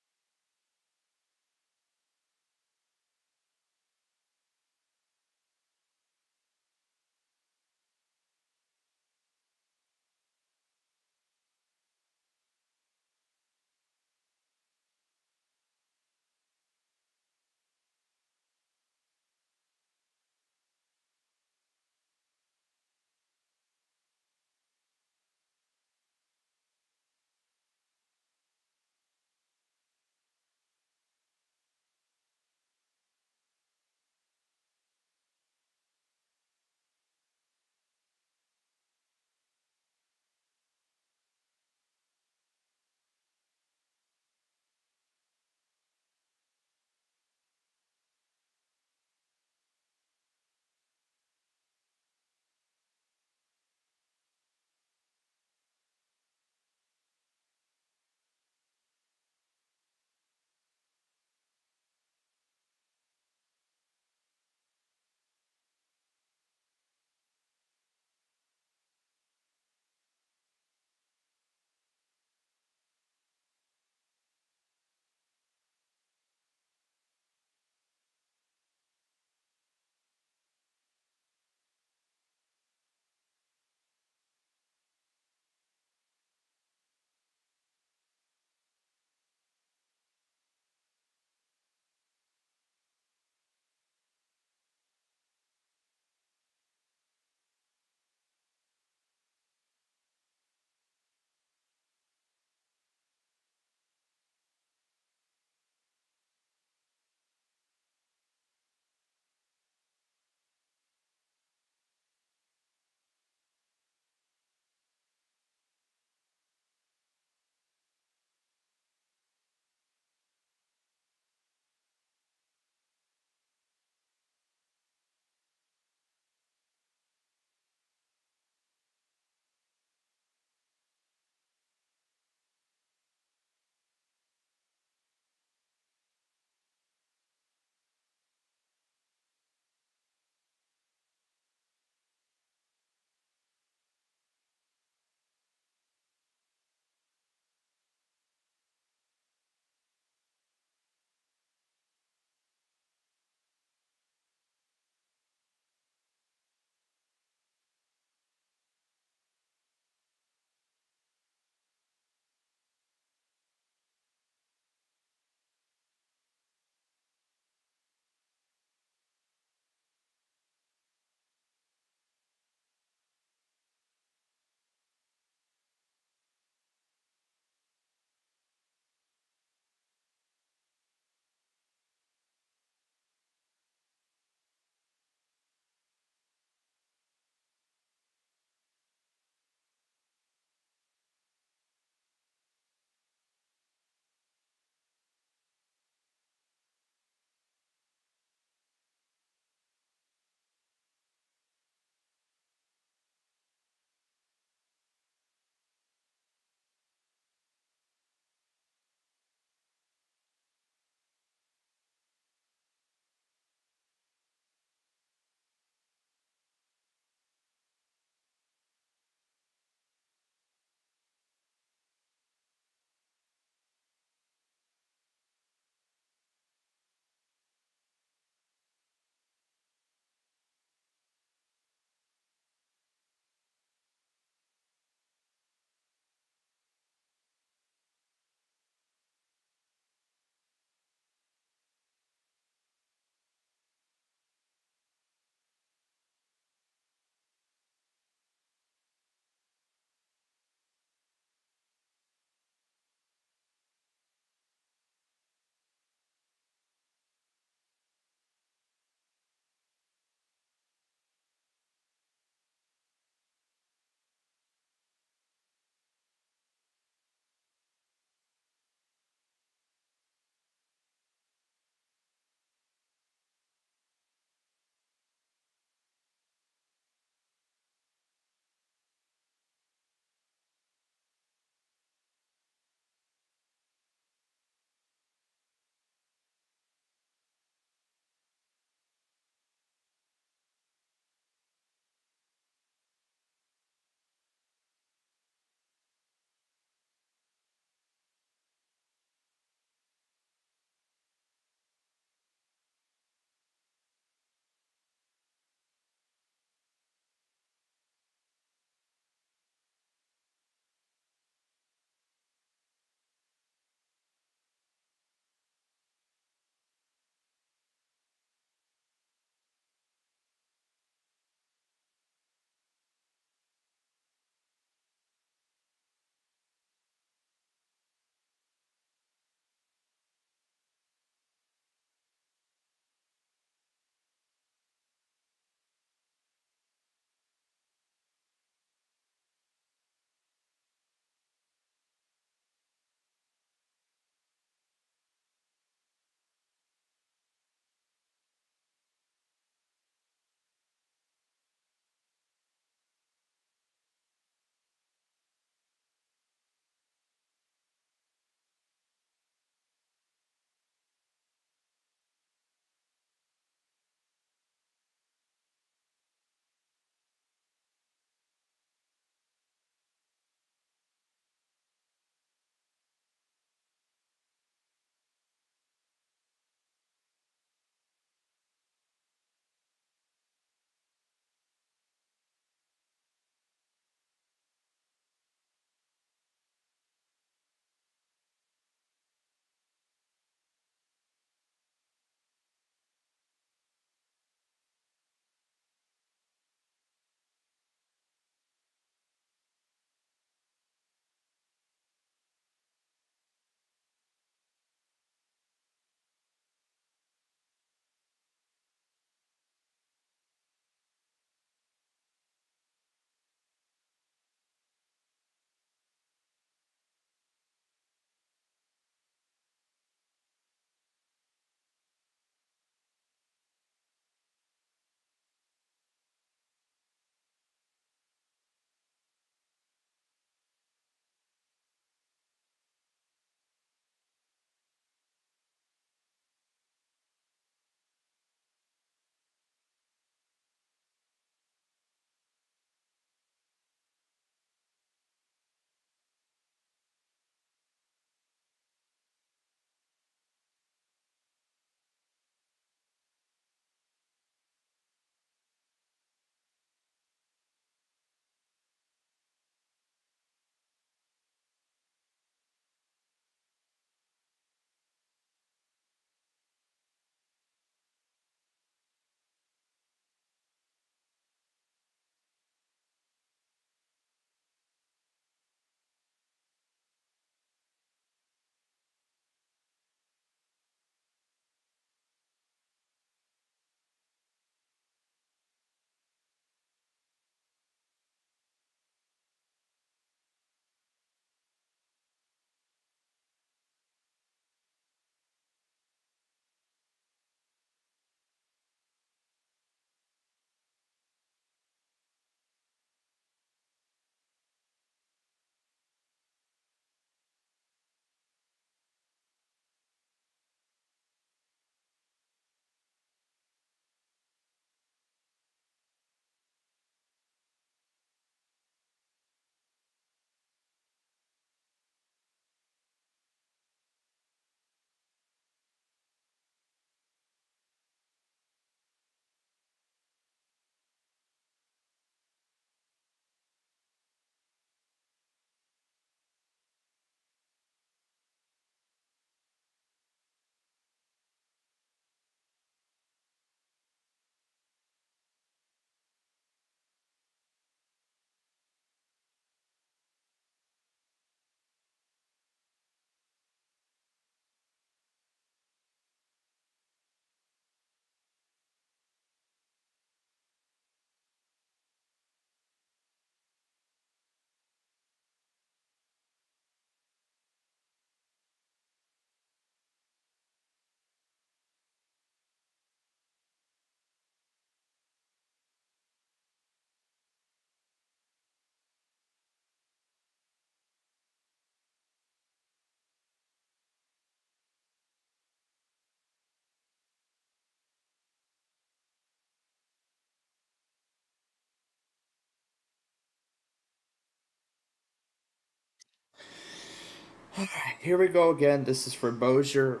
Alright, here we go again. This is for Bossier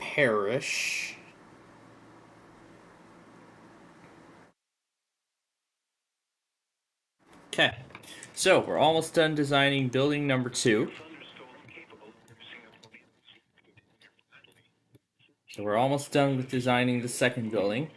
Parish. Okay, so we're almost done designing building number 2. So we're almost done with designing the second building.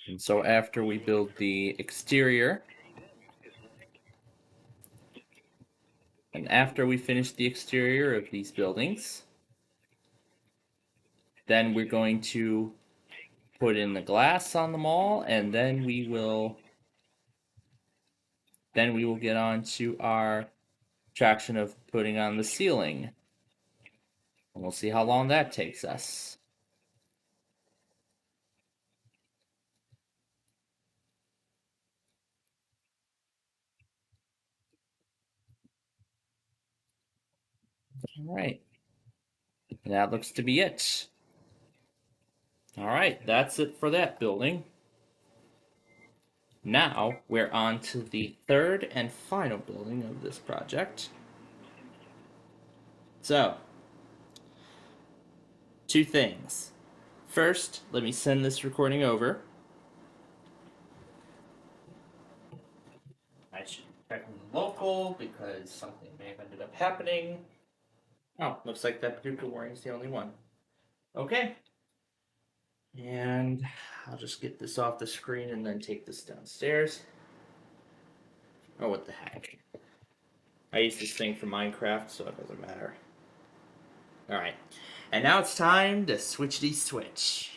And so after we build the exterior, and after we finish the exterior of these buildings, then we're going to put in the glass on them all, and then we will get on to our attraction of putting on the ceiling. And we'll see how long that takes us. All right. That looks to be it. All right, that's it for that building. Now we're on to the third and final building of this project. So, two things. First, let me send this recording over. I should check with the local because something may have ended up happening. Oh, looks like that particular warning is the only one. Okay. And I'll just get this off the screen and then take this downstairs. Oh, what the heck. I use this thing for Minecraft, so it doesn't matter. Alright. And now it's time to switch.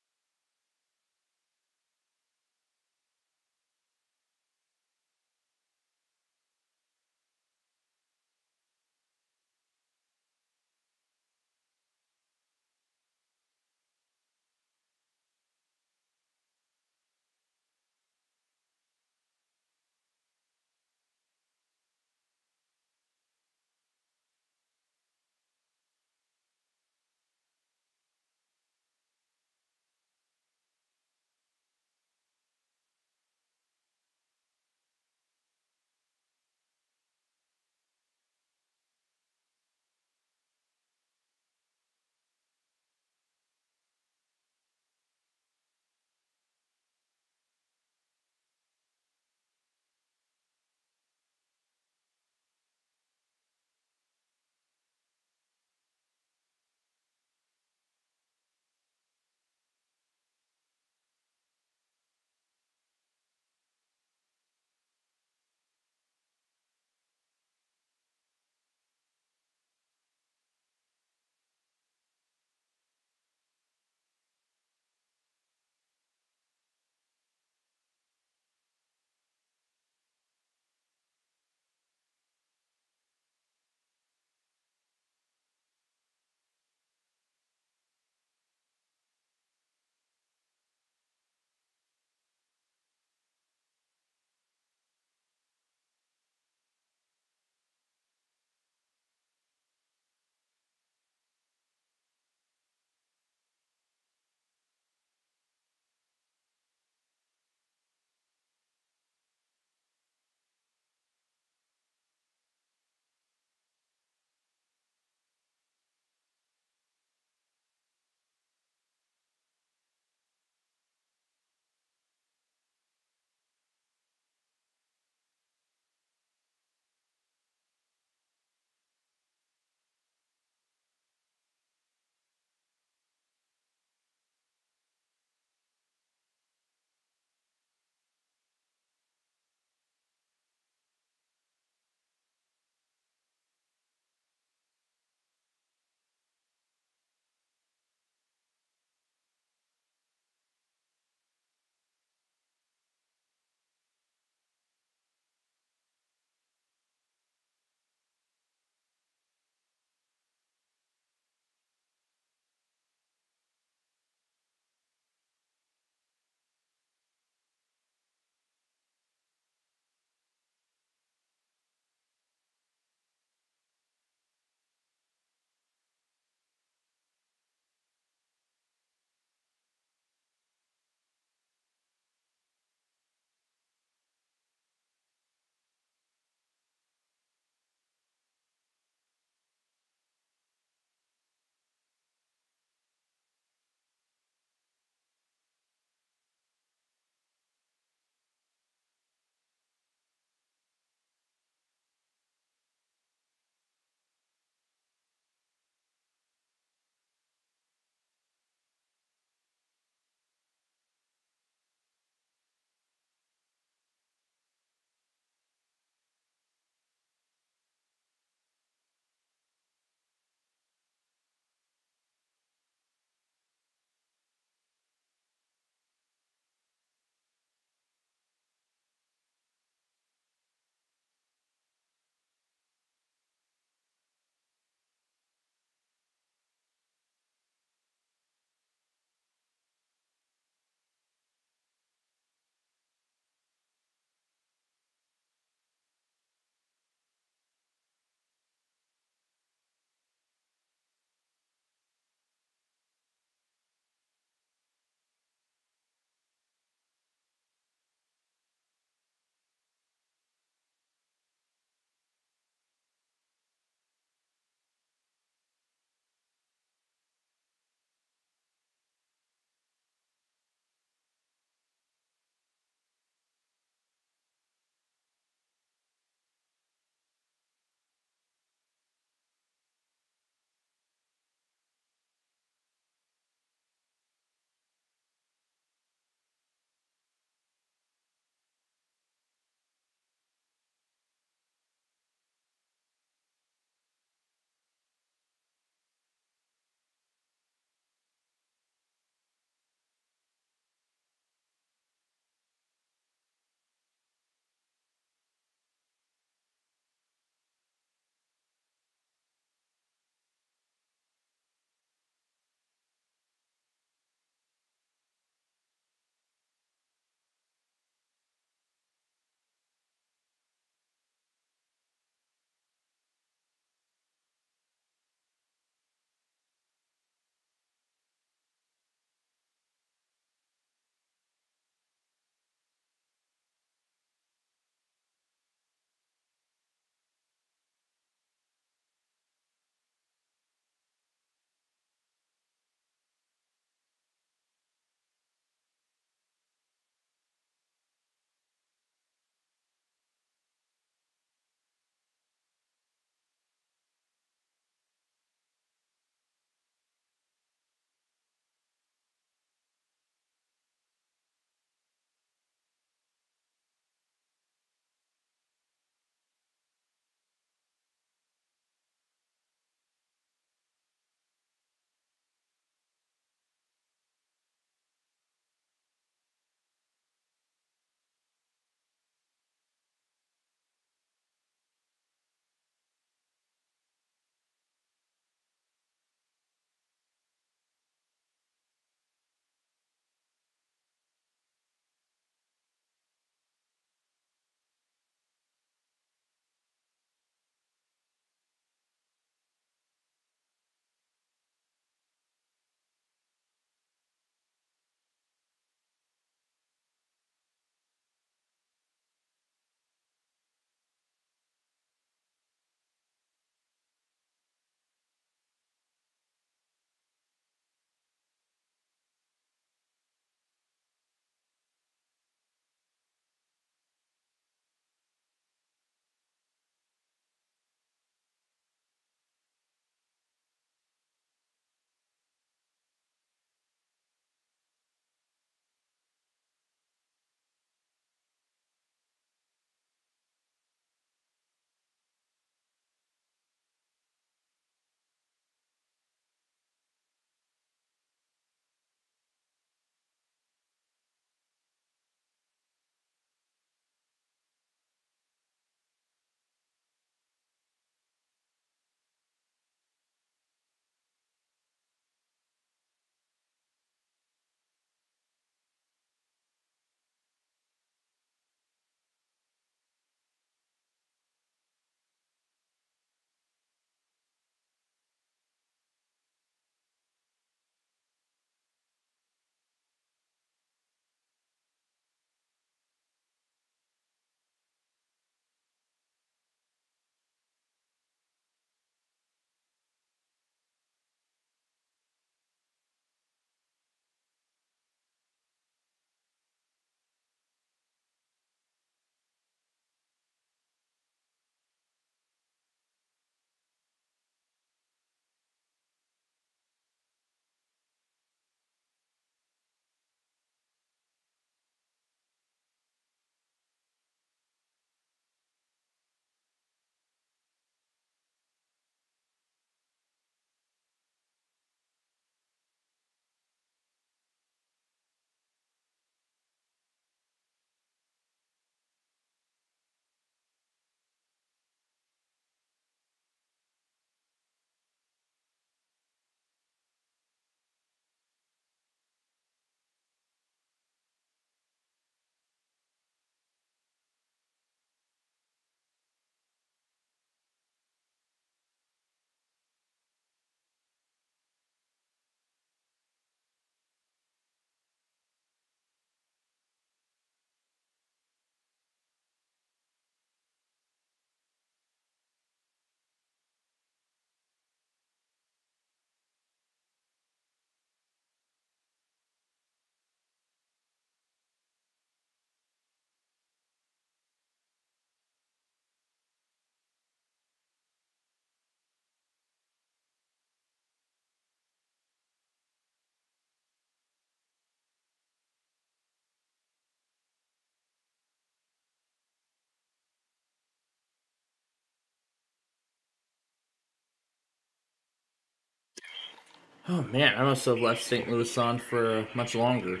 Oh man, I must have left St. Louis on for much longer.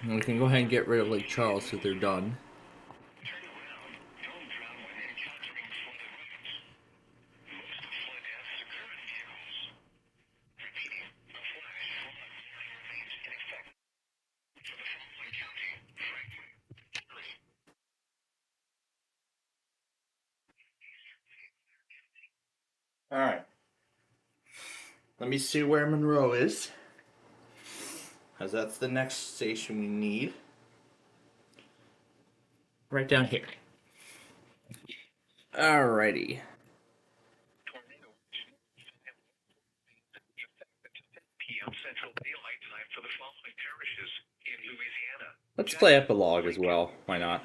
We can go ahead and get rid of Lake Charles so they're done. Alright. Let me see where Monroe is. Because that's the next station we need. Right down here. Alrighty. PM Central Daylight Time for the following parishes in Louisiana. Let's play Epilogue as well. Why not?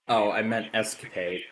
Oh, I meant Escapade.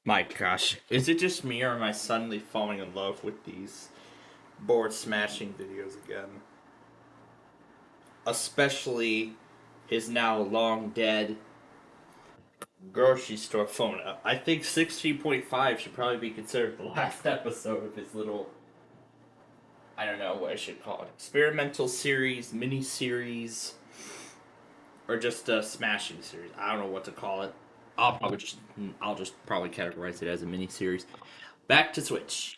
My gosh, is it just me or am I suddenly falling in love with these board smashing videos again? Especially his now long dead grocery store phone up. I think 16.5 should probably be considered the last episode of his little, I don't know what I should call it, experimental series, mini series, or just a smashing series. I don't know what to call it. I'll just probably categorize it as a mini series. Back to Switch.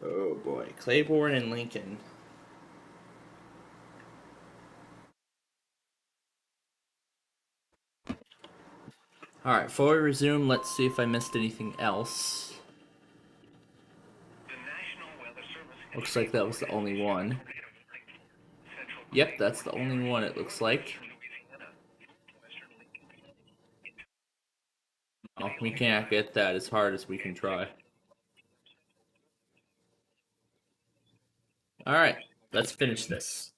Oh boy, Claiborne and Lincoln. Alright, before we resume, let's see if I missed anything else. Looks like that was the only one. Yep, that's the only one it looks like. Oh, we can't get that as hard as we can try. Alright, let's finish this.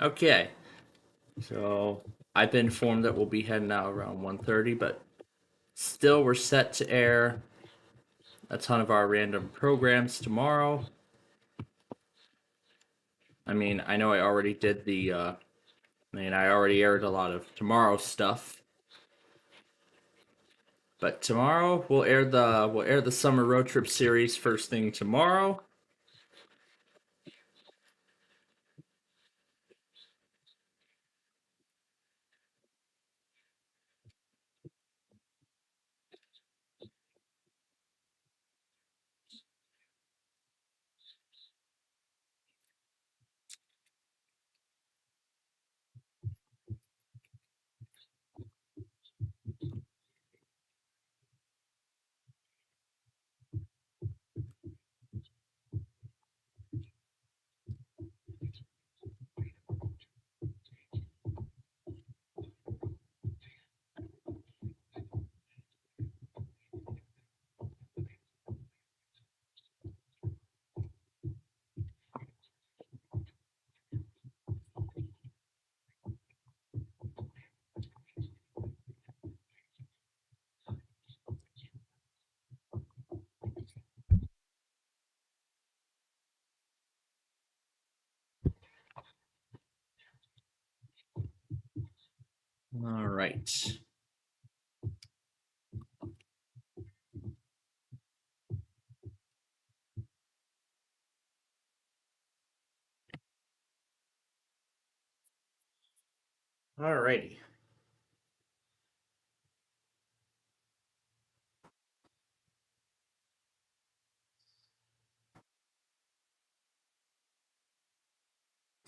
Okay, so I've been informed that we'll be heading out around 1:30, but still we're set to air a ton of our random programs tomorrow. I mean, I know I already did I already aired a lot of tomorrow's stuff. But tomorrow we'll air the summer road trip series first thing tomorrow. All right. All righty.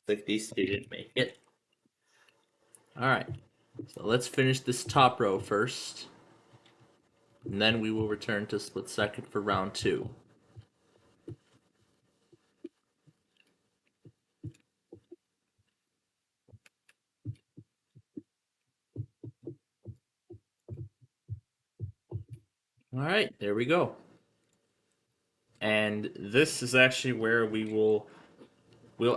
Like these two didn't make it. Alright, so let's finish this top row first. And then we will return to split second for round 2. Alright, there we go. And this is actually where we'll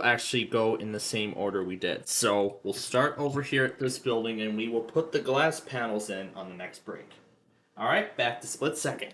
actually go in the same order we did. So we'll start over here at this building and we will put the glass panels in on the next break. Alright, back to split second.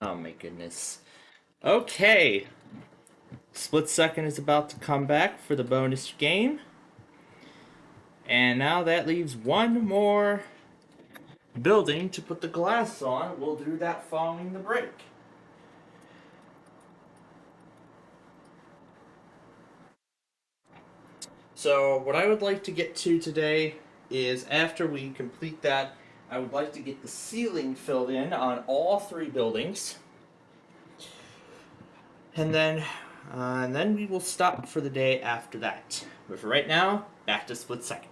Oh my goodness. Okay. Split Second is about to come back for the bonus game. And now that leaves one more building to put the glass on. We'll do that following the break. So what I would like to get to today is, after we complete that, I would like to get the ceiling filled in on all three buildings. And then we will stop for the day after that. But for right now, back to Split Second.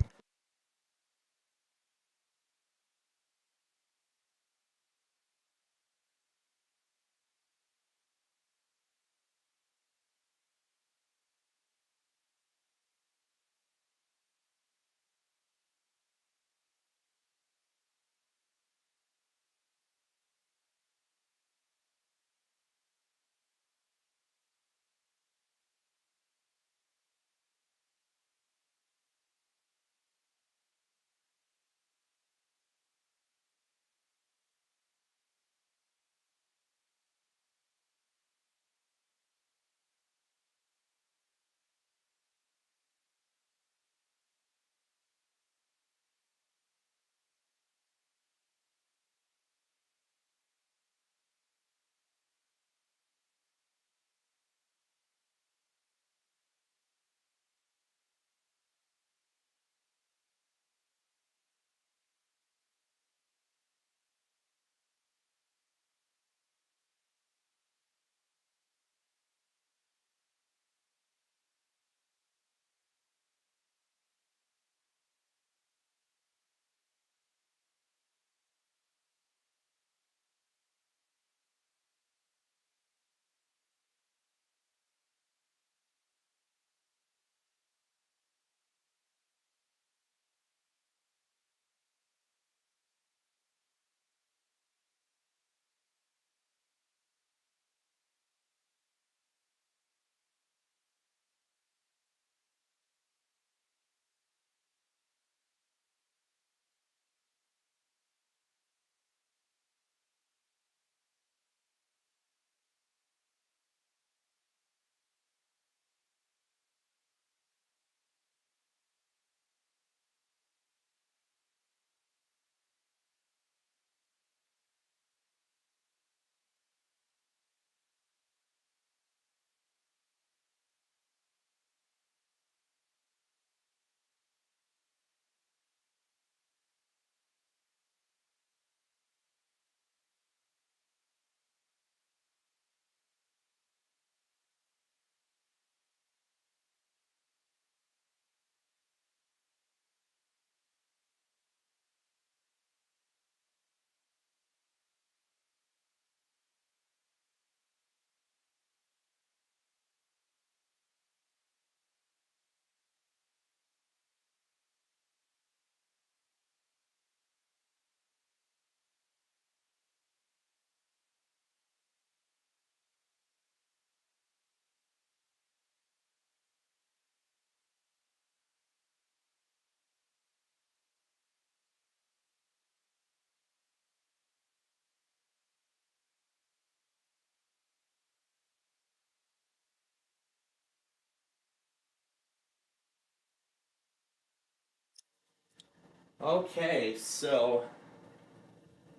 Okay, so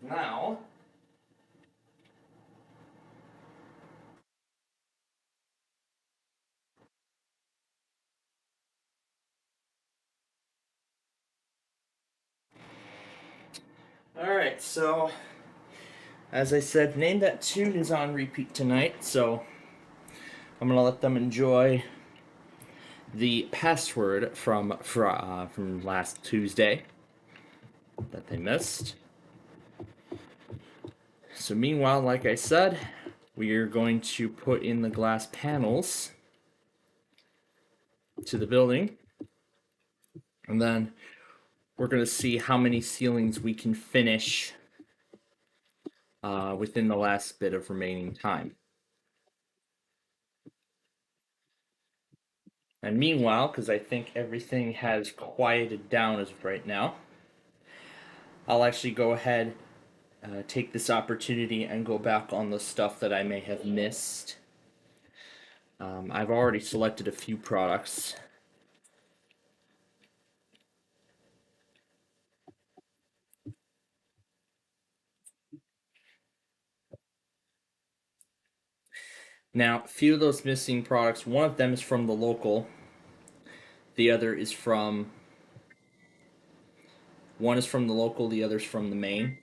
now alright, so as I said, Name That Tune is on repeat tonight, so I'm gonna let them enjoy the password from last Tuesday that they missed. So meanwhile, like I said, we are going to put in the glass panels to the building, and then we're going to see how many ceilings we can finish within the last bit of remaining time. And meanwhile, because I think everything has quieted down as of right now, I'll actually go ahead take this opportunity and go back on the stuff that I may have missed. I've already selected a few products. Now, a few of those missing products, one of them is from the local, the other is from, one is from the local, the other's from the main.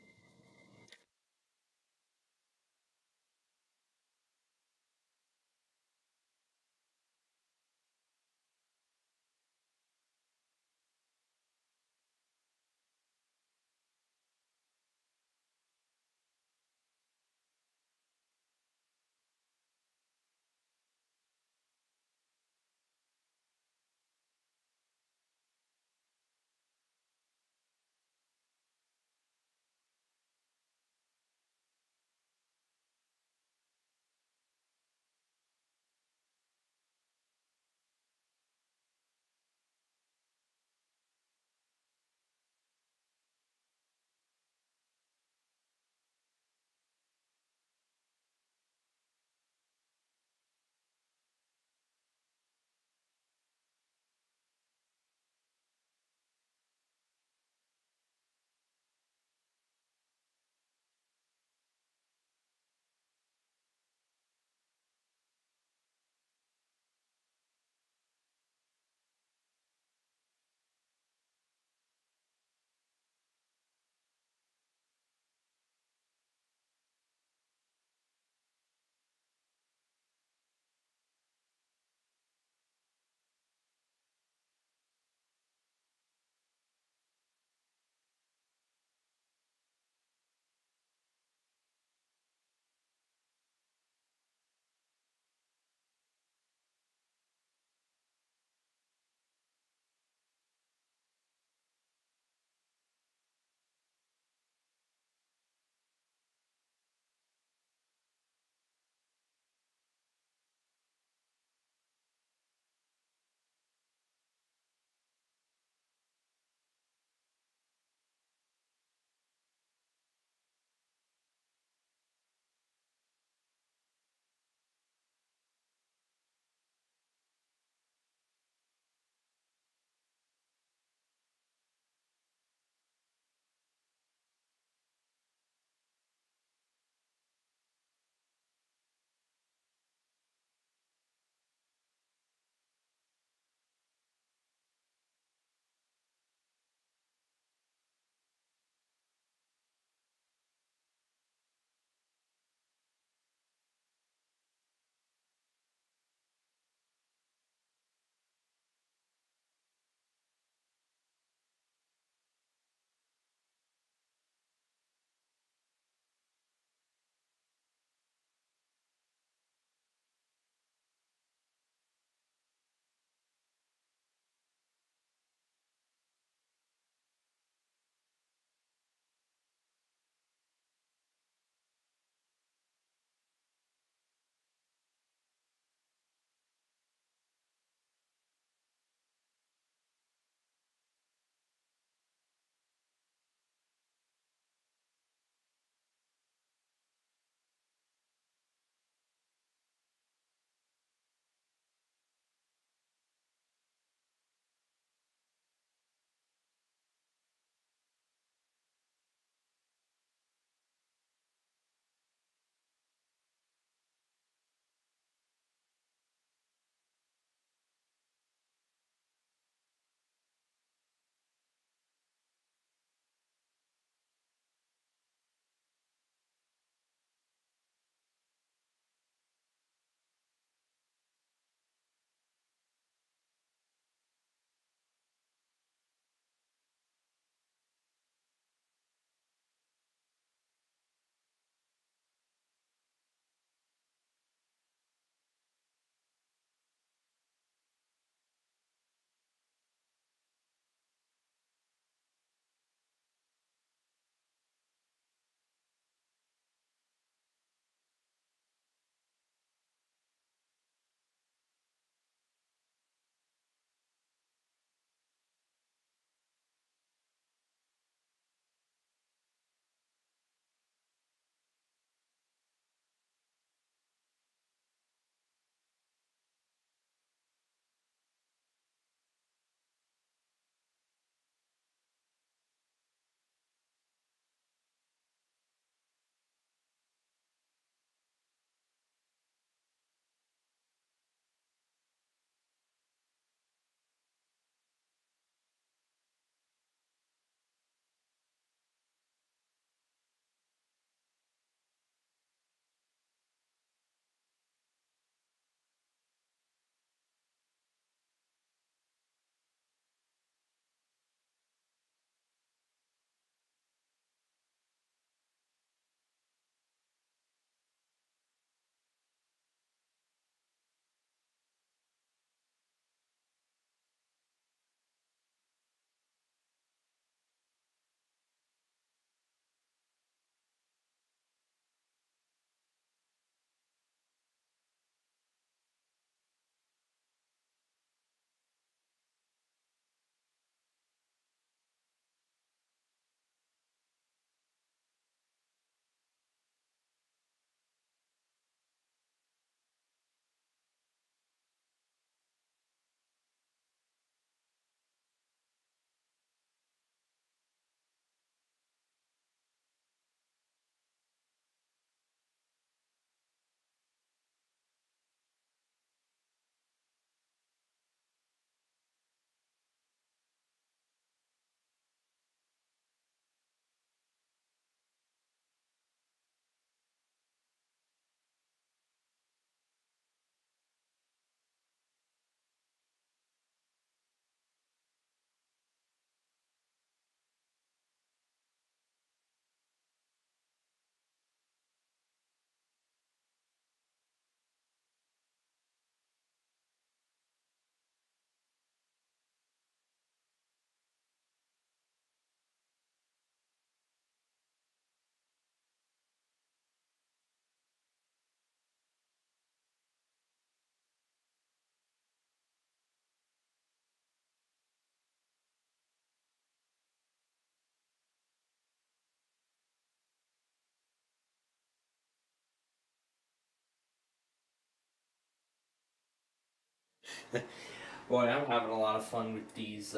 Boy, I'm having a lot of fun with these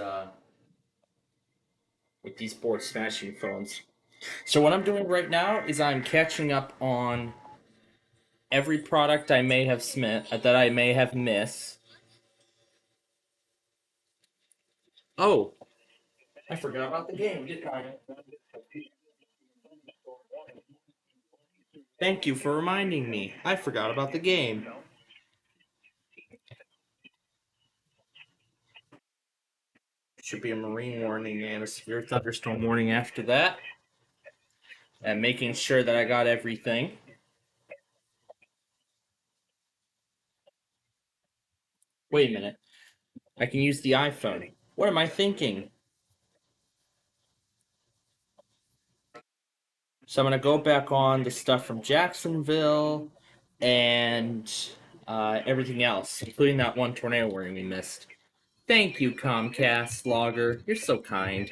board smashing phones. So what I'm doing right now is I'm catching up on every product I may have that I may have missed. Oh, I forgot about the game, didn't I? Thank you for reminding me. I forgot about the game. Should be a marine warning and a severe thunderstorm warning after that. And making sure that I got everything. Wait a minute. I can use the iPhone. What am I thinking? So I'm going to go back on the stuff from Jacksonville and everything else, including that one tornado warning we missed. Thank you, Comcast Logger. You're so kind.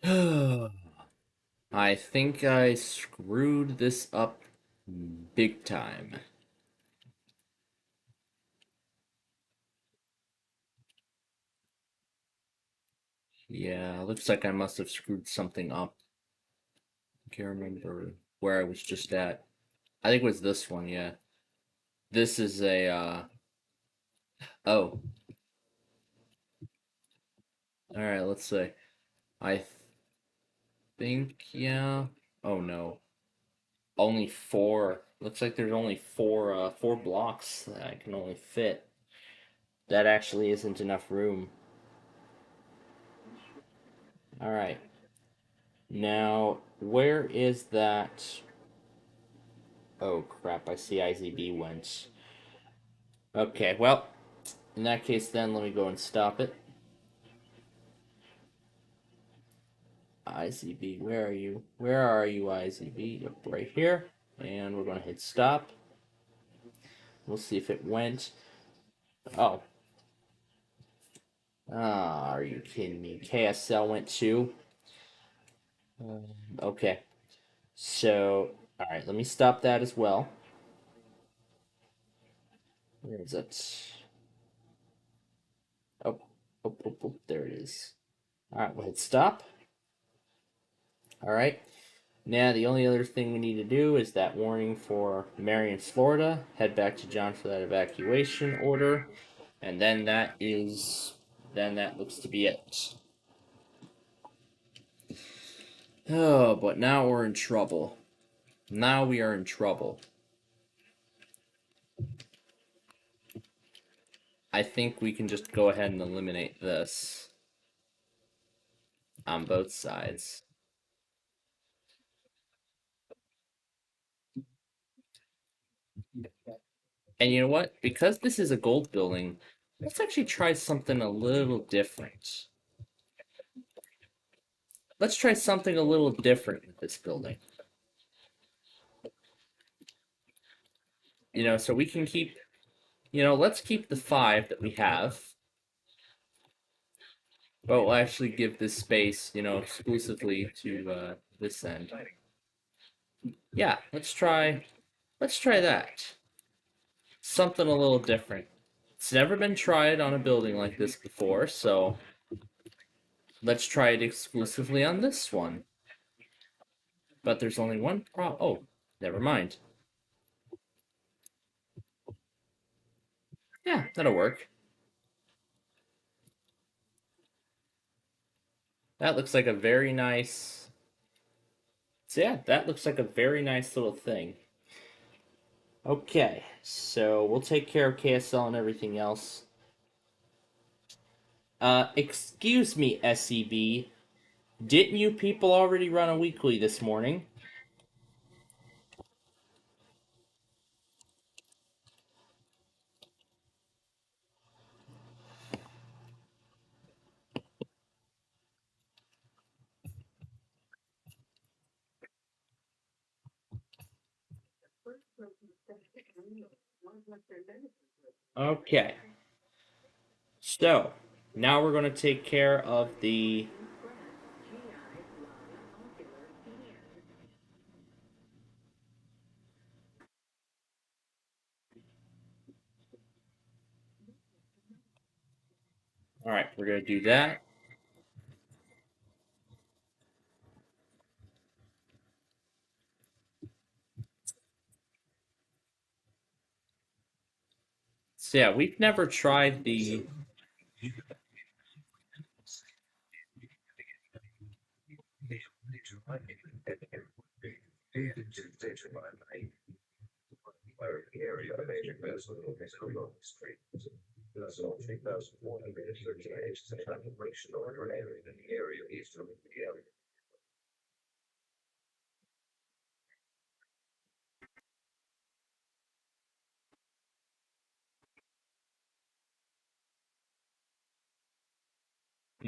I think I screwed this up big time. Yeah, looks like I must have screwed something up. I can't remember where I was just at. I think it was this one, yeah. This is a, oh. Alright, let's see. I think, yeah. Oh no. Only 4. Looks like there's only 4 blocks that I can only fit. That actually isn't enough room. Alright. Now, where is that? Oh crap, I see IZB went. Okay, well, in that case then, let me go and stop it. IZB, where are you? Where are you, IZB? Yep, right here. And we're going to hit stop. We'll see if it went. Oh. Ah, are you kidding me? KSL went too? Okay. So, alright, let me stop that as well. Where is it? Oh, oh, there it is. Alright, we'll hit stop. Alright. Now, the only other thing we need to do is that warning for Marion, Florida. Head back to John for that evacuation order. And then that looks to be it. Oh, but now we're in trouble. Now we are in trouble. I think we can just go ahead and eliminate this on both sides. And you know what? Because this is a gold building, let's actually try something a little different. Let's try something a little different with this building. You know, so we can keep, let's keep the 5 that we have. But we'll actually give this space, exclusively to this end. Yeah, let's try that. Something a little different. It's never been tried on a building like this before, so let's try it exclusively on this one. But there's only one problem. Oh, never mind. Yeah, that'll work. That looks like a very nice... So yeah, that looks like a very nice little thing. Okay, so we'll take care of KSL and everything else. Excuse me, SEB. Didn't you people already run a weekly this morning? Okay. So, now we're going to take care of the... Alright, we're going to do that. So yeah, we've never tried the...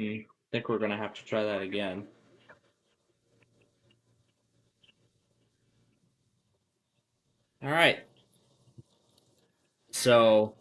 I think we're going to have to try that again. Alright. So...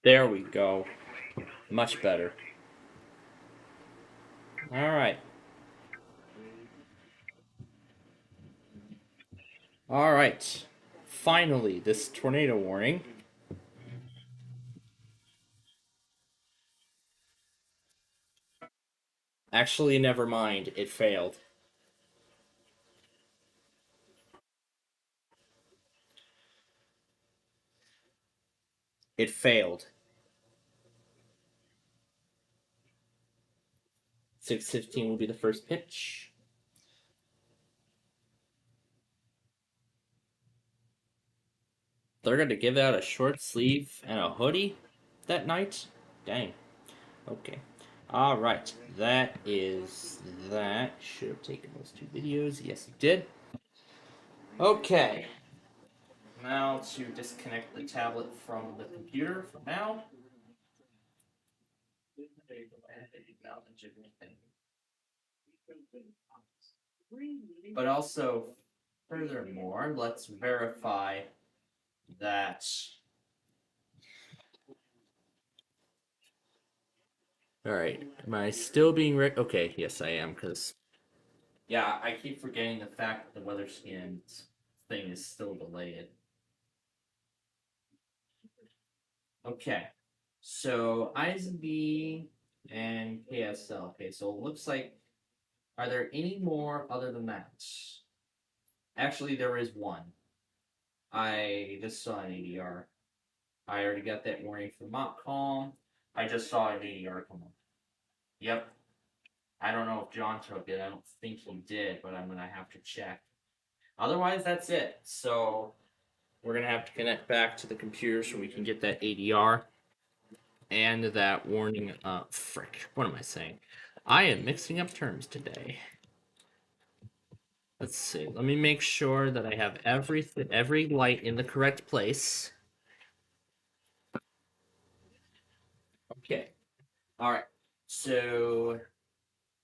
There we go. Much better. All right. All right. Finally, this tornado warning. Actually, never mind. It failed. It failed. 6:15 will be the first pitch. They're going to give out a short sleeve and a hoodie that night? Dang. Okay. All right. That is that. Should have taken those two videos. Yes, it did. Okay. Now to disconnect the tablet from the computer for now. But also, furthermore, let's verify that. All right. Am I still being okay? Yes, I am. Because yeah, I keep forgetting the fact that the weather scan thing is still delayed. Okay. So ISB and KSL. Okay, so it looks like. Are there any more other than that? Actually, there is one. I just saw an ADR. I already got that warning from Montcalm. I just saw an ADR come up. Yep. I don't know if John took it. I don't think he did, but I'm gonna have to check. Otherwise, that's it. So we're gonna have to connect back to the computer so we can get that ADR and that warning. Frick. What am I saying? I am mixing up terms today. Let's see. Let me make sure that I have every light in the correct place. Okay. All right. So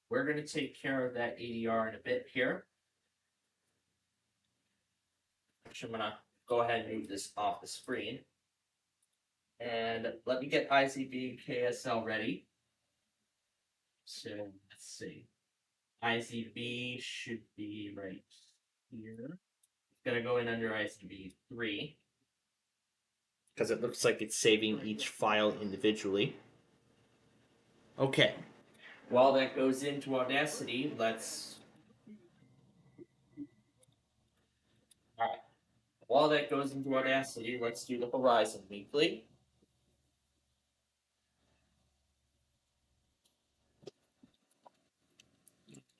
we're going to take care of that ADR in a bit here. Actually, I'm going to go ahead and move this off the screen. And let me get IZB and KSL ready. So let's see. IZB should be right here. It's going to go in under IZB 3. Because it looks like it's saving each file individually. Okay. While that goes into Audacity, let's... Alright. While that goes into Audacity, let's do the Horizon Weekly.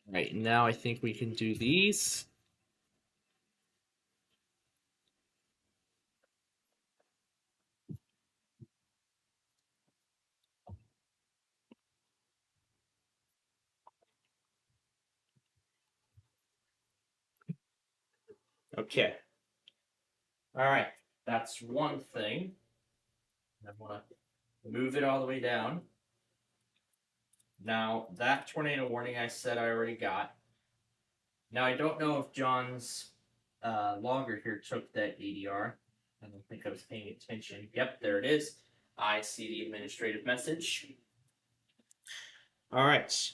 Alright, now I think we can do these. Okay. Alright, that's one thing. I want to move it all the way down. Now, that tornado warning I said I already got. Now, I don't know if John's logger here took that ADR. I don't think I was paying attention. Yep, there it is. I see the administrative message. All right.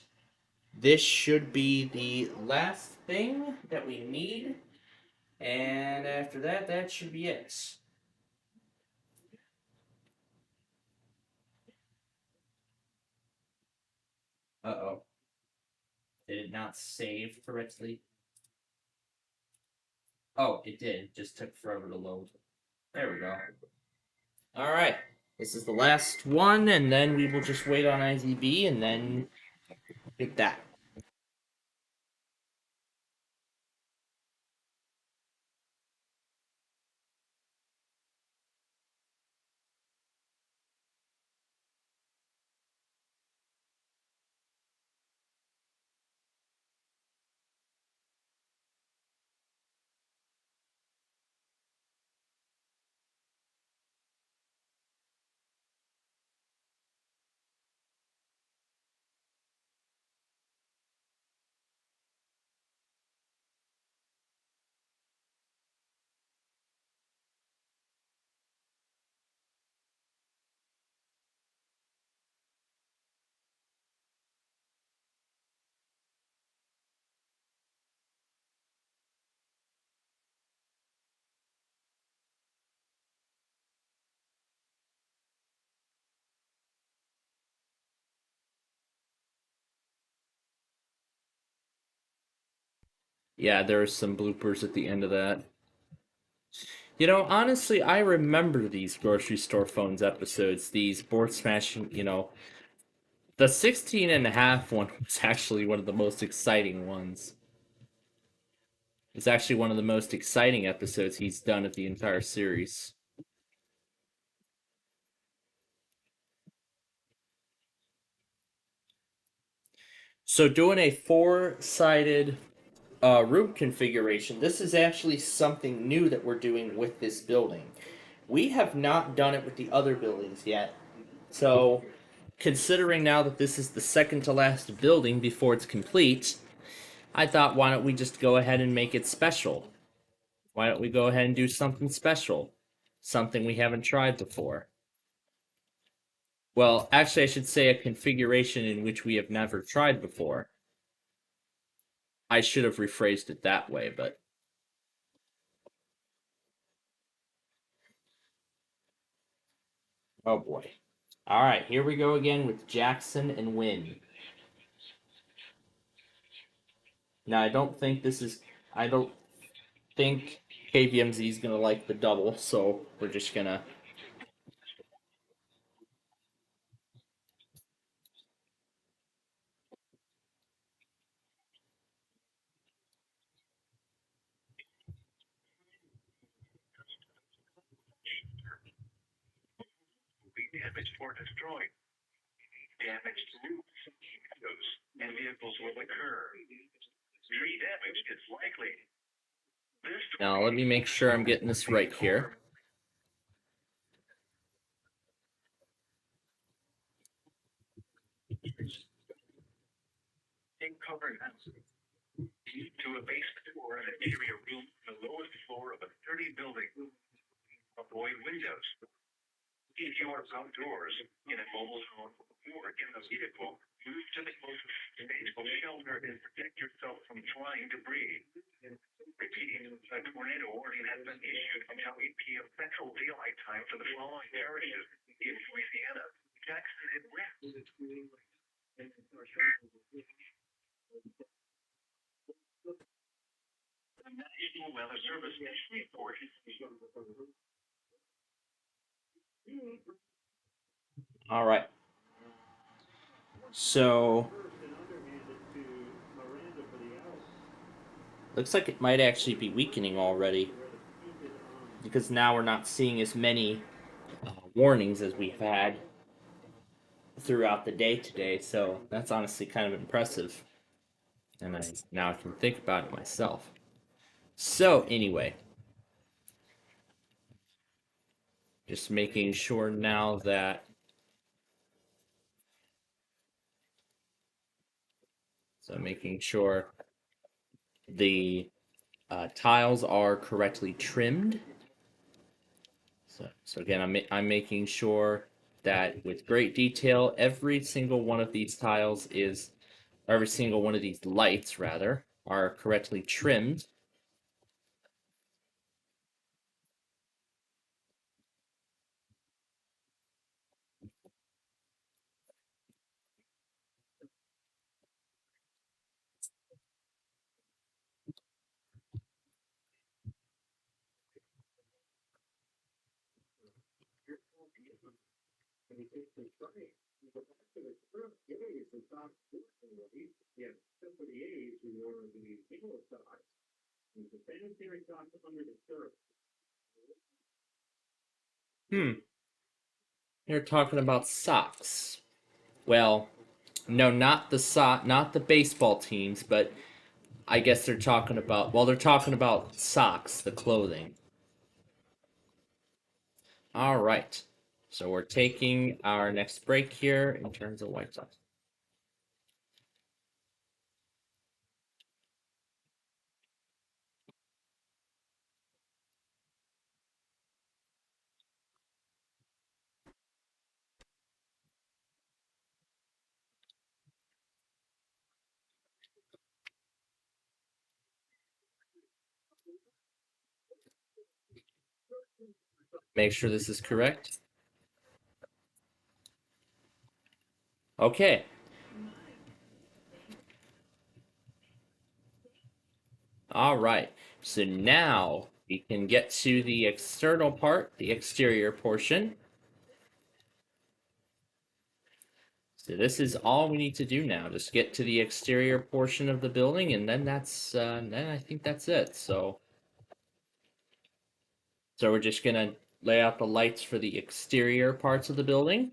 This should be the last thing that we need. And after that, that should be it. Uh-oh. Did it not save correctly? Oh, it did. It just took forever to load. There we go. All right. This is the last one, and then we will just wait on IZB, and then get that. Yeah, there are some bloopers at the end of that. You know, honestly, I remember these grocery store phones episodes, these board smashing, the 16.5 one was actually one of the most exciting ones. It's actually one of the most exciting episodes he's done of the entire series. So doing a four-sided room configuration, this is actually something new that we're doing with this building. We have not done it with the other buildings yet. So, considering now that this is the second to last building before it's complete, I thought, why don't we just go ahead and make it special? Why don't we go ahead and do something special? Something we haven't tried before. Well, actually, I should say a configuration in which we have never tried before. I should have rephrased it that way, but... Oh boy. Alright, here we go again with Jackson and Wynn. Now, I don't think KVMZ is gonna like the double, so we're just gonna... Be damaged or destroyed. Damaged roofs, windows, and vehicles will occur. Tree damage is likely. Now, let me make sure I'm getting this right here. Covered to a basement or an interior room on the lowest floor of a sturdy building. Avoid windows. If you are outdoors, in a mobile home, or in a vehicle, move to the closest stable shelter and protect yourself from flying debris. Repeating, a tornado warning has been issued until 8 p.m. Central Daylight Time for the following parishes in Louisiana, Jackson, and West. The National Weather Service report. All right. So, looks like it might actually be weakening already, because now we're not seeing as many warnings as we've had throughout the day today. So that's honestly kind of impressive, and now I can think about it myself. So anyway, just making sure now that making sure the tiles are correctly trimmed. So again, I'm making sure that with great detail, every single one of these tiles is, or every single one of these lights rather, are correctly trimmed. They're talking about socks. Well, no, not the baseball teams, but I guess they're talking about, well, they're talking about socks, the clothing. All right. So we're taking our next break here in terms of White Sox. Make sure this is correct. Okay. All right, so now we can get to the external part, the exterior portion. So this is all we need to do now. Just get to the exterior portion of the building, and then then I think that's it. So we're just gonna lay out the lights for the exterior parts of the building.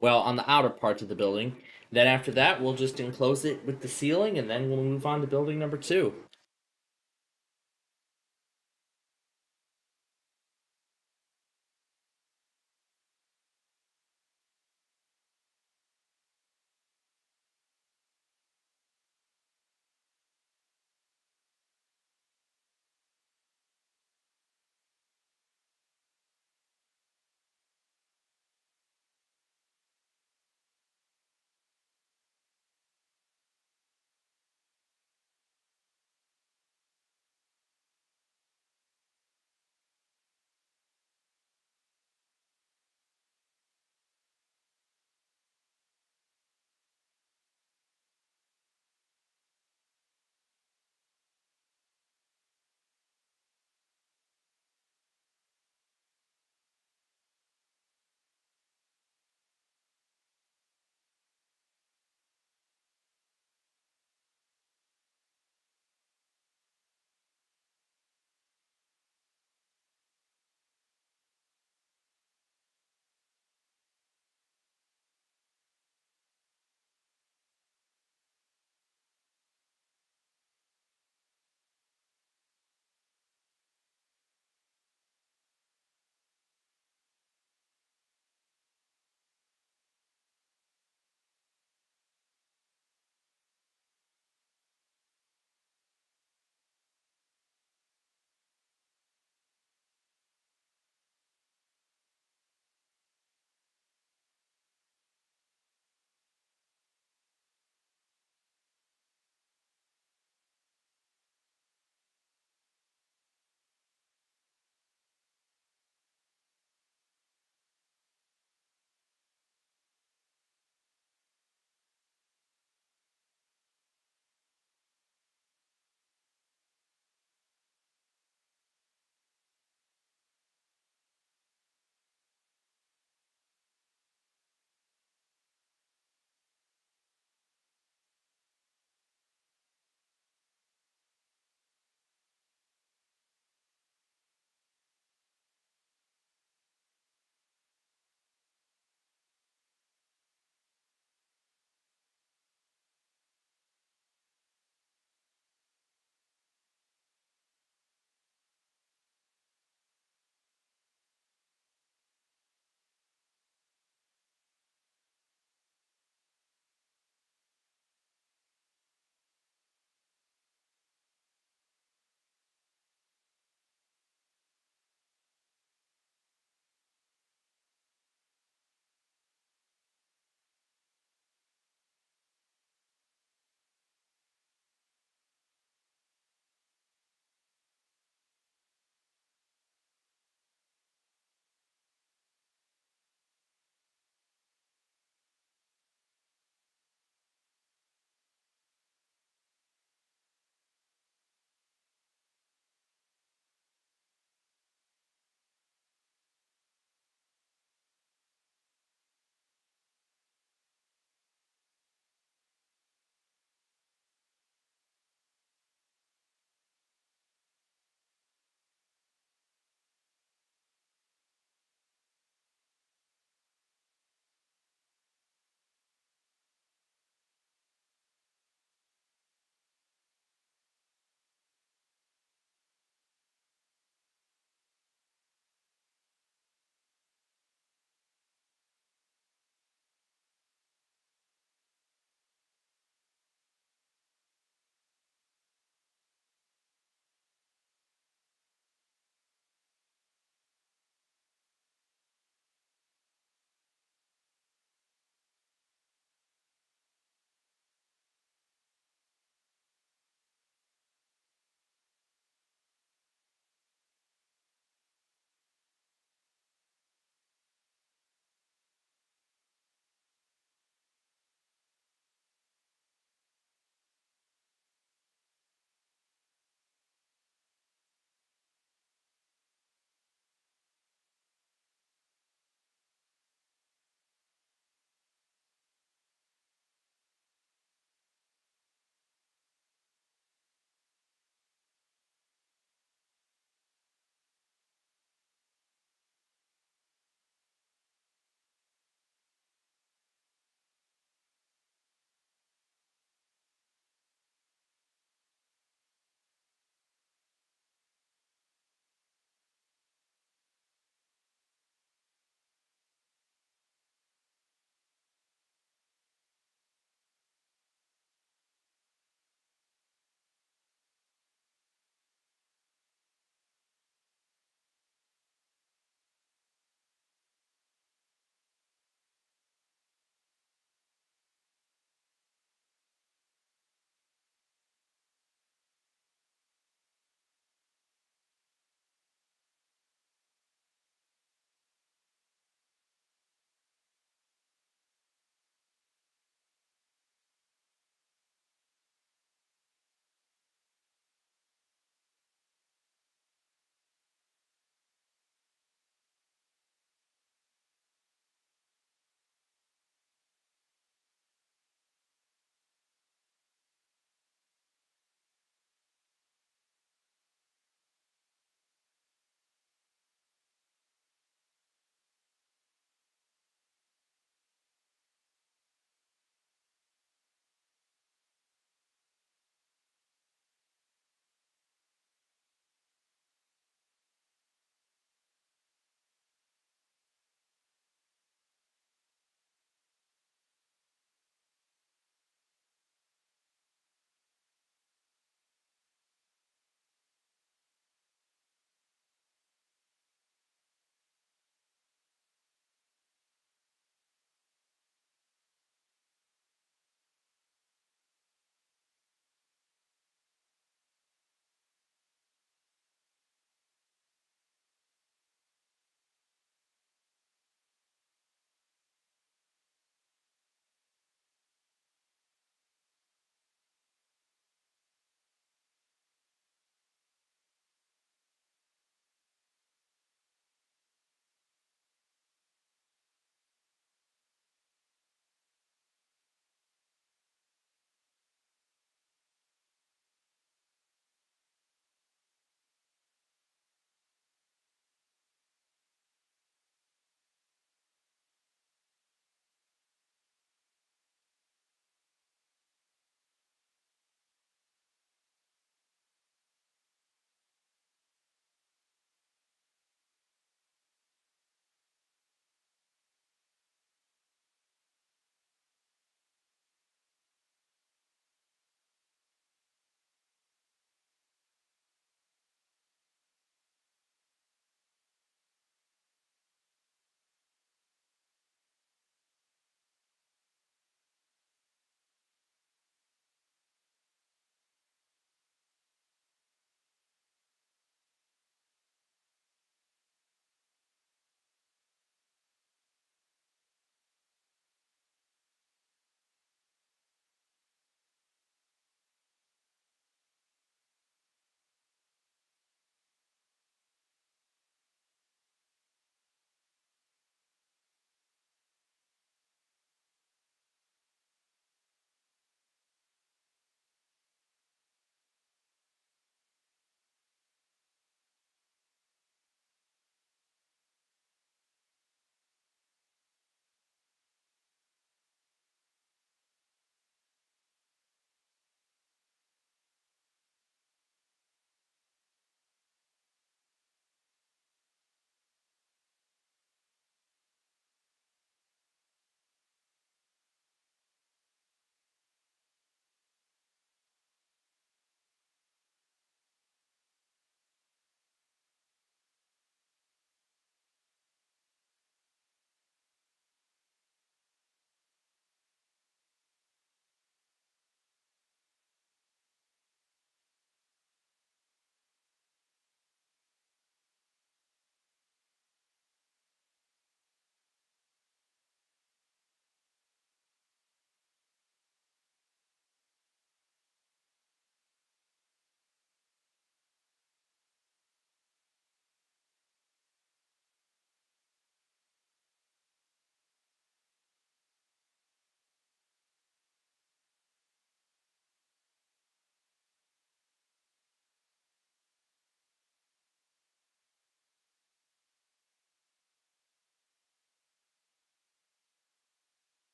Well, on the outer parts of the building. Then after that, we'll just enclose it with the ceiling, and then we'll move on to building number 2.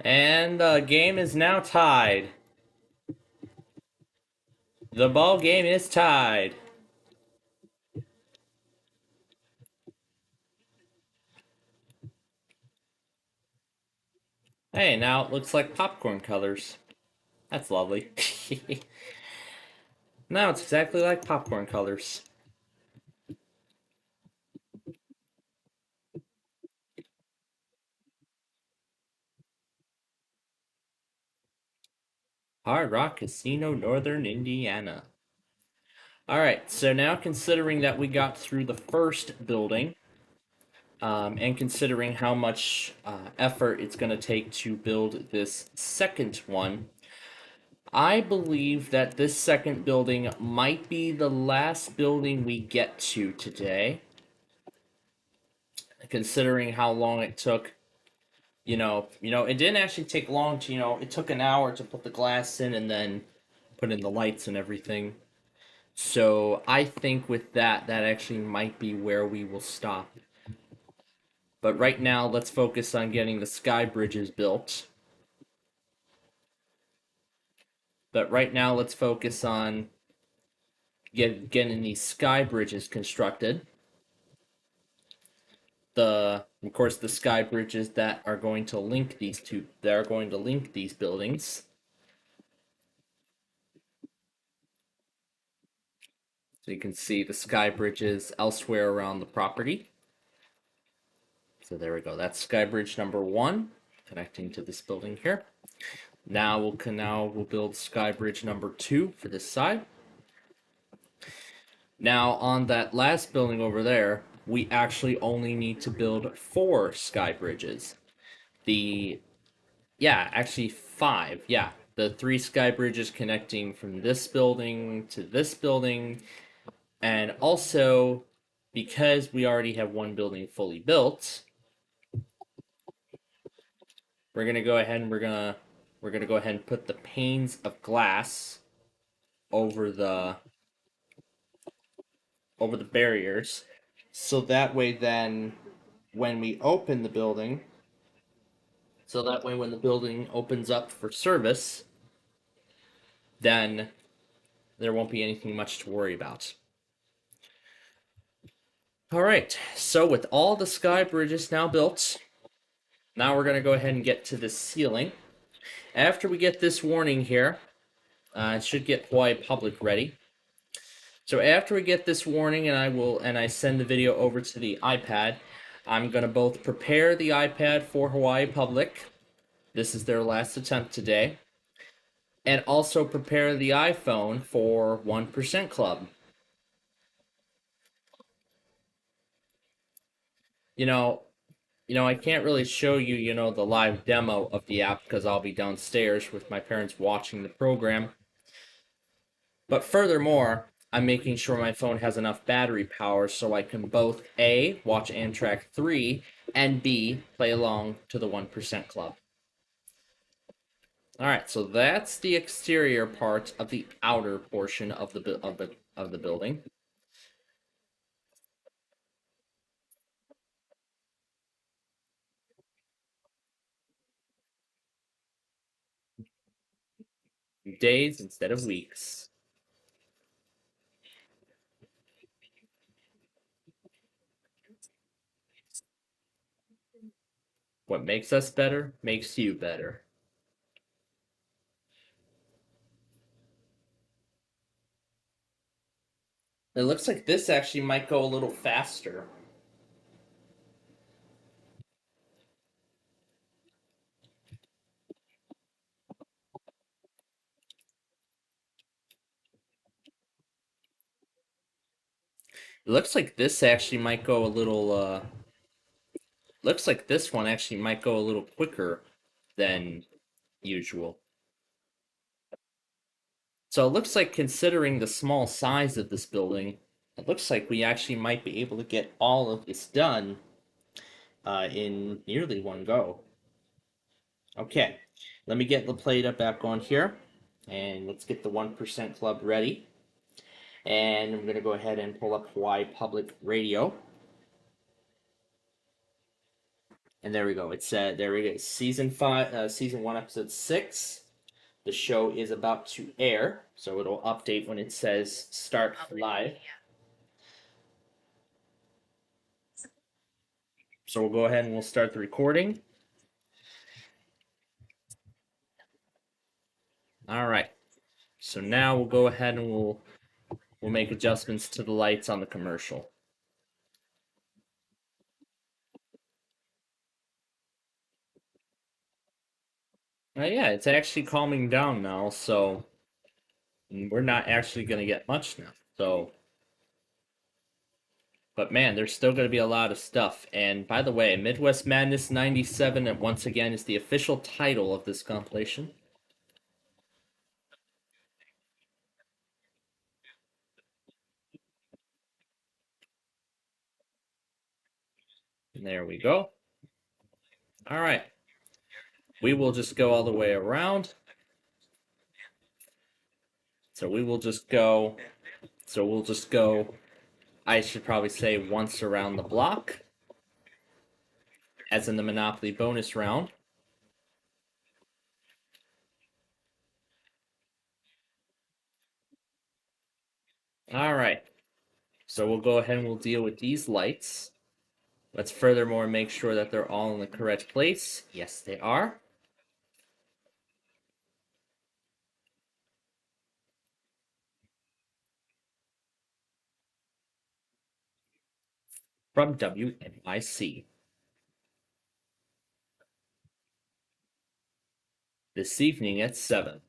And the game is now tied. The ball game is tied. Hey, now it looks like popcorn colors. That's lovely. Now it's exactly like popcorn colors. Hard Rock Casino, Northern Indiana. Alright, so now considering that we got through the first building, and considering how much effort it's going to take to build this second one, I believe that this second building might be the last building we get to today. Considering how long it took, it didn't actually take long to, it took an hour to put the glass in and then put in the lights and everything. So I think with that actually might be where we will stop. But right now, let's focus on getting the sky bridges built. But right now, let's focus on getting these sky bridges constructed. Of course, the sky bridges that are going to link these buildings. So you can see the sky bridges elsewhere around the property. So there we go. That's sky bridge number 1 connecting to this building here. Now we'll build sky bridge number 2 for this side. Now on that last building over there, we actually only need to build 4 sky bridges. Actually 5. Yeah, the 3 sky bridges connecting from this building to this building, and also because we already have one building fully built, we're gonna go ahead and put the panes of glass over the barriers, so that way then when we open the building, when the building opens up for service, then there won't be anything much to worry about. Alright, so with all the sky bridges now built, now we're going to go ahead and get to the ceiling. After we get this warning here, it should get Hawaii Public ready. So after we get this warning and I send the video over to the iPad, I'm going to both prepare the iPad for Hawaii Public. This is their last attempt today. And also prepare the iPhone for 1% Club. I can't really show you, the live demo of the app because I'll be downstairs with my parents watching the program. But furthermore, I'm making sure my phone has enough battery power so I can both A, watch Amtrak 3, and B, play along to the 1% Club. Alright, so that's the exterior part of the outer portion of the building. Days instead of weeks. What makes us better makes you better. It looks like this actually might go a little faster. It looks like this actually might go a little, looks like this one actually might go a little quicker than usual. So it looks like, considering the small size of this building, it looks like we actually might be able to get all of this done in nearly one go. Okay, let me get the plate up back on here, and let's get the 1% Club ready. And I'm going to go ahead and pull up Hawaii Public Radio. And there we go. It said, there we go. Season 1, episode 6. The show is about to air, so it'll update when it says start live. So we'll go ahead and we'll start the recording. All right. So now we'll go ahead and we'll make adjustments to the lights on the commercial. Yeah, it's actually calming down now, so we're not actually going to get much now. So, but man, there's still going to be a lot of stuff. And by the way, Midwest Madness 97, once again, is the official title of this compilation. And there we go. All right. We will just go all the way around. So we will just go. So we'll just go. I should probably say once around the block, as in the Monopoly bonus round. All right. So we'll go ahead and we'll deal with these lights. Let's furthermore make sure that they're all in the correct place. Yes, they are. From WNYC. This evening at 7.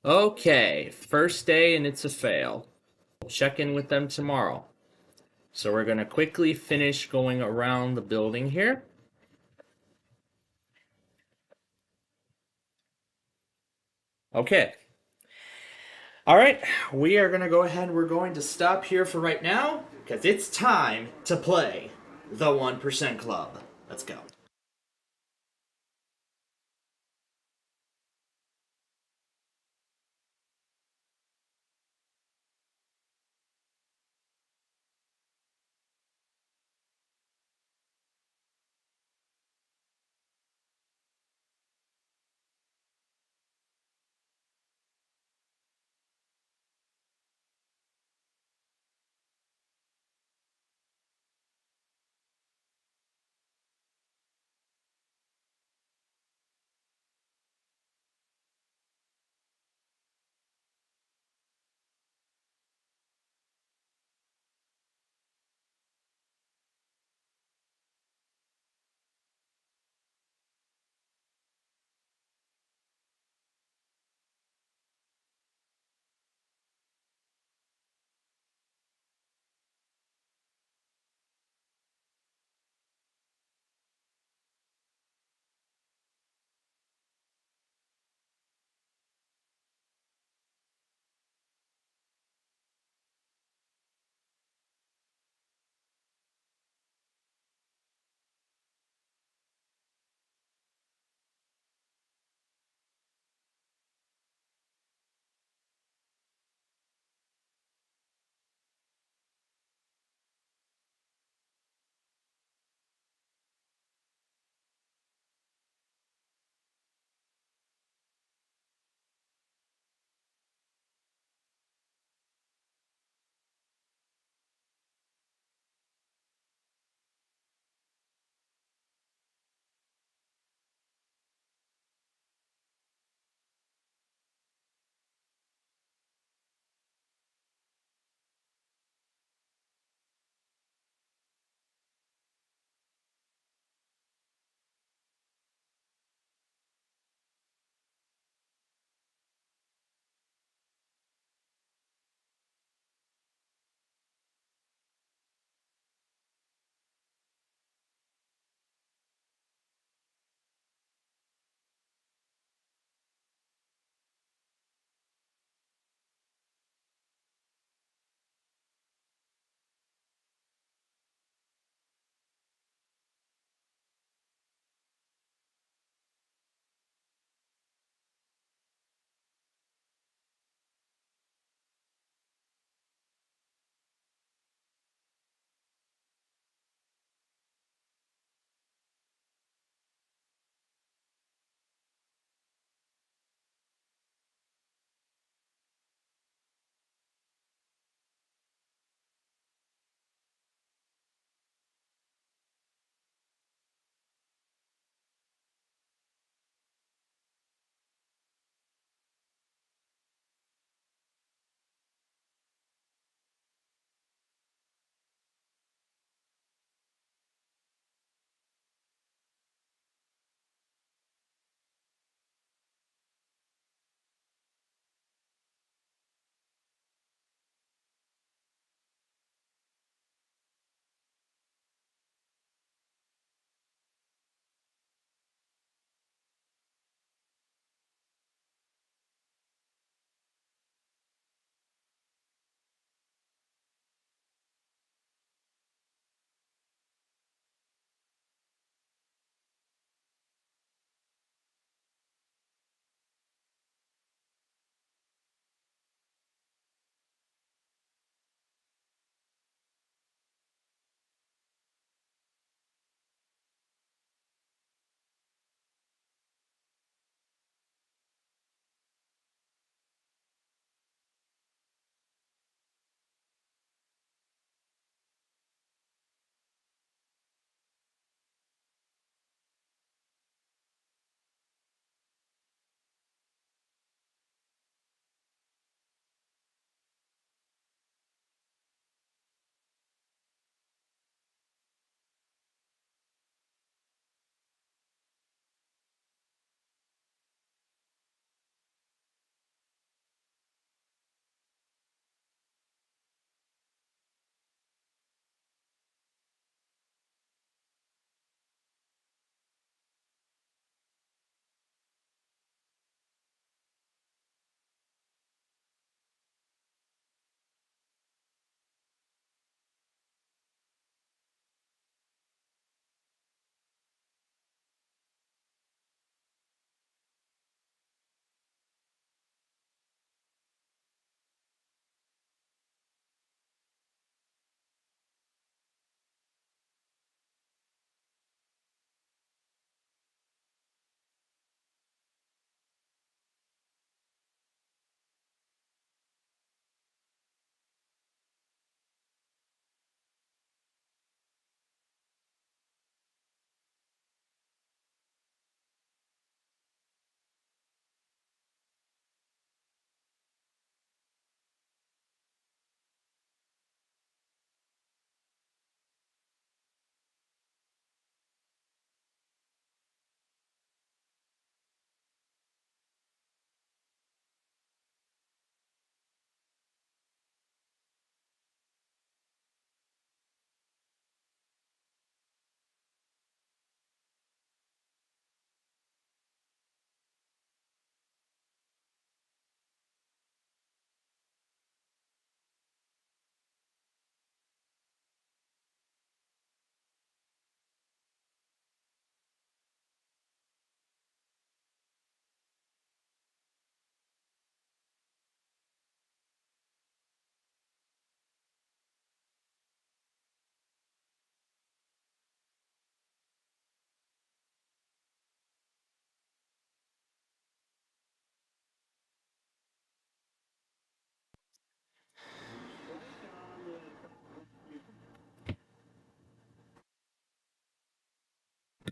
Okay, first day and it's a fail. We'll check in with them tomorrow. So we're going to quickly finish going around the building here. Okay. All right, we are going to go ahead and we're going to stop here for right now because it's time to play the 1% Club. Let's go.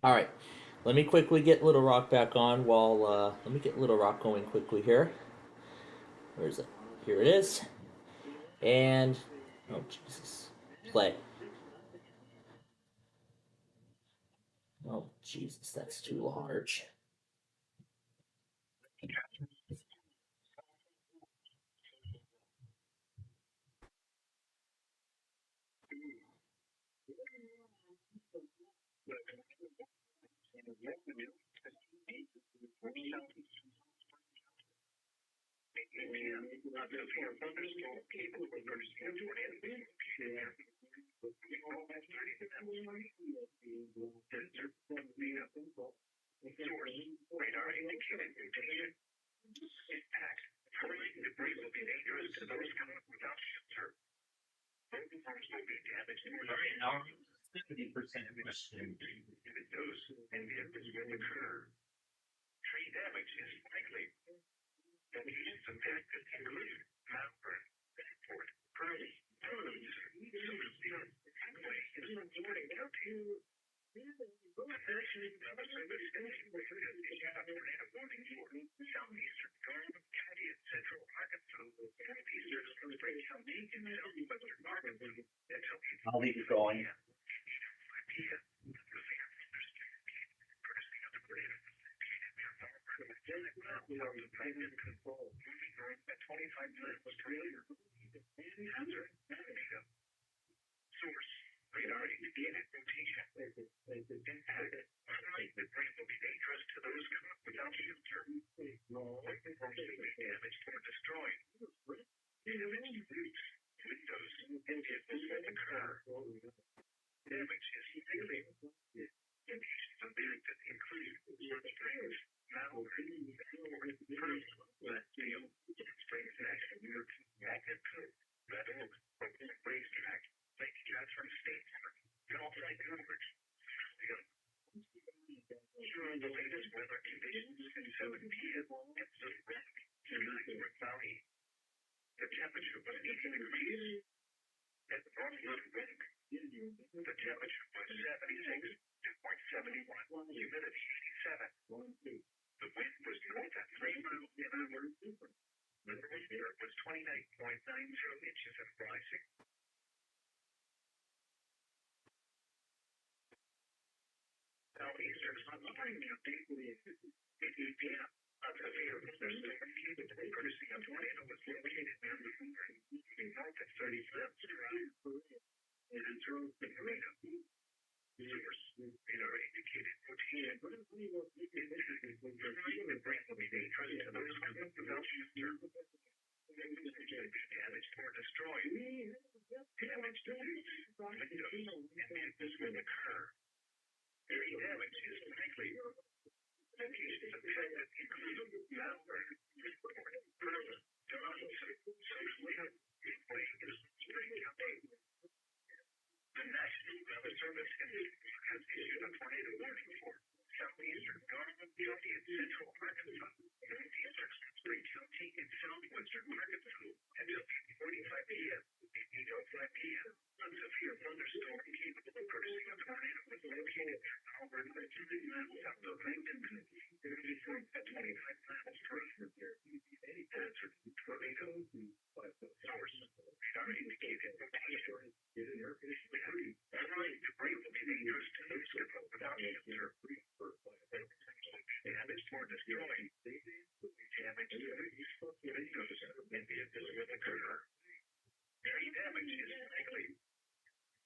All right, let me quickly get Little Rock back on while, let me get Little Rock going quickly here. Where is it? Here it is. And, oh Jesus, play. Oh Jesus, that's too large. Radar indicated mutation. Impact. Hurling debris will be dangerous to those coming without shelter. Mobile homes will be damaged or destroyed. 50% Windows and vehicles will occur. Tree damage is likely. Locations impacted include Mount Vernon, Bedford, Pearly, Burns, Silversville, Hemingway, and Sporting County. The National Weather Service indicates a tornado warning for southeastern Garland County and central Arkansas, northeastern Spring County, and southwestern Arkansas until I'll leave it going. Control. Moving north at 25 miles per hour. Hazard. Source. Radar indicated rotation. Impact. Hurling debris will be dangerous to those coming without shelter. Mobile homes will be damaged or destroyed. Damaged roofs, windows, and vehicles will occur. Damage is likely. Locations impacted include Warm Springs, Mount Vernon, Bedford, Pearl, Westfield, Springs National Park, Magnet Cove, Red Oak, Oakland Racetrack, Lake Catherine State Park, Gulfside Coverage, Smithfield. Here are the latest weather conditions at 7 p.m. at Little Rock, Skyfork Valley. The temperature was 80 degrees. At North Little Rock, the temperature was 76. 2.71, humidity 87. The wind was north at 3 miles an hour. The rain was 29.90 inches and rising. Southeastern Spring County, 8 p.m. A severe thunderstorm capable of producing a tornado was located near the Missouri, moving north at 30 miles per hour. Answer the tornado. Source. Radar indicated rotation. Hurling debris will be dangerous to those coming without shelter. Homes will be damaged or destroyed. Damage to roofs, windows, and vehicles will occur. Tree damage is likely. Locations affected include Mount Vernon, Bedford, Pearl, Durham, Silversville, Hemingway, and Spring County. The National Weather Service has issued a tornado warning for southeastern Garland County and central Arkansas, northeastern Spring County and southwestern Arkansas until 8:45 p.m. At 8:05 p.m. A severe thunderstorm capable of producing a tornado was located near Auburn, 30 miles south of Langdon, moving north at 25 miles per hour. Answer: tornado. Source: radar indicated rotation. Hurling debris will be dangerous to those coming without shelter. Damaged or destroyed. Damaged roofs, windows, and vehicles will occur. Tree damage is likely.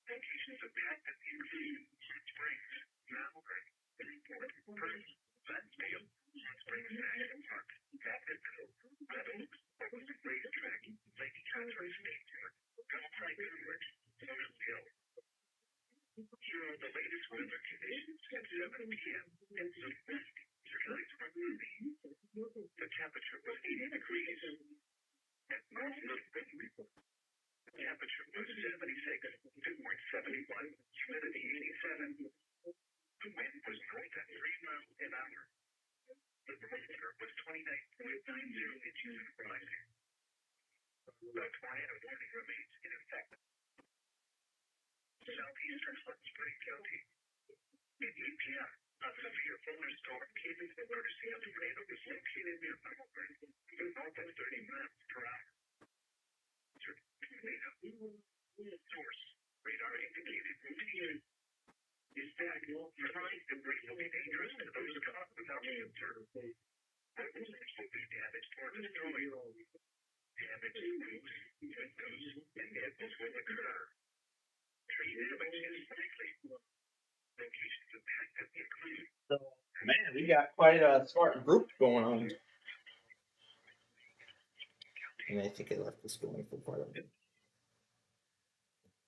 Locations impacted include Springs, Mount Vernon, Bedford, Pearl, Westfield, Springs National Park, Magnet Cove, Red Oak, Oakland Racetrack, Lake Catherine State Park, Gulfside Coverage, Silversville. Here are the latest weather conditions at 7 p.m. in Little Rock, Skyfork Valley. The temperature was 80 degrees. At North Little Rock, the temperature was 76, 2.71, humidity 87. The wind was north at 3 miles an hour. The barometer was 29.90 inches and rising. The tornado warning remains in effect. Southeastern Spring County. At 8 p.m., A severe thunderstorm came in courtesy of tornado was located near north of 30 miles per hour. Source radar indicated routine. In fact, flying debris will be dangerous to those caught without being observed. Homes will be damaged or destroyed. Damage to roofs, windows, and vehicles will occur. Tree damage is likely. Locations impacted include. Man, we got quite a smart group going on. And I think I left this going for part of it.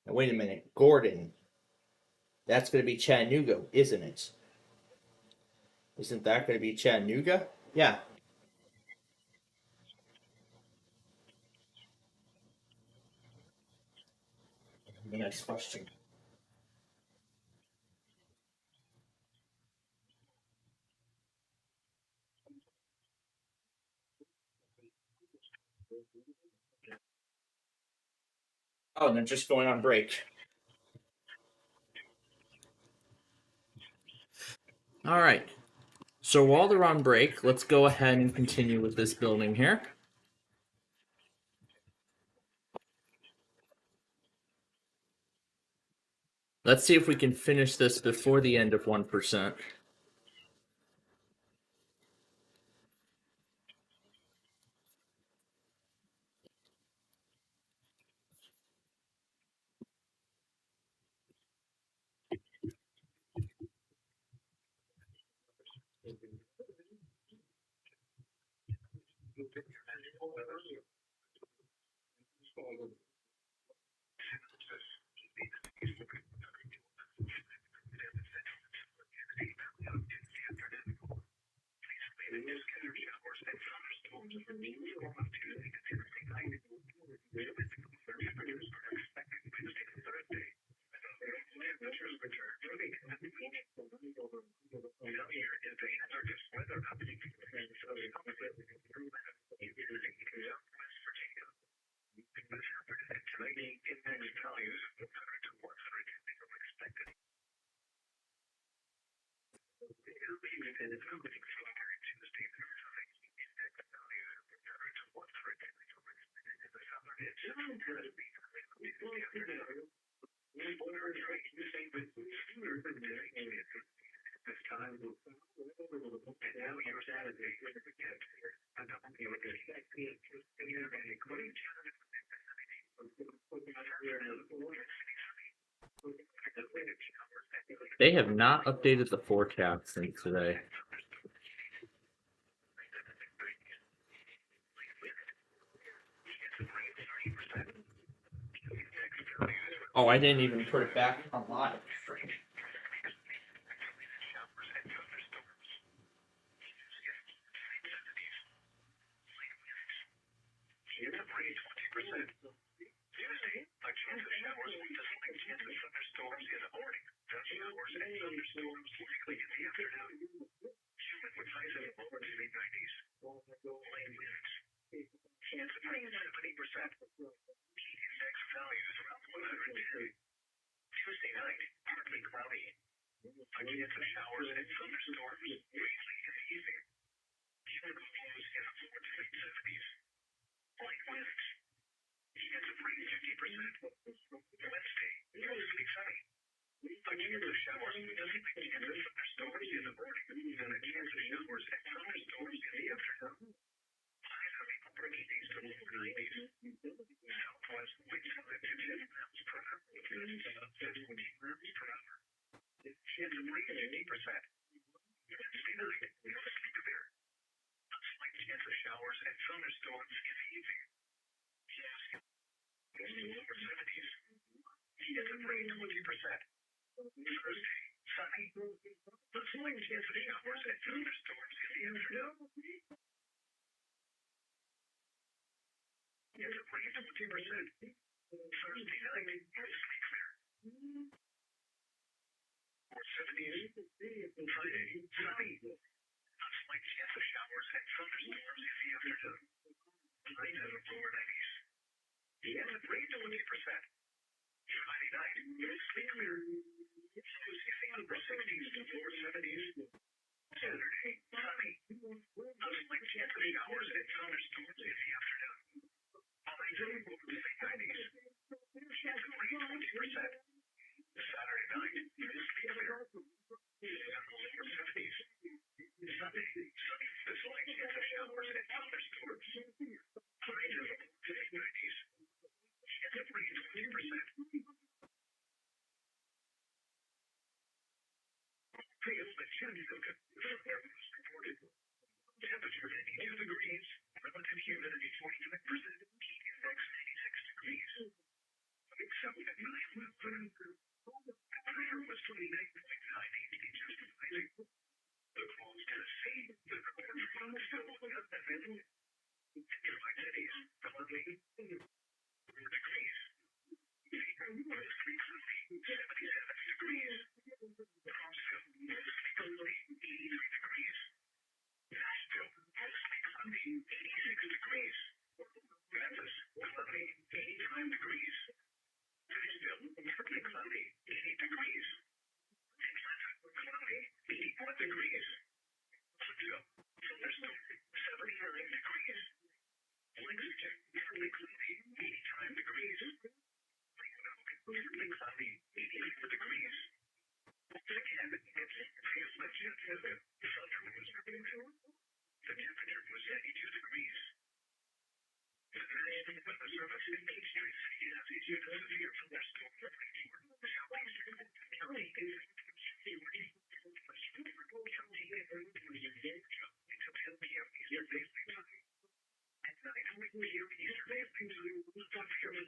Now, wait a minute. Gordon. That's going to be Chattanooga, isn't it? Isn't that going to be Chattanooga? Yeah. The next question. Oh, they're just going on break. All right. So while they're on break, let's go ahead and continue with this building here. Let's see if we can finish this before the end of 1%. They have not updated the forecast since today. Oh, I didn't even put it back on live. cities. Saturday, sunny. A slight chance of showers and thunderstorms in the afternoon. Highs over the 90s. Chance of rain 20%. Saturday night, mostly clear. Lower 70s. Sunday, sunny with a slight chance of showers and thunderstorms. Highs over the 90s. Chance of rain 20%. The chance of reported. Temperature 82 degrees. Relative humidity 49%. Heat index 96 degrees. Wind south at 9 The pressure was 29.98 inches rising. Across Tennessee, the report from the available. Nearby cities, Columbia, 4 degrees. Mostly cloudy, 77 degrees. Brownsville, mostly cloudy, 83 degrees. Nashville, mostly cloudy, 86 degrees. Memphis, cloudy, 85 degrees. Nashville, partly cloudy, 80 degrees. Atlanta, cloudy, 81 degrees. Huntsville, thunderstorm, 79 degrees. Lexington, partly cloudy, 85 degrees. Partly cloudy, 84 degrees. Again, it's thunder was removed. The temperature was 82 degrees. The National Weather Service indicates New York City has issued a severe thunderstorm warning for southeastern County until 10 p.m. Eastern Daylight Time. At 9 p.m. Eastern Daylight Time, thunderstorms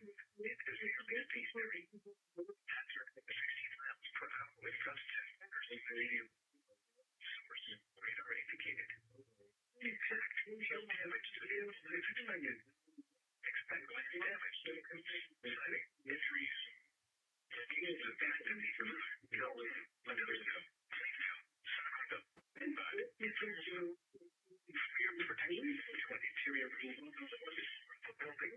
it is near mid-eastern. That's 60 miles per hour with gusts 10 meters. Source radar indicated. Exact hail damage to vehicles is expected. Expect land damage to siding, injuries. Fields of activity for Plainville, Sonora, and Bud. Fire protection to an interior room of the building.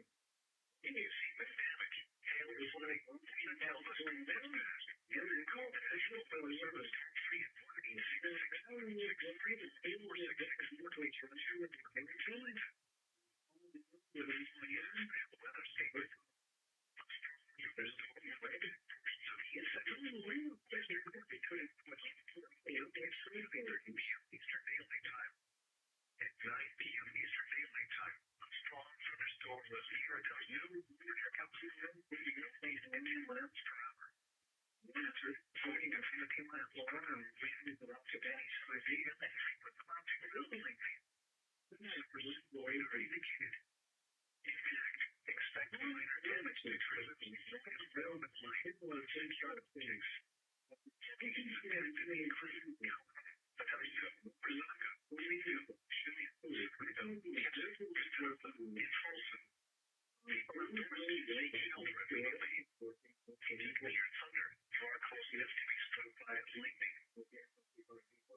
You see the damage. Hail is flooding. Tell us that's fast. And then call the National Weather Service toll-free at 1-866-663-466-422. The following is a weather statement. There's no wind. So the central wind western between 30 p.m. Eastern Daylight Time. At 9 p.m. Eastern Daylight Time, a strong thunderstorm was near you. Your altitude is 10 miles per hour. After 40 to 50 miles per hour, wind today, so the frequent clouds are building. Radar indicated. In fact, expect minor damage to trailers and railroad line will take care of things. Speaking of the increase, Bethesda, Brazanga, Greenville, Shimmy, Freedom, and Folsom. The ground is shelter regularly. Indeed, near thunder, far close enough to be struck by lightning. The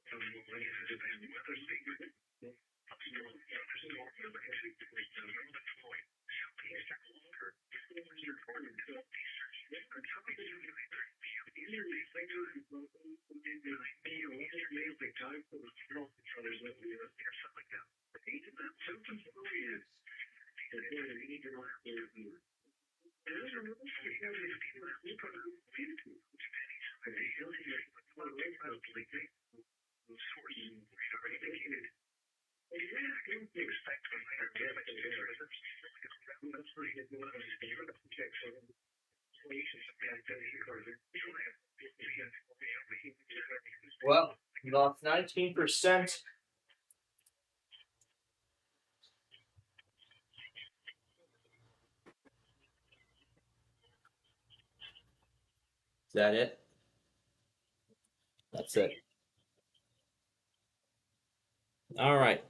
following is a bad weather statement. A strong thunderstorm related to the northern Floyd, southeastern longer, was reported to southeastern Eastern Daylight Time. Eastern Daylight Time was strong thunders that we were there, something like that. Even that symptoms of it. As a result, we have 15 miles per hour wind, which any time hill area with cloud lightning. Source radar indicated. Expect minor damage to residents. That's pretty good. Well, we lost 19%. Is that it? That's it. All right.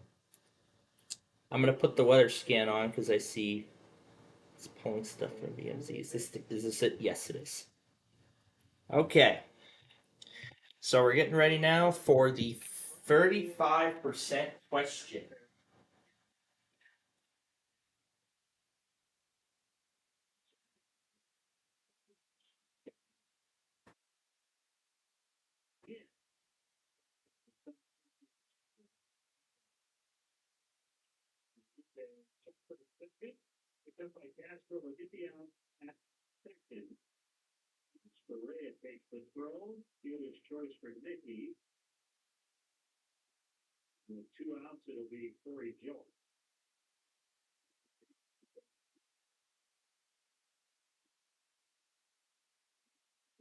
I'm going to put the weather scan on because I see it's pulling stuff from VMZ. Is this it? Yes, it is. Okay. So we're getting ready now for the 35% question. Because by Castro, look at the second. For Red takes the throw. Fielder's choice for Nicky. With 2 outs, it'll be Corey Jones.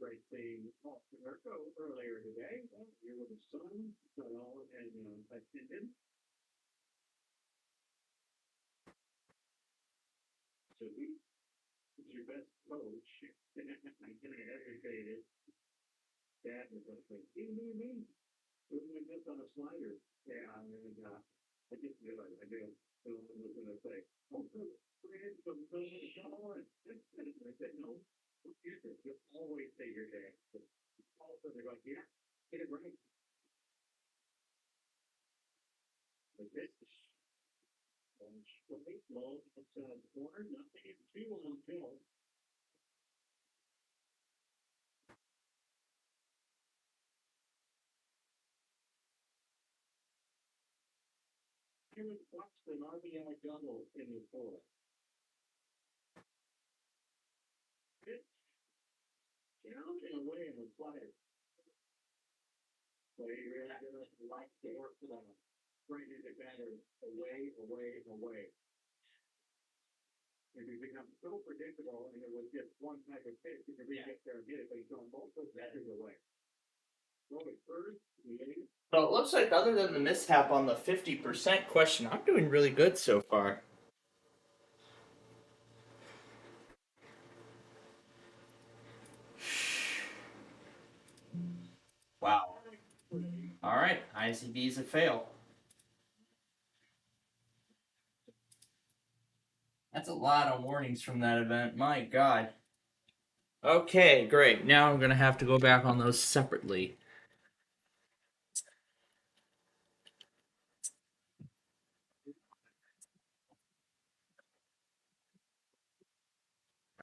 Great thing off the Mirko earlier today. Here with the sun, all and attended. So who's your best coach? I'm gonna educate it. Dad was like, me. Who's my best on a slider? Yeah, and I just do it. I do. So I was gonna say, oh, Fred from Sean. I said, no. You always say your dad. Also, they're like, yeah, get it right. But this is straight low outside the corner, nothing in 2 on Phil. Kevin Buxton, RBI double in the 4th. Pitch down and away in the slider. So you really like to work for them. Bringing the batter away. If you become so predictable and it was just one type of pitch, you can really get there and get it, but he's going both those batters away. So it looks like other than the mishap on the 50% question, I'm doing really good so far. Wow. Alright, ICB is a fail. That's a lot of warnings from that event. My God. Okay, great. Now I'm going to have to go back on those separately.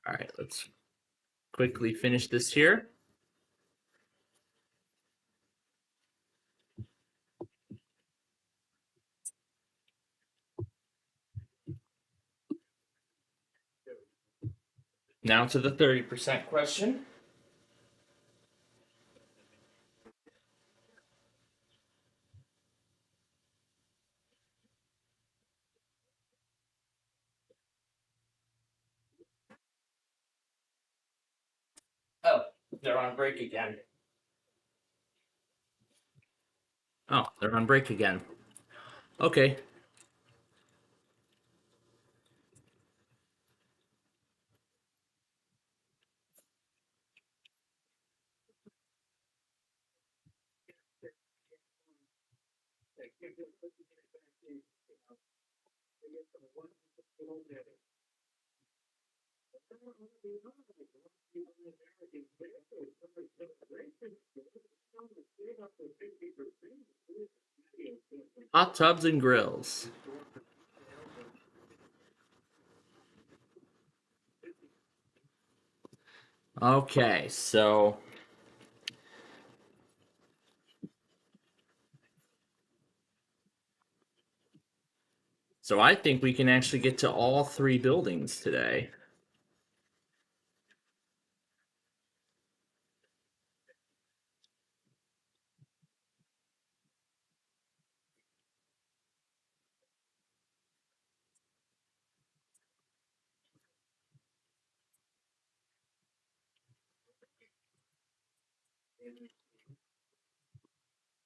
All right, let's quickly finish this here. Now to the 30% question. Oh, they're on break again. Oh, they're on break again. Okay. Hot tubs and grills. Okay, so I think we can actually get to all 3 buildings today.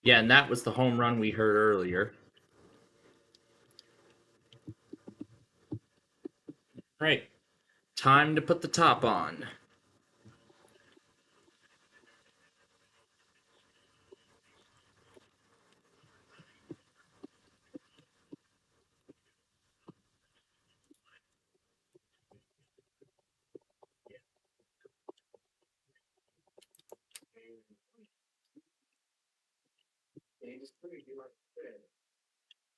Yeah, and that was the home run we heard earlier. Right. Time to put the top on.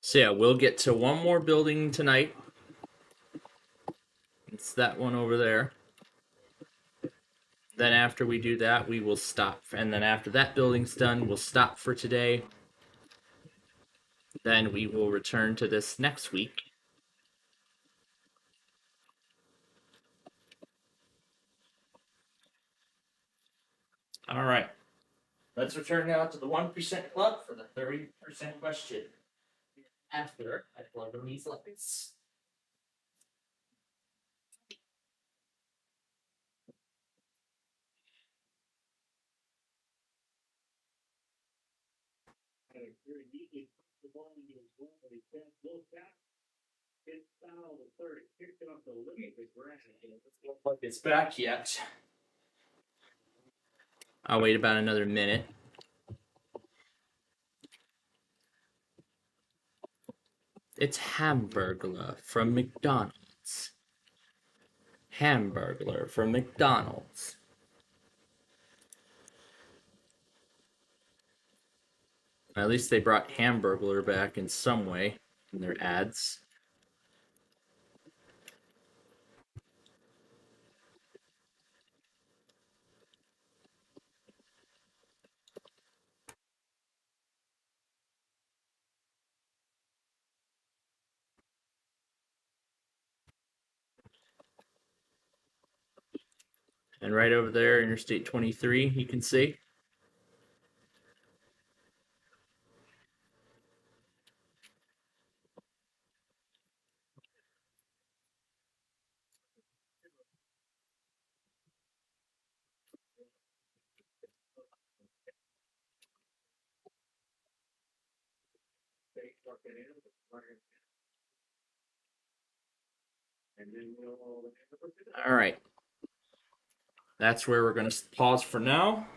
So yeah, we'll get to one more building tonight. It's that one over there. Then after we do that, we will stop. And then after that building's done, we'll stop for today. Then we will return to this next week. All right. Let's return now to the 1% club for the 30% question. After I plug in these lights. Looks like it's back yet. I'll wait about another minute. It's Hamburglar from McDonald's. Hamburglar from McDonald's. At least they brought Hamburglar back in some way in their ads. And right over there, Interstate 23, you can see. All right. That's where we're going to pause for now.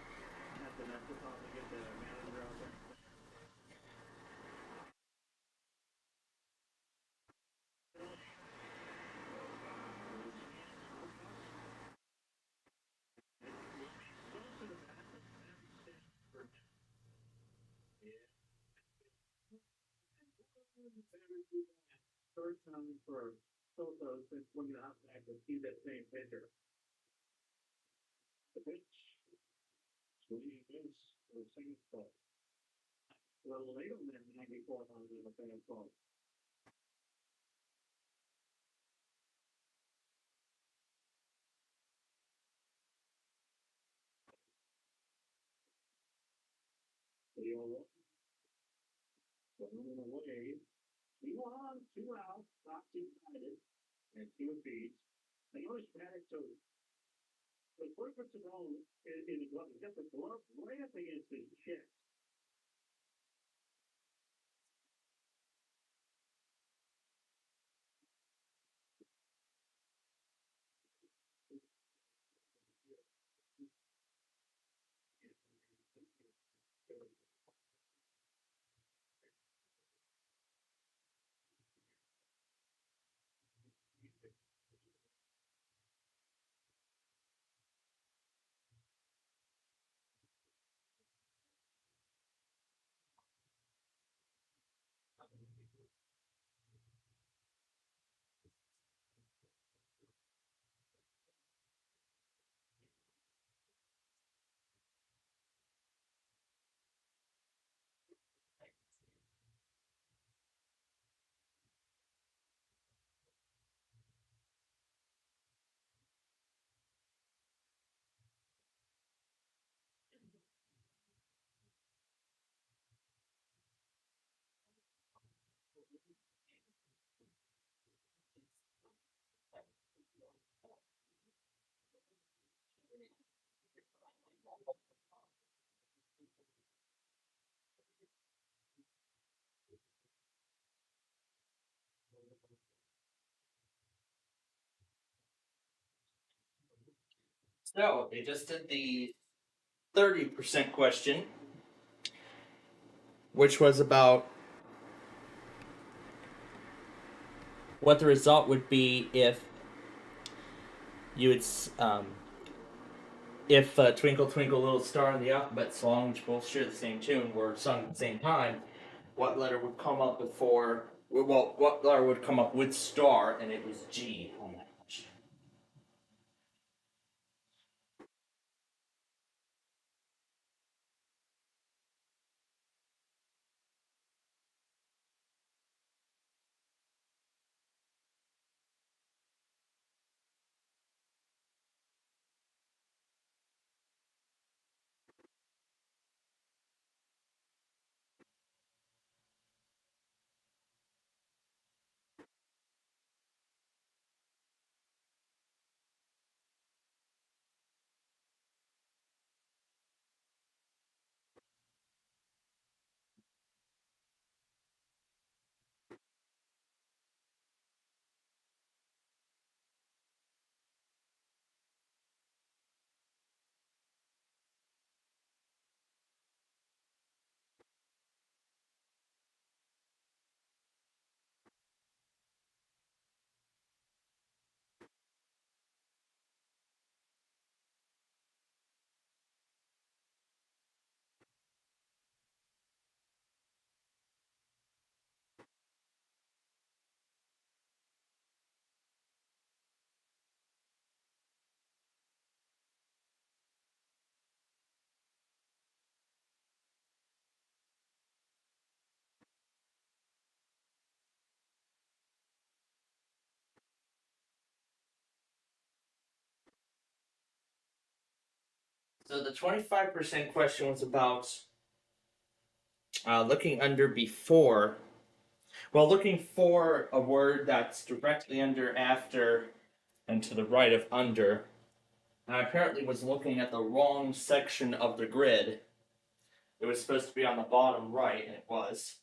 So, they just did the 30% question, which was about what the result would be if you would, if Twinkle Twinkle Little Star and the Alphabet Song, which both share the same tune, were sung at the same time, what letter would come up before, well, what letter would come up with star, and it was G on that question. So the 25% question was about looking under before. Well, looking for a word that's directly under after and to the right of under. And I apparently was looking at the wrong section of the grid. It was supposed to be on the bottom right, and it was.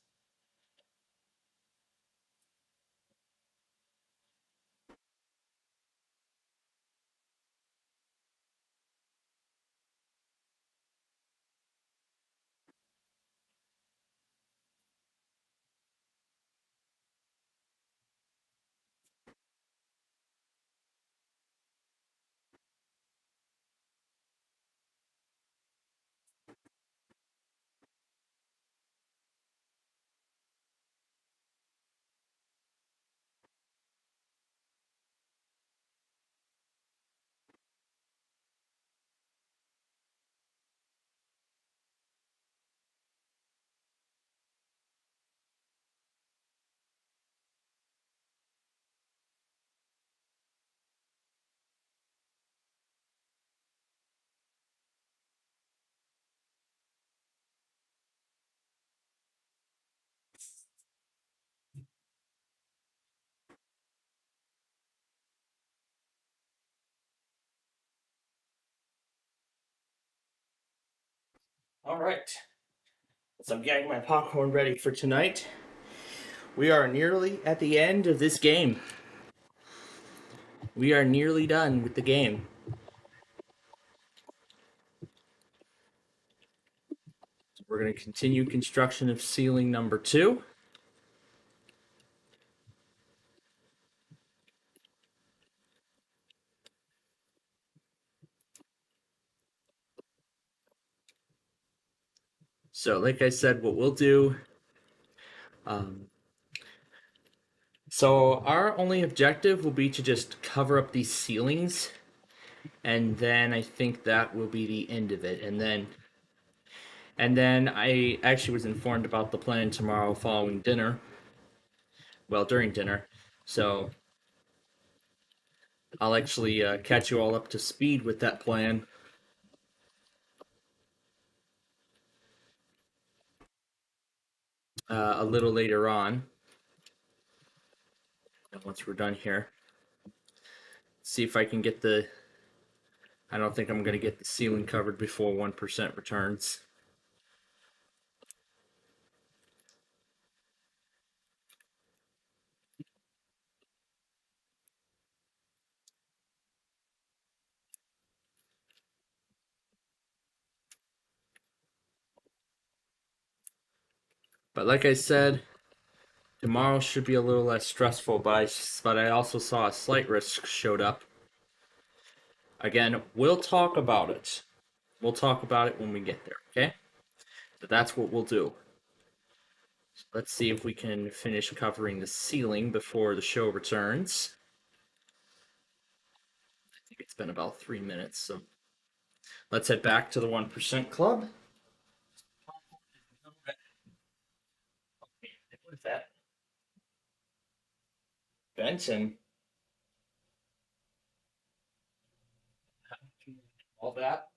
All right. So I'm getting my popcorn ready for tonight. We are nearly at the end of this game. We are nearly done with the game. So we're going to continue construction of ceiling number 2. So like I said, what we'll do... So our only objective will be to just cover up these ceilings, and then I think that will be the end of it. And then I actually was informed about the plan tomorrow following dinner. Well, during dinner. So I'll actually catch you all up to speed with that plan. A little later on. Once we're done here. See if I can get the... I don't think I'm going to get the ceiling covered before 1% returns. But like I said, tomorrow should be a little less stressful, but I also saw a slight risk showed up. Again, we'll talk about it. We'll talk about it when we get there, okay? So that's what we'll do. So let's see if we can finish covering the ceiling before the show returns. I think it's been about 3 minutes, so let's head back to the 1% Club. What is that? Benson. All that.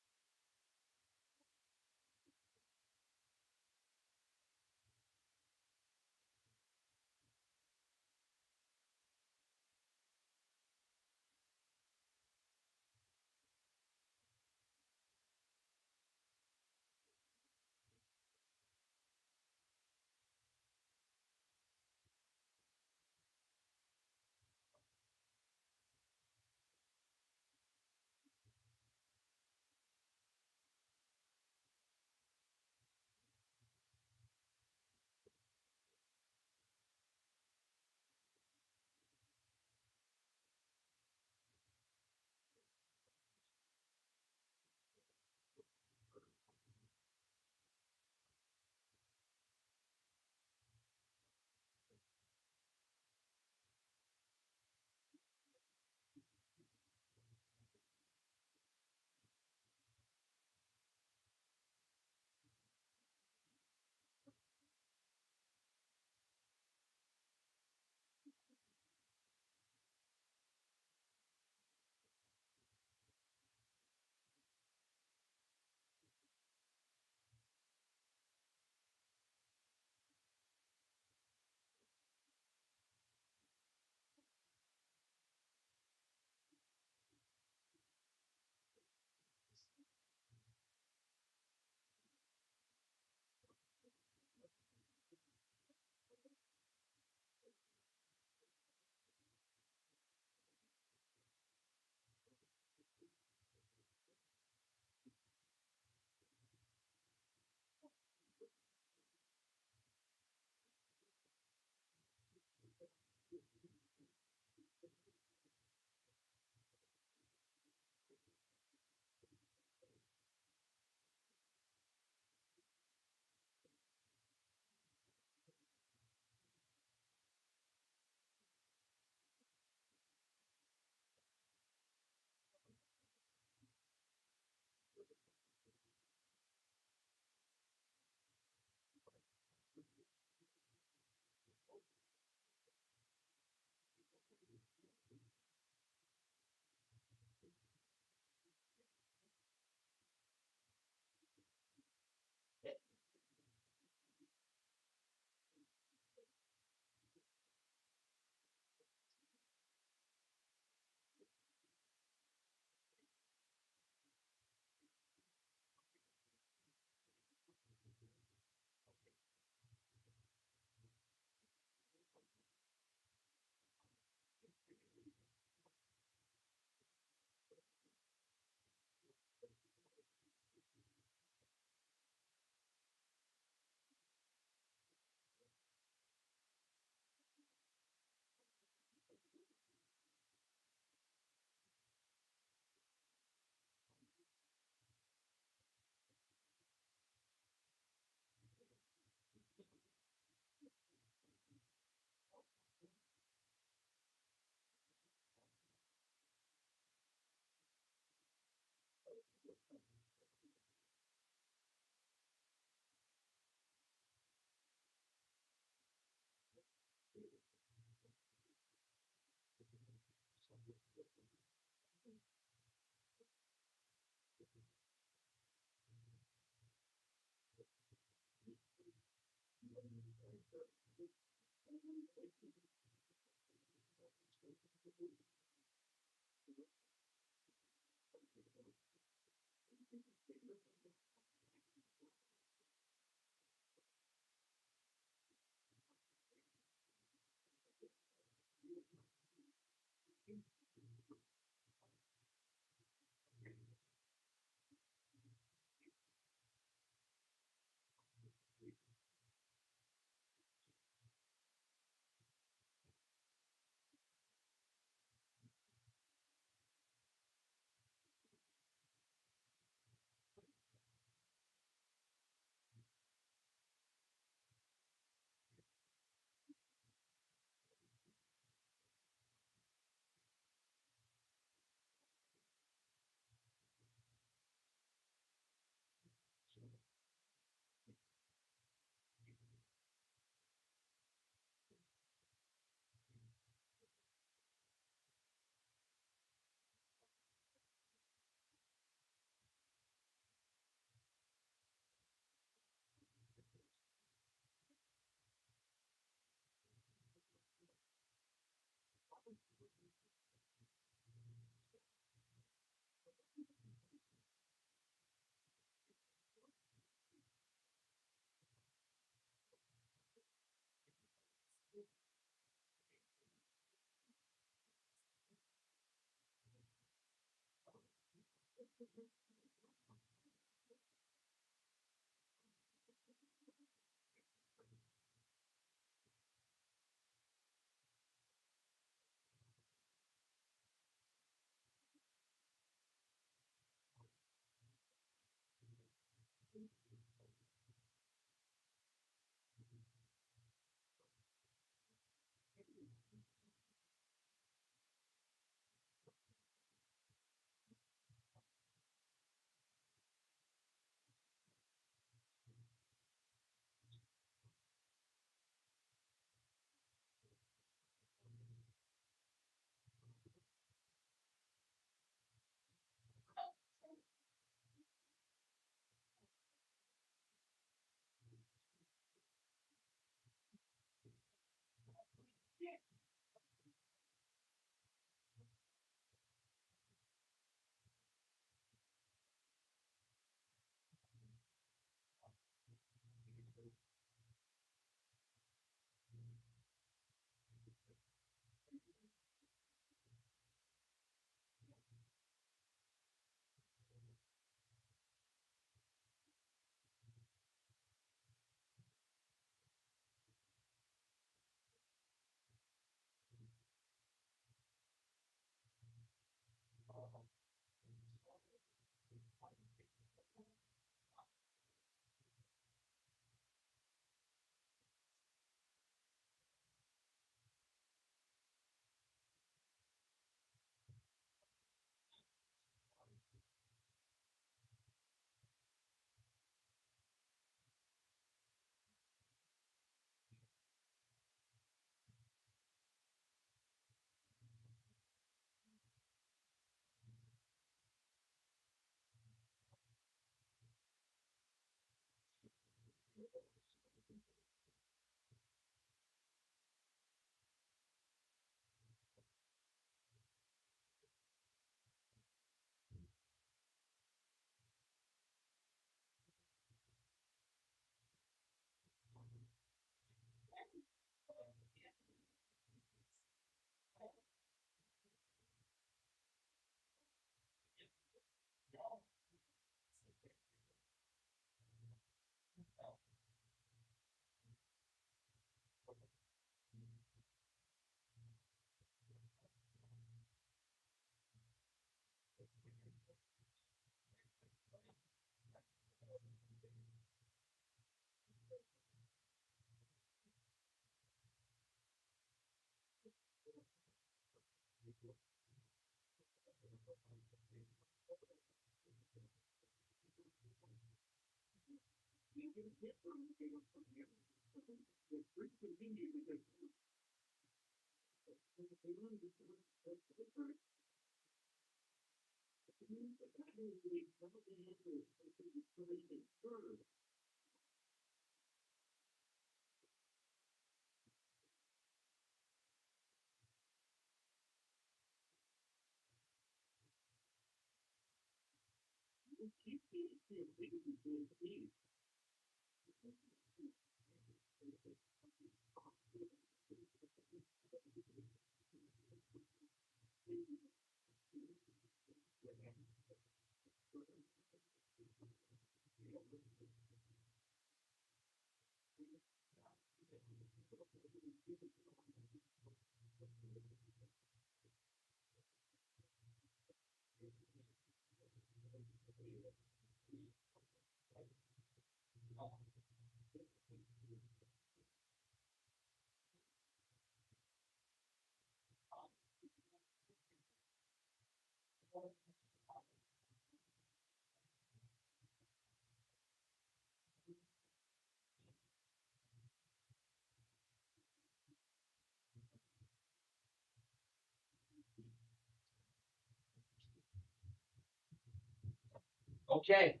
Okay.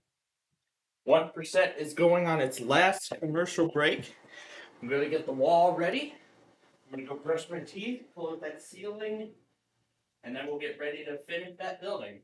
1% is going on its last commercial break. I'm going to get the wall ready. I'm going to go brush my teeth, pull out that ceiling, and then we'll get ready to finish that building.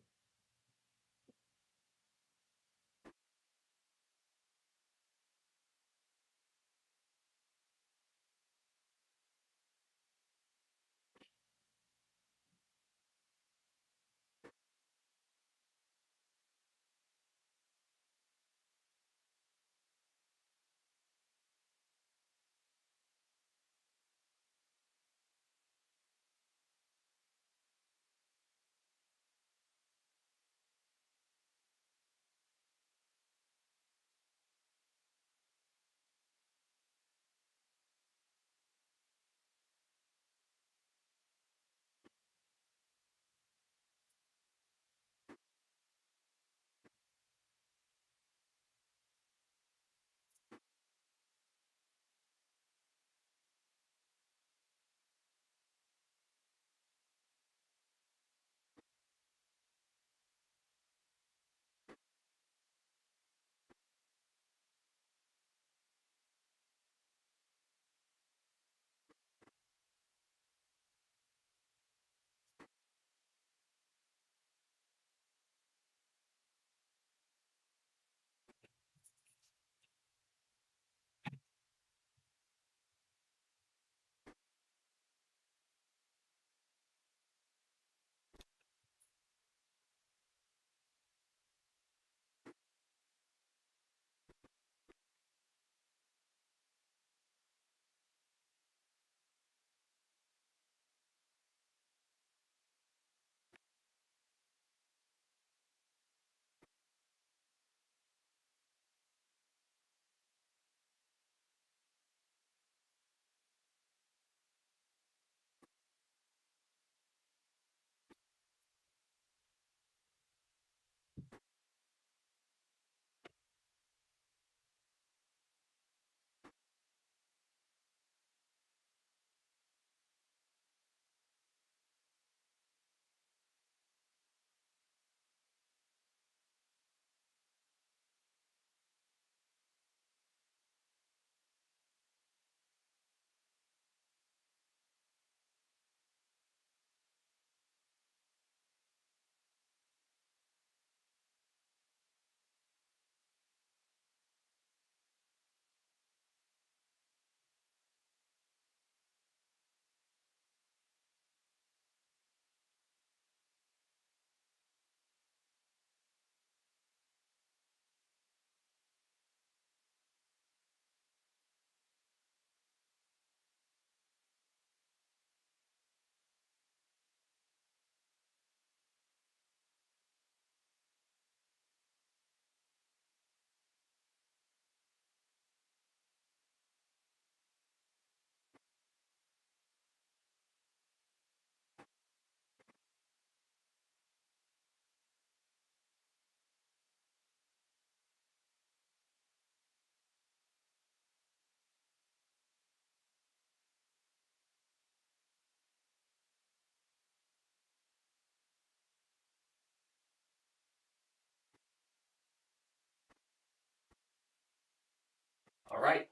All right.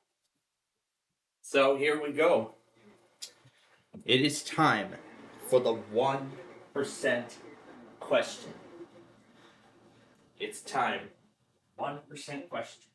So here we go. It is time for the 1% question. It's time. 1% question.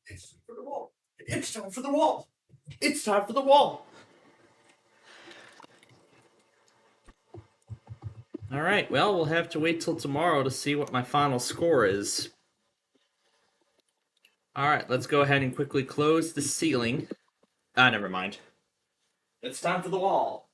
It's time for the wall. It's time for the wall. It's time for the wall. All right, well, we'll have to wait till tomorrow to see what my final score is. All right, let's go ahead and quickly close the ceiling. Never mind. It's time for the wall.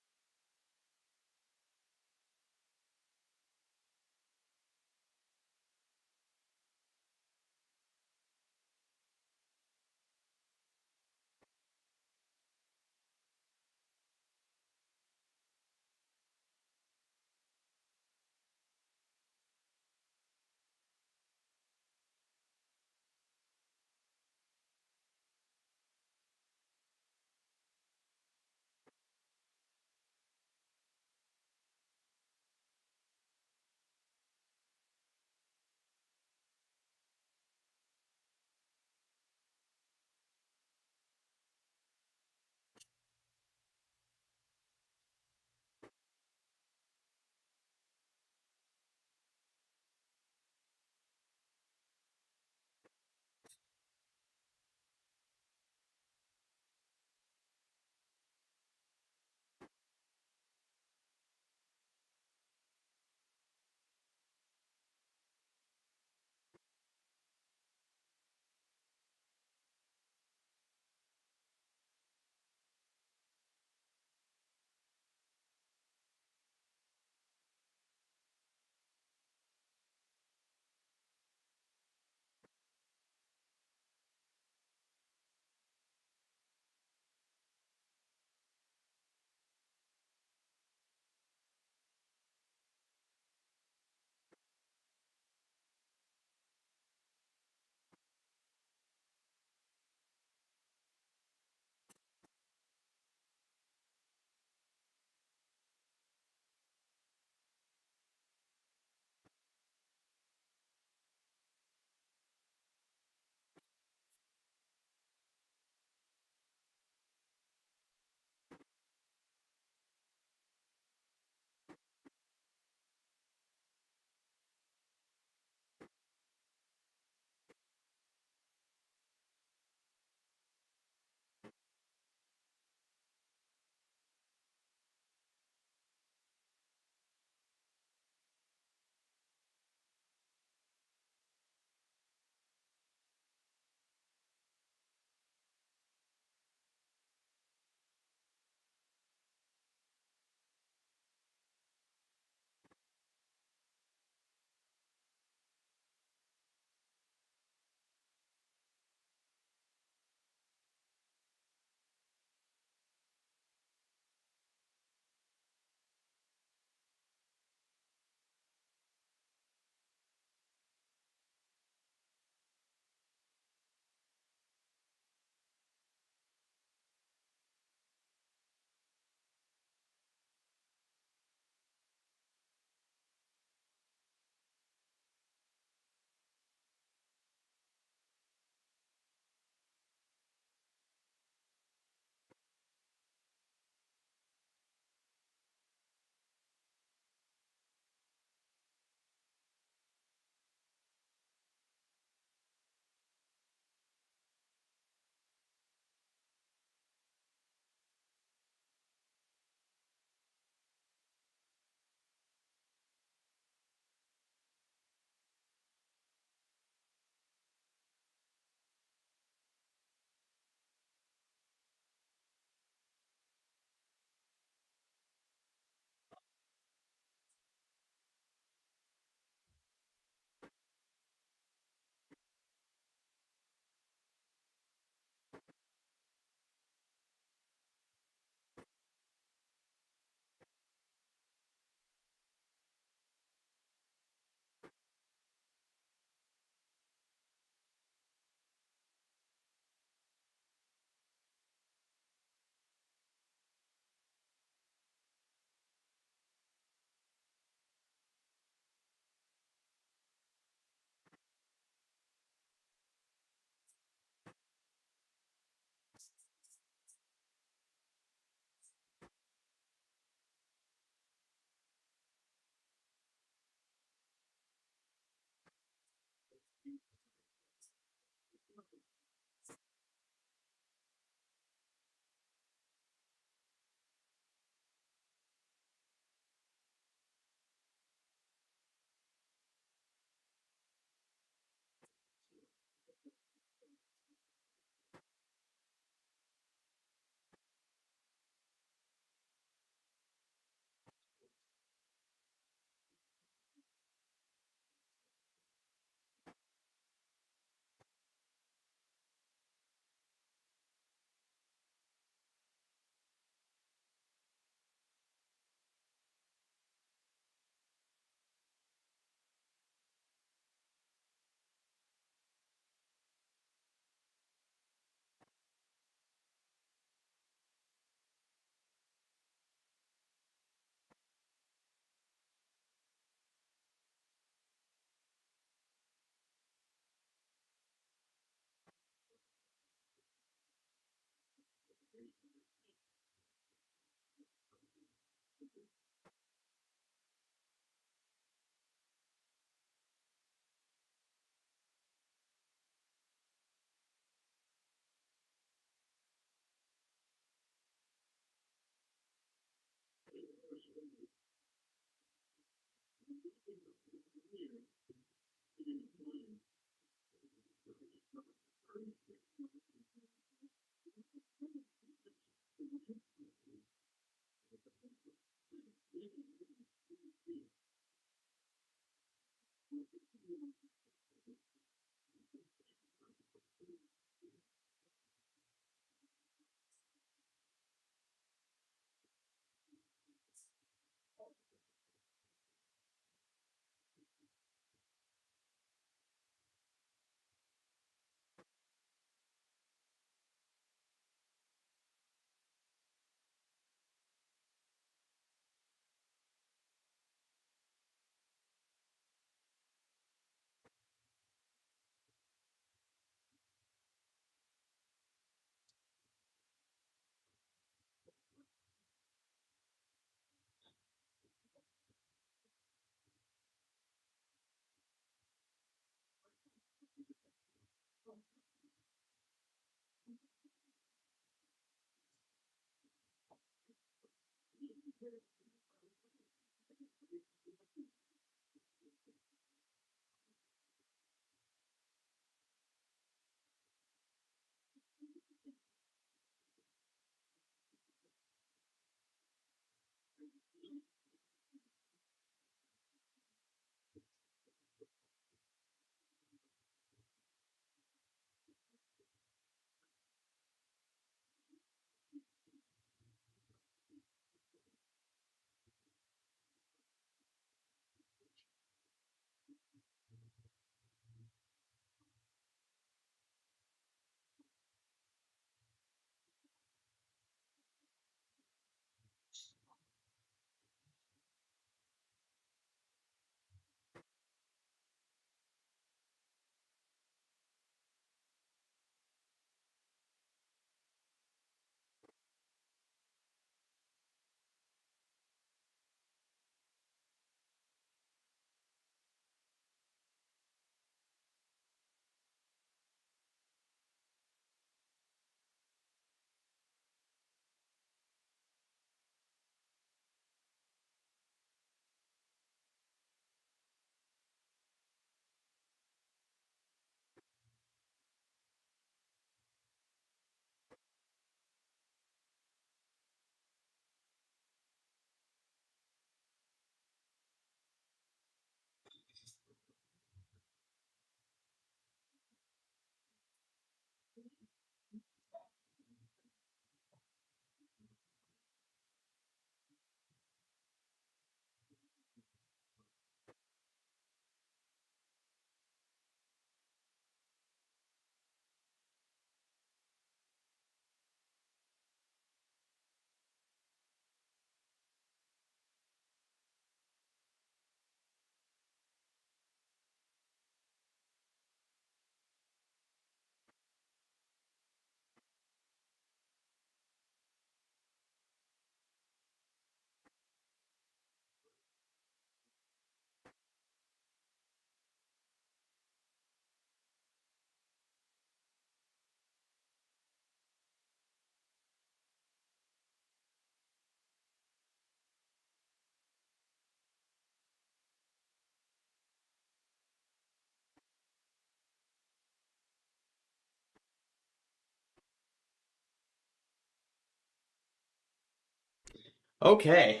Okay,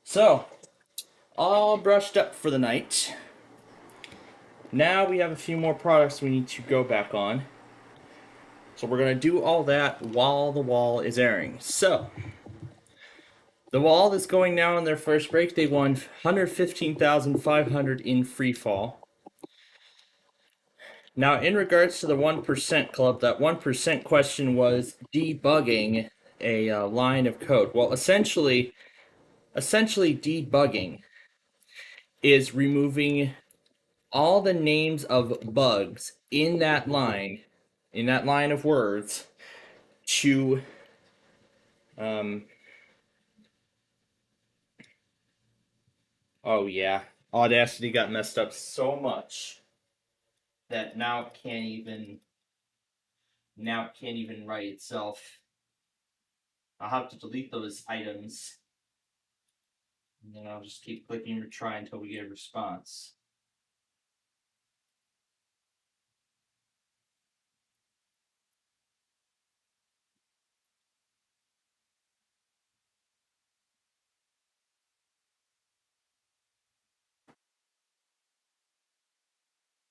so all brushed up for the night. Now we have a few more products we need to go back on. So we're going to do all that while the wall is airing. So, the wall that's going now in their first break, they won 115,500 in free fall. Now, in regards to the 1% club, that 1% question was debugging a line of code. Well, essentially debugging is removing all the names of bugs in that line of words to Oh yeah, Audacity got messed up so much that now it can't even write itself. I'll have to delete those items, and then I'll just keep clicking retry until we get a response.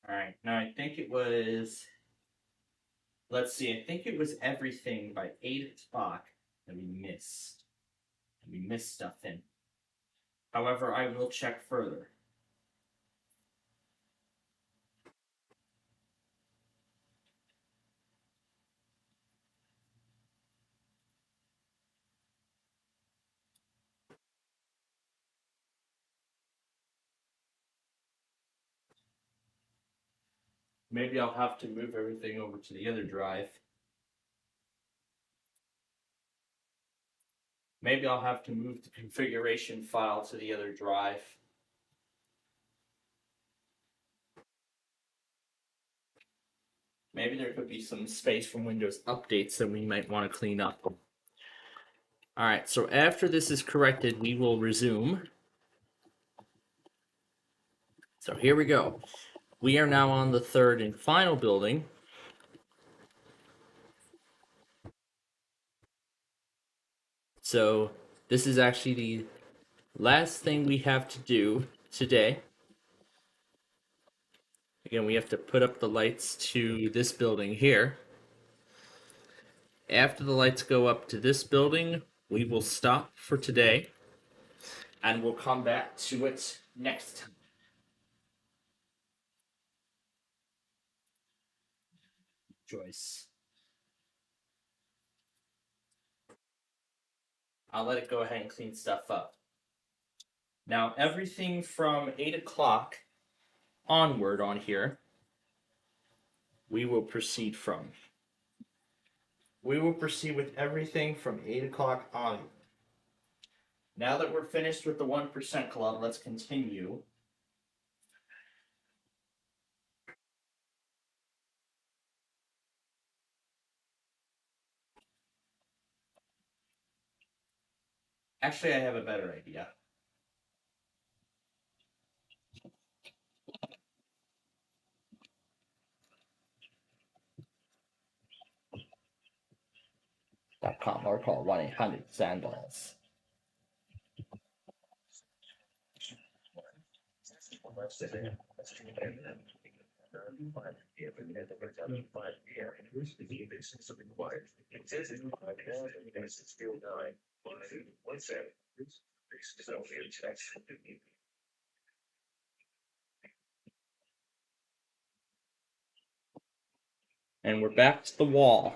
Alright, now I think it was, let's see, I think it was everything by 8 o'clock that we missed. And we missed stuff in. However, I will check further. Maybe I'll have to move everything over to the other drive. Maybe I'll have to move the configuration file to the other drive. Maybe there could be some space from Windows updates that we might want to clean up. Alright, so after this is corrected, we will resume. So here we go. We are now on the third and final building. So this is actually the last thing we have to do today. Again, we have to put up the lights to this building here. After the lights go up to this building, we will stop for today, and we'll come back to it next time. Joyce. I'll let it go ahead and clean stuff up. Now, everything from 8 o'clock onward on here, we will proceed from. We will proceed with everything from 8 o'clock onward. Now that we're finished with the 1% Club, let's continue. Actually, I have a better idea. .com or call 1-800-SANDALS. And we're back to the wall.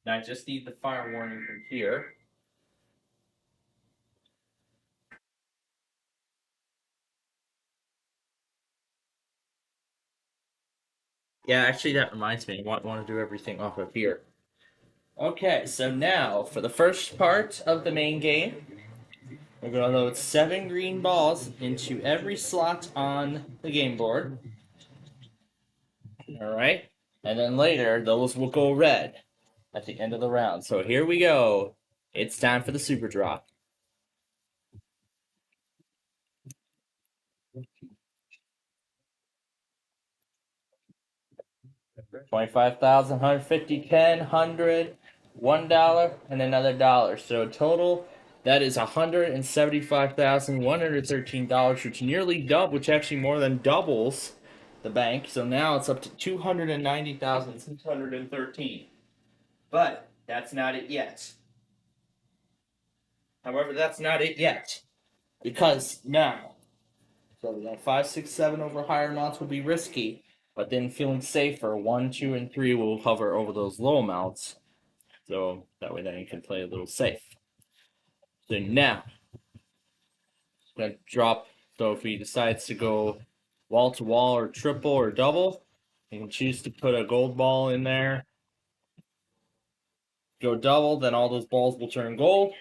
Now I just need the fire warning from here. Yeah, actually that reminds me, I want to do everything off of here. Okay, so now for the first part of the main game, we're going to load 7 green balls into every slot on the game board. Alright, and then later those will go red at the end of the round. So here we go. It's time for the super draw. $25,000, $150, $10, $100, $1, and another $1. So total, that is $175,113, which nearly double, which actually more than doubles the bank. So now it's up to $290,613. But that's not it yet. However, that's not it yet, because now, so we got 5, 6, 7 over higher amounts will be risky. But then feeling safer, 1, 2, and 3 will hover over those low amounts. So that way then you can play a little safe. So now, I'm going to drop. So if he decides to go wall to wall or triple or double, he can choose to put a gold ball in there. Go double, then all those balls will turn gold.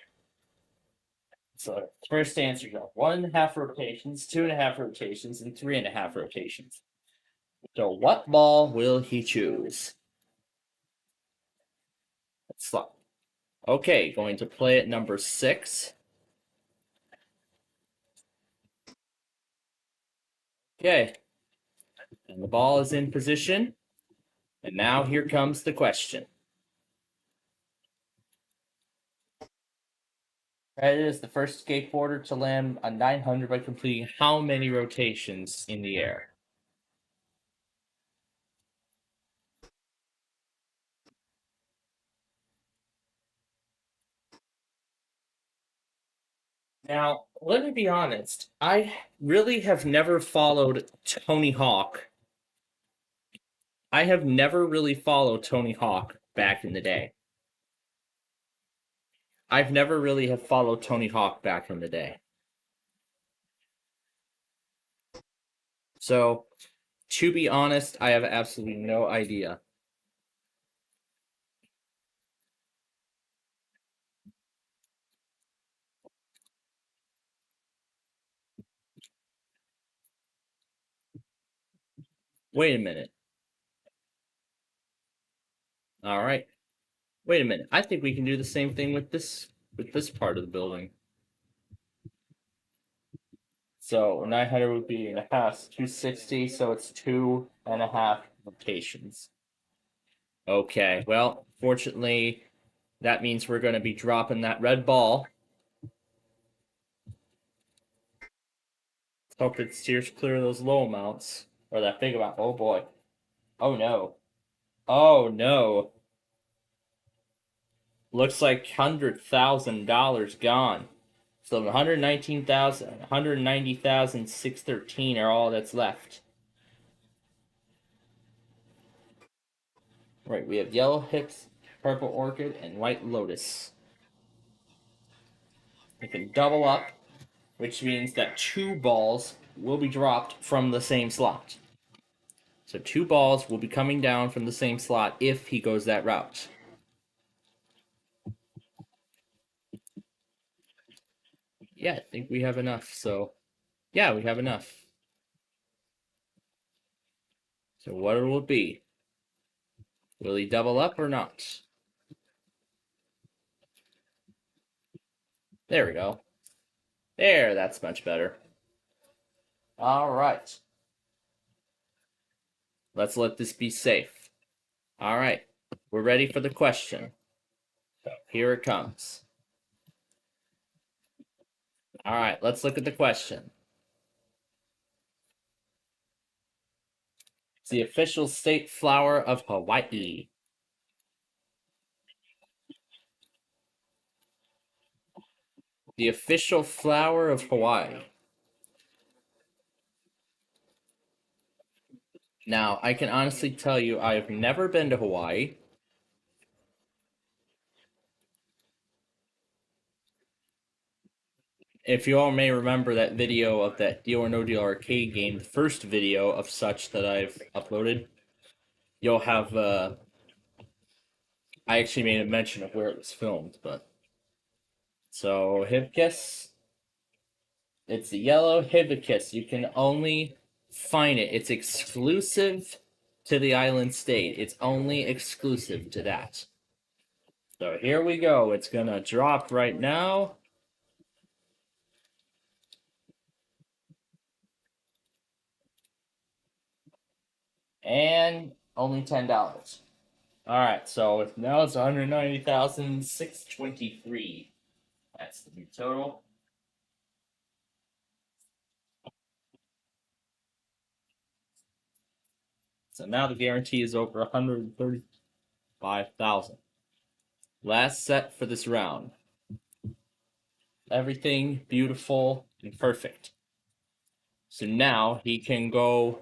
So first answer go 1.5 rotations, 2.5 rotations, and 3.5 rotations. So what ball will he choose? Let's slot. Okay, going to play at number 6. Okay. And the ball is in position. And now here comes the question. Red is the first skateboarder to land a 900 by completing how many rotations in the air? Now, let me be honest. I really have never followed Tony Hawk. I have never really followed Tony Hawk back in the day. I've never really have followed Tony Hawk back in the day. So, to be honest, I have absolutely no idea. Wait a minute. All right. Wait a minute. I think we can do the same thing with this part of the building. So 900 would be in a half, 260, so it's 2.5 rotations. Okay, well, fortunately, that means we're going to be dropping that red ball. Let's hope it steers clear of those low amounts. Or that big amount. Oh boy. Oh no. Oh no. Looks like $100,000 gone. So 119,000, 190,613 are all that's left. Right, we have yellow hips, purple orchid, and white lotus. We can double up, which means that 2 balls will be dropped from the same slot. So 2 balls will be coming down from the same slot if he goes that route. Yeah, I think we have enough, so... Yeah, we have enough. So what it will be? Will he double up or not? There we go. There, that's much better. Alright. Let's let this be safe. Alright, we're ready for the question. Here it comes. Alright, let's look at the question. It's the official state flower of Hawaii. The official flower of Hawaii. Now, I can honestly tell you, I have never been to Hawaii. If you all may remember that video of that Deal or No Deal arcade game, the first video of such that I've uploaded, you'll have, I actually made a mention of where it was filmed, but... So, Hibiscus. It's the yellow hibiscus. You can only find it. It's exclusive to the island state. It's only exclusive to that. So here we go. It's gonna drop right now. And only $10. Alright, so now it's 190,623. That's the new total. So now the guarantee is over 135,000. Last set for this round. Everything beautiful and perfect. So now he can go,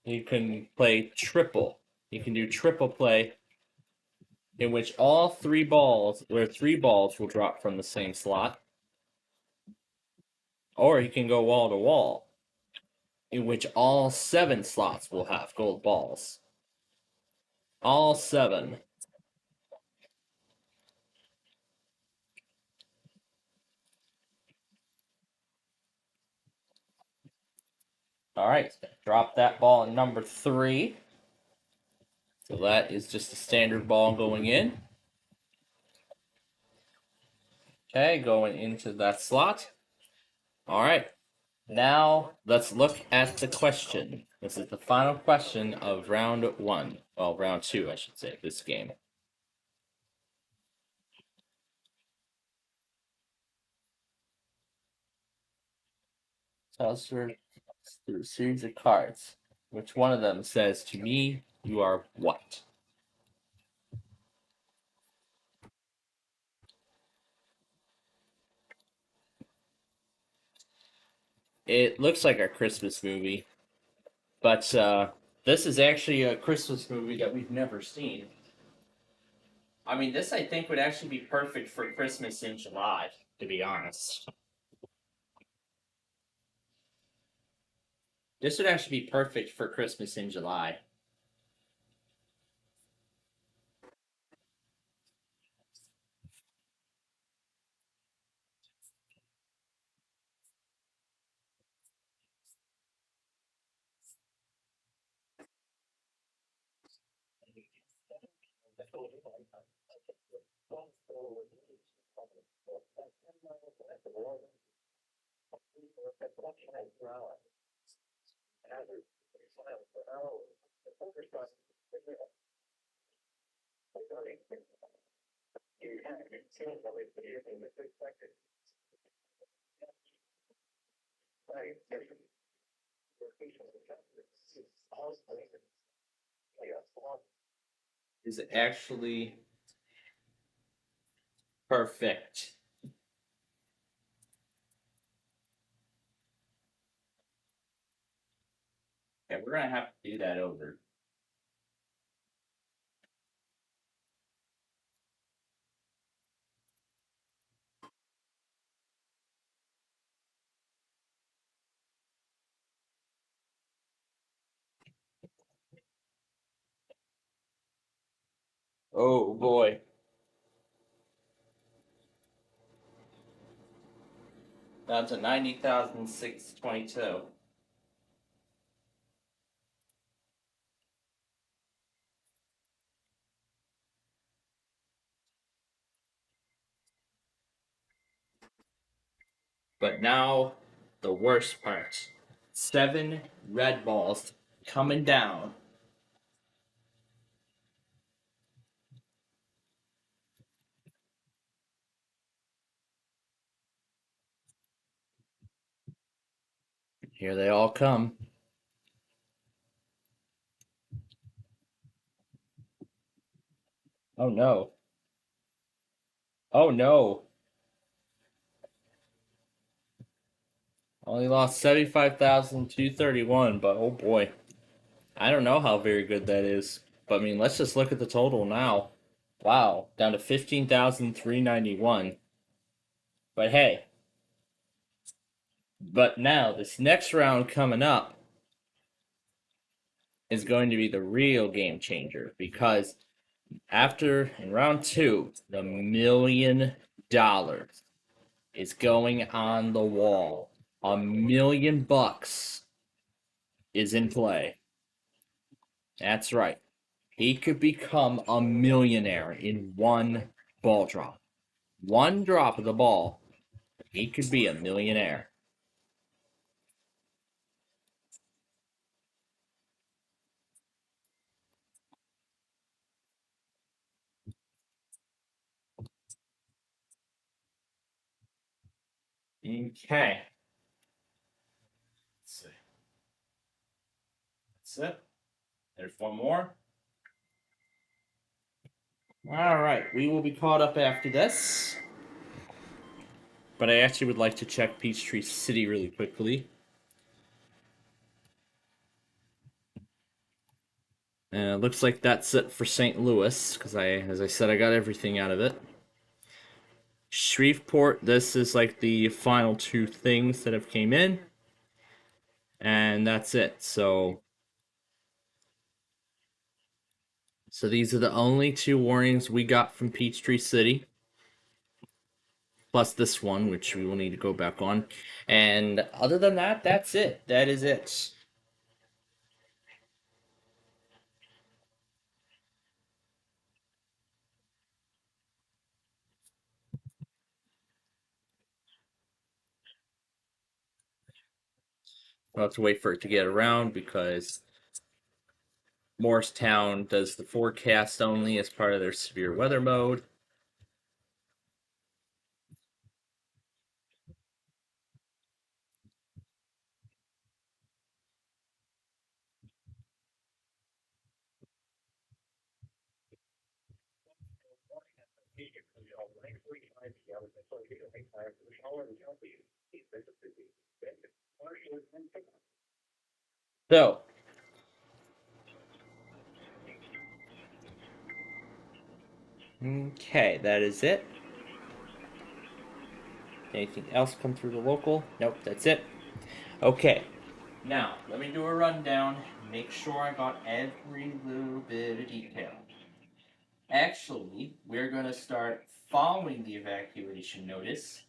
he can play triple. He can do triple play in which all 3 balls will drop from the same slot. Or you can go wall to wall, in which all 7 slots will have gold balls. All 7. All right, drop that ball in number 3. So that is just a standard ball going in. Okay, going into that slot. All right, now let's look at the question. This is the final question of round 1. Well, round 2, I should say, this game. Tells her through a series of cards. Which one of them says, to me, you are what? It looks like a Christmas movie, but this is actually a Christmas movie that we've never seen. I mean, this I think would actually be perfect for Christmas in July, to be honest. This would actually be perfect for Christmas in July. Is actually perfect. Yeah, we're gonna have to do that over. Oh boy. Down to 90,622. But now, the worst part. 7 red balls coming down. Here they all come. Oh no. Oh no. Only lost 75,231, but oh boy. I don't know how very good that is. But I mean, let's just look at the total now. Wow, down to 15,391. But hey. But now, this next round coming up is going to be the real game changer, because after in round 2, the $1 million is going on the wall. $1 million is in play. That's right. He could become a millionaire in one ball drop. One drop of the ball, he could be a millionaire. Okay. Let's see. That's it. There's one more. All right, we will be caught up after this. But I actually would like to check Peachtree City really quickly. Looks like that's it for St. Louis, because as I said, I got everything out of it. Shreveport, this is like the final two things that have came in. And that's it. So these are the only two warnings we got from Peachtree City. Plus this one, which we will need to go back on. And other than that, that's it. That is it. We'll have to wait for it to get around because Morristown does the forecast only as part of their severe weather mode. So, okay, that is it. Anything else come through the local? Nope, that's it. Okay, now let me do a rundown. Make sure I got every little bit of detail. Actually, we're going to start following the evacuation notice.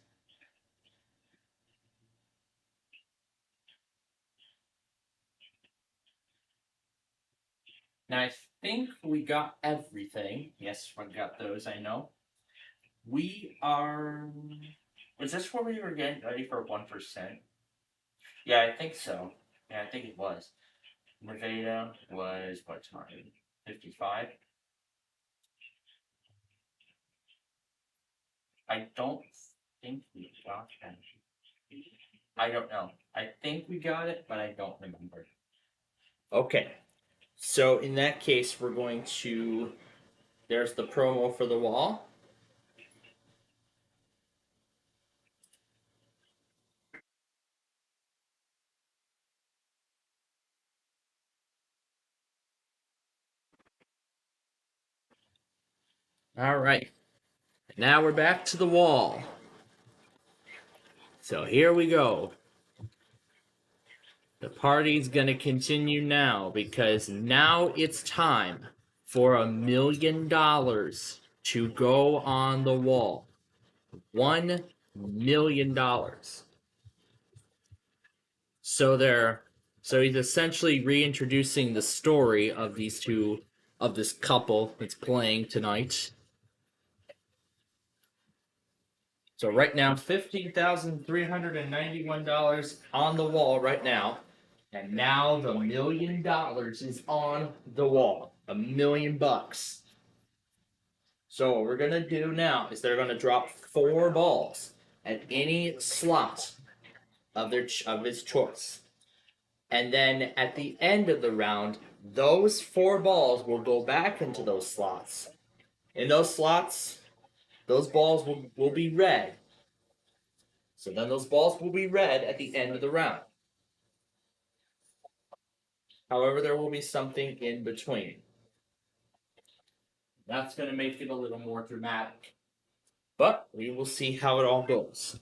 Now, I think we got everything. Yes, I got those, I know. We are... Was this where we were getting ready for 1%? Yeah, I think so. Yeah, I think it was. Nevada was, what time? 55? I don't think we got that. I don't know. I think we got it, but I don't remember. Okay. So in that case, we're going to... There's the promo for the wall. All right. Now we're back to the wall. So here we go. The party's gonna continue now because now it's time for $1 million to go on the wall. $1 million. So he's essentially reintroducing the story of these two, of this couple that's playing tonight. So right now, $15,391 on the wall right now. And now the $1 million is on the wall. $1 million. So what we're gonna do now is they're gonna drop 4 balls at any slot of his choice. And then at the end of the round, those 4 balls will go back into those slots. In those slots, those balls will be red. So then those balls will be red at the end of the round. However, there will be something in between. That's going to make it a little more dramatic. But we will see how it all goes.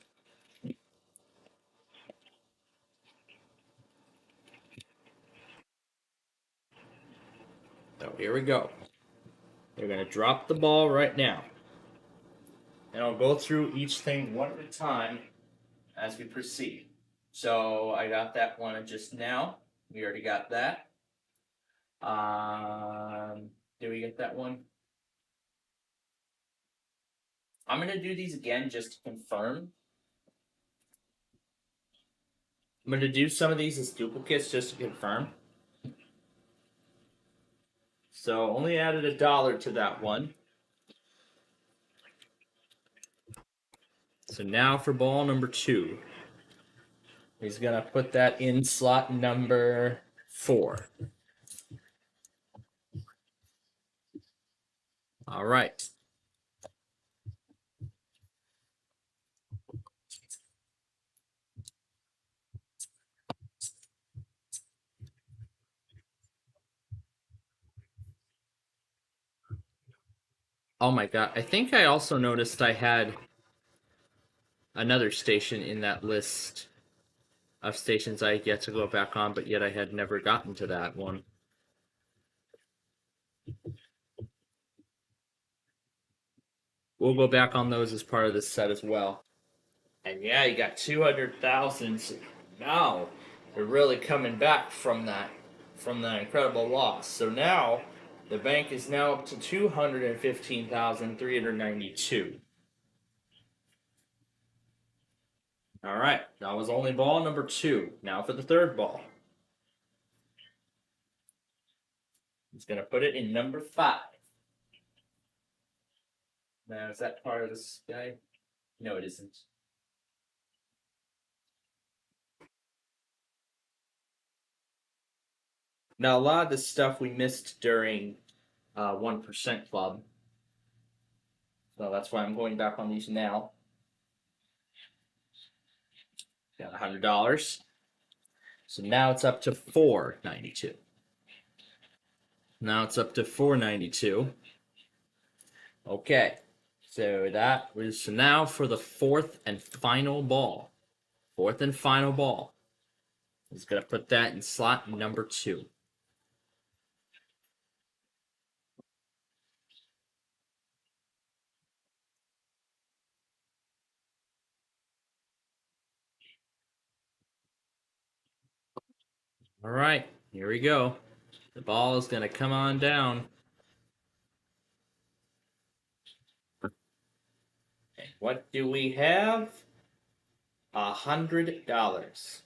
So here we go. We're going to drop the ball right now. And I'll go through each thing one at a time as we proceed. So I got that one just now. We already got that. Did we get that one? I'm going to do these again just to confirm. I'm going to do some of these as duplicates just to confirm. So only added $1 to that one. So now for ball number 2. He's going to put that in slot number 4. All right. Oh my god, I think I also noticed I had another station in that list of stations I had yet to go back on, but yet I had never gotten to that one. We'll go back on those as part of this set as well. And yeah, you got 200,000. So now they're really coming back from that incredible loss. So now the bank is now up to 215,392. All right, that was only ball number 2. Now for the third ball. He's going to put it in number 5. Now, is that part of this guy? No, it isn't. Now, a lot of this stuff we missed during 1% Club. So that's why I'm going back on these now. Got $100. So now it's up to $492. Now it's up to $492. Okay. So that was so now for the fourth and final ball. Fourth and final ball. He's gonna put that in slot number 2. All right, here we go. The ball is gonna come on down. And what do we have? $100.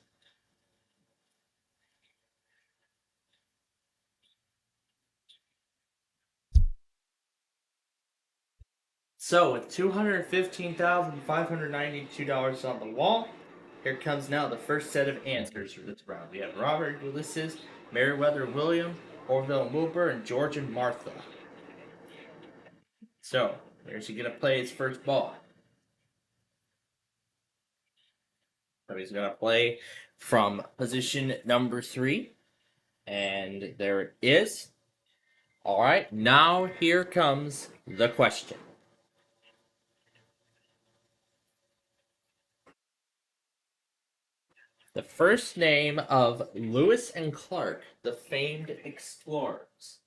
So with $215,592 on the wall, here comes now the first set of answers for this round. We have Robert Ulysses, Meriwether William, Orville Wilbur, and George and Martha. So, where's he going to play his first ball? So he's going to play from position number 3. And there it is. All right, now here comes the question. The first name of Lewis and Clark, the famed explorers.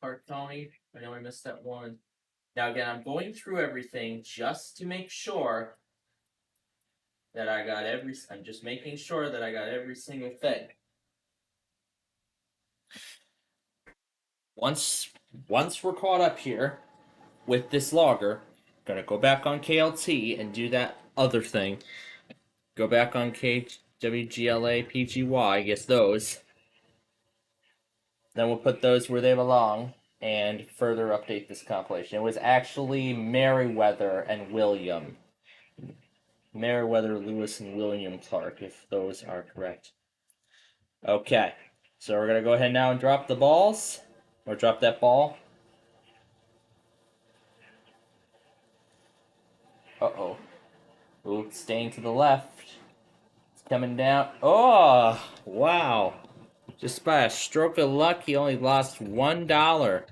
Clark County. I know I missed that one. Now again, I'm going through everything just to make sure that I got I'm just making sure that I got every single thing. Once we're caught up here with this logger, gonna go back on KLT and do that other thing. Go back on KWGLA, PGY, guess those. Then we'll put those where they belong and further update this compilation. It was actually Meriwether and William. Meriwether, Lewis, and William Clark, if those are correct. Okay, so we're going to go ahead now and drop the balls. Or drop that ball. Uh-oh. Ooh, it's staying to the left. It's coming down. Oh, wow. Just by a stroke of luck, he only lost $1.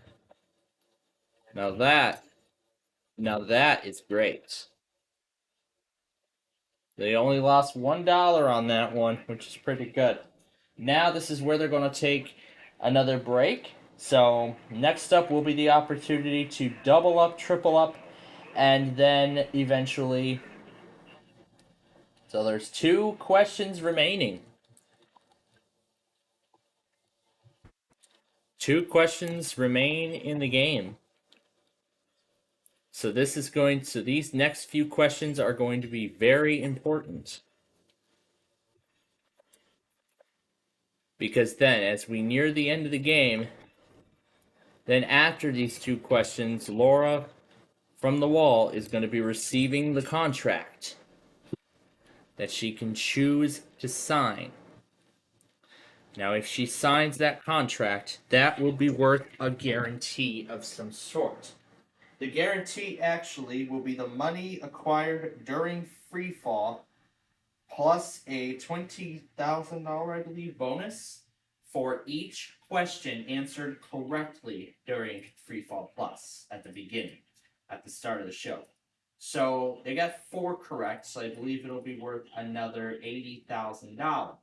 Now that is great. They only lost $1 on that one, which is pretty good. Now this is where they're going to take another break. So next up will be the opportunity to double up, triple up, and then eventually... So there's 2 questions remaining. 2 questions remain in the game. So these next few questions are going to be very important. Because then, as we near the end of the game, then after these 2 questions, Laura from the wall is going to be receiving the contract that she can choose to sign. Now, if she signs that contract, that will be worth a guarantee of some sort. The guarantee actually will be the money acquired during free fall, plus a $20,000, I believe, bonus for each question answered correctly during Free Fall Plus at the beginning, at the start of the show. So they got 4 correct, so I believe it'll be worth another $80,000.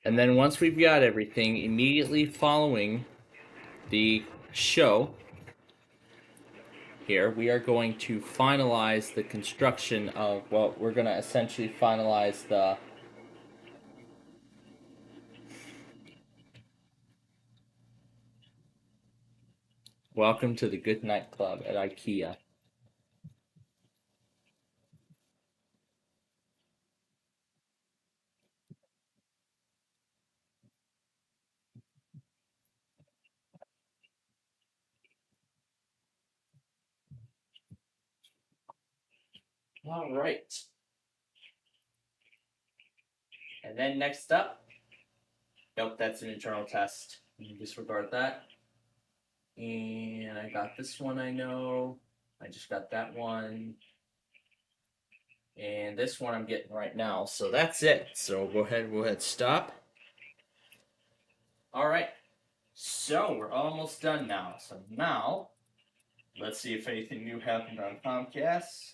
And then once we've got everything, immediately following the show here, we are going to finalize the construction of, well, we're going to essentially finalize the Welcome to the Good Night Club at IKEA. All right. And then next up, nope, that's an internal test. You can disregard that. And I got this one, I know. I just got that one. And this one I'm getting right now. So that's it. So we'll hit stop. All right. So we're almost done now. So now, let's see if anything new happened on Comcast.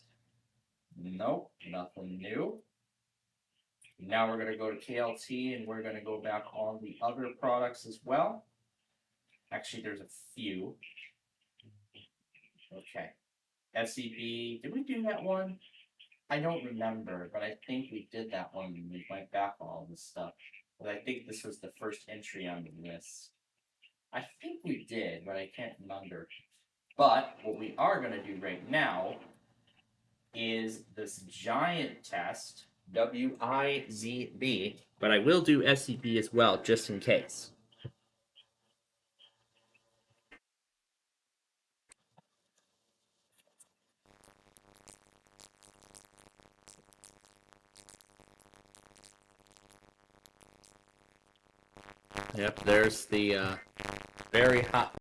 Nope, nothing new. Now we're going to go to KLT and we're going to go back on the other products as well. Actually, there's a few. Okay. FCB, did we do that one? I don't remember, but I think we did that one when we went back on all this stuff. But I think this was the first entry on the list. I think we did, but I can't remember. But what we are going to do right now is this giant test, WIZB, but I will do SCB as well, just in case. Yep, there's the very hot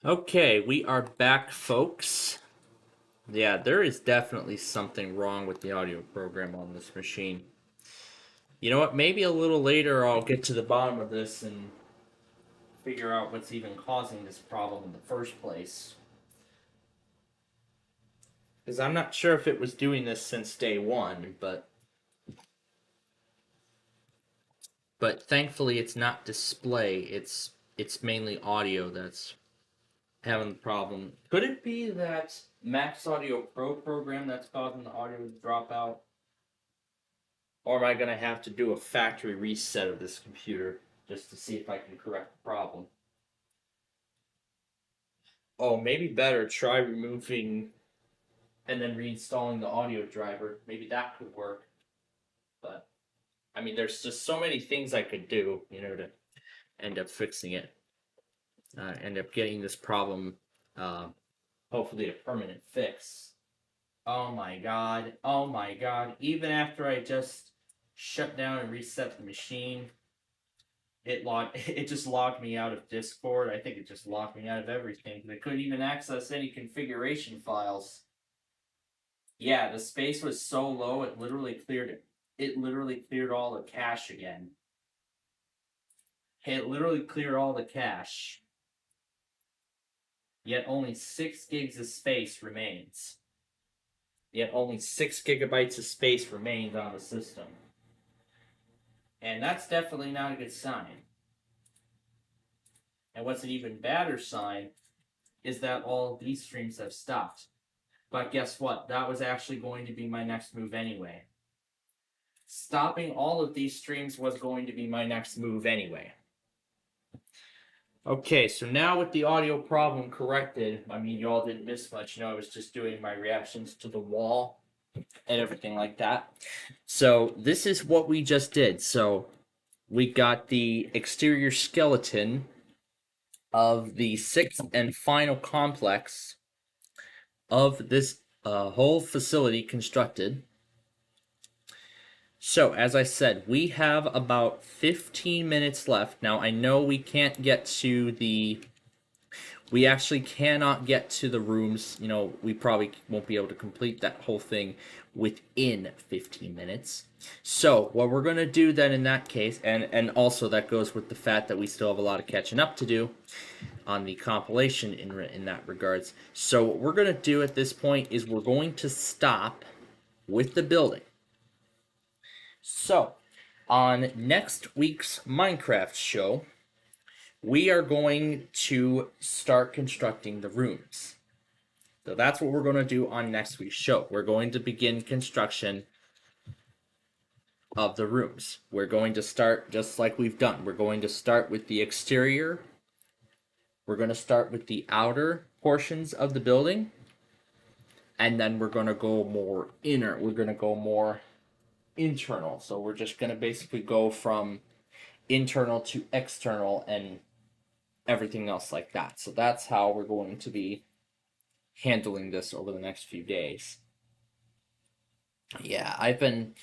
Okay, we are back, folks. Yeah, there is definitely something wrong with the audio program on this machine. You know what? Maybe a little later I'll get to the bottom of this and figure out what's even causing this problem in the first place. Because I'm not sure if it was doing this since day one, but thankfully it's not display. It's mainly audio that's having the problem. Could it be that Max Audio Pro program that's causing the audio to drop out? Or am I going to have to do a factory reset of this computer just to see if I can correct the problem? Oh, maybe better try removing and then reinstalling the audio driver. Maybe that could work. But, I mean, there's just so many things I could do, to end up fixing it. End up getting this problem, hopefully a permanent fix. Oh my god. Oh my god. Even after I just shut down and reset the machine, it just logged me out of Discord. I think it just logged me out of everything. I couldn't even access any configuration files. Yeah, the space was so low it literally cleared it. It literally cleared all the cache again. It literally cleared all the cache. Yet only 6 gigs of space remains. Yet only 6 gigabytes of space remains on the system. And that's definitely not a good sign. And what's an even badder sign is that all of these streams have stopped. But guess what? That was actually going to be my next move anyway. Stopping all of these streams was going to be my next move anyway. Okay, so now with the audio problem corrected, I mean, you all didn't miss much. I was just doing my reactions to the wall and everything like that. So this is what we just did. So we got the exterior skeleton of the 6th and final complex of this whole facility constructed. So, as I said, we have about 15 minutes left. Now, I know we can't get to the... We actually cannot get to the rooms. We probably won't be able to complete that whole thing within 15 minutes. So, what we're going to do then in that case, and also that goes with the fact that we still have a lot of catching up to do on the compilation in that regards. So, what we're going to do at this point is we're going to stop with the building. So, on next week's Minecraft show, we are going to start constructing the rooms. So that's what we're going to do on next week's show. We're going to begin construction of the rooms. We're going to start just like we've done. We're going to start with the exterior. We're going to start with the outer portions of the building. And then we're going to go more inner. We're going to go more internal. So we're just going to basically go from internal to external and everything else like that. So that's how we're going to be handling this over the next few days. Yeah, I've been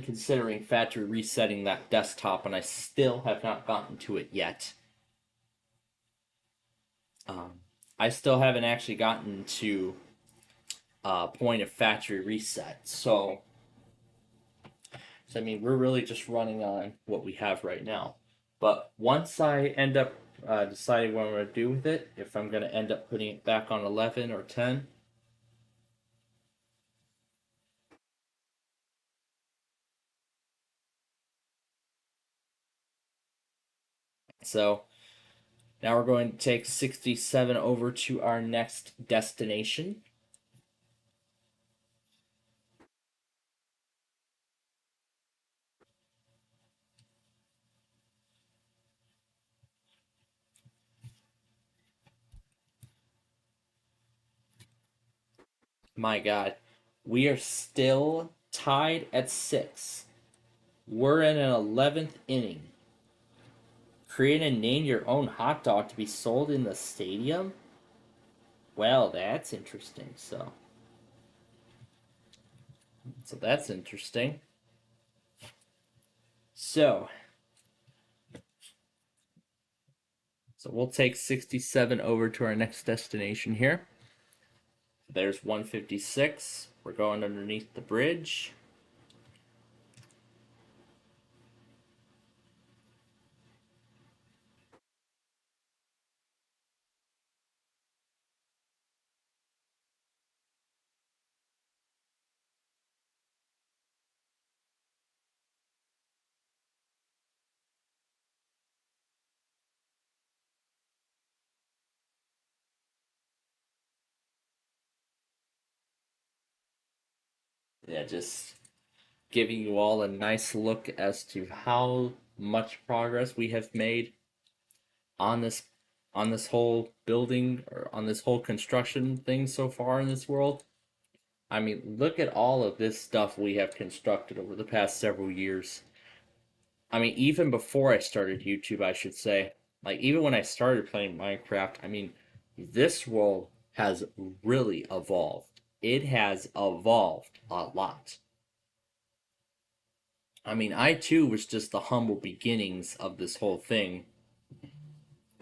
considering factory resetting that desktop, and I still have not gotten to it yet. I still haven't actually gotten to point of factory reset. So I mean, we're really just running on what we have right now. But once I end up deciding what I'm going to do with it, if I'm going to end up putting it back on 11 or 10, so now we're going to take 67 over to our next destination. My God, we are still tied at 6. We're in an 11th inning. Create and name your own hot dog to be sold in the stadium? Well, that's interesting. So that's interesting. So So we'll take 67 over to our next destination here. There's 156. We're going underneath the bridge. Yeah, just giving you all a nice look as to how much progress we have made on this whole building, or on this whole construction thing so far in this world. I mean, look at all of this stuff we have constructed over the past several years. I mean, even before I started YouTube, I should say, like even when I started playing Minecraft, I mean, this world has really evolved. It has evolved a lot. I mean, I too was just the humble beginnings of this whole thing.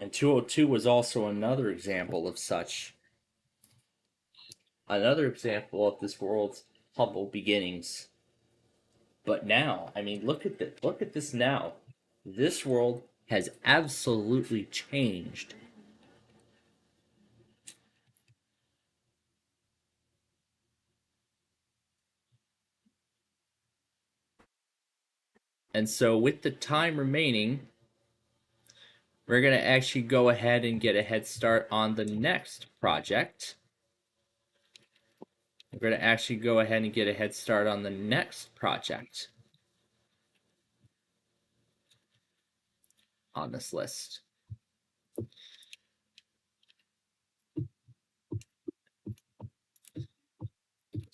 And 202 was also another example of such. Another example of this world's humble beginnings. But now, I mean, look at this now. This world has absolutely changed. And so with the time remaining, we're going to actually go ahead and get a head start on the next project. We're going to actually go ahead and get a head start on the next project on this list.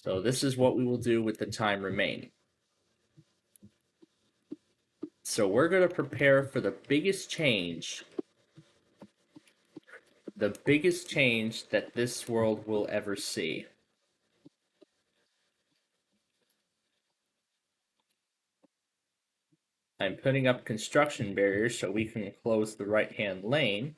So this is what we will do with the time remaining. So we're going to prepare for the biggest change that this world will ever see. I'm putting up construction barriers so we can close the right-hand lane.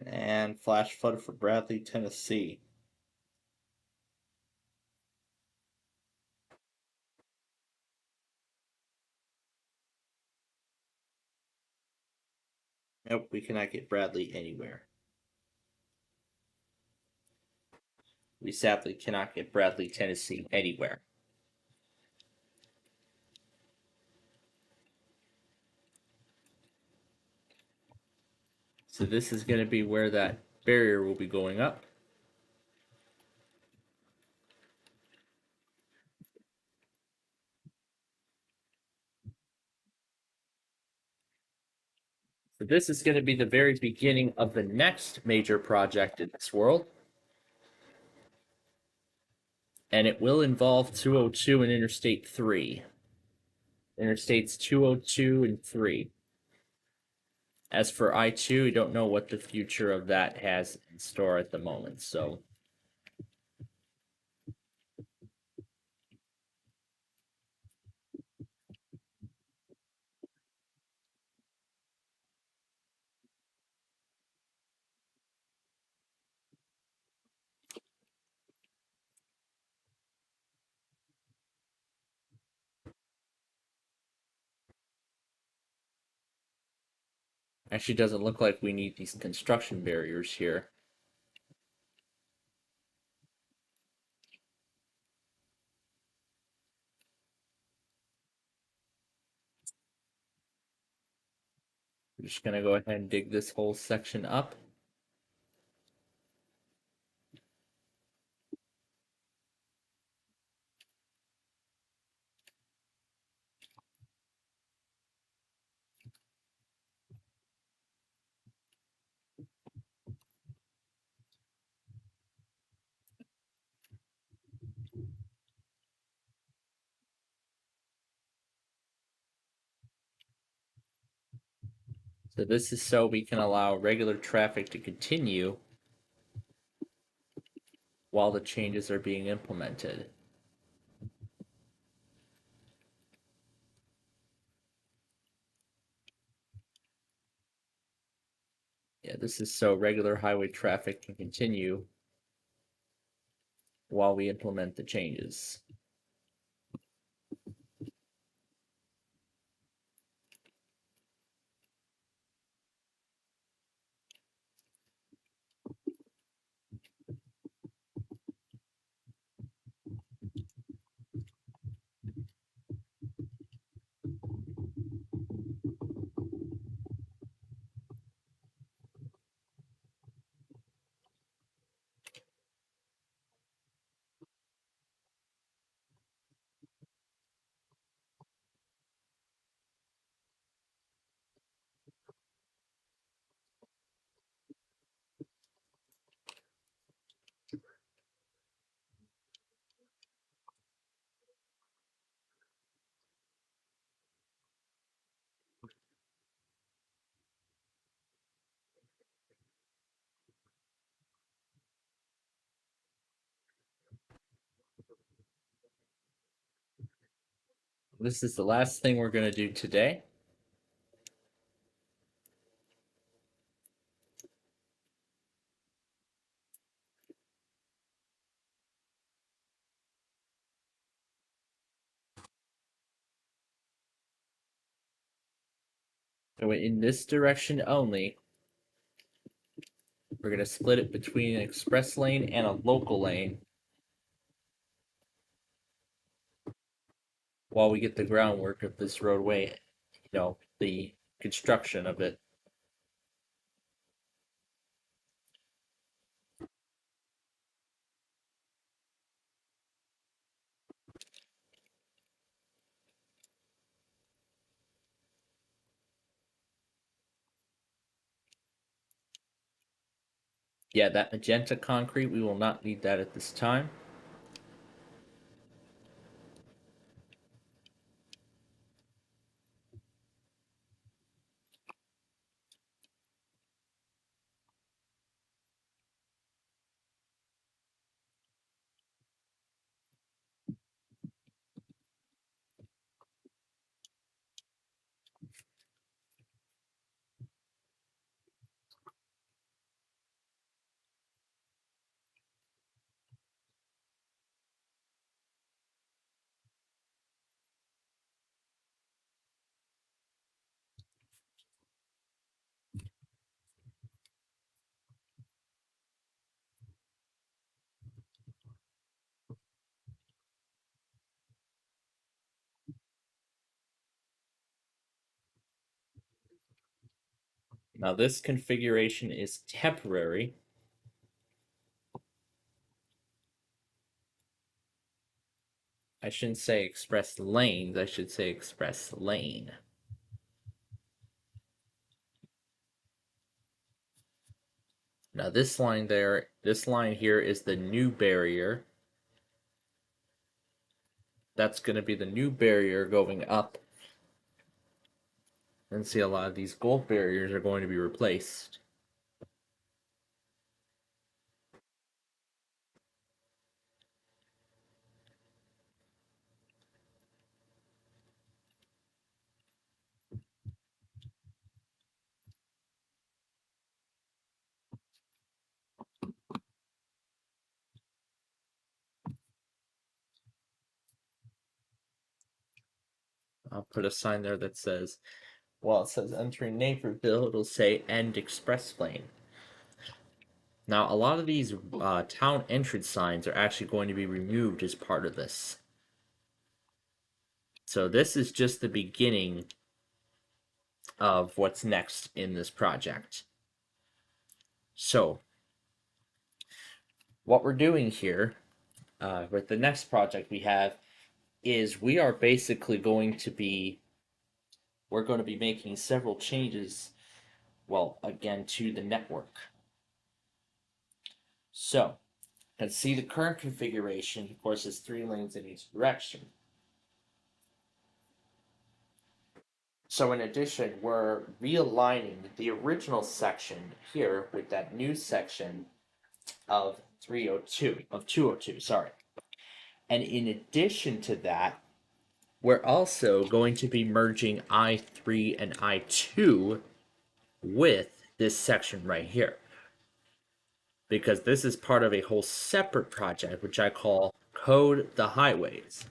And flash flood for Bradley, Tennessee. Nope, we cannot get Bradley anywhere. We sadly cannot get Bradley, Tennessee anywhere. So this is going to be where that barrier will be going up. So this is going to be the very beginning of the next major project in this world. And it will involve 202 and Interstate 3. Interstates 202 and 3. As for I-2, we don't know what the future of that has in store at the moment, so... Actually doesn't look like we need these construction barriers here. We're just going to go ahead and dig this whole section up. So this is so we can allow regular traffic to continue while the changes are being implemented. Yeah, this is so regular highway traffic can continue while we implement the changes. This is the last thing we're going to do today. So in this direction only, we're going to split it between an express lane and a local lane while we get the groundwork of this roadway, the construction of it. Yeah, that magenta concrete, we will not need that at this time. Now this configuration is temporary. I shouldn't say express lanes, I should say express lane. Now this line here is the new barrier. That's going to be the new barrier going up. And see, a lot of these gold barriers are going to be replaced. I'll put a sign there that says, well, it says entering Naperville, it'll say end express lane. Now, a lot of these town entrance signs are actually going to be removed as part of this. So this is just the beginning of what's next in this project. So, what we're doing here with the next project we have is we are basically going to be making several changes, well, again, to the network. So, you can see the current configuration, of course, is 3 lanes in each direction. So in addition, we're realigning the original section here with that new section of 202, sorry. And in addition to that, we're also going to be merging I3 and I2 with this section right here. Because this is part of a whole separate project, which I call Code the Highways.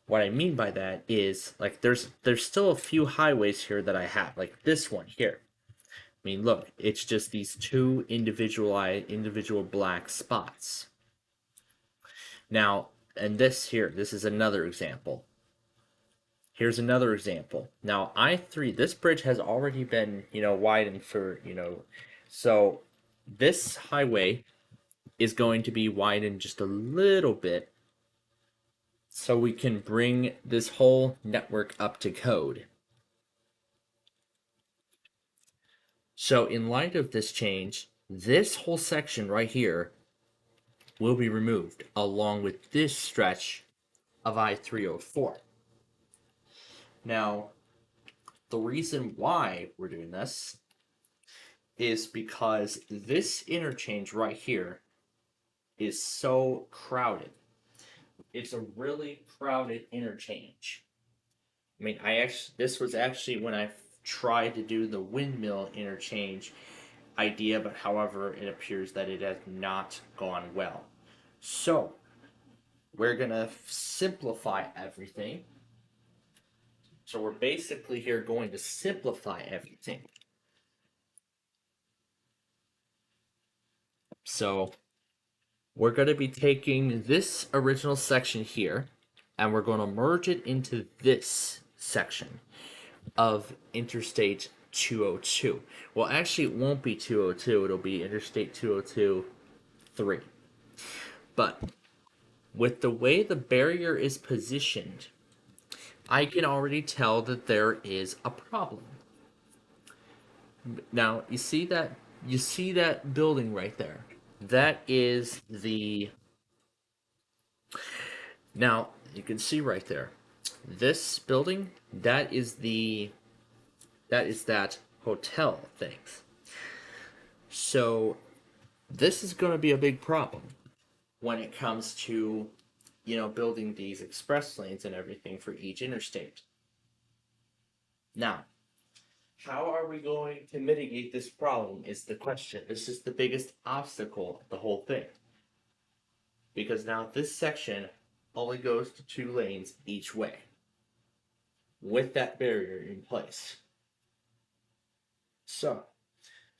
What I mean by that is, like, there's still a few highways here that I have, like this one here. I mean, look, it's just these two individual black spots. Now, and this here, this is another example. Here's another example. Now, I3, this bridge has already been, widened for, so this highway is going to be widened just a little bit so we can bring this whole network up to code. So in light of this change, this whole section right here will be removed along with this stretch of I-304. Now, the reason why we're doing this is because this interchange right here is so crowded. It's a really crowded interchange. I mean, this was actually when I tried to do the windmill interchange idea, but however, it appears that it has not gone well. So, we're gonna simplify everything. So we're basically here going to simplify everything. So we're going to be taking this original section here, and we're going to merge it into this section of Interstate 202. Well, actually, it won't be 202. It'll be Interstate 202-3. But with the way the barrier is positioned, I can already tell that there is a problem. Now, you see that building right there? That is the... Now, you can see right there. This building, that is that hotel things. So, this is going to be a big problem when it comes to, building these express lanes and everything for each interstate. Now, how are we going to mitigate this problem is the question. This is the biggest obstacle of the whole thing. Because now this section only goes to 2 lanes each way, with that barrier in place. So,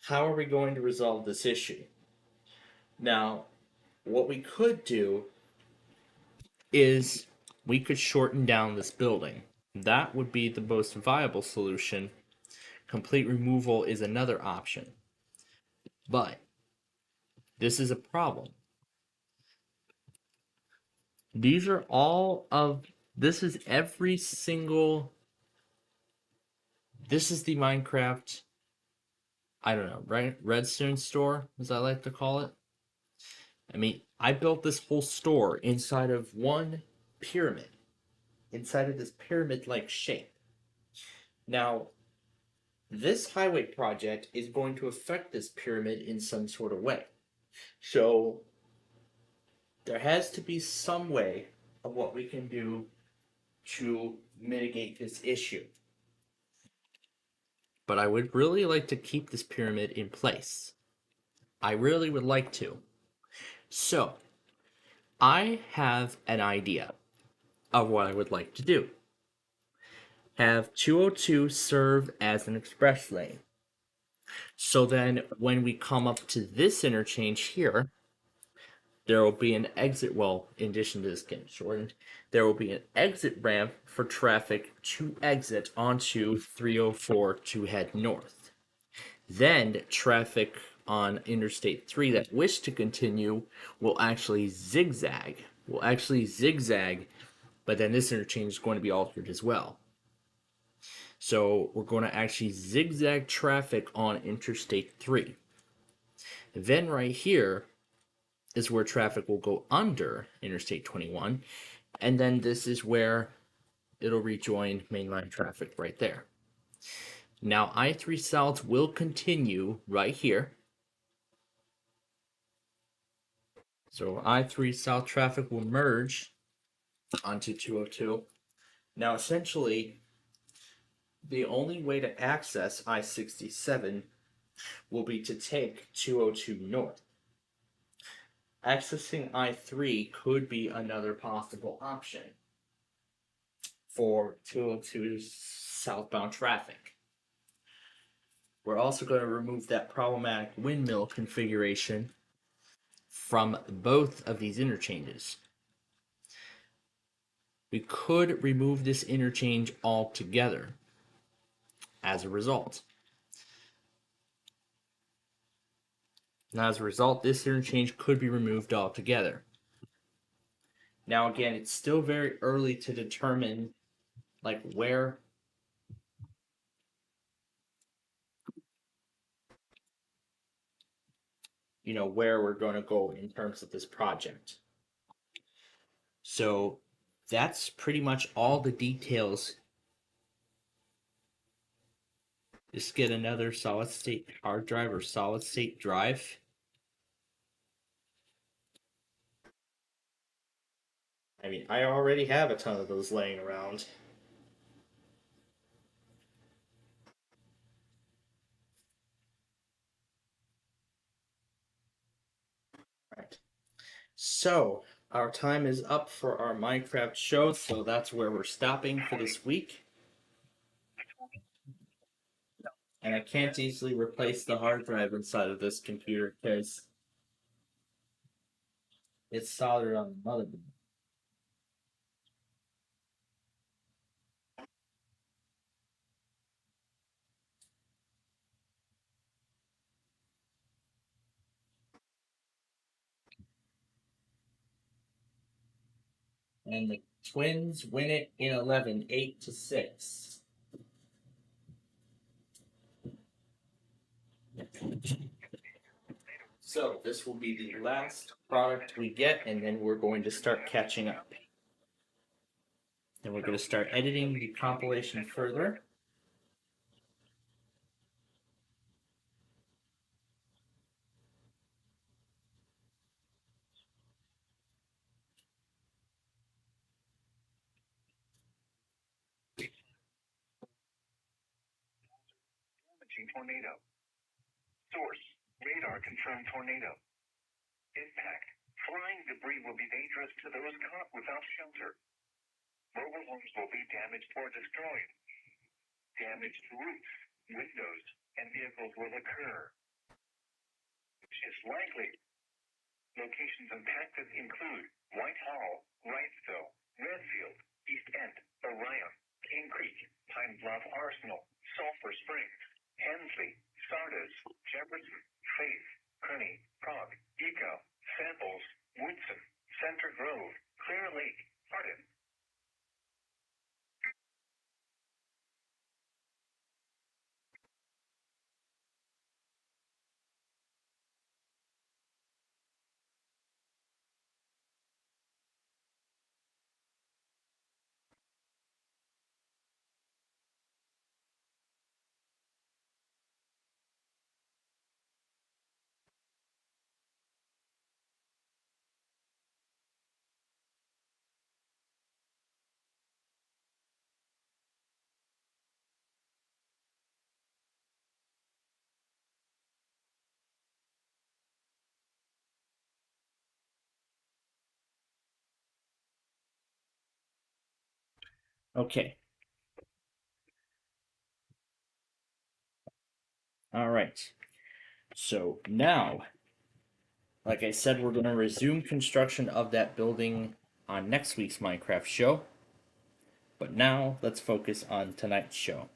how are we going to resolve this issue? Now, what we could do is we could shorten down this building. That would be the most viable solution. Complete removal is another option. But this is a problem. This is every single... This is the Minecraft, I don't know, right? Redstone store, as I like to call it. I mean, I built this whole store inside of one pyramid. Inside of this pyramid-like shape. Now, this highway project is going to affect this pyramid in some sort of way. So, there has to be some way of what we can do to mitigate this issue. But I would really like to keep this pyramid in place. I really would like to. So, I have an idea of what I would like to do. Have 202 serve as an express lane. So then, when we come up to this interchange here, there will be an exit, well, in addition to this getting shortened, there will be an exit ramp for traffic to exit onto 304 to head north. Then, traffic on Interstate 3 that wish to continue will actually zigzag. But then this interchange is going to be altered as well. So we're going to actually zigzag traffic on Interstate 3. Then right here is where traffic will go under Interstate 21. And then this is where it'll rejoin mainline traffic right there. Now I-3 South will continue right here. So I-3 South traffic will merge onto 202. Now essentially, the only way to access I-67 will be to take 202 north. Accessing I-3 could be another possible option for 202's southbound traffic. We're also going to remove that problematic windmill configuration from both of these interchanges. We could remove this interchange altogether as a result. Now, as a result, this interchange could be removed altogether. Now, again, it's still very early to determine, like, where we're going to go in terms of this project. So that's pretty much all the details. Just get another solid state hard drive or solid state drive. I mean, I already have a ton of those laying around. Right. So, our time is up for our Minecraft show, so that's where we're stopping for this week. And I can't easily replace the hard drive inside of this computer because it's soldered on the motherboard. And the Twins win it in 11, 8-6. So this will be the last product we get, and then we're going to start catching up. Then we're going to start editing the compilation further. Tornado. Source, radar confirmed tornado. Impact, flying debris will be dangerous to those caught without shelter. Mobile homes will be damaged or destroyed. Damaged roofs, windows, and vehicles will occur. Which is likely. Locations impacted include Whitehall, Wrightsville, Redfield, East End, Orion, King Creek, Pine Bluff Arsenal, Sulphur Springs, Hensley, Sardis, Jefferson, Faith, Kearney, Prague, Eco, Samples, Woodson, Center Grove, Clear Lake, Hardin. Okay. All right. So now, like I said, we're going to resume construction of that building on next week's Minecraft show. But now, let's focus on tonight's show.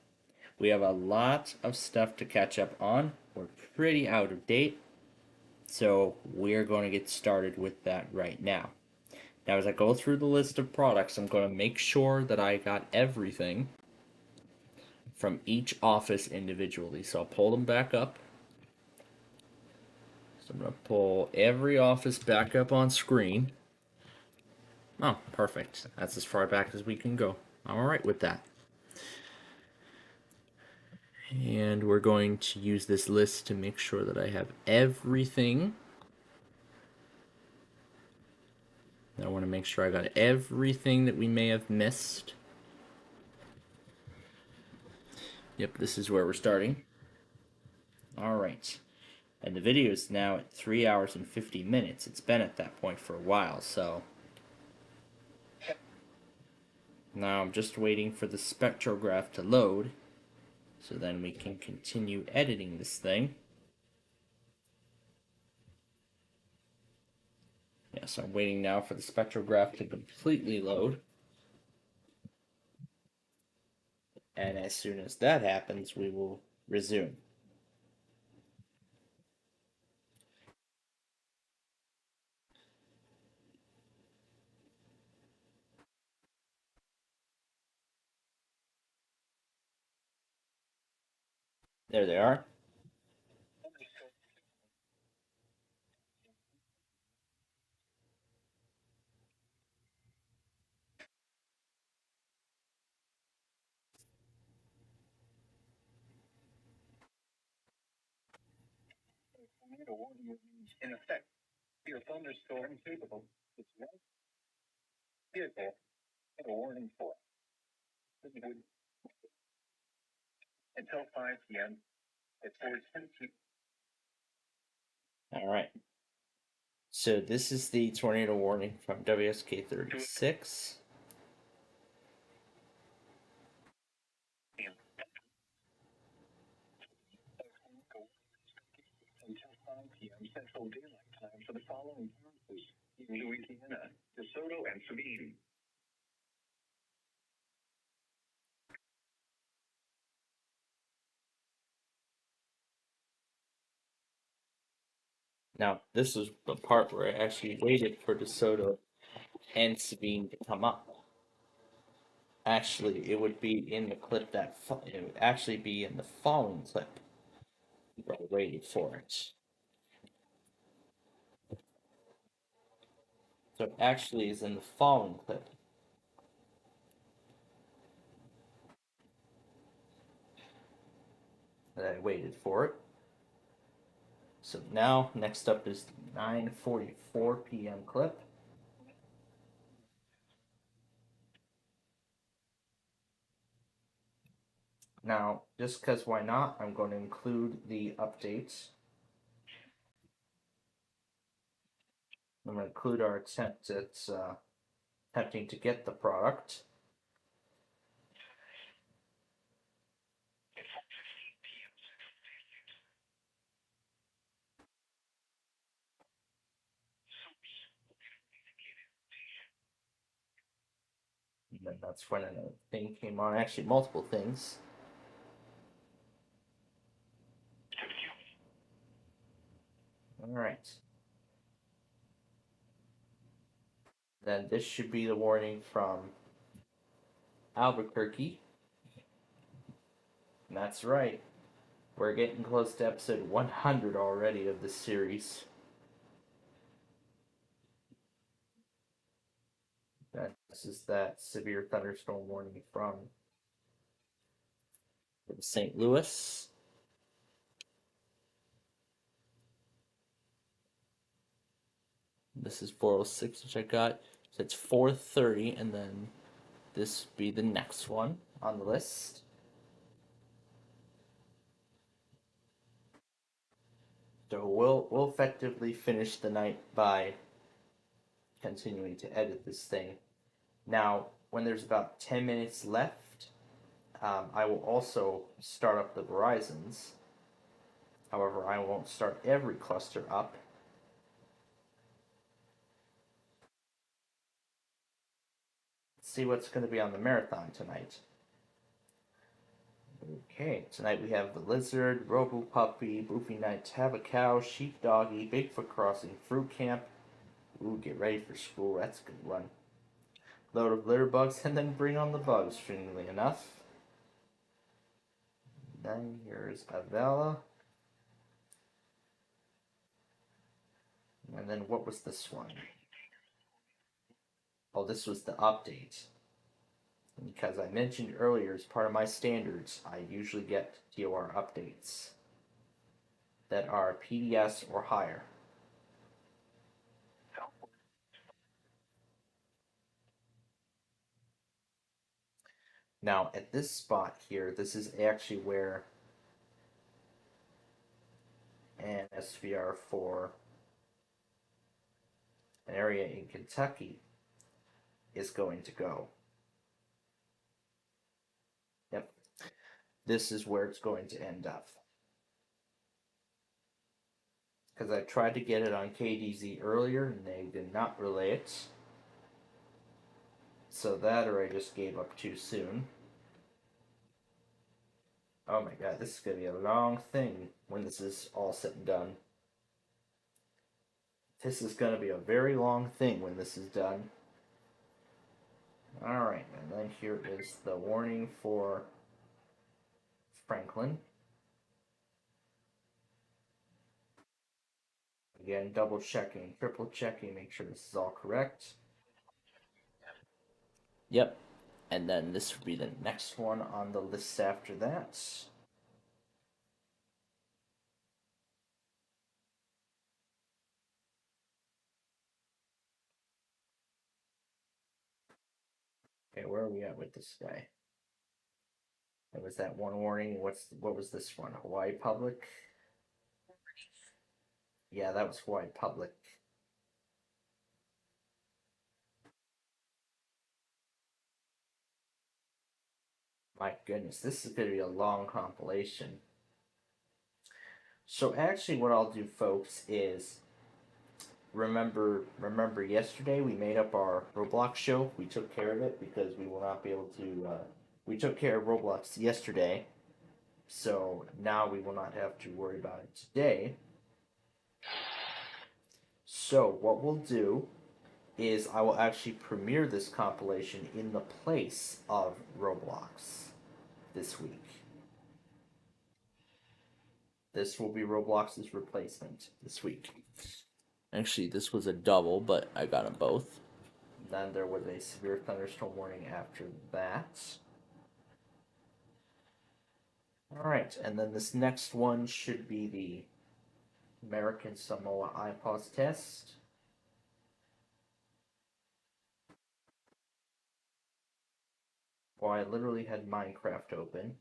We have a lot of stuff to catch up on. We're pretty out of date. So we're going to get started with that right now. Now, as I go through the list of products, I'm going to make sure that I got everything from each office individually. So I'll pull them back up. So I'm going to pull every office back up on screen. Oh, perfect. That's as far back as we can go. alright with that. And we're going to use this list to make sure that I have everything. I want to make sure I got everything that we may have missed. Yep, this is where we're starting. Alright. And the video is now at 3 hours and 50 minutes. It's been at that point for a while, so... Now I'm just waiting for the spectrograph to load, so then we can continue editing this thing. Yes, I'm waiting now for the spectrograph to completely load. And as soon as that happens, we will resume. There they are. In effect, your thunderstorm capable. It's one vehicle and a warning for. Until 5 p.m. It's 4:10. Alright. So this is the tornado warning from WSK 36. Until 5 p.m. Central Daylight Time for the following counties in Louisiana, DeSoto, and Sabine. Now, this is the part where I actually waited for DeSoto and Sabine to come up. Actually, it would be in the clip that it would actually be in the following clip. Where I waited for it. So it actually is in the following clip. That I waited for it. So now, next up is the 9:44 p.m. clip. Now, just because why not, I'm going to include the updates. I'm going to include our attempt at attempting to get the product. And then that's when another thing came on. Actually, multiple things. Alright. Then this should be the warning from Albuquerque. And that's right. We're getting close to episode 100 already of this series. This is that severe thunderstorm warning from St. Louis. This is 406, which I got. So it's 4:30, and then this be the next one on the list. So we'll effectively finish the night by continuing to edit this thing. Now, when there's about 10 minutes left, I will also start up the Verizons. However, I won't start every cluster up. Let's see what's going to be on the marathon tonight. Okay, tonight we have the Lizard, Robo Puppy, Boofy Nights, Have a Cow, Sheep Doggy, Bigfoot Crossing, Fruit Camp. Ooh, get ready for school, that's a good one. Load of litter bugs, and then bring on the bugs, strangely enough. Then here's Avella. And then what was this one? Oh, this was the update. Because I mentioned earlier, as part of my standards, I usually get TOR updates that are PDS or higher. Now, at this spot here, this is actually where an SVR for an area in Kentucky is going to go. Yep. This is where it's going to end up. Because I tried to get it on KDZ earlier and they did not relay it. So that, or I just gave up too soon. Oh my god, this is going to be a long thing when this is all said and done. This is going to be a very long thing when this is done. Alright, and then here is the warning for Franklin. Again, double checking, triple checking, make sure this is all correct. Yep, and then this would be the next one on the list after that. Okay, where are we at with this guy? There was that one warning. What was this one? Hawaii Public? Yeah, that was Hawaii Public. My goodness, this is going to be a long compilation. So actually what I'll do, folks, is remember yesterday we made up our Roblox show. We took care of it because we will not be able to, we took care of Roblox yesterday. So now we will not have to worry about it today. So what we'll do is I will actually premiere this compilation in the place of Roblox this week. This will be Roblox's replacement this week. Actually, this was a double, but I got them both. Then there was a severe thunderstorm warning after that. Alright, and then this next one should be the American Samoa iPause test. Well, I literally had Minecraft open.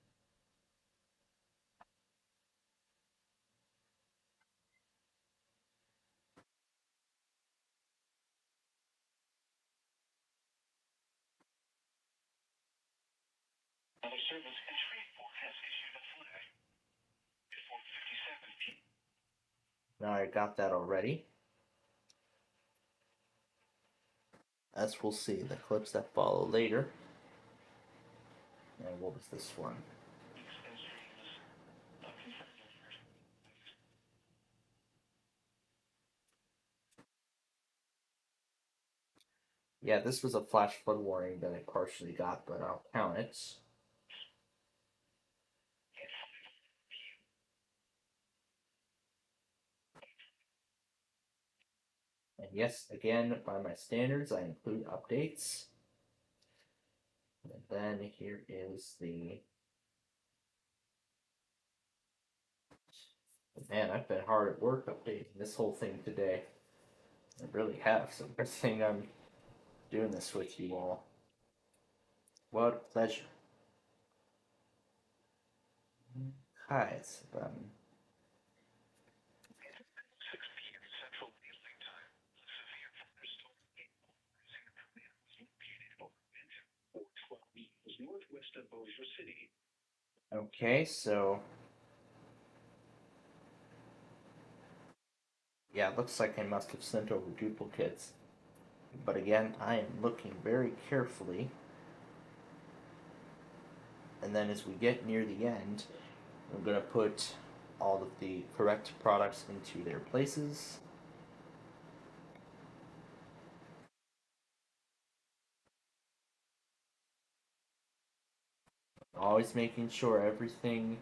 Another service in Shreveport has issued a flag. At 4:57 p.m. Now I got that already. As we'll see in the clips that follow later. And what was this one? Yeah, this was a flash flood warning that I partially got, but I'll count it. And yes, again, by my standards, I include updates. And then here is the... Man, I've been hard at work updating this whole thing today. I really have, so good thing I'm doing this with you all. What a pleasure. Hi, it's 6 p.m. Central Daylight Time. A severe thunderstorm located over wind 412 miles northwest of Bossier City. Okay, so... Yeah, it looks like I must have sent over duplicates. But again, I am looking very carefully. And then as we get near the end, I'm going to put all of the correct products into their places. Always making sure everything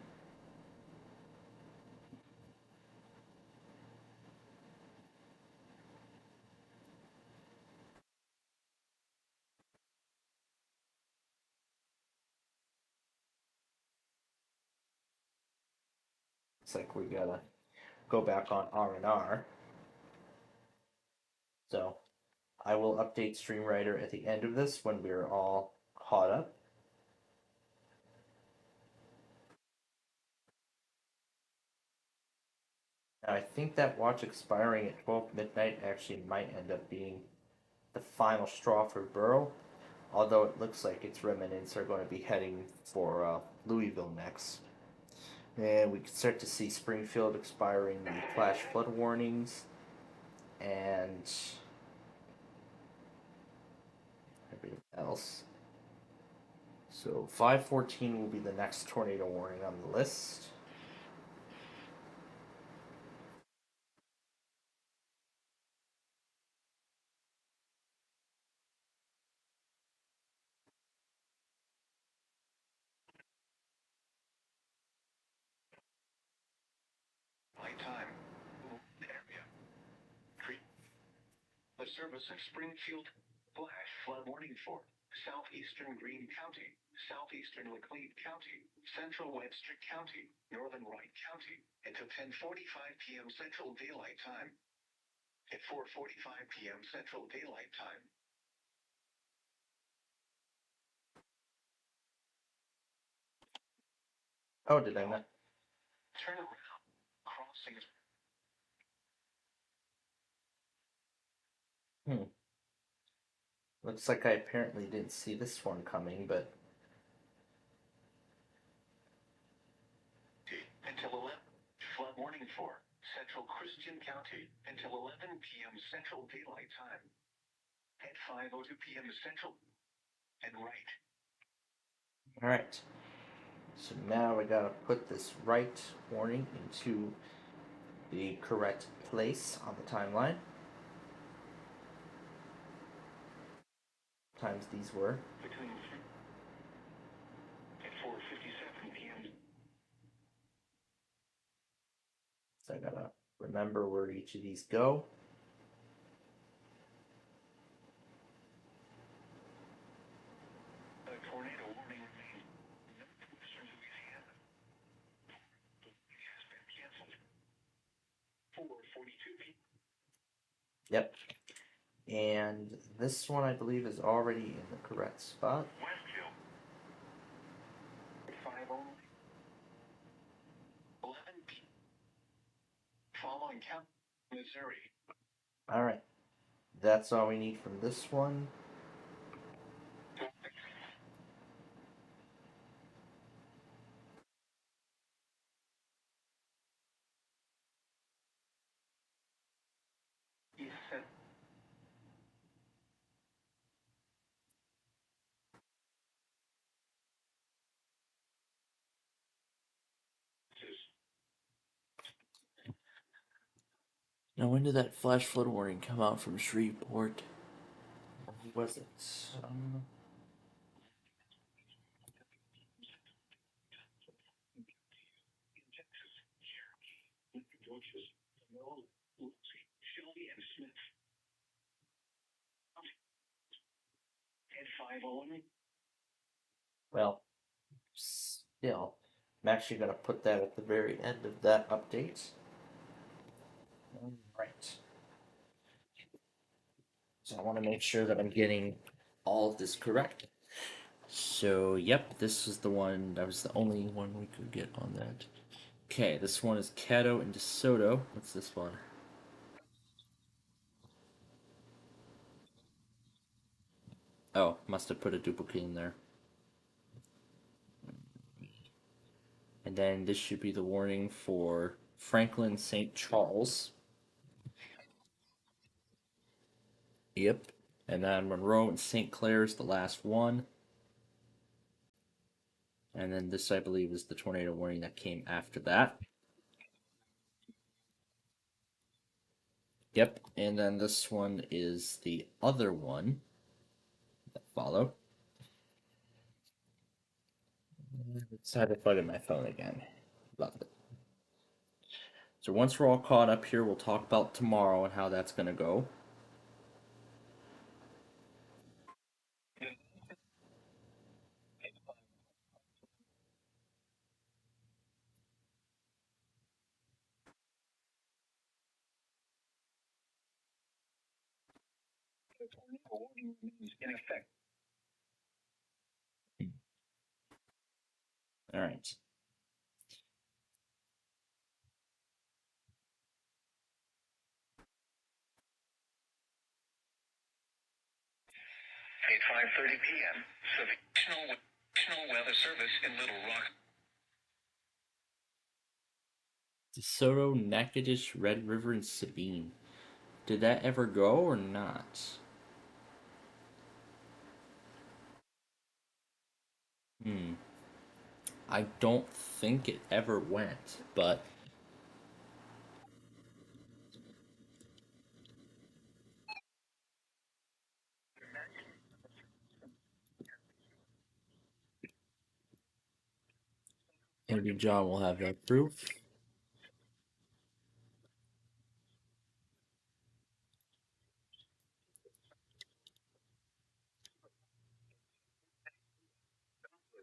It's like we gotta go back on R&R. So I will update StreamWriter at the end of this when we're all caught up. Now, I think that watch expiring at 12 midnight actually might end up being the final straw for Burrow, although it looks like its remnants are going to be heading for Louisville next. And we can start to see Springfield expiring the flash flood warnings and everything else. So 514 will be the next tornado warning on the list. Nighttime. Area. The service of Springfield. Flash flood warning for southeastern Greene County, southeastern Laclede County, central Webster County, northern Wright County, until 10:45 p.m. Central Daylight Time. At 4:45 p.m. Central Daylight Time. Oh, did I not? Turn around. Crossing. Looks like I apparently didn't see this one coming, but Until 11. Flood warning for central Christian County until 11 p.m. Central Daylight Time. At 5:02 p.m. Central. And right. alright. So now I gotta put this right warning into the correct place on the timeline. Times these were. Between at 4:57 p.m. So I gotta remember where each of these go. A tornado warning remains. Northwestern Louisiana. Has been canceled. 4:42 p.m. Yep. And this one I believe is already in the correct spot. Westville. 5 only. 11 p.m. Following count. Missouri. Alright. That's all we need from this one. Now, when did that flash flood warning come out from Shreveport? Or who was it? Shelby and Smith. At 5:01. Well, still, I'm actually going to put that at the very end of that update. Alright. So I want to make sure that I'm getting all of this correct. So, yep, this is the one, that was the only one we could get on that. Okay, this one is Caddo and DeSoto. What's this one? Oh, must have put a duplicate in there. And then this should be the warning for Franklin St. Charles. Yep. And then Monroe and St. Clair's the last one. And then this, I believe, is the tornado warning that came after that. Yep. And then this one is the other one that followed. Let's have it plug in my phone again. Love it. So once we're all caught up here, we'll talk about tomorrow and how that's going to go. The tornado warning remains in effect. All right. At 5:30 p.m., National Weather Service in Little Rock. DeSoto, Natchitoches, Red River, and Sabine. Did that ever go or not? I don't think it ever went, but maybe John will have that proof.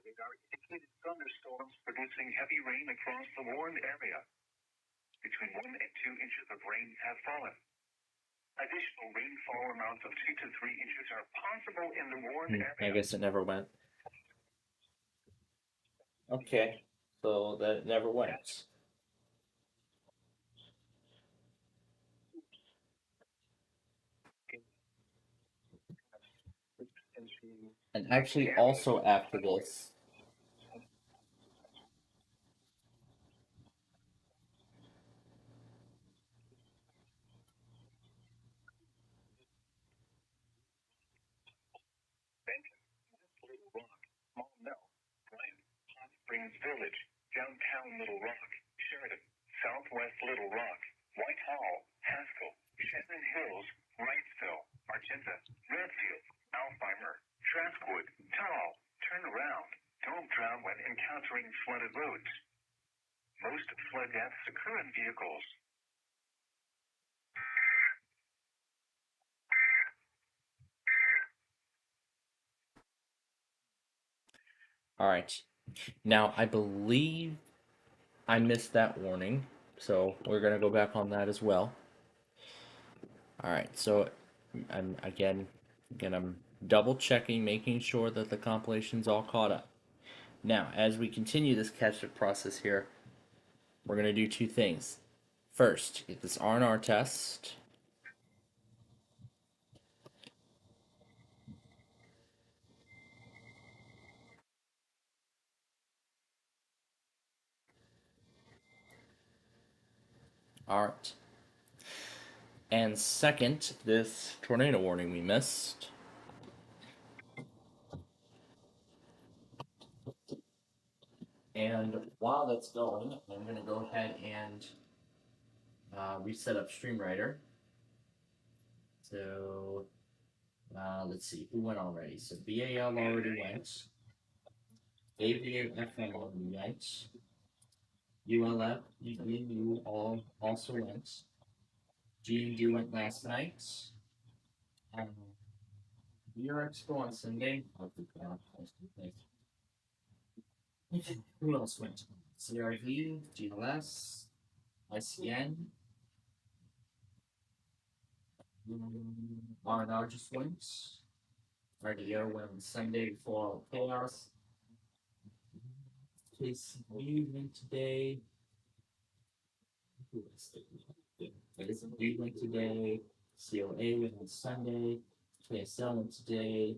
Radar indicated thunderstorms producing heavy rain across the warned area. Between 1 and 2 inches of rain have fallen. Additional rainfall amounts of 2 to 3 inches are possible in the warned area. I guess it never went. Okay, so that never went. And actually, also after this, Little Rock, Small Mill, Bryant, Hot Springs Village, Downtown Little Rock, Sheridan, Southwest Little Rock, Whitehall, Haskell, Shannon Hills, Wrightsville, Argenta, Redfield, Alzheimer, Traskwood, Tunnel, turn around. Don't drown when encountering flooded roads. Most flood deaths occur in vehicles. all right. Now, I believe I missed that warning, so we're gonna go back on that as well. All right, so I'm double checking, making sure that the compilation's all caught up. Now, as we continue this catch-up process here, we're gonna do two things. First, get this R&R test. All right. And second, this tornado warning we missed. And while that's going, I'm going to go ahead and reset up StreamWriter. So let's see, who went already? So BAL already went. AVFM already went. ULF, UU all also went. G&D went last night. Expo on Sunday. Who else went? CRV, GLS, ICN. R&R just went. RDO went on Sunday before all chaos. KCB went today. KCB went today. COA went on Sunday. KSL went today.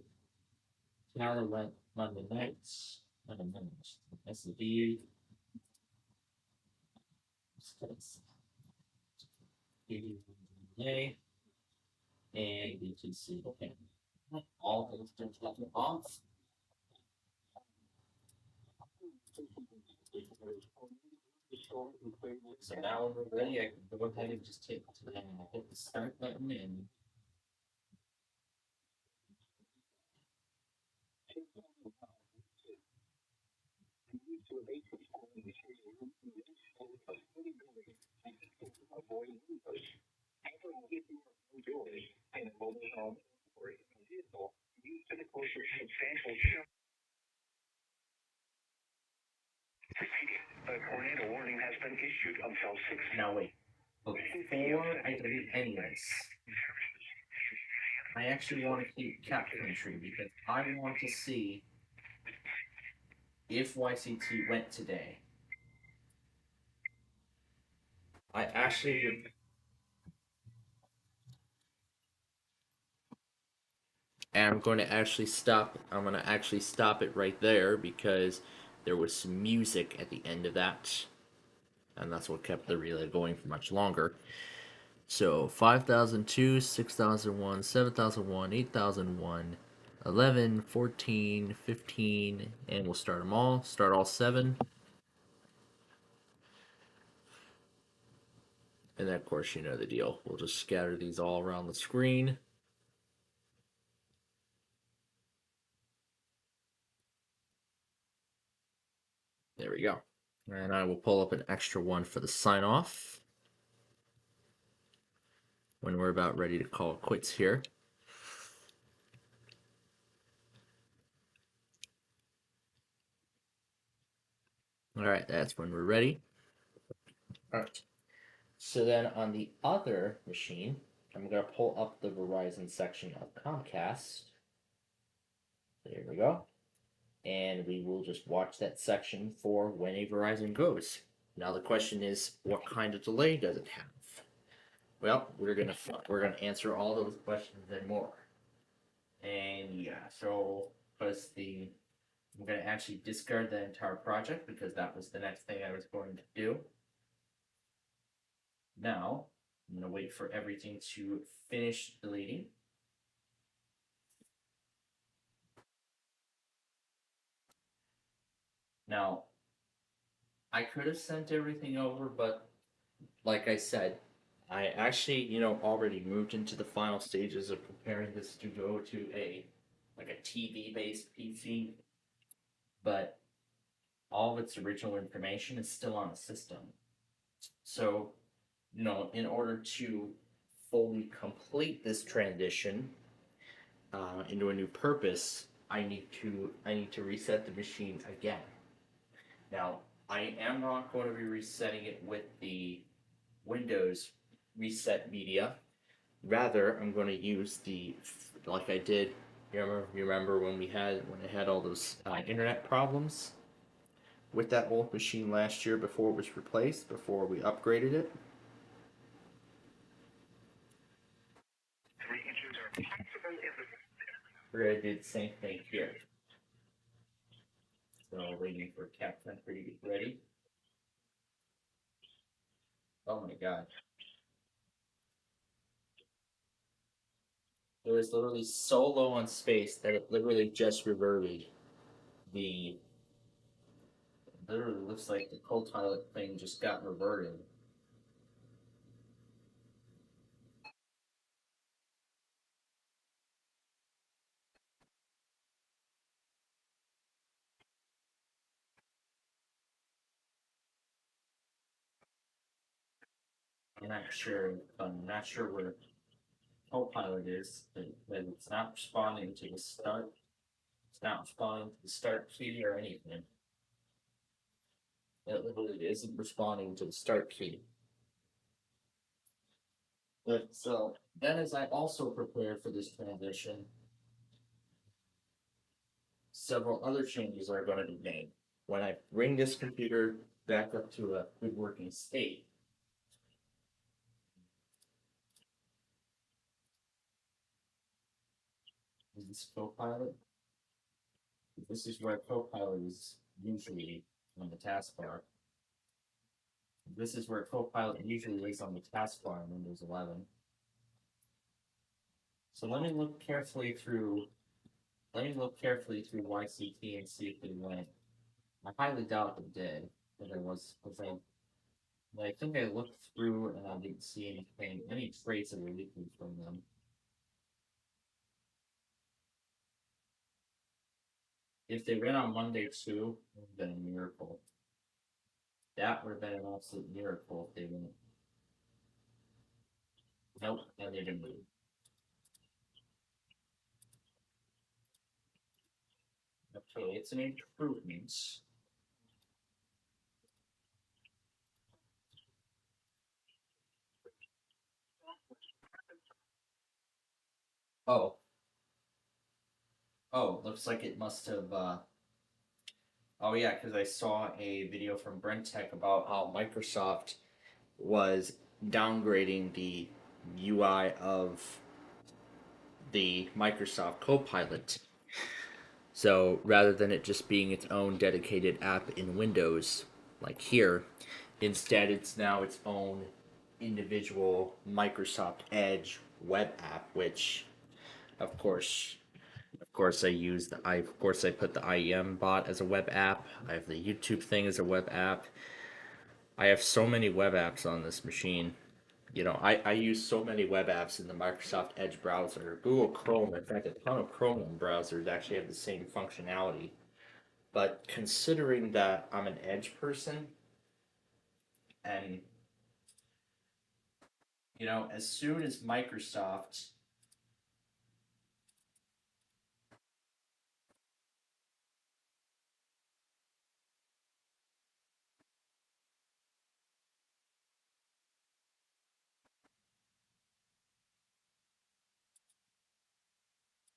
Cali went Monday night. SCB. Today. And BTC. Okay. All things are off. So now when we're ready, I can go ahead and just hit the start button and A tornado warning has been issued until 6. now wait. Before I delete any of this, I actually want to keep Cap Country because I want to see if YCT went today. I actually would. And I'm going to actually stop. I'm going to actually stop it right there because there was some music at the end of that, and that's what kept the relay going for much longer. So 5002, 6001, 7001, 8001, 11, 14, 15, and we'll start them all. Start all 7. And then, of course, you know the deal. We'll just scatter these all around the screen. There we go. And I will pull up an extra one for the sign off when we're about ready to call it quits here. All right, that's when we're ready. All right. So then on the other machine, I'm going to pull up the Verizon section of Comcast. There we go. And we will just watch that section for when a Verizon goes. Now the question is, what kind of delay does it have? Well, we're gonna answer all those questions and more. And yeah, so I'm gonna actually discard the entire project because that was the next thing I was going to do. Now, I'm gonna wait for everything to finish deleting. Now, I could have sent everything over, but like I said, I actually, already moved into the final stages of preparing this to go to a TV-based PC, but all of its original information is still on the system. So, in order to fully complete this transition into a new purpose, I need to reset the machine again. Now, I am not going to be resetting it with the Windows reset media. Rather, I'm going to use like I did. You remember when I had all those internet problems with that old machine last year before it was replaced, before we upgraded it? We're going to do the same thing here. So waiting for Cap Country to get ready. Oh my god. It was literally so low on space that it literally just reverted. Literally looks like the co-pilot thing just got reverted. I'm not sure where co-pilot is, but it's not responding to the start. It's not responding to the start key or anything. It literally isn't responding to the start key. But so then as I also prepare for this transition, several other changes are going to be made. When I bring this computer back up to a good working state, is this Copilot? This is where Copilot is usually on the taskbar. This is where Copilot usually is on the taskbar in Windows 11. So let me look carefully through YCT and see if they went. I highly doubt they did, but I think I looked through and I didn't see any trace of a leakage from them. If they went on Monday too, it would have been a miracle. That would have been an absolute miracle if they went. Nope, and they didn't move. Okay, it's an improvement. Oh, Oh, looks like it must have, oh yeah, because I saw a video from BrentTech about how Microsoft was downgrading the UI of the Microsoft Copilot. So rather than it just being its own dedicated app in Windows, like here, instead it's now its own individual Microsoft Edge web app, which, of course, I put the IEM bot as a web app. I have the YouTube thing as a web app. I have so many web apps on this machine. You know, I use so many web apps in the Microsoft Edge browser. Google Chrome, in fact, a ton of Chrome browsers actually have the same functionality. But considering that I'm an Edge person, and, you know, as soon as Microsoft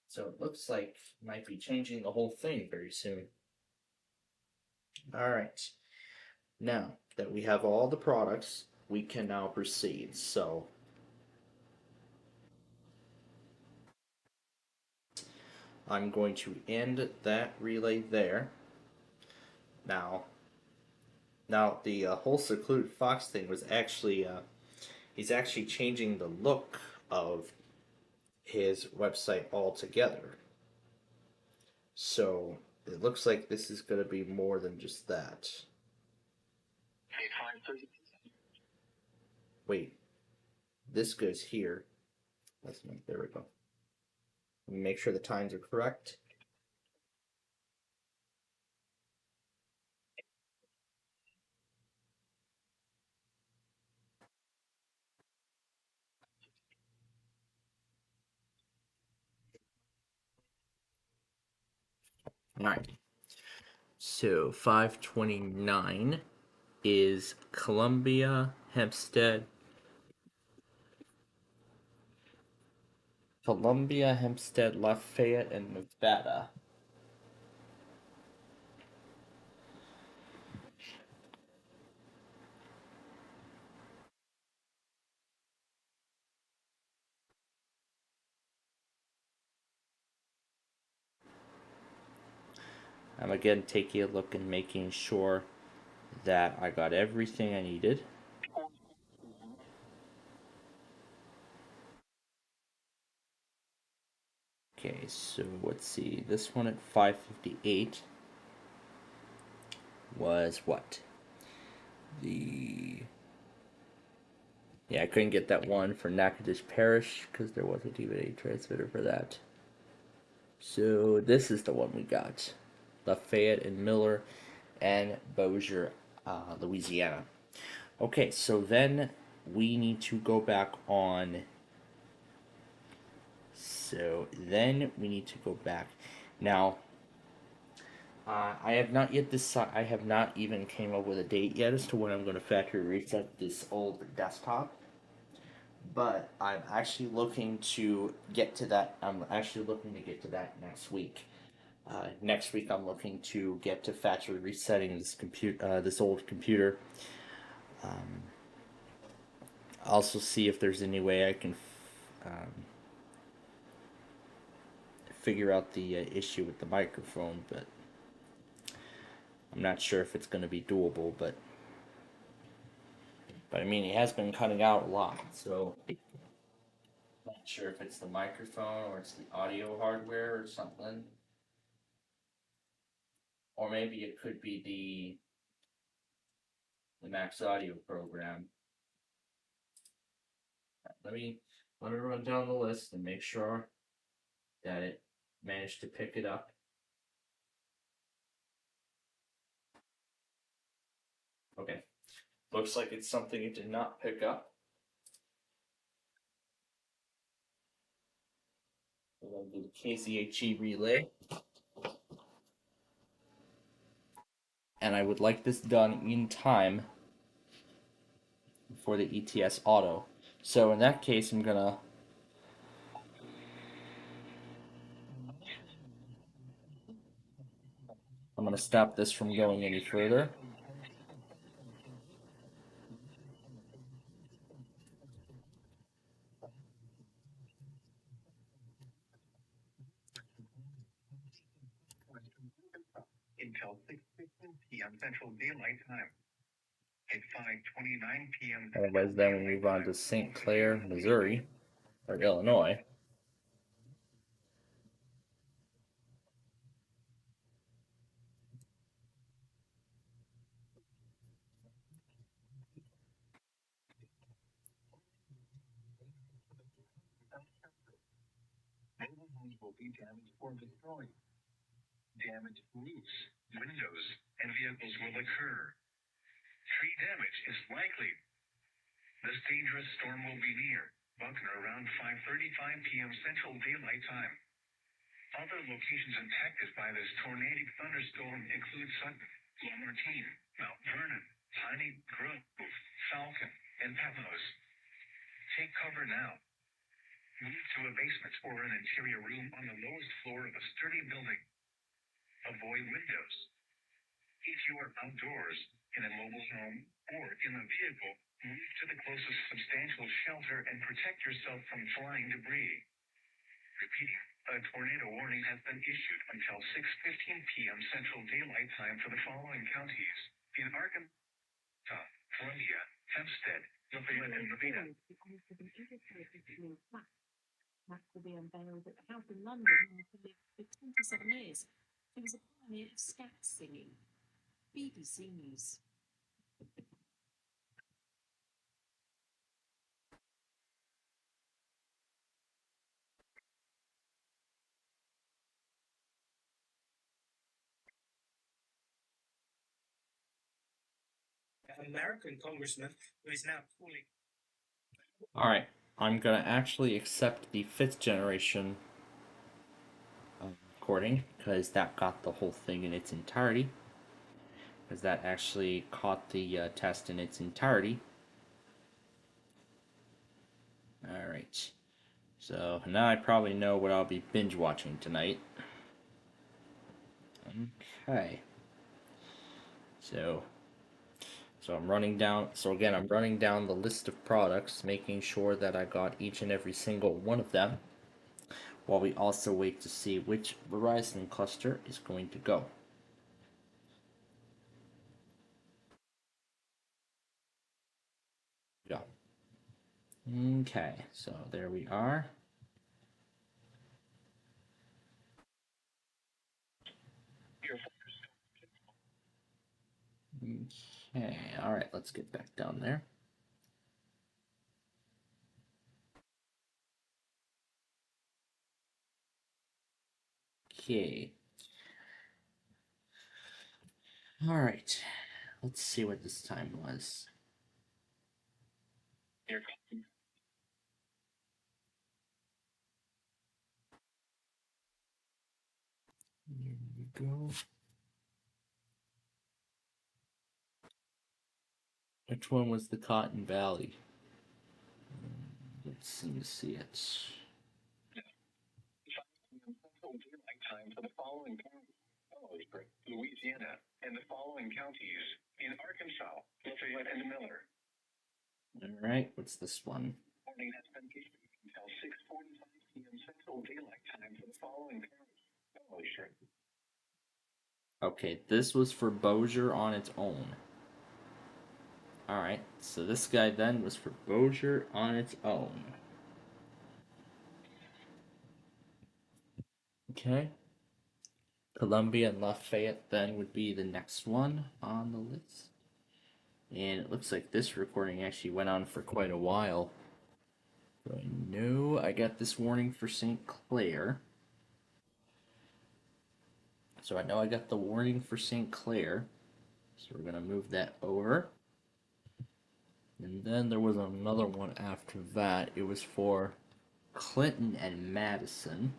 so it looks like it might be changing the whole thing very soon. All right. Now that we have all the products, we can now proceed. So I'm going to end that relay there. Now the whole secluded fox thing was actually he's actually changing the look of his website altogether. So it looks like this is going to be more than just that. Wait, this goes here. There we go. Let me make sure the times are correct. All right. So 529 is Columbia, Hempstead, Lafayette, and Nevada. I'm again taking a look and making sure that I got everything I needed. Okay, so let's see. This one at 558 was what? Yeah, I couldn't get that one for Natchitoches Parish because there was a DVD transmitter for that. So this is the one we got. Lafayette and Miller and Bossier, Louisiana. Okay, so then we need to go back on. So then we need to go back. Now, I have not yet decided. I have not even came up with a date yet as to when I'm going to factory reset this old desktop. But I'm actually looking to get to that. I'm actually looking to get to that next week. Next week, I'm looking to get to factory resetting this old computer. Also, see if there's any way I can figure out the issue with the microphone, but I'm not sure if it's going to be doable. But I mean, it has been cutting out a lot, so I'm not sure if it's the microphone or it's the audio hardware or something. Or maybe it could be the Max Audio program. Let me run down the list and make sure that it managed to pick it up. Okay. Looks like it's something it did not pick up. We're going to do the KZHE relay. And I would like this done in time for the ETS auto. So in that case, I'm gonna I'm going to stop this from going any further. Until 6:15 p.m. Central Daylight Time. At 5:29 p.m. Otherwise, then we move on to St. Clair, Missouri, or Illinois. Mobile homes will be damaged or destroyed. Damaged roofs, windows, and vehicles will occur. Tree damage is likely. This dangerous storm will be near Buckner around 5:35 p.m. Central Daylight Time. Other locations impacted by this tornadic thunderstorm include Sutton, Lamartine, Mount Vernon, Piney Grove, Falcon, and Palos. Take cover now. Move to a basement or an interior room on the lowest floor of a sturdy building. Avoid windows. If you are outdoors, in a mobile home, or in a vehicle, move to the closest substantial shelter and protect yourself from flying debris. Repeating, a tornado warning has been issued until 6:15 p.m. Central Daylight Time for the following counties: in Arkansas, Columbia, Hempstead, Lafayette, and Ravenna. Mac will be unveiled at the House in London for 27 years. He was a pioneer of scat singing. BBC News. American congressman who is now calling. Alright, I'm going to actually accept the 5th generation recording, because that got the whole thing in its entirety. Because that actually caught the test in its entirety. Alright, so now I probably know what I'll be binge watching tonight. Okay. So I'm running down, I'm running down the list of products, making sure that I got each and every single one of them, while we also wait to see which Verizon cluster is going to go. Yeah. Okay, so there we are. Okay, alright, let's get back down there. Okay. Alright, let's see what this time was. Here we go. Which one was the Cotton Valley? Let's see it. Central Daylight Time for the following counties: Louisiana, and the following counties: in Arkansas, Lafayette, and Miller. Alright, what's this one? Warning has been issued until 6:45 p.m. Central Daylight Time for the following counties: Okay, this was for Bossier on its own. Alright, so this guy then was for Bossier on its own. Okay. Columbia and Lafayette then would be the next one on the list. And it looks like this recording actually went on for quite a while. So I know I got this warning for St. Clair. So I know I got the warning for St. Clair. So we're going to move that over. And then there was another one after that. It was for Clinton and Madison.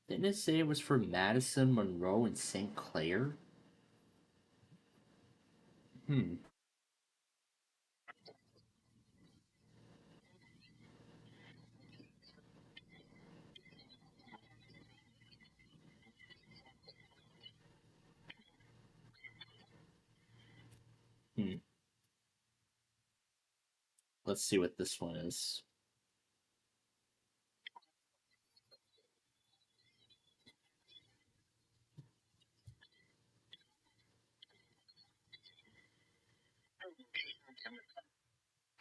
Didn't it say it was for Madison, Monroe, and St. Clair? let's see what this one is.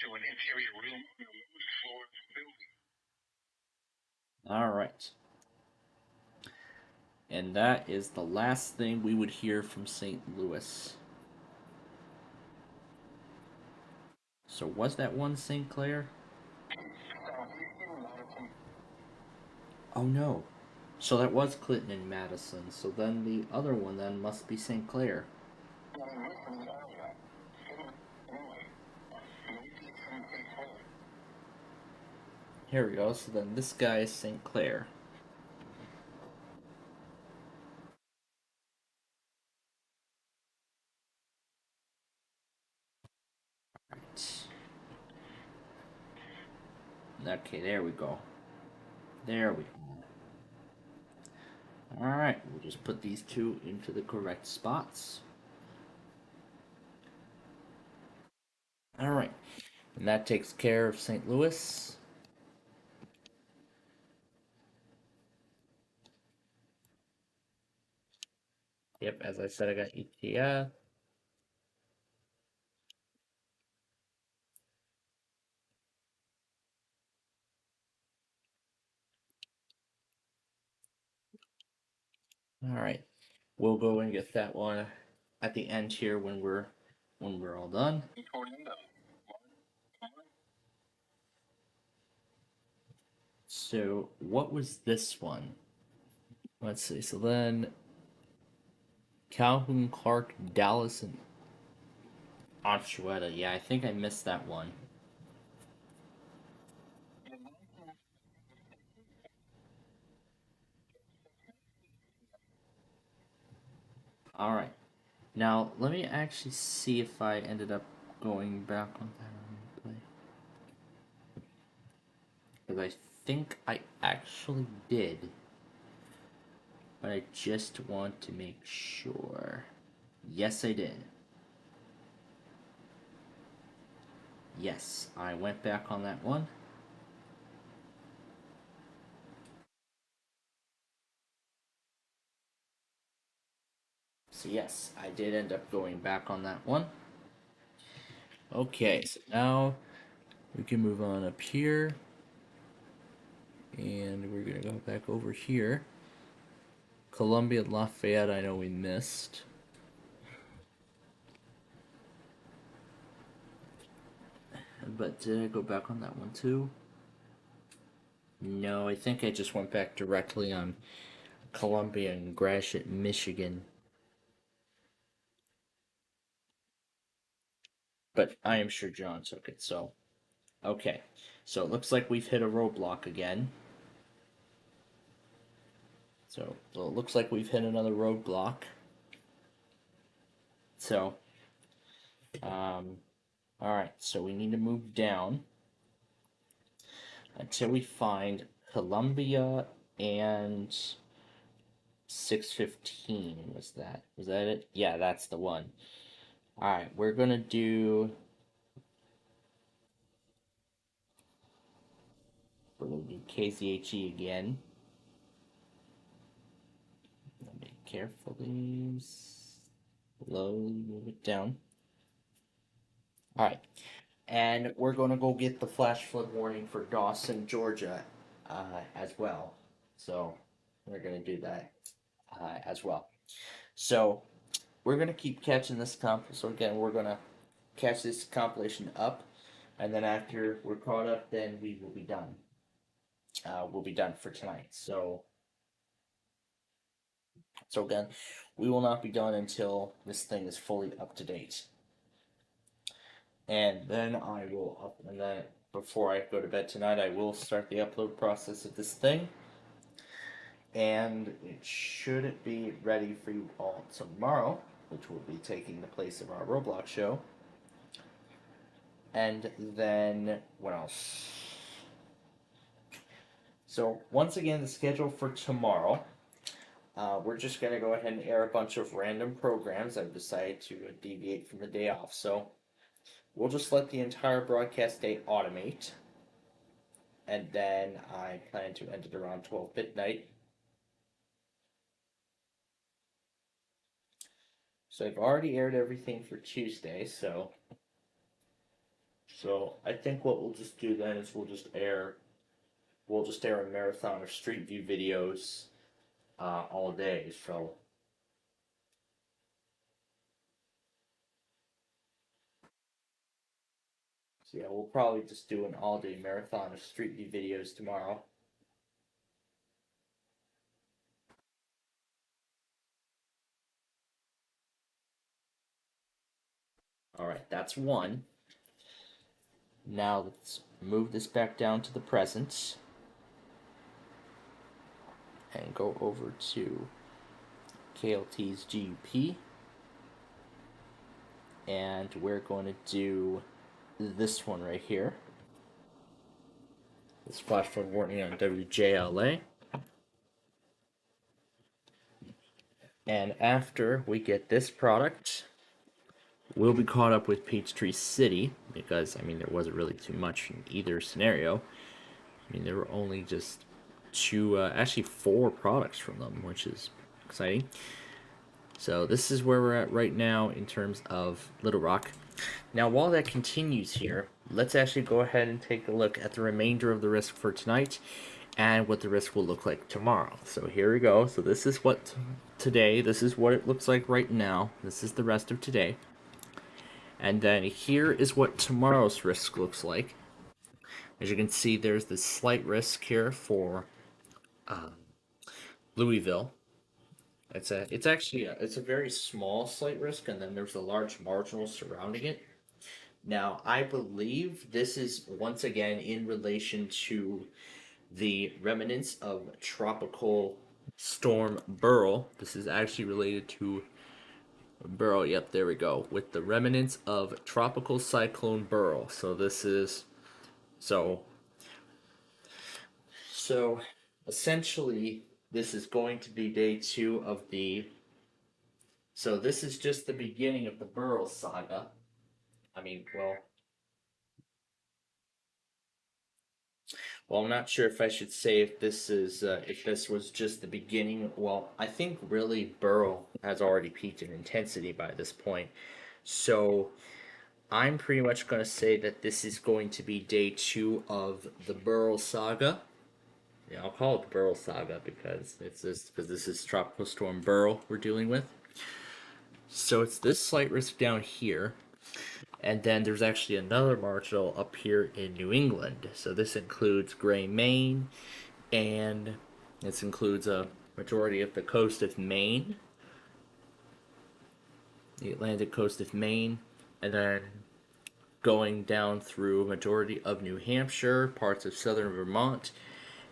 To an interior room on the lowest floor of the building. All right. And that is the last thing we would hear from St. Louis. So was that one St. Clair? Oh no. So that was Clinton and Madison. So then the other one then must be St. Clair. Here we go. So then this guy is St. Clair. Right. Okay, there we go. There we go. Alright, we'll just put these two into the correct spots. Alright, and that takes care of St. Louis. Yep, as I said, I got ETF. Alright, we'll go and get that one at the end here when we're all done. So what was this one? Let's see. So then Calhoun, Clark, Dallas, and Oswego. Yeah, I think I missed that one. All right. Now let me actually see if I ended up going back on that replay, because I think I actually did, but I just want to make sure. Yes, I did. Yes, I went back on that one. So yes, I did end up going back on that one. Okay, so now we can move on up here. And we're going to go back over here. Columbia, Lafayette, I know we missed. But did I go back on that one too? No, I think I just went back directly on Columbia and Gratiot, Michigan. But I am sure John took it, so. Okay, so it looks like we've hit a roadblock again. So it looks like we've hit another roadblock. So, alright, so we need to move down until we find Columbia and 615. Was that it? Yeah, that's the one. Alright, we're gonna do KZHE again. Let me carefully slowly move it down. Alright, and we're gonna go get the flash flood warning for Dawson, Georgia, as well. So we're gonna do that as well. So we're gonna keep catching this so again, we're gonna catch this compilation up, and then after we're caught up, then we will be done. We'll be done for tonight. So again, we will not be done until this thing is fully up to date. And then and then before I go to bed tonight, I will start the upload process of this thing. And it should be ready for you all tomorrow, which will be taking the place of our Roblox show. And then, what else? So, once again, the schedule for tomorrow, we're just going to go ahead and air a bunch of random programs. I've decided to deviate from the day off. So, we'll just let the entire broadcast day automate. And then I plan to end it around 12 midnight. So I've already aired everything for Tuesday, so I think what we'll just do then is we'll just air a marathon of Street View videos all day. So yeah, we'll probably just do an all-day marathon of Street View videos tomorrow. Alright, that's one. Now let's move this back down to the present and go over to KLT's GUP. And we're going to do this one right here. This flash flood warning on WJLA. And after we get this product, we'll be caught up with Peachtree City, because, I mean, there wasn't really too much in either scenario. I mean, there were only just actually 4 products from them, which is exciting. So this is where we're at right now in terms of Little Rock. Now, while that continues here, let's actually go ahead and take a look at the remainder of the risk for tonight and what the risk will look like tomorrow. So here we go. So this is what today, this is what it looks like right now. This is the rest of today. And then here is what tomorrow's risk looks like. As you can see, there's this slight risk here for Louisville. It's a very small slight risk, and then there's a large marginal surrounding it. Now, I believe this is once again in relation to the remnants of Tropical Storm Burl. This is actually related to Burl. Yep, there we go. With the remnants of Tropical Cyclone Burl. So this is so essentially this is going to be day 2 of the. So this is just the beginning of the Burl saga. I mean, well, I'm not sure if I should say if this was just the beginning. Well, I think really Burl has already peaked in intensity by this point. So I'm pretty much going to say that this is going to be day 2 of the Burl saga. Yeah, I'll call it the Burl saga because this is Tropical Storm Burl we're dealing with. So it's this slight risk down here. And then there's actually another marginal up here in New England. So this includes Gray, Maine, and this includes a majority of the coast of Maine, the Atlantic coast of Maine, and then going down through a majority of New Hampshire, parts of southern Vermont,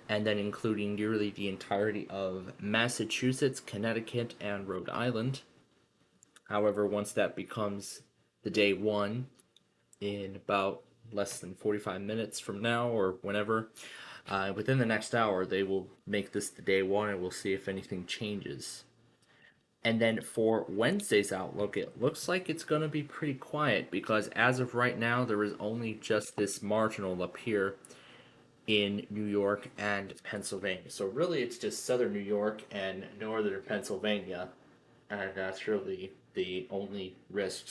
and then including nearly the entirety of Massachusetts, Connecticut, and Rhode Island. However, once that becomes the day 1, in about less than 45 minutes from now or whenever, within the next hour, they will make this the day 1 and we'll see if anything changes. And then for Wednesday's outlook, it looks like it's going to be pretty quiet because as of right now, there is only just this marginal up here in New York and Pennsylvania. So really it's just southern New York and northern Pennsylvania, and that's really the only risk.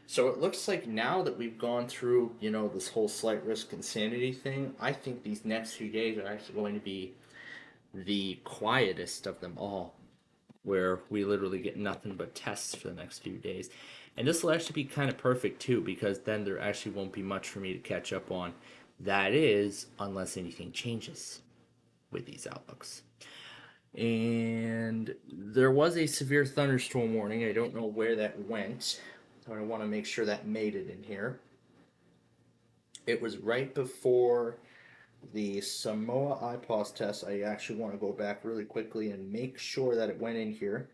So it looks like now that we've gone through, this whole slight risk insanity thing, I think these next few days are actually going to be the quietest of them all, where we literally get nothing but tests for the next few days. And this will actually be kind of perfect too, because then there actually won't be much for me to catch up on. That is, unless anything changes with these outlooks. And there was a severe thunderstorm warning. I don't know where that went. I want to make sure that made it in here. It was right before the Samoa IPOS test. I actually want to go back really quickly and make sure that it went in here.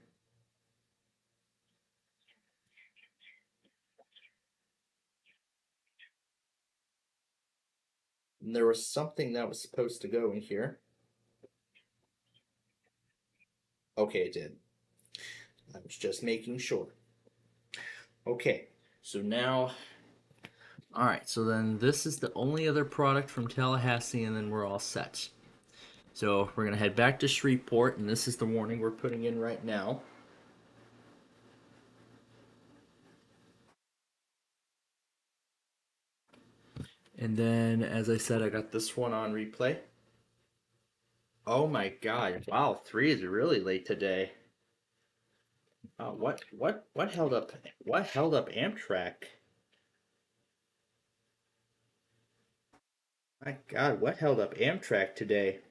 And there was something that was supposed to go in here. Okay, it did. I was just making sure. Okay, so now Alright, so then this is the only other product from Tallahassee, and then we're all set. So we're going to head back to Shreveport, and this is the warning we're putting in right now. And then, as I said, I got this one on replay. Oh my god, wow, 3 is really late today. What held up Amtrak? My god, what held up Amtrak today?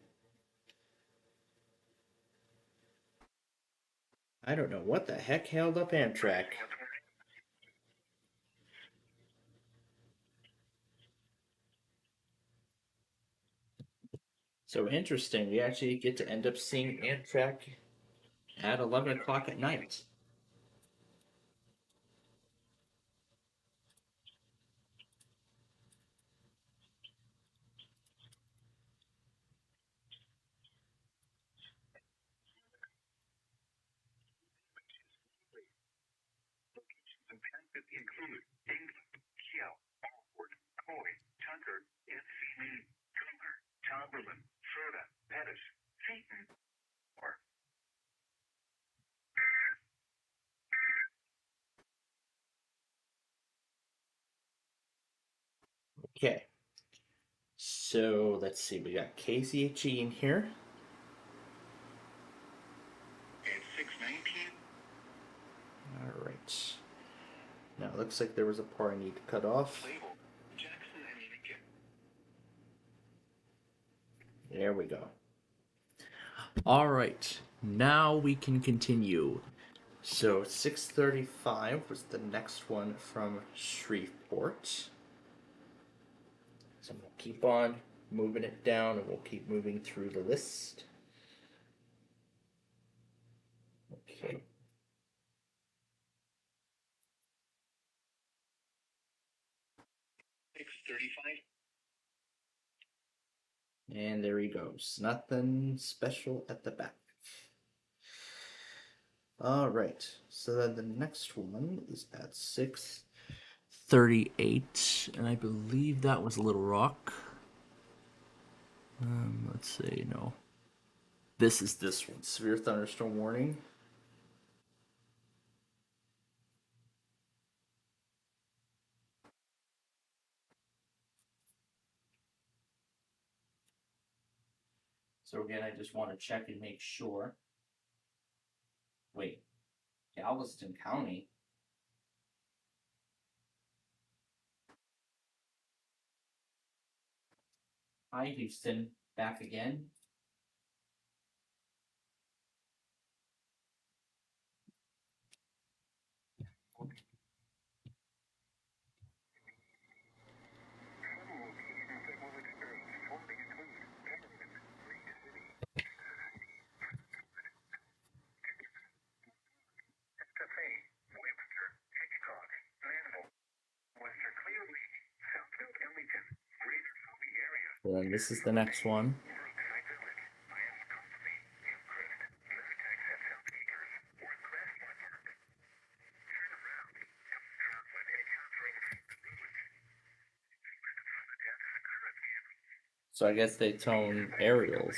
I don't know what the heck held up Amtrak. So interesting, we actually get to end up seeing Amtrak at 11 o'clock at night. Include England, Kiel, Allport, Coy, Tucker, Enfield, Cougar, Tomberlin, Froda, Pettis, Seaton, or Okay. So let's see, we got KCHE in here. at 619. Alright. Now it looks like there was a part I need to cut off. Label Jackson and Lincoln. There we go. Alright, now we can continue. So 635 was the next one from Shreveport. So we'll keep on moving it down, and we'll keep moving through the list. Okay. And there he goes. Nothing special at the back. Alright, so then the next one is at 638, and I believe that was Little Rock. Let's see, no. This is this one, severe thunderstorm warning. So again, I just want to check and make sure. Wait, Galveston County? Hi, Houston. Back again? Well, then this is the next one. So I guess they tone aerials.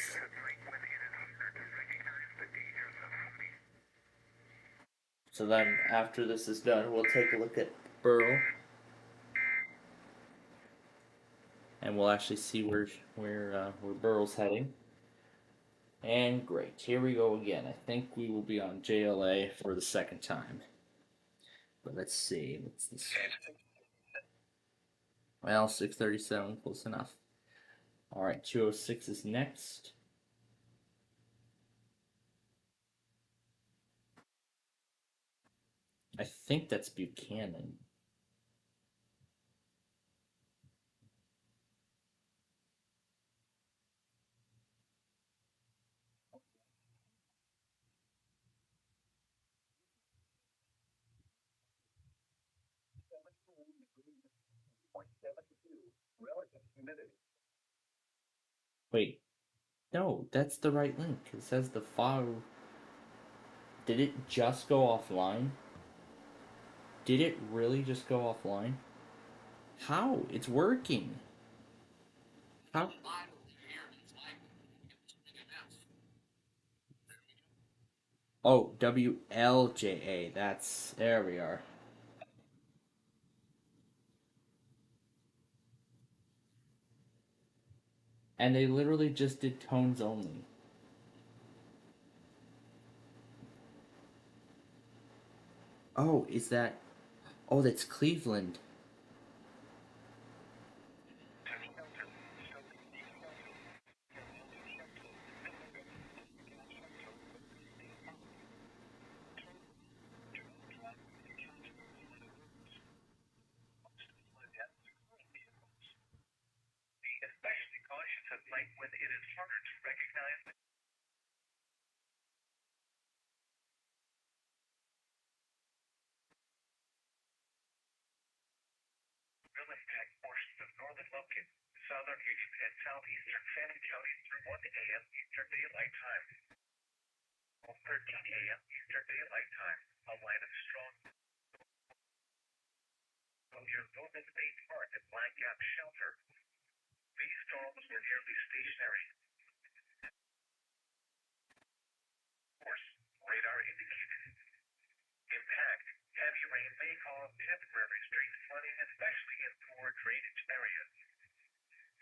So then after this is done, we'll take a look at Burl. And we'll actually see where Burl's heading. And great, here we go again. I think we will be on JLA for the second time. But let's see, what's this? Well, 637, close enough. Alright, 206 is next. I think that's Buchanan. Wait, no, that's the right link. It says the file. Did it just go offline? Did it really just go offline? How? It's working. How? Oh, WLJA. That's there we are. And they literally just did tones only. Oh, is that? Oh, that's Cleveland. Be especially cautious at night when it is harder to recognize impact portions of northern Lumpkin, southern and southeastern Fannin counties through 1 a.m. Eastern Daylight Time. 13 a.m. Eastern Daylight Time, a line of strong near Golden State Park and Black Gap Shelter. These storms were nearly stationary. Course, radar indicated. Impact, heavy rain may cause temporary street flooding, especially in poor drainage areas.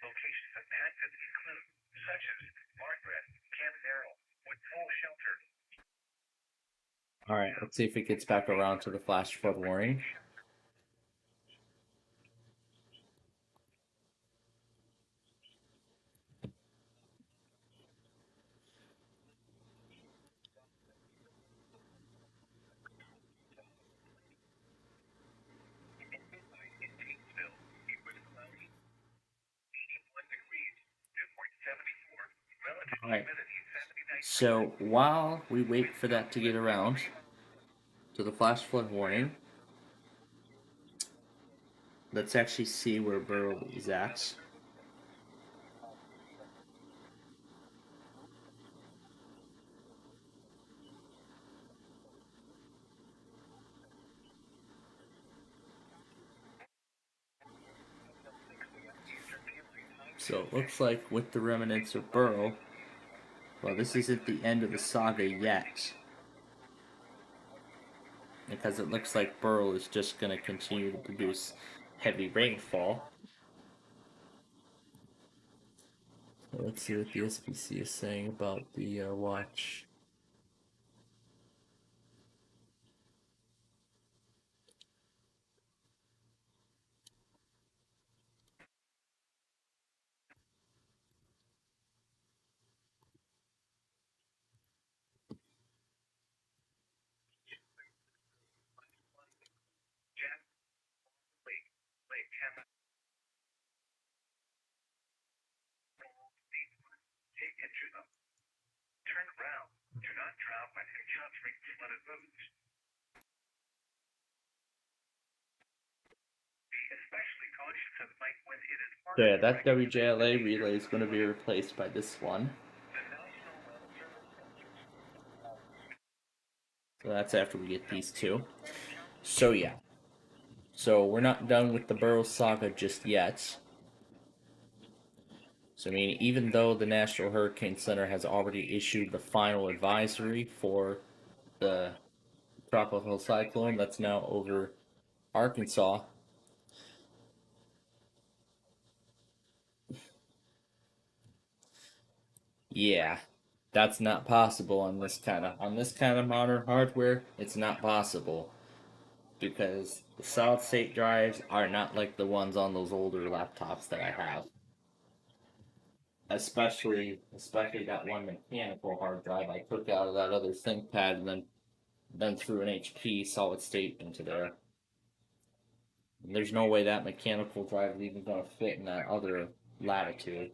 Locations impacted include such as Margaret, Camp Narrow, Woodpole Shelter. Alright, let's see if it gets back around to the flash flood warning. Alright, so while we wait for that to get around to the flash flood warning, let's actually see where Burrow is at. So it looks like with the remnants of Burrow, well, this isn't the end of the saga yet. Because it looks like Burrow is just going to continue to produce heavy rainfall. Let's see what the SPC is saying about the watch. Turn around. Do not drown when encountering flooded roads. Be especially cautious at night when it is So yeah, that WJLA relay is going to be replaced by this one. So that's after we get these two. So yeah. So we're not done with the Burrow saga just yet. So I mean, even though the National Hurricane Center has already issued the final advisory for the tropical cyclone that's now over Arkansas, yeah, that's not possible on this kind of modern hardware. It's not possible because the solid state drives are not like the ones on those older laptops that I have. Especially that one mechanical hard drive I took out of that other ThinkPad and then threw an HP solid state into there. And there's no way that mechanical drive is even gonna fit in that other latitude.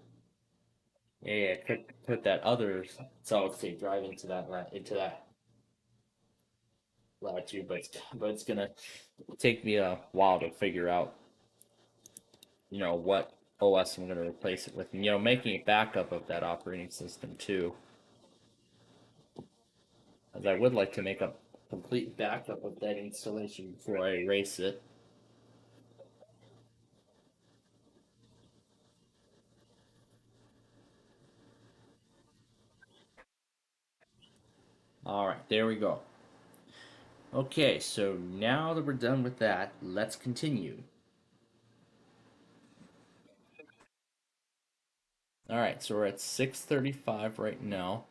Yeah, put that other solid state drive into that latitude, but it's gonna take me a while to figure out, what OS I'm gonna replace it with, and making a backup of that operating system too. As I would like to make a complete backup of that installation before I erase it. Alright, there we go. Okay, so now that we're done with that, let's continue. Alright, so we're at 6:35 right now.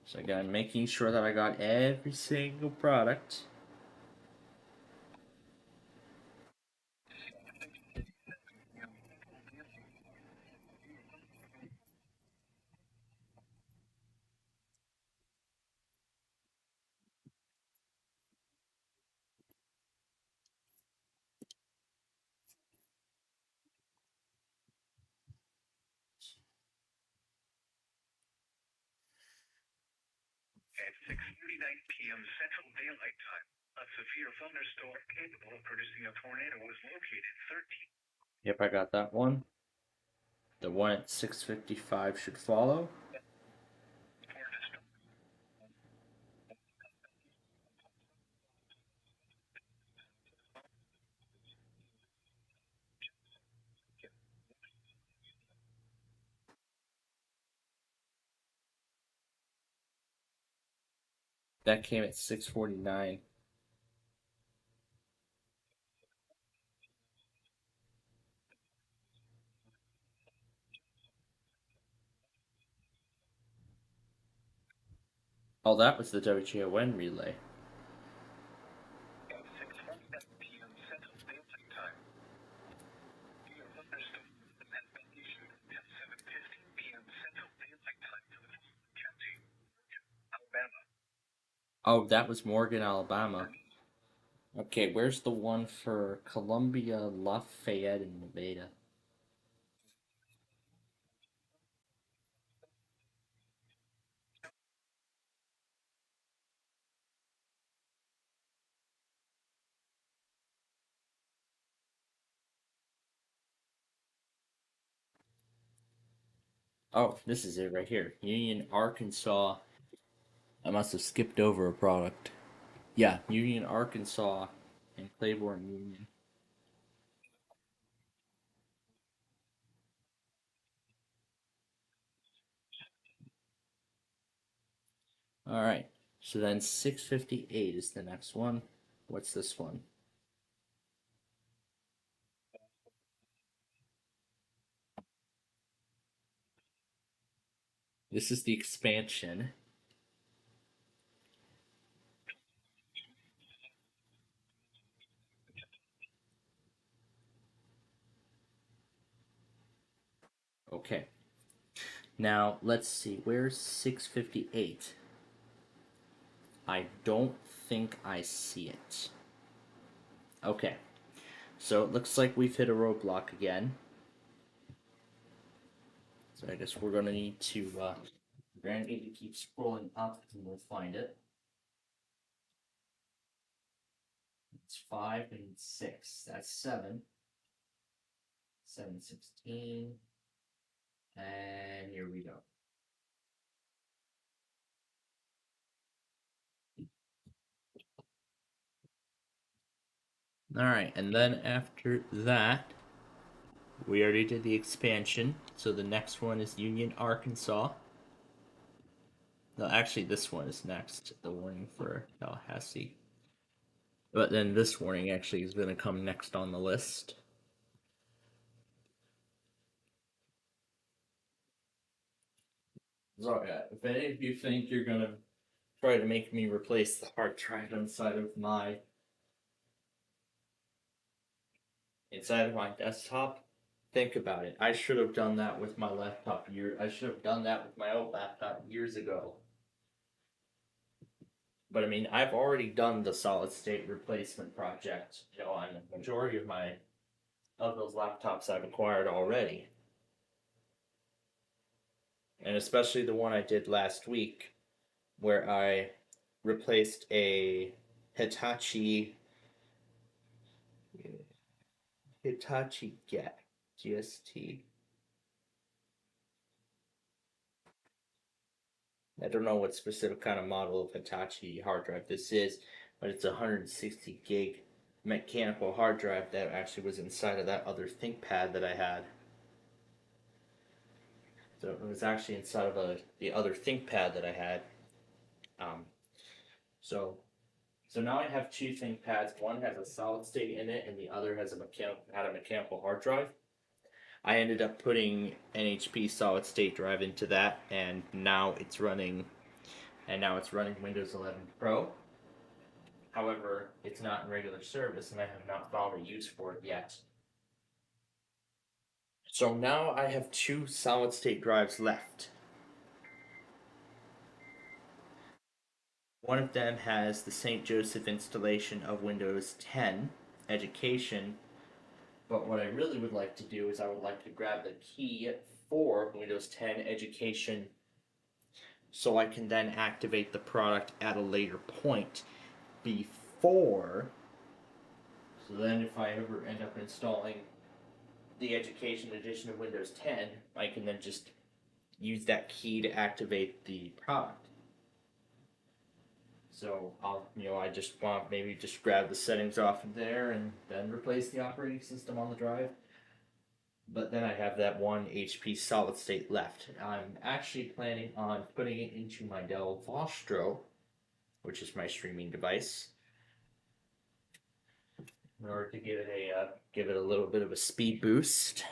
So again, making sure that I got every single product. At 6:39 p.m. Central Daylight Time, a severe thunderstorm capable of producing a tornado was located 13. Yep, I got that one. The one at 6:55 should follow. That came at 6:49. Oh, that was the WGON relay. At 6:47 p.m. Central Daylight Time, severe thunderstorm has been issued at 7:15 p.m. Central Daylight Time to the county, Alabama. Oh, that was Morgan, Alabama. Okay, where's the one for Columbia, Lafayette, and Nevada? Oh, this is it right here. Union, Arkansas. I must have skipped over a product. Yeah, Union, Arkansas, and Claiborne Union. Alright, so then 6:58 is the next one. What's this one? This is the expansion. Okay. Now, let's see. Where's 6:58? I don't think I see it. Okay. So it looks like we've hit a roadblock again. So I guess we're gonna need to keep scrolling up and we'll find it. It's 5 and 6. That's 7. 7:16. And here we go. Alright, and then after that, we already did the expansion. So the next one is Union, Arkansas. No, actually, this one is next. The warning for Tallahassee. But then this warning actually is going to come next on the list. So, if any of you think you're going to try to make me replace the hard drive inside of my desktop, think about it. I should have done that with my laptop I should have done that with my old laptop years ago. But I mean, I've already done the solid state replacement project, on the majority of those laptops I've acquired already. And especially the one I did last week, where I replaced a Hitachi GST. I don't know what specific kind of model of Hitachi hard drive this is, but it's a 160 gig mechanical hard drive that actually was inside of that other ThinkPad that I had. So it was actually inside of the other ThinkPad that I had. So now I have two ThinkPads. One has a solid state in it, and the other has a mechanical hard drive. I ended up putting an HP solid state drive into that, and now it's running Windows 11 Pro. However, it's not in regular service, and I have not found a use for it yet. So now I have two solid state drives left. One of them has the St. Joseph installation of Windows 10 Education, but what I really would like to do is I would like to grab the key for Windows 10 Education so I can then activate the product at a later point before. So then if I ever end up installing the Education edition of Windows 10, I can then just use that key to activate the product. So I just want maybe just grab the settings off of there and then replace the operating system on the drive. But then I have that one HP solid state left. I'm actually planning on putting it into my Dell Vostro, which is my streaming device, in order to give it a little bit of a speed boost.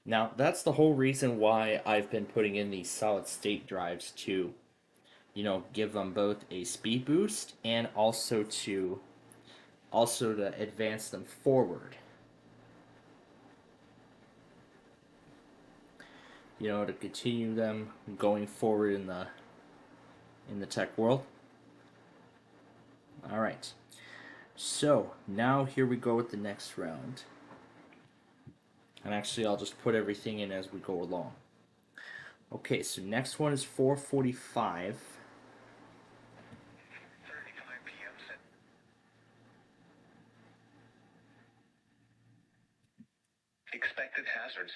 Now that's the whole reason why I've been putting in these solid state drives to, give them both a speed boost and also to advance them forward. To continue them going forward in the tech world. All right. So now here we go with the next round. And actually, I'll just put everything in as we go along. Okay, so next one is 4:45. Expected hazards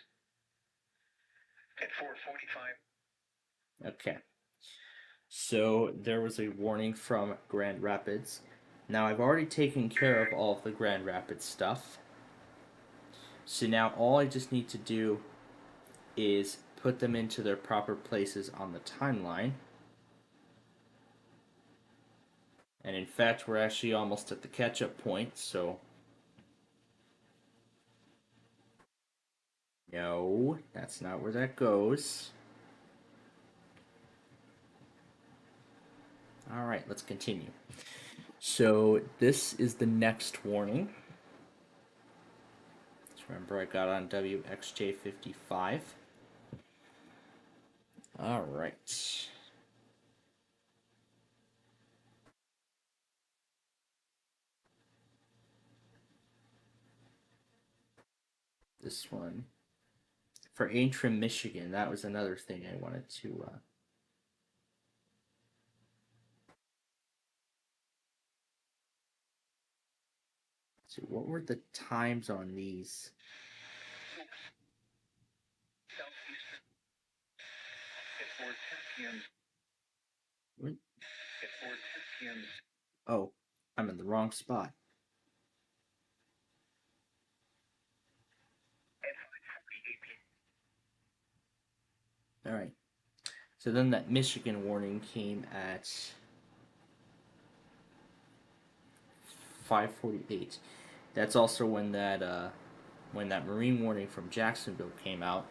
at 4:45. Okay. So there was a warning from Grand Rapids. Now I've already taken care of all of the Grand Rapids stuff. So now all I just need to do is put them into their proper places on the timeline. And in fact, we're actually almost at the catch-up point, so... No, that's not where that goes. Alright, let's continue. So, this is the next warning. Just remember I got on WXJ55. Alright. This one. For Antrim, Michigan, that was another thing I wanted to... So what were the times on these? What? Oh, I'm in the wrong spot. Alright. So then that Michigan warning came at 5:48. That's also when that marine warning from Jacksonville came out.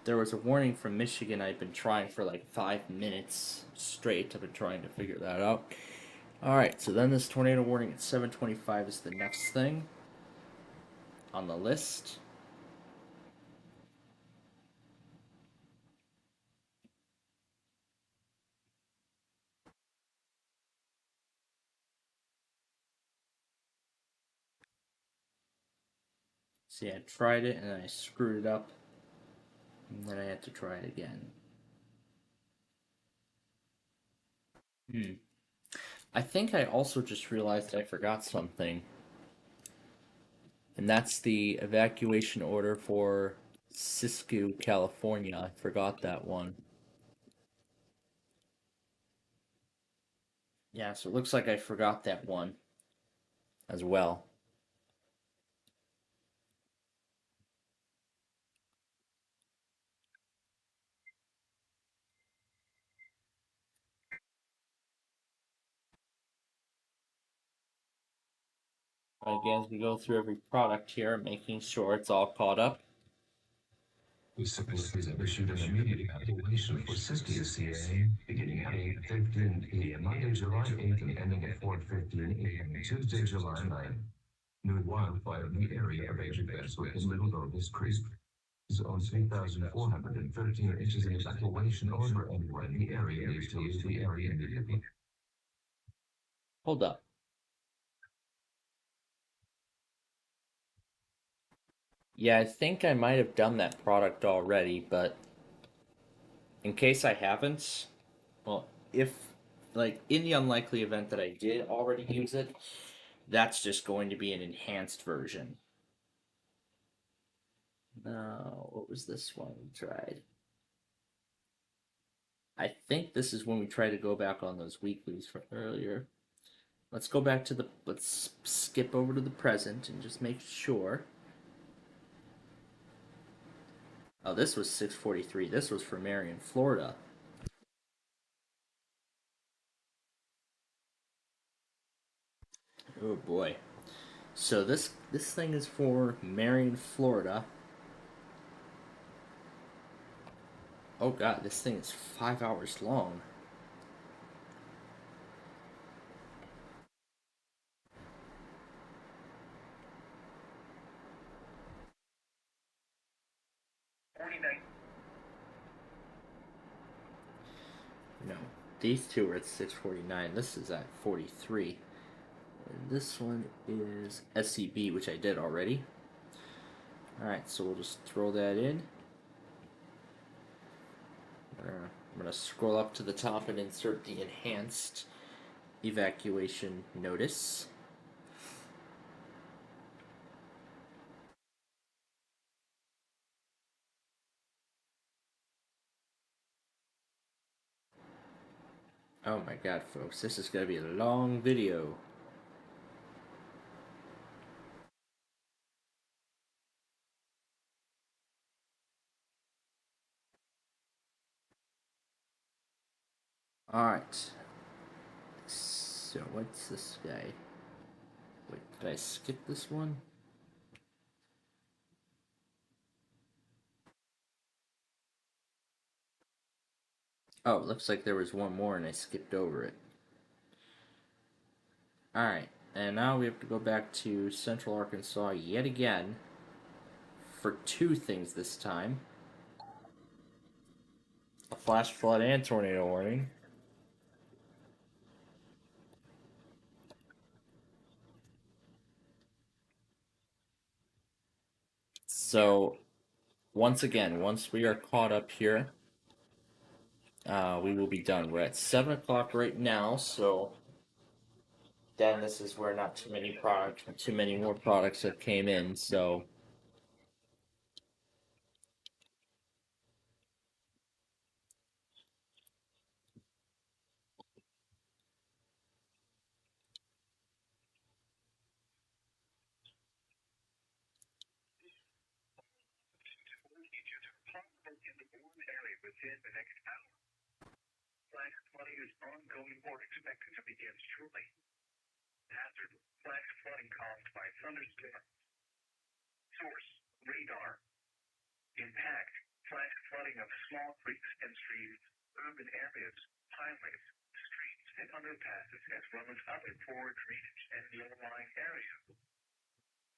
There was a warning from Michigan I've been trying for like 5 minutes straight. I've been trying to figure that out. Alright, so then this tornado warning at 7:25 is the next thing on the list. See, I tried it and then I screwed it up. And then I had to try it again. I think I also just realized I forgot something. And that's the evacuation order for Siskiyou, California. I forgot that one. Yeah, so it looks like I forgot that one as well. Again, as we go through every product here, making sure it's all caught up. SPCPlainfield have issued an immediate cancellation for CA beginning at 8:15 p.m. Monday, July 8th and ending at 4:15 a.m. Tuesday, July 9th. New wildfire in the area of Agent Bestwood in Little Douglas Creek is on 3,413 inches of evacuation order. Anyone in the area needs to leave the area immediately. Hold up. Yeah, I think I might have done that product already, but in case I haven't, well, if, like, in the unlikely event that I did already use it, that's just going to be an enhanced version. Now, what was this one we tried? I think this is when we try to go back on those weeklies from earlier. Let's go back to let's skip over to the present and just make sure. Oh, this was 643. This was for Marion, Florida. Oh boy. So this thing is for Marion, Florida. Oh god, this thing is 5 hours long. No, these two are at 649. This is at 43. And this one is SCB, which I did already. Alright, so we'll just throw that in. I'm going to scroll up to the top and insert the enhanced evacuation notice. Oh my god, folks, this is going to be a long video. Alright. So, what's this guy? Wait, did I skip this one? Oh, it looks like there was one more and I skipped over it. Alright, and now we have to go back to Central Arkansas yet again for two things this time. A flash flood and tornado warning. So, once again, once we are caught up here, we will be done. We're at 7 o'clock right now, so then this is where not too many more products have came in, so within the next hour. Flash flooding is ongoing or expected to begin shortly. Hazard: flash flooding caused by thunderstorms. Source: radar. Impact: flash flooding of small creeks and streams, urban areas, highways, streets, and underpasses, as well as other poor drainage and low-lying areas.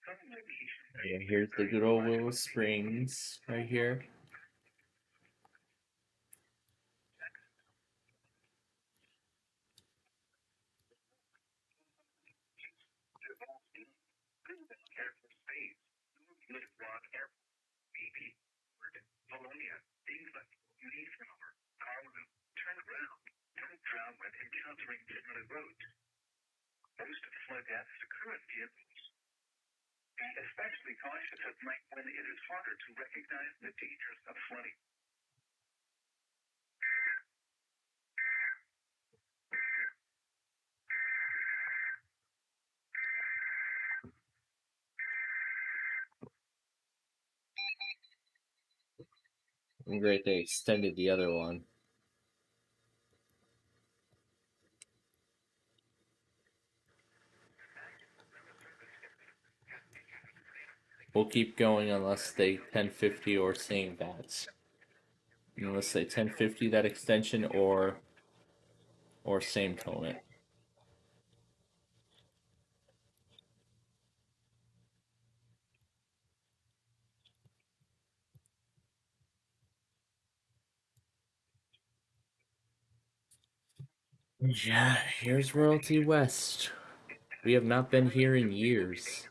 Some locations. yeah, here's the good old Willow Springs right here. Careful space. Little Airport, BB, Bologna, England, Mayflower, Colorado. Turn around. Don't drown when encountering similar roads. Most flood deaths occur in vehicles. Be especially cautious at night when it is harder to recognize the dangers of flooding. Great, they extended the other one. We'll keep going unless they 1050 or same that. Unless they 1050 that extension or same tone it. Yeah, here's Royalty West. We have not been here in years.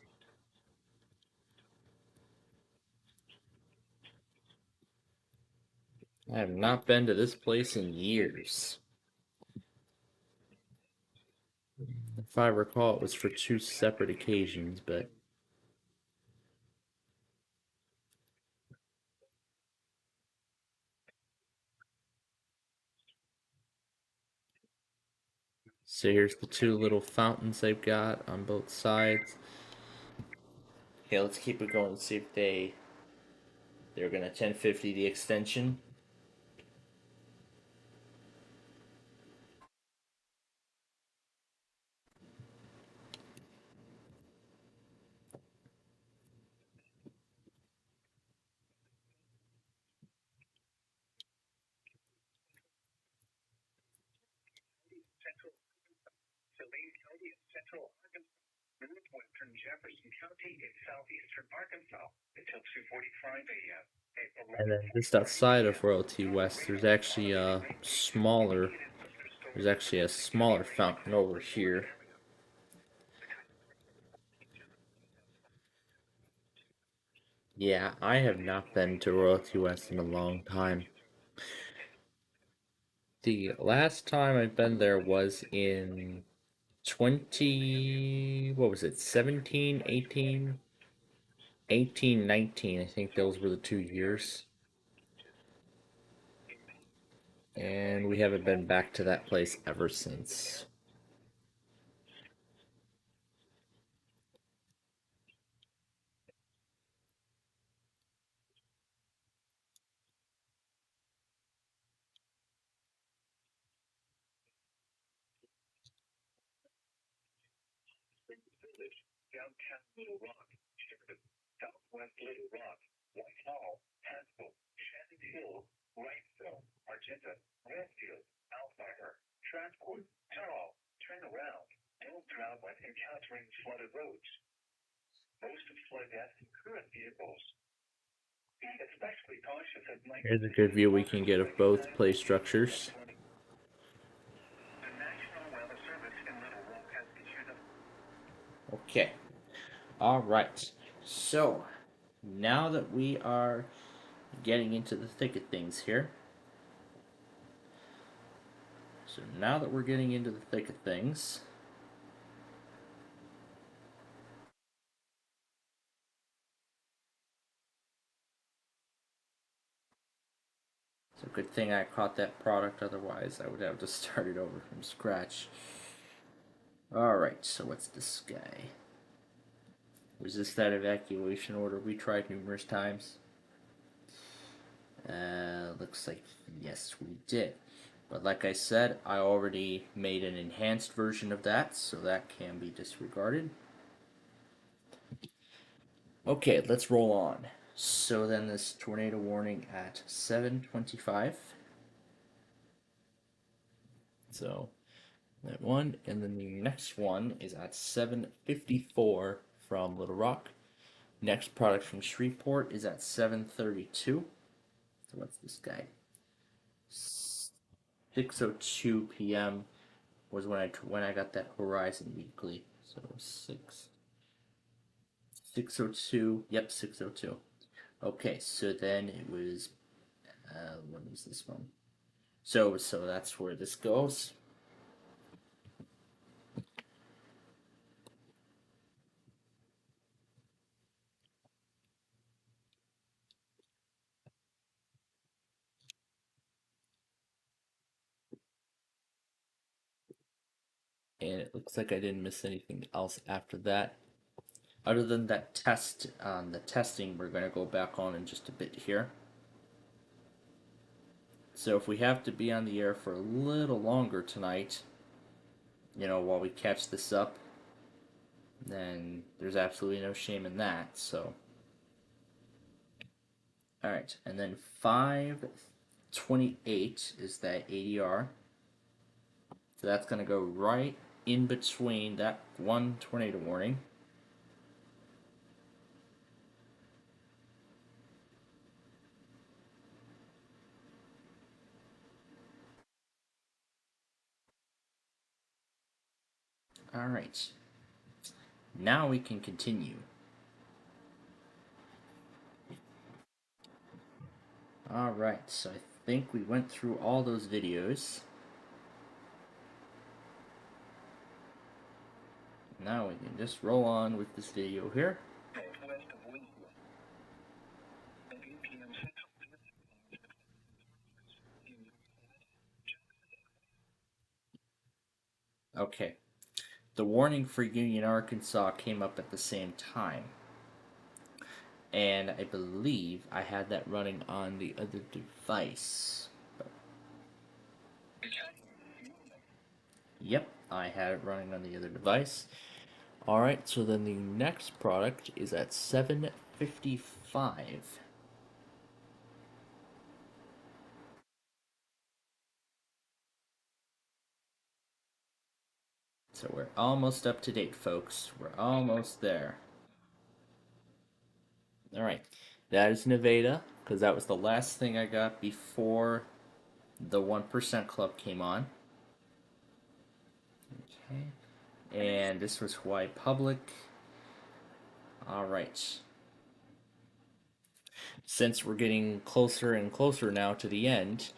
I have not been to this place in years. If I recall, it was for 2 separate occasions, but... So here's the 2 little fountains they've got on both sides. Okay, let's keep it going and see if they're gonna 1050 the extension. Saline County in central Arkansas, northwestern Jefferson County in southeastern Arkansas until 2:45 a.m. And then just outside of Royalty West, there's actually a smaller fountain over here. Yeah, I have not been to Royalty West in a long time. The last time I've been there was in 17, 18, 19. I think those were the 2 years. And we haven't been back to that place ever since. Village, downtown Little Rock, Sheridan, southwest Little Rock, Whitehall, Haskell, Shannon Hills, Wrightsville, Argenta, Redfield, Alzheimer, Transport, Tunnel, turn around. Don't drive when encountering flooded roads. Most of flood deaths in current vehicles. Be especially cautious at night. Here's a good view we can get of both play structures. The National Weather Service in Little Rock has issued a Okay. Alright. So, now that we are getting into the thick of things here. So now that we're getting into the thick of things, it's a good thing I caught that product, otherwise I would have to start it over from scratch. Alright, so what's this guy? Was this that evacuation order we tried numerous times? Looks like yes we did. But like I said, I already made an enhanced version of that, so that can be disregarded. Okay, let's roll on. So then this tornado warning at 7:25. So that one, and then the next one is at 7:54 from Little Rock. Next product from Shreveport is at 7:32. So what's this guy? 6:02 p.m. was when I got that Horizon Weekly. So 6:02. Yep, 6:02. Okay, so then it was what was this one? So that's where this goes. And it looks like I didn't miss anything else after that. Other than that test, the testing we're going to go back on in just a bit here. So if we have to be on the air for a little longer tonight, you know, while we catch this up, then there's absolutely no shame in that. So Alright, and then 528 is that ADR. So that's going to go right in between that one tornado warning. Alright. Now we can continue. Alright, so I think we went through all those videos. Now we can just roll on with this video here. Okay. The warning for Union, Arkansas came up at the same time. And I believe I had that running on the other device. Yep, I had it running on the other device. Alright, so then the next product is at 7:55. So we're almost up to date, folks. We're almost there. Alright, that is Nevada, because that was the last thing I got before the 1% Club came on. Okay, and this was Hawaii Public. Alright. Since we're getting closer and closer now to the end,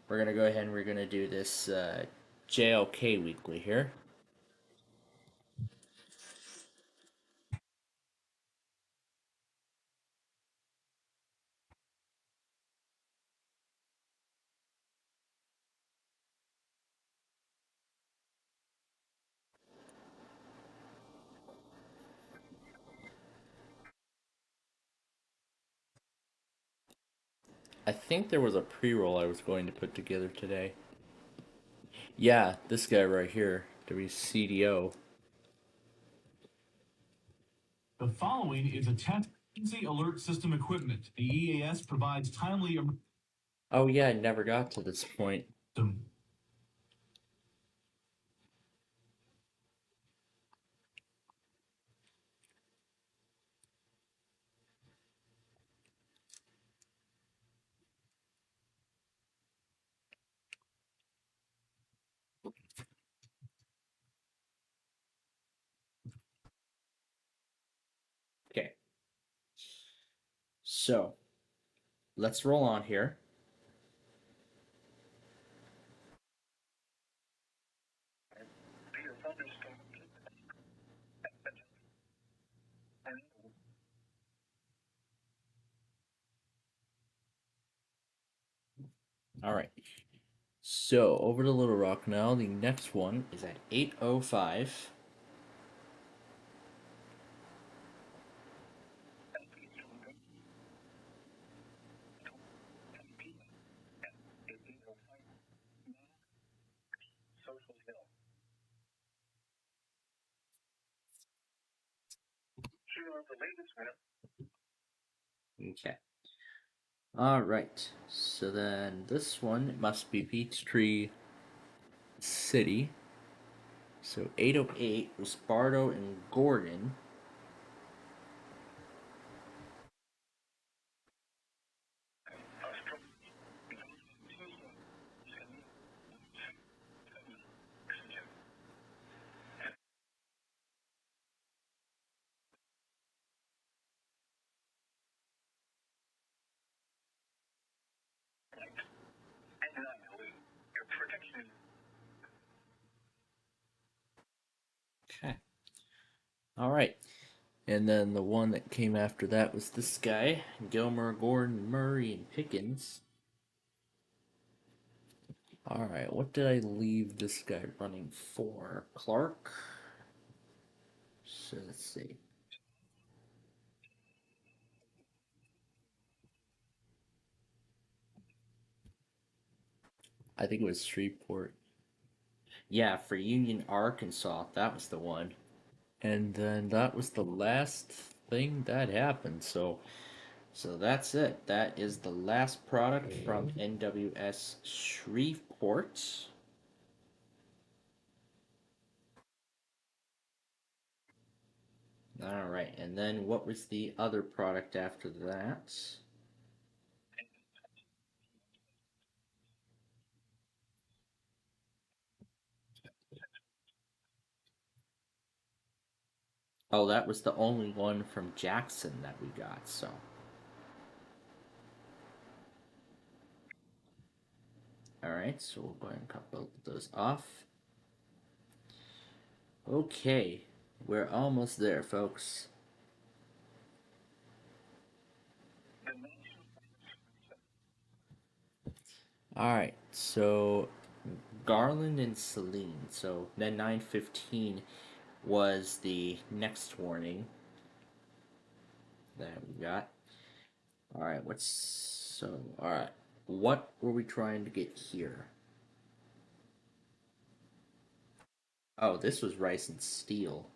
we're going to go ahead and we're going to do this JLK Weekly here. I think there was a pre-roll I was going to put together today. Yeah, this guy right here, WCDO. The following is a emergency alert system equipment. The EAS provides timely. Oh yeah, I never got to this point. Okay. So, let's roll on here. Alright. So, over to Little Rock now. The next one is at 8:05. Okay. Alright. So then this one must be Peachtree City. So 8:08 was Bardo and Gordon. Okay. Alright. And then the one that came after that was this guy, Gilmer, Gordon, Murray, and Pickens. Alright, what did I leave this guy running for? Clark? So let's see. I think it was Shreveport. Yeah, for Union, Arkansas. That was the one. And then that was the last thing that happened. So So that's it. That is the last product from NWS Shreveport. Alright, and then what was the other product after that? Oh, that was the only one from Jackson that we got, so. Alright, so we'll go ahead and cut both of those off. Okay, we're almost there, folks. Alright, so Garland and Celine. So then 9:15 was the next warning that we got. Alright, alright. What were we trying to get here? Oh, this was Rice and Steel.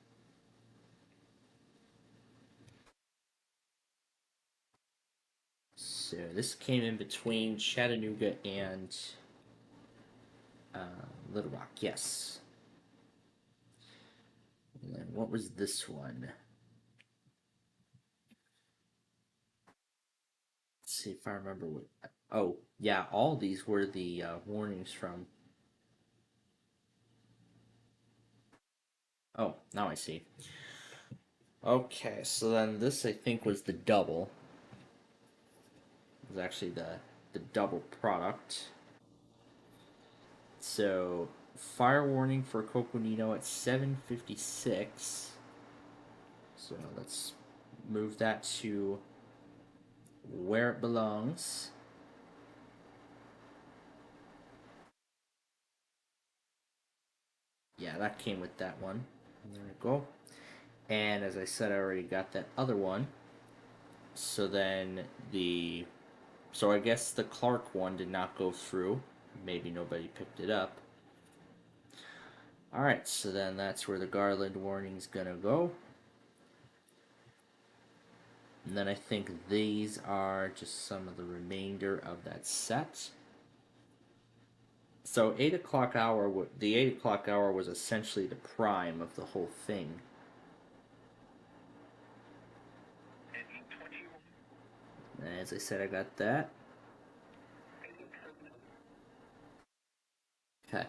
So this came in between Chattanooga and Little Rock, yes. And then what was this one? Let's see if I remember what. Oh, yeah, all these were the warnings from. Oh, now I see. Okay, so then this I think was the double. It was actually the double product. So fire warning for Coconino at 7:56. So let's move that to where it belongs. Yeah, that came with that one. There we go. And as I said, I already got that other one. So then so I guess the Clark one did not go through. Maybe nobody picked it up. Alright, so then that's where the Garland warning's gonna go. And then I think these are just some of the remainder of that set. So 8 o'clock hour, the 8 o'clock hour was essentially the prime of the whole thing. And as I said, I got that. Okay.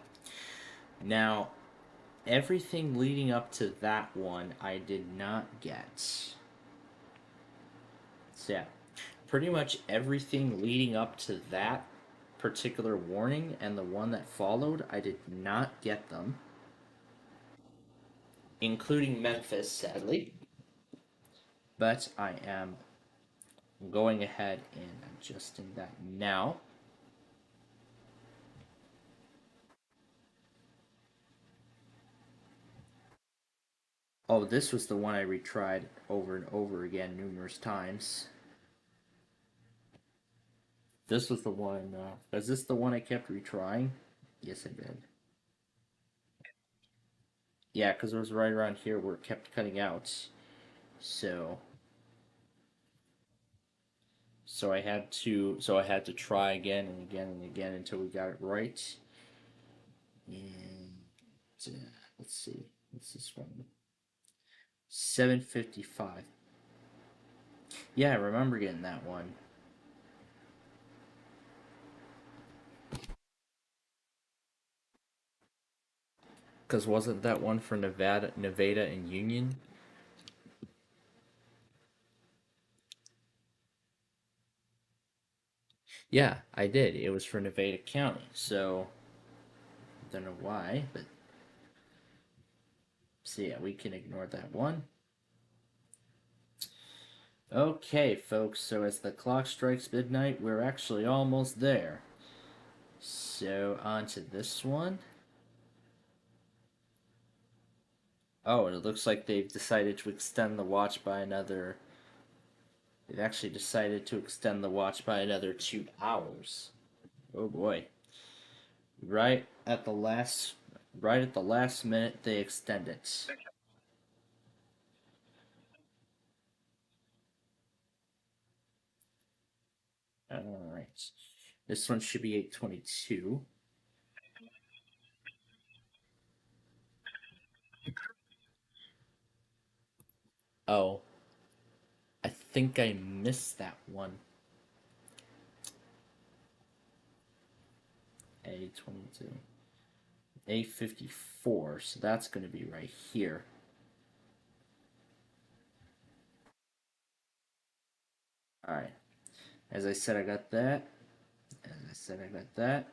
Now, everything leading up to that one, I did not get. So yeah, pretty much everything leading up to that particular warning and the one that followed, I did not get them. Including Memphis, sadly. But I am going ahead and adjusting that now. Oh, this was the one I retried over and over again numerous times. This was the one, is this the one I kept retrying? Yes, I did. Yeah, because it was right around here where it kept cutting out. So I had to try again and again and again until we got it right. And let's see, what's this one? 7:55. Yeah, I remember getting that one. Because wasn't that one for Nevada and Union? Yeah, I did. It was for Nevada County, so don't know why, but so yeah, we can ignore that one. Okay, folks, so as the clock strikes midnight, we're actually almost there. So, on to this one. Oh, and it looks like they've decided to extend the watch by another. They've actually decided to extend the watch by another 2 hours. Oh boy. Right at the last minute they extend it. Alright. This one should be 822. Oh. I think I missed that one. A22. A54, so that's going to be right here. Alright. As I said, I got that. As I said, I got that.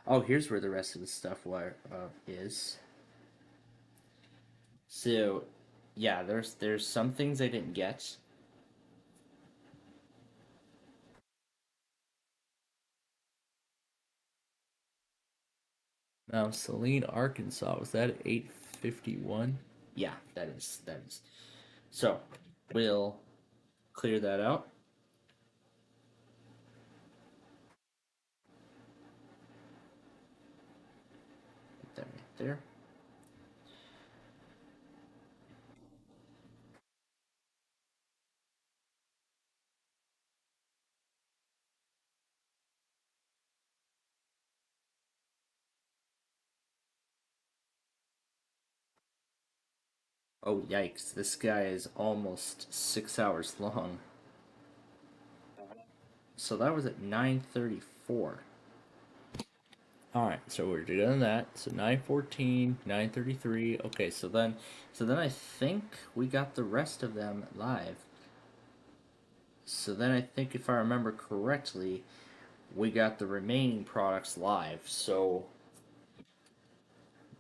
Oh, here's where the rest of the stuff is. So, yeah, there's some things I didn't get. Now, Saline, Arkansas, was that 851? Yeah, that is. So, we'll clear that out. Put that right there. Oh, yikes. This guy is almost 6 hours long. So that was at 9:34. Alright, so we're doing that. So 9:14, 9:33. Okay, so then I think we got the rest of them live. So then I think if I remember correctly, we got the remaining products live. So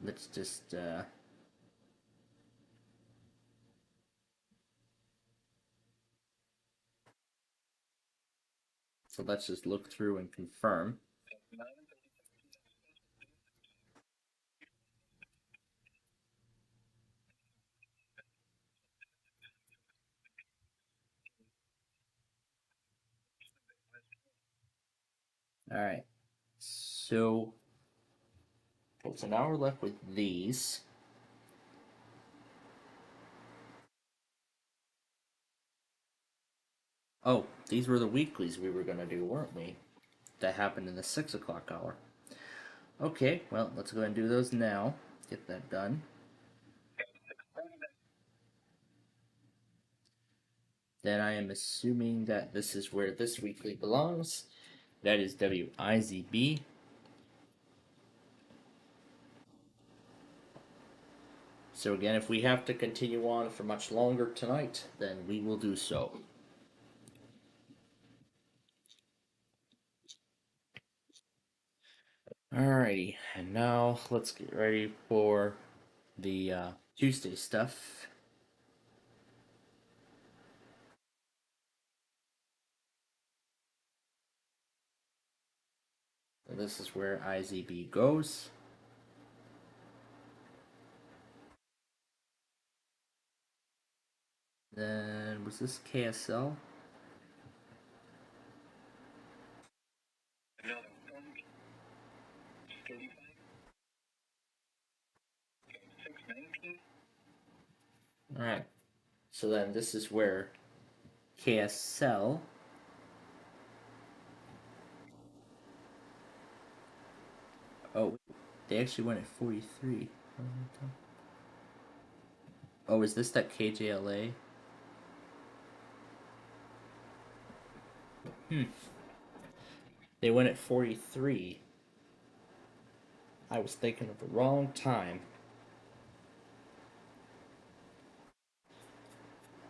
let's just so let's just look through and confirm. Alright. So now we're left with these. Oh, these were the weeklies we were gonna do, weren't we? That happened in the 6 o'clock hour. Okay, well, let's go ahead and do those now. Get that done. Then I am assuming that this is where this weekly belongs. That is WIZB. So again, if we have to continue on for much longer tonight, then we will do so. Alrighty, and now let's get ready for the Tuesday stuff. So this is where IZB goes. Then, was this KSL? Alright, so then this is where KSL. Oh, they actually went at 43. Oh, is this that KJLA? They went at 43. I was thinking of the wrong time.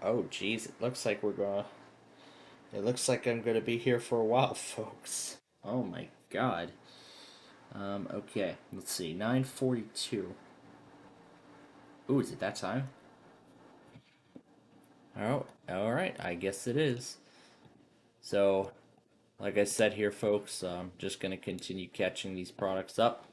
Oh, geez, it looks like it looks like I'm gonna be here for a while, folks. Oh my god. Okay, let's see, 9:42. Ooh, is it that time? Oh, alright, I guess it is. So, like I said here, folks, I'm just gonna continue catching these products up.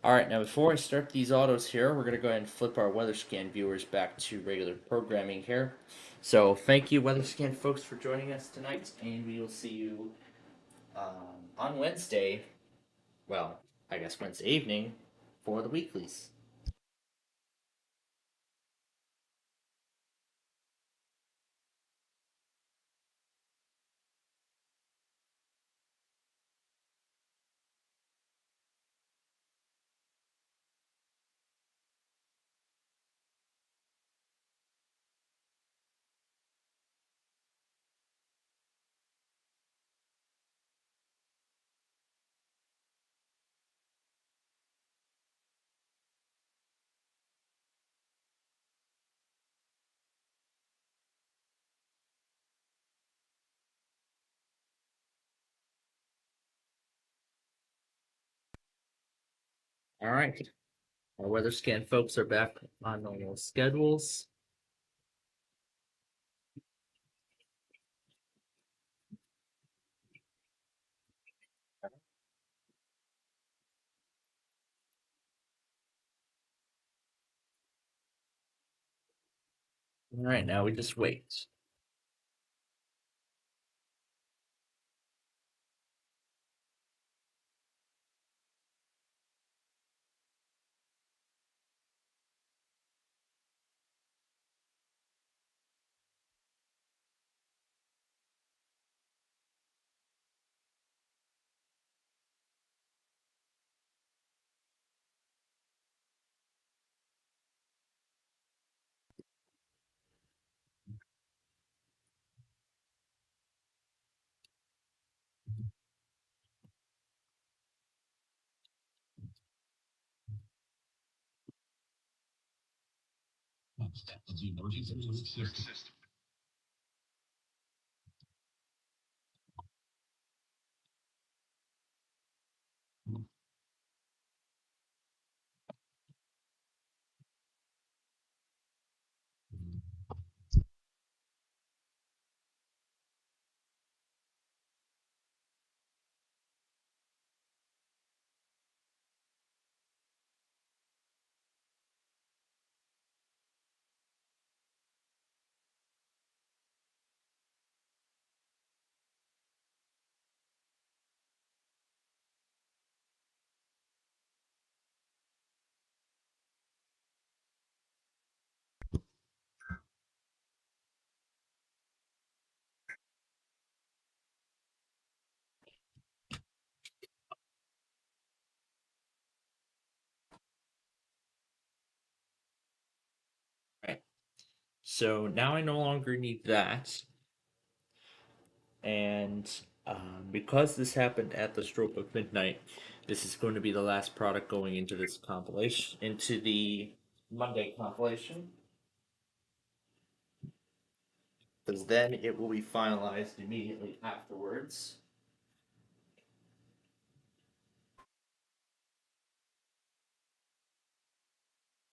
Alright, now before I start these autos here, we're going to go ahead and flip our WeatherScan viewers back to regular programming here. So, thank you, WeatherScan folks, for joining us tonight, and we will see you on Wednesday, well, I guess Wednesday evening, for the weeklies. All right. Our weather scan folks are back on normal schedules. All right, now we just wait. The emergency alert system. Right. So now I no longer need that. And because this happened at the stroke of midnight, this is going to be the last product going into this compilation, into the Monday compilation. Because then it will be finalized immediately afterwards.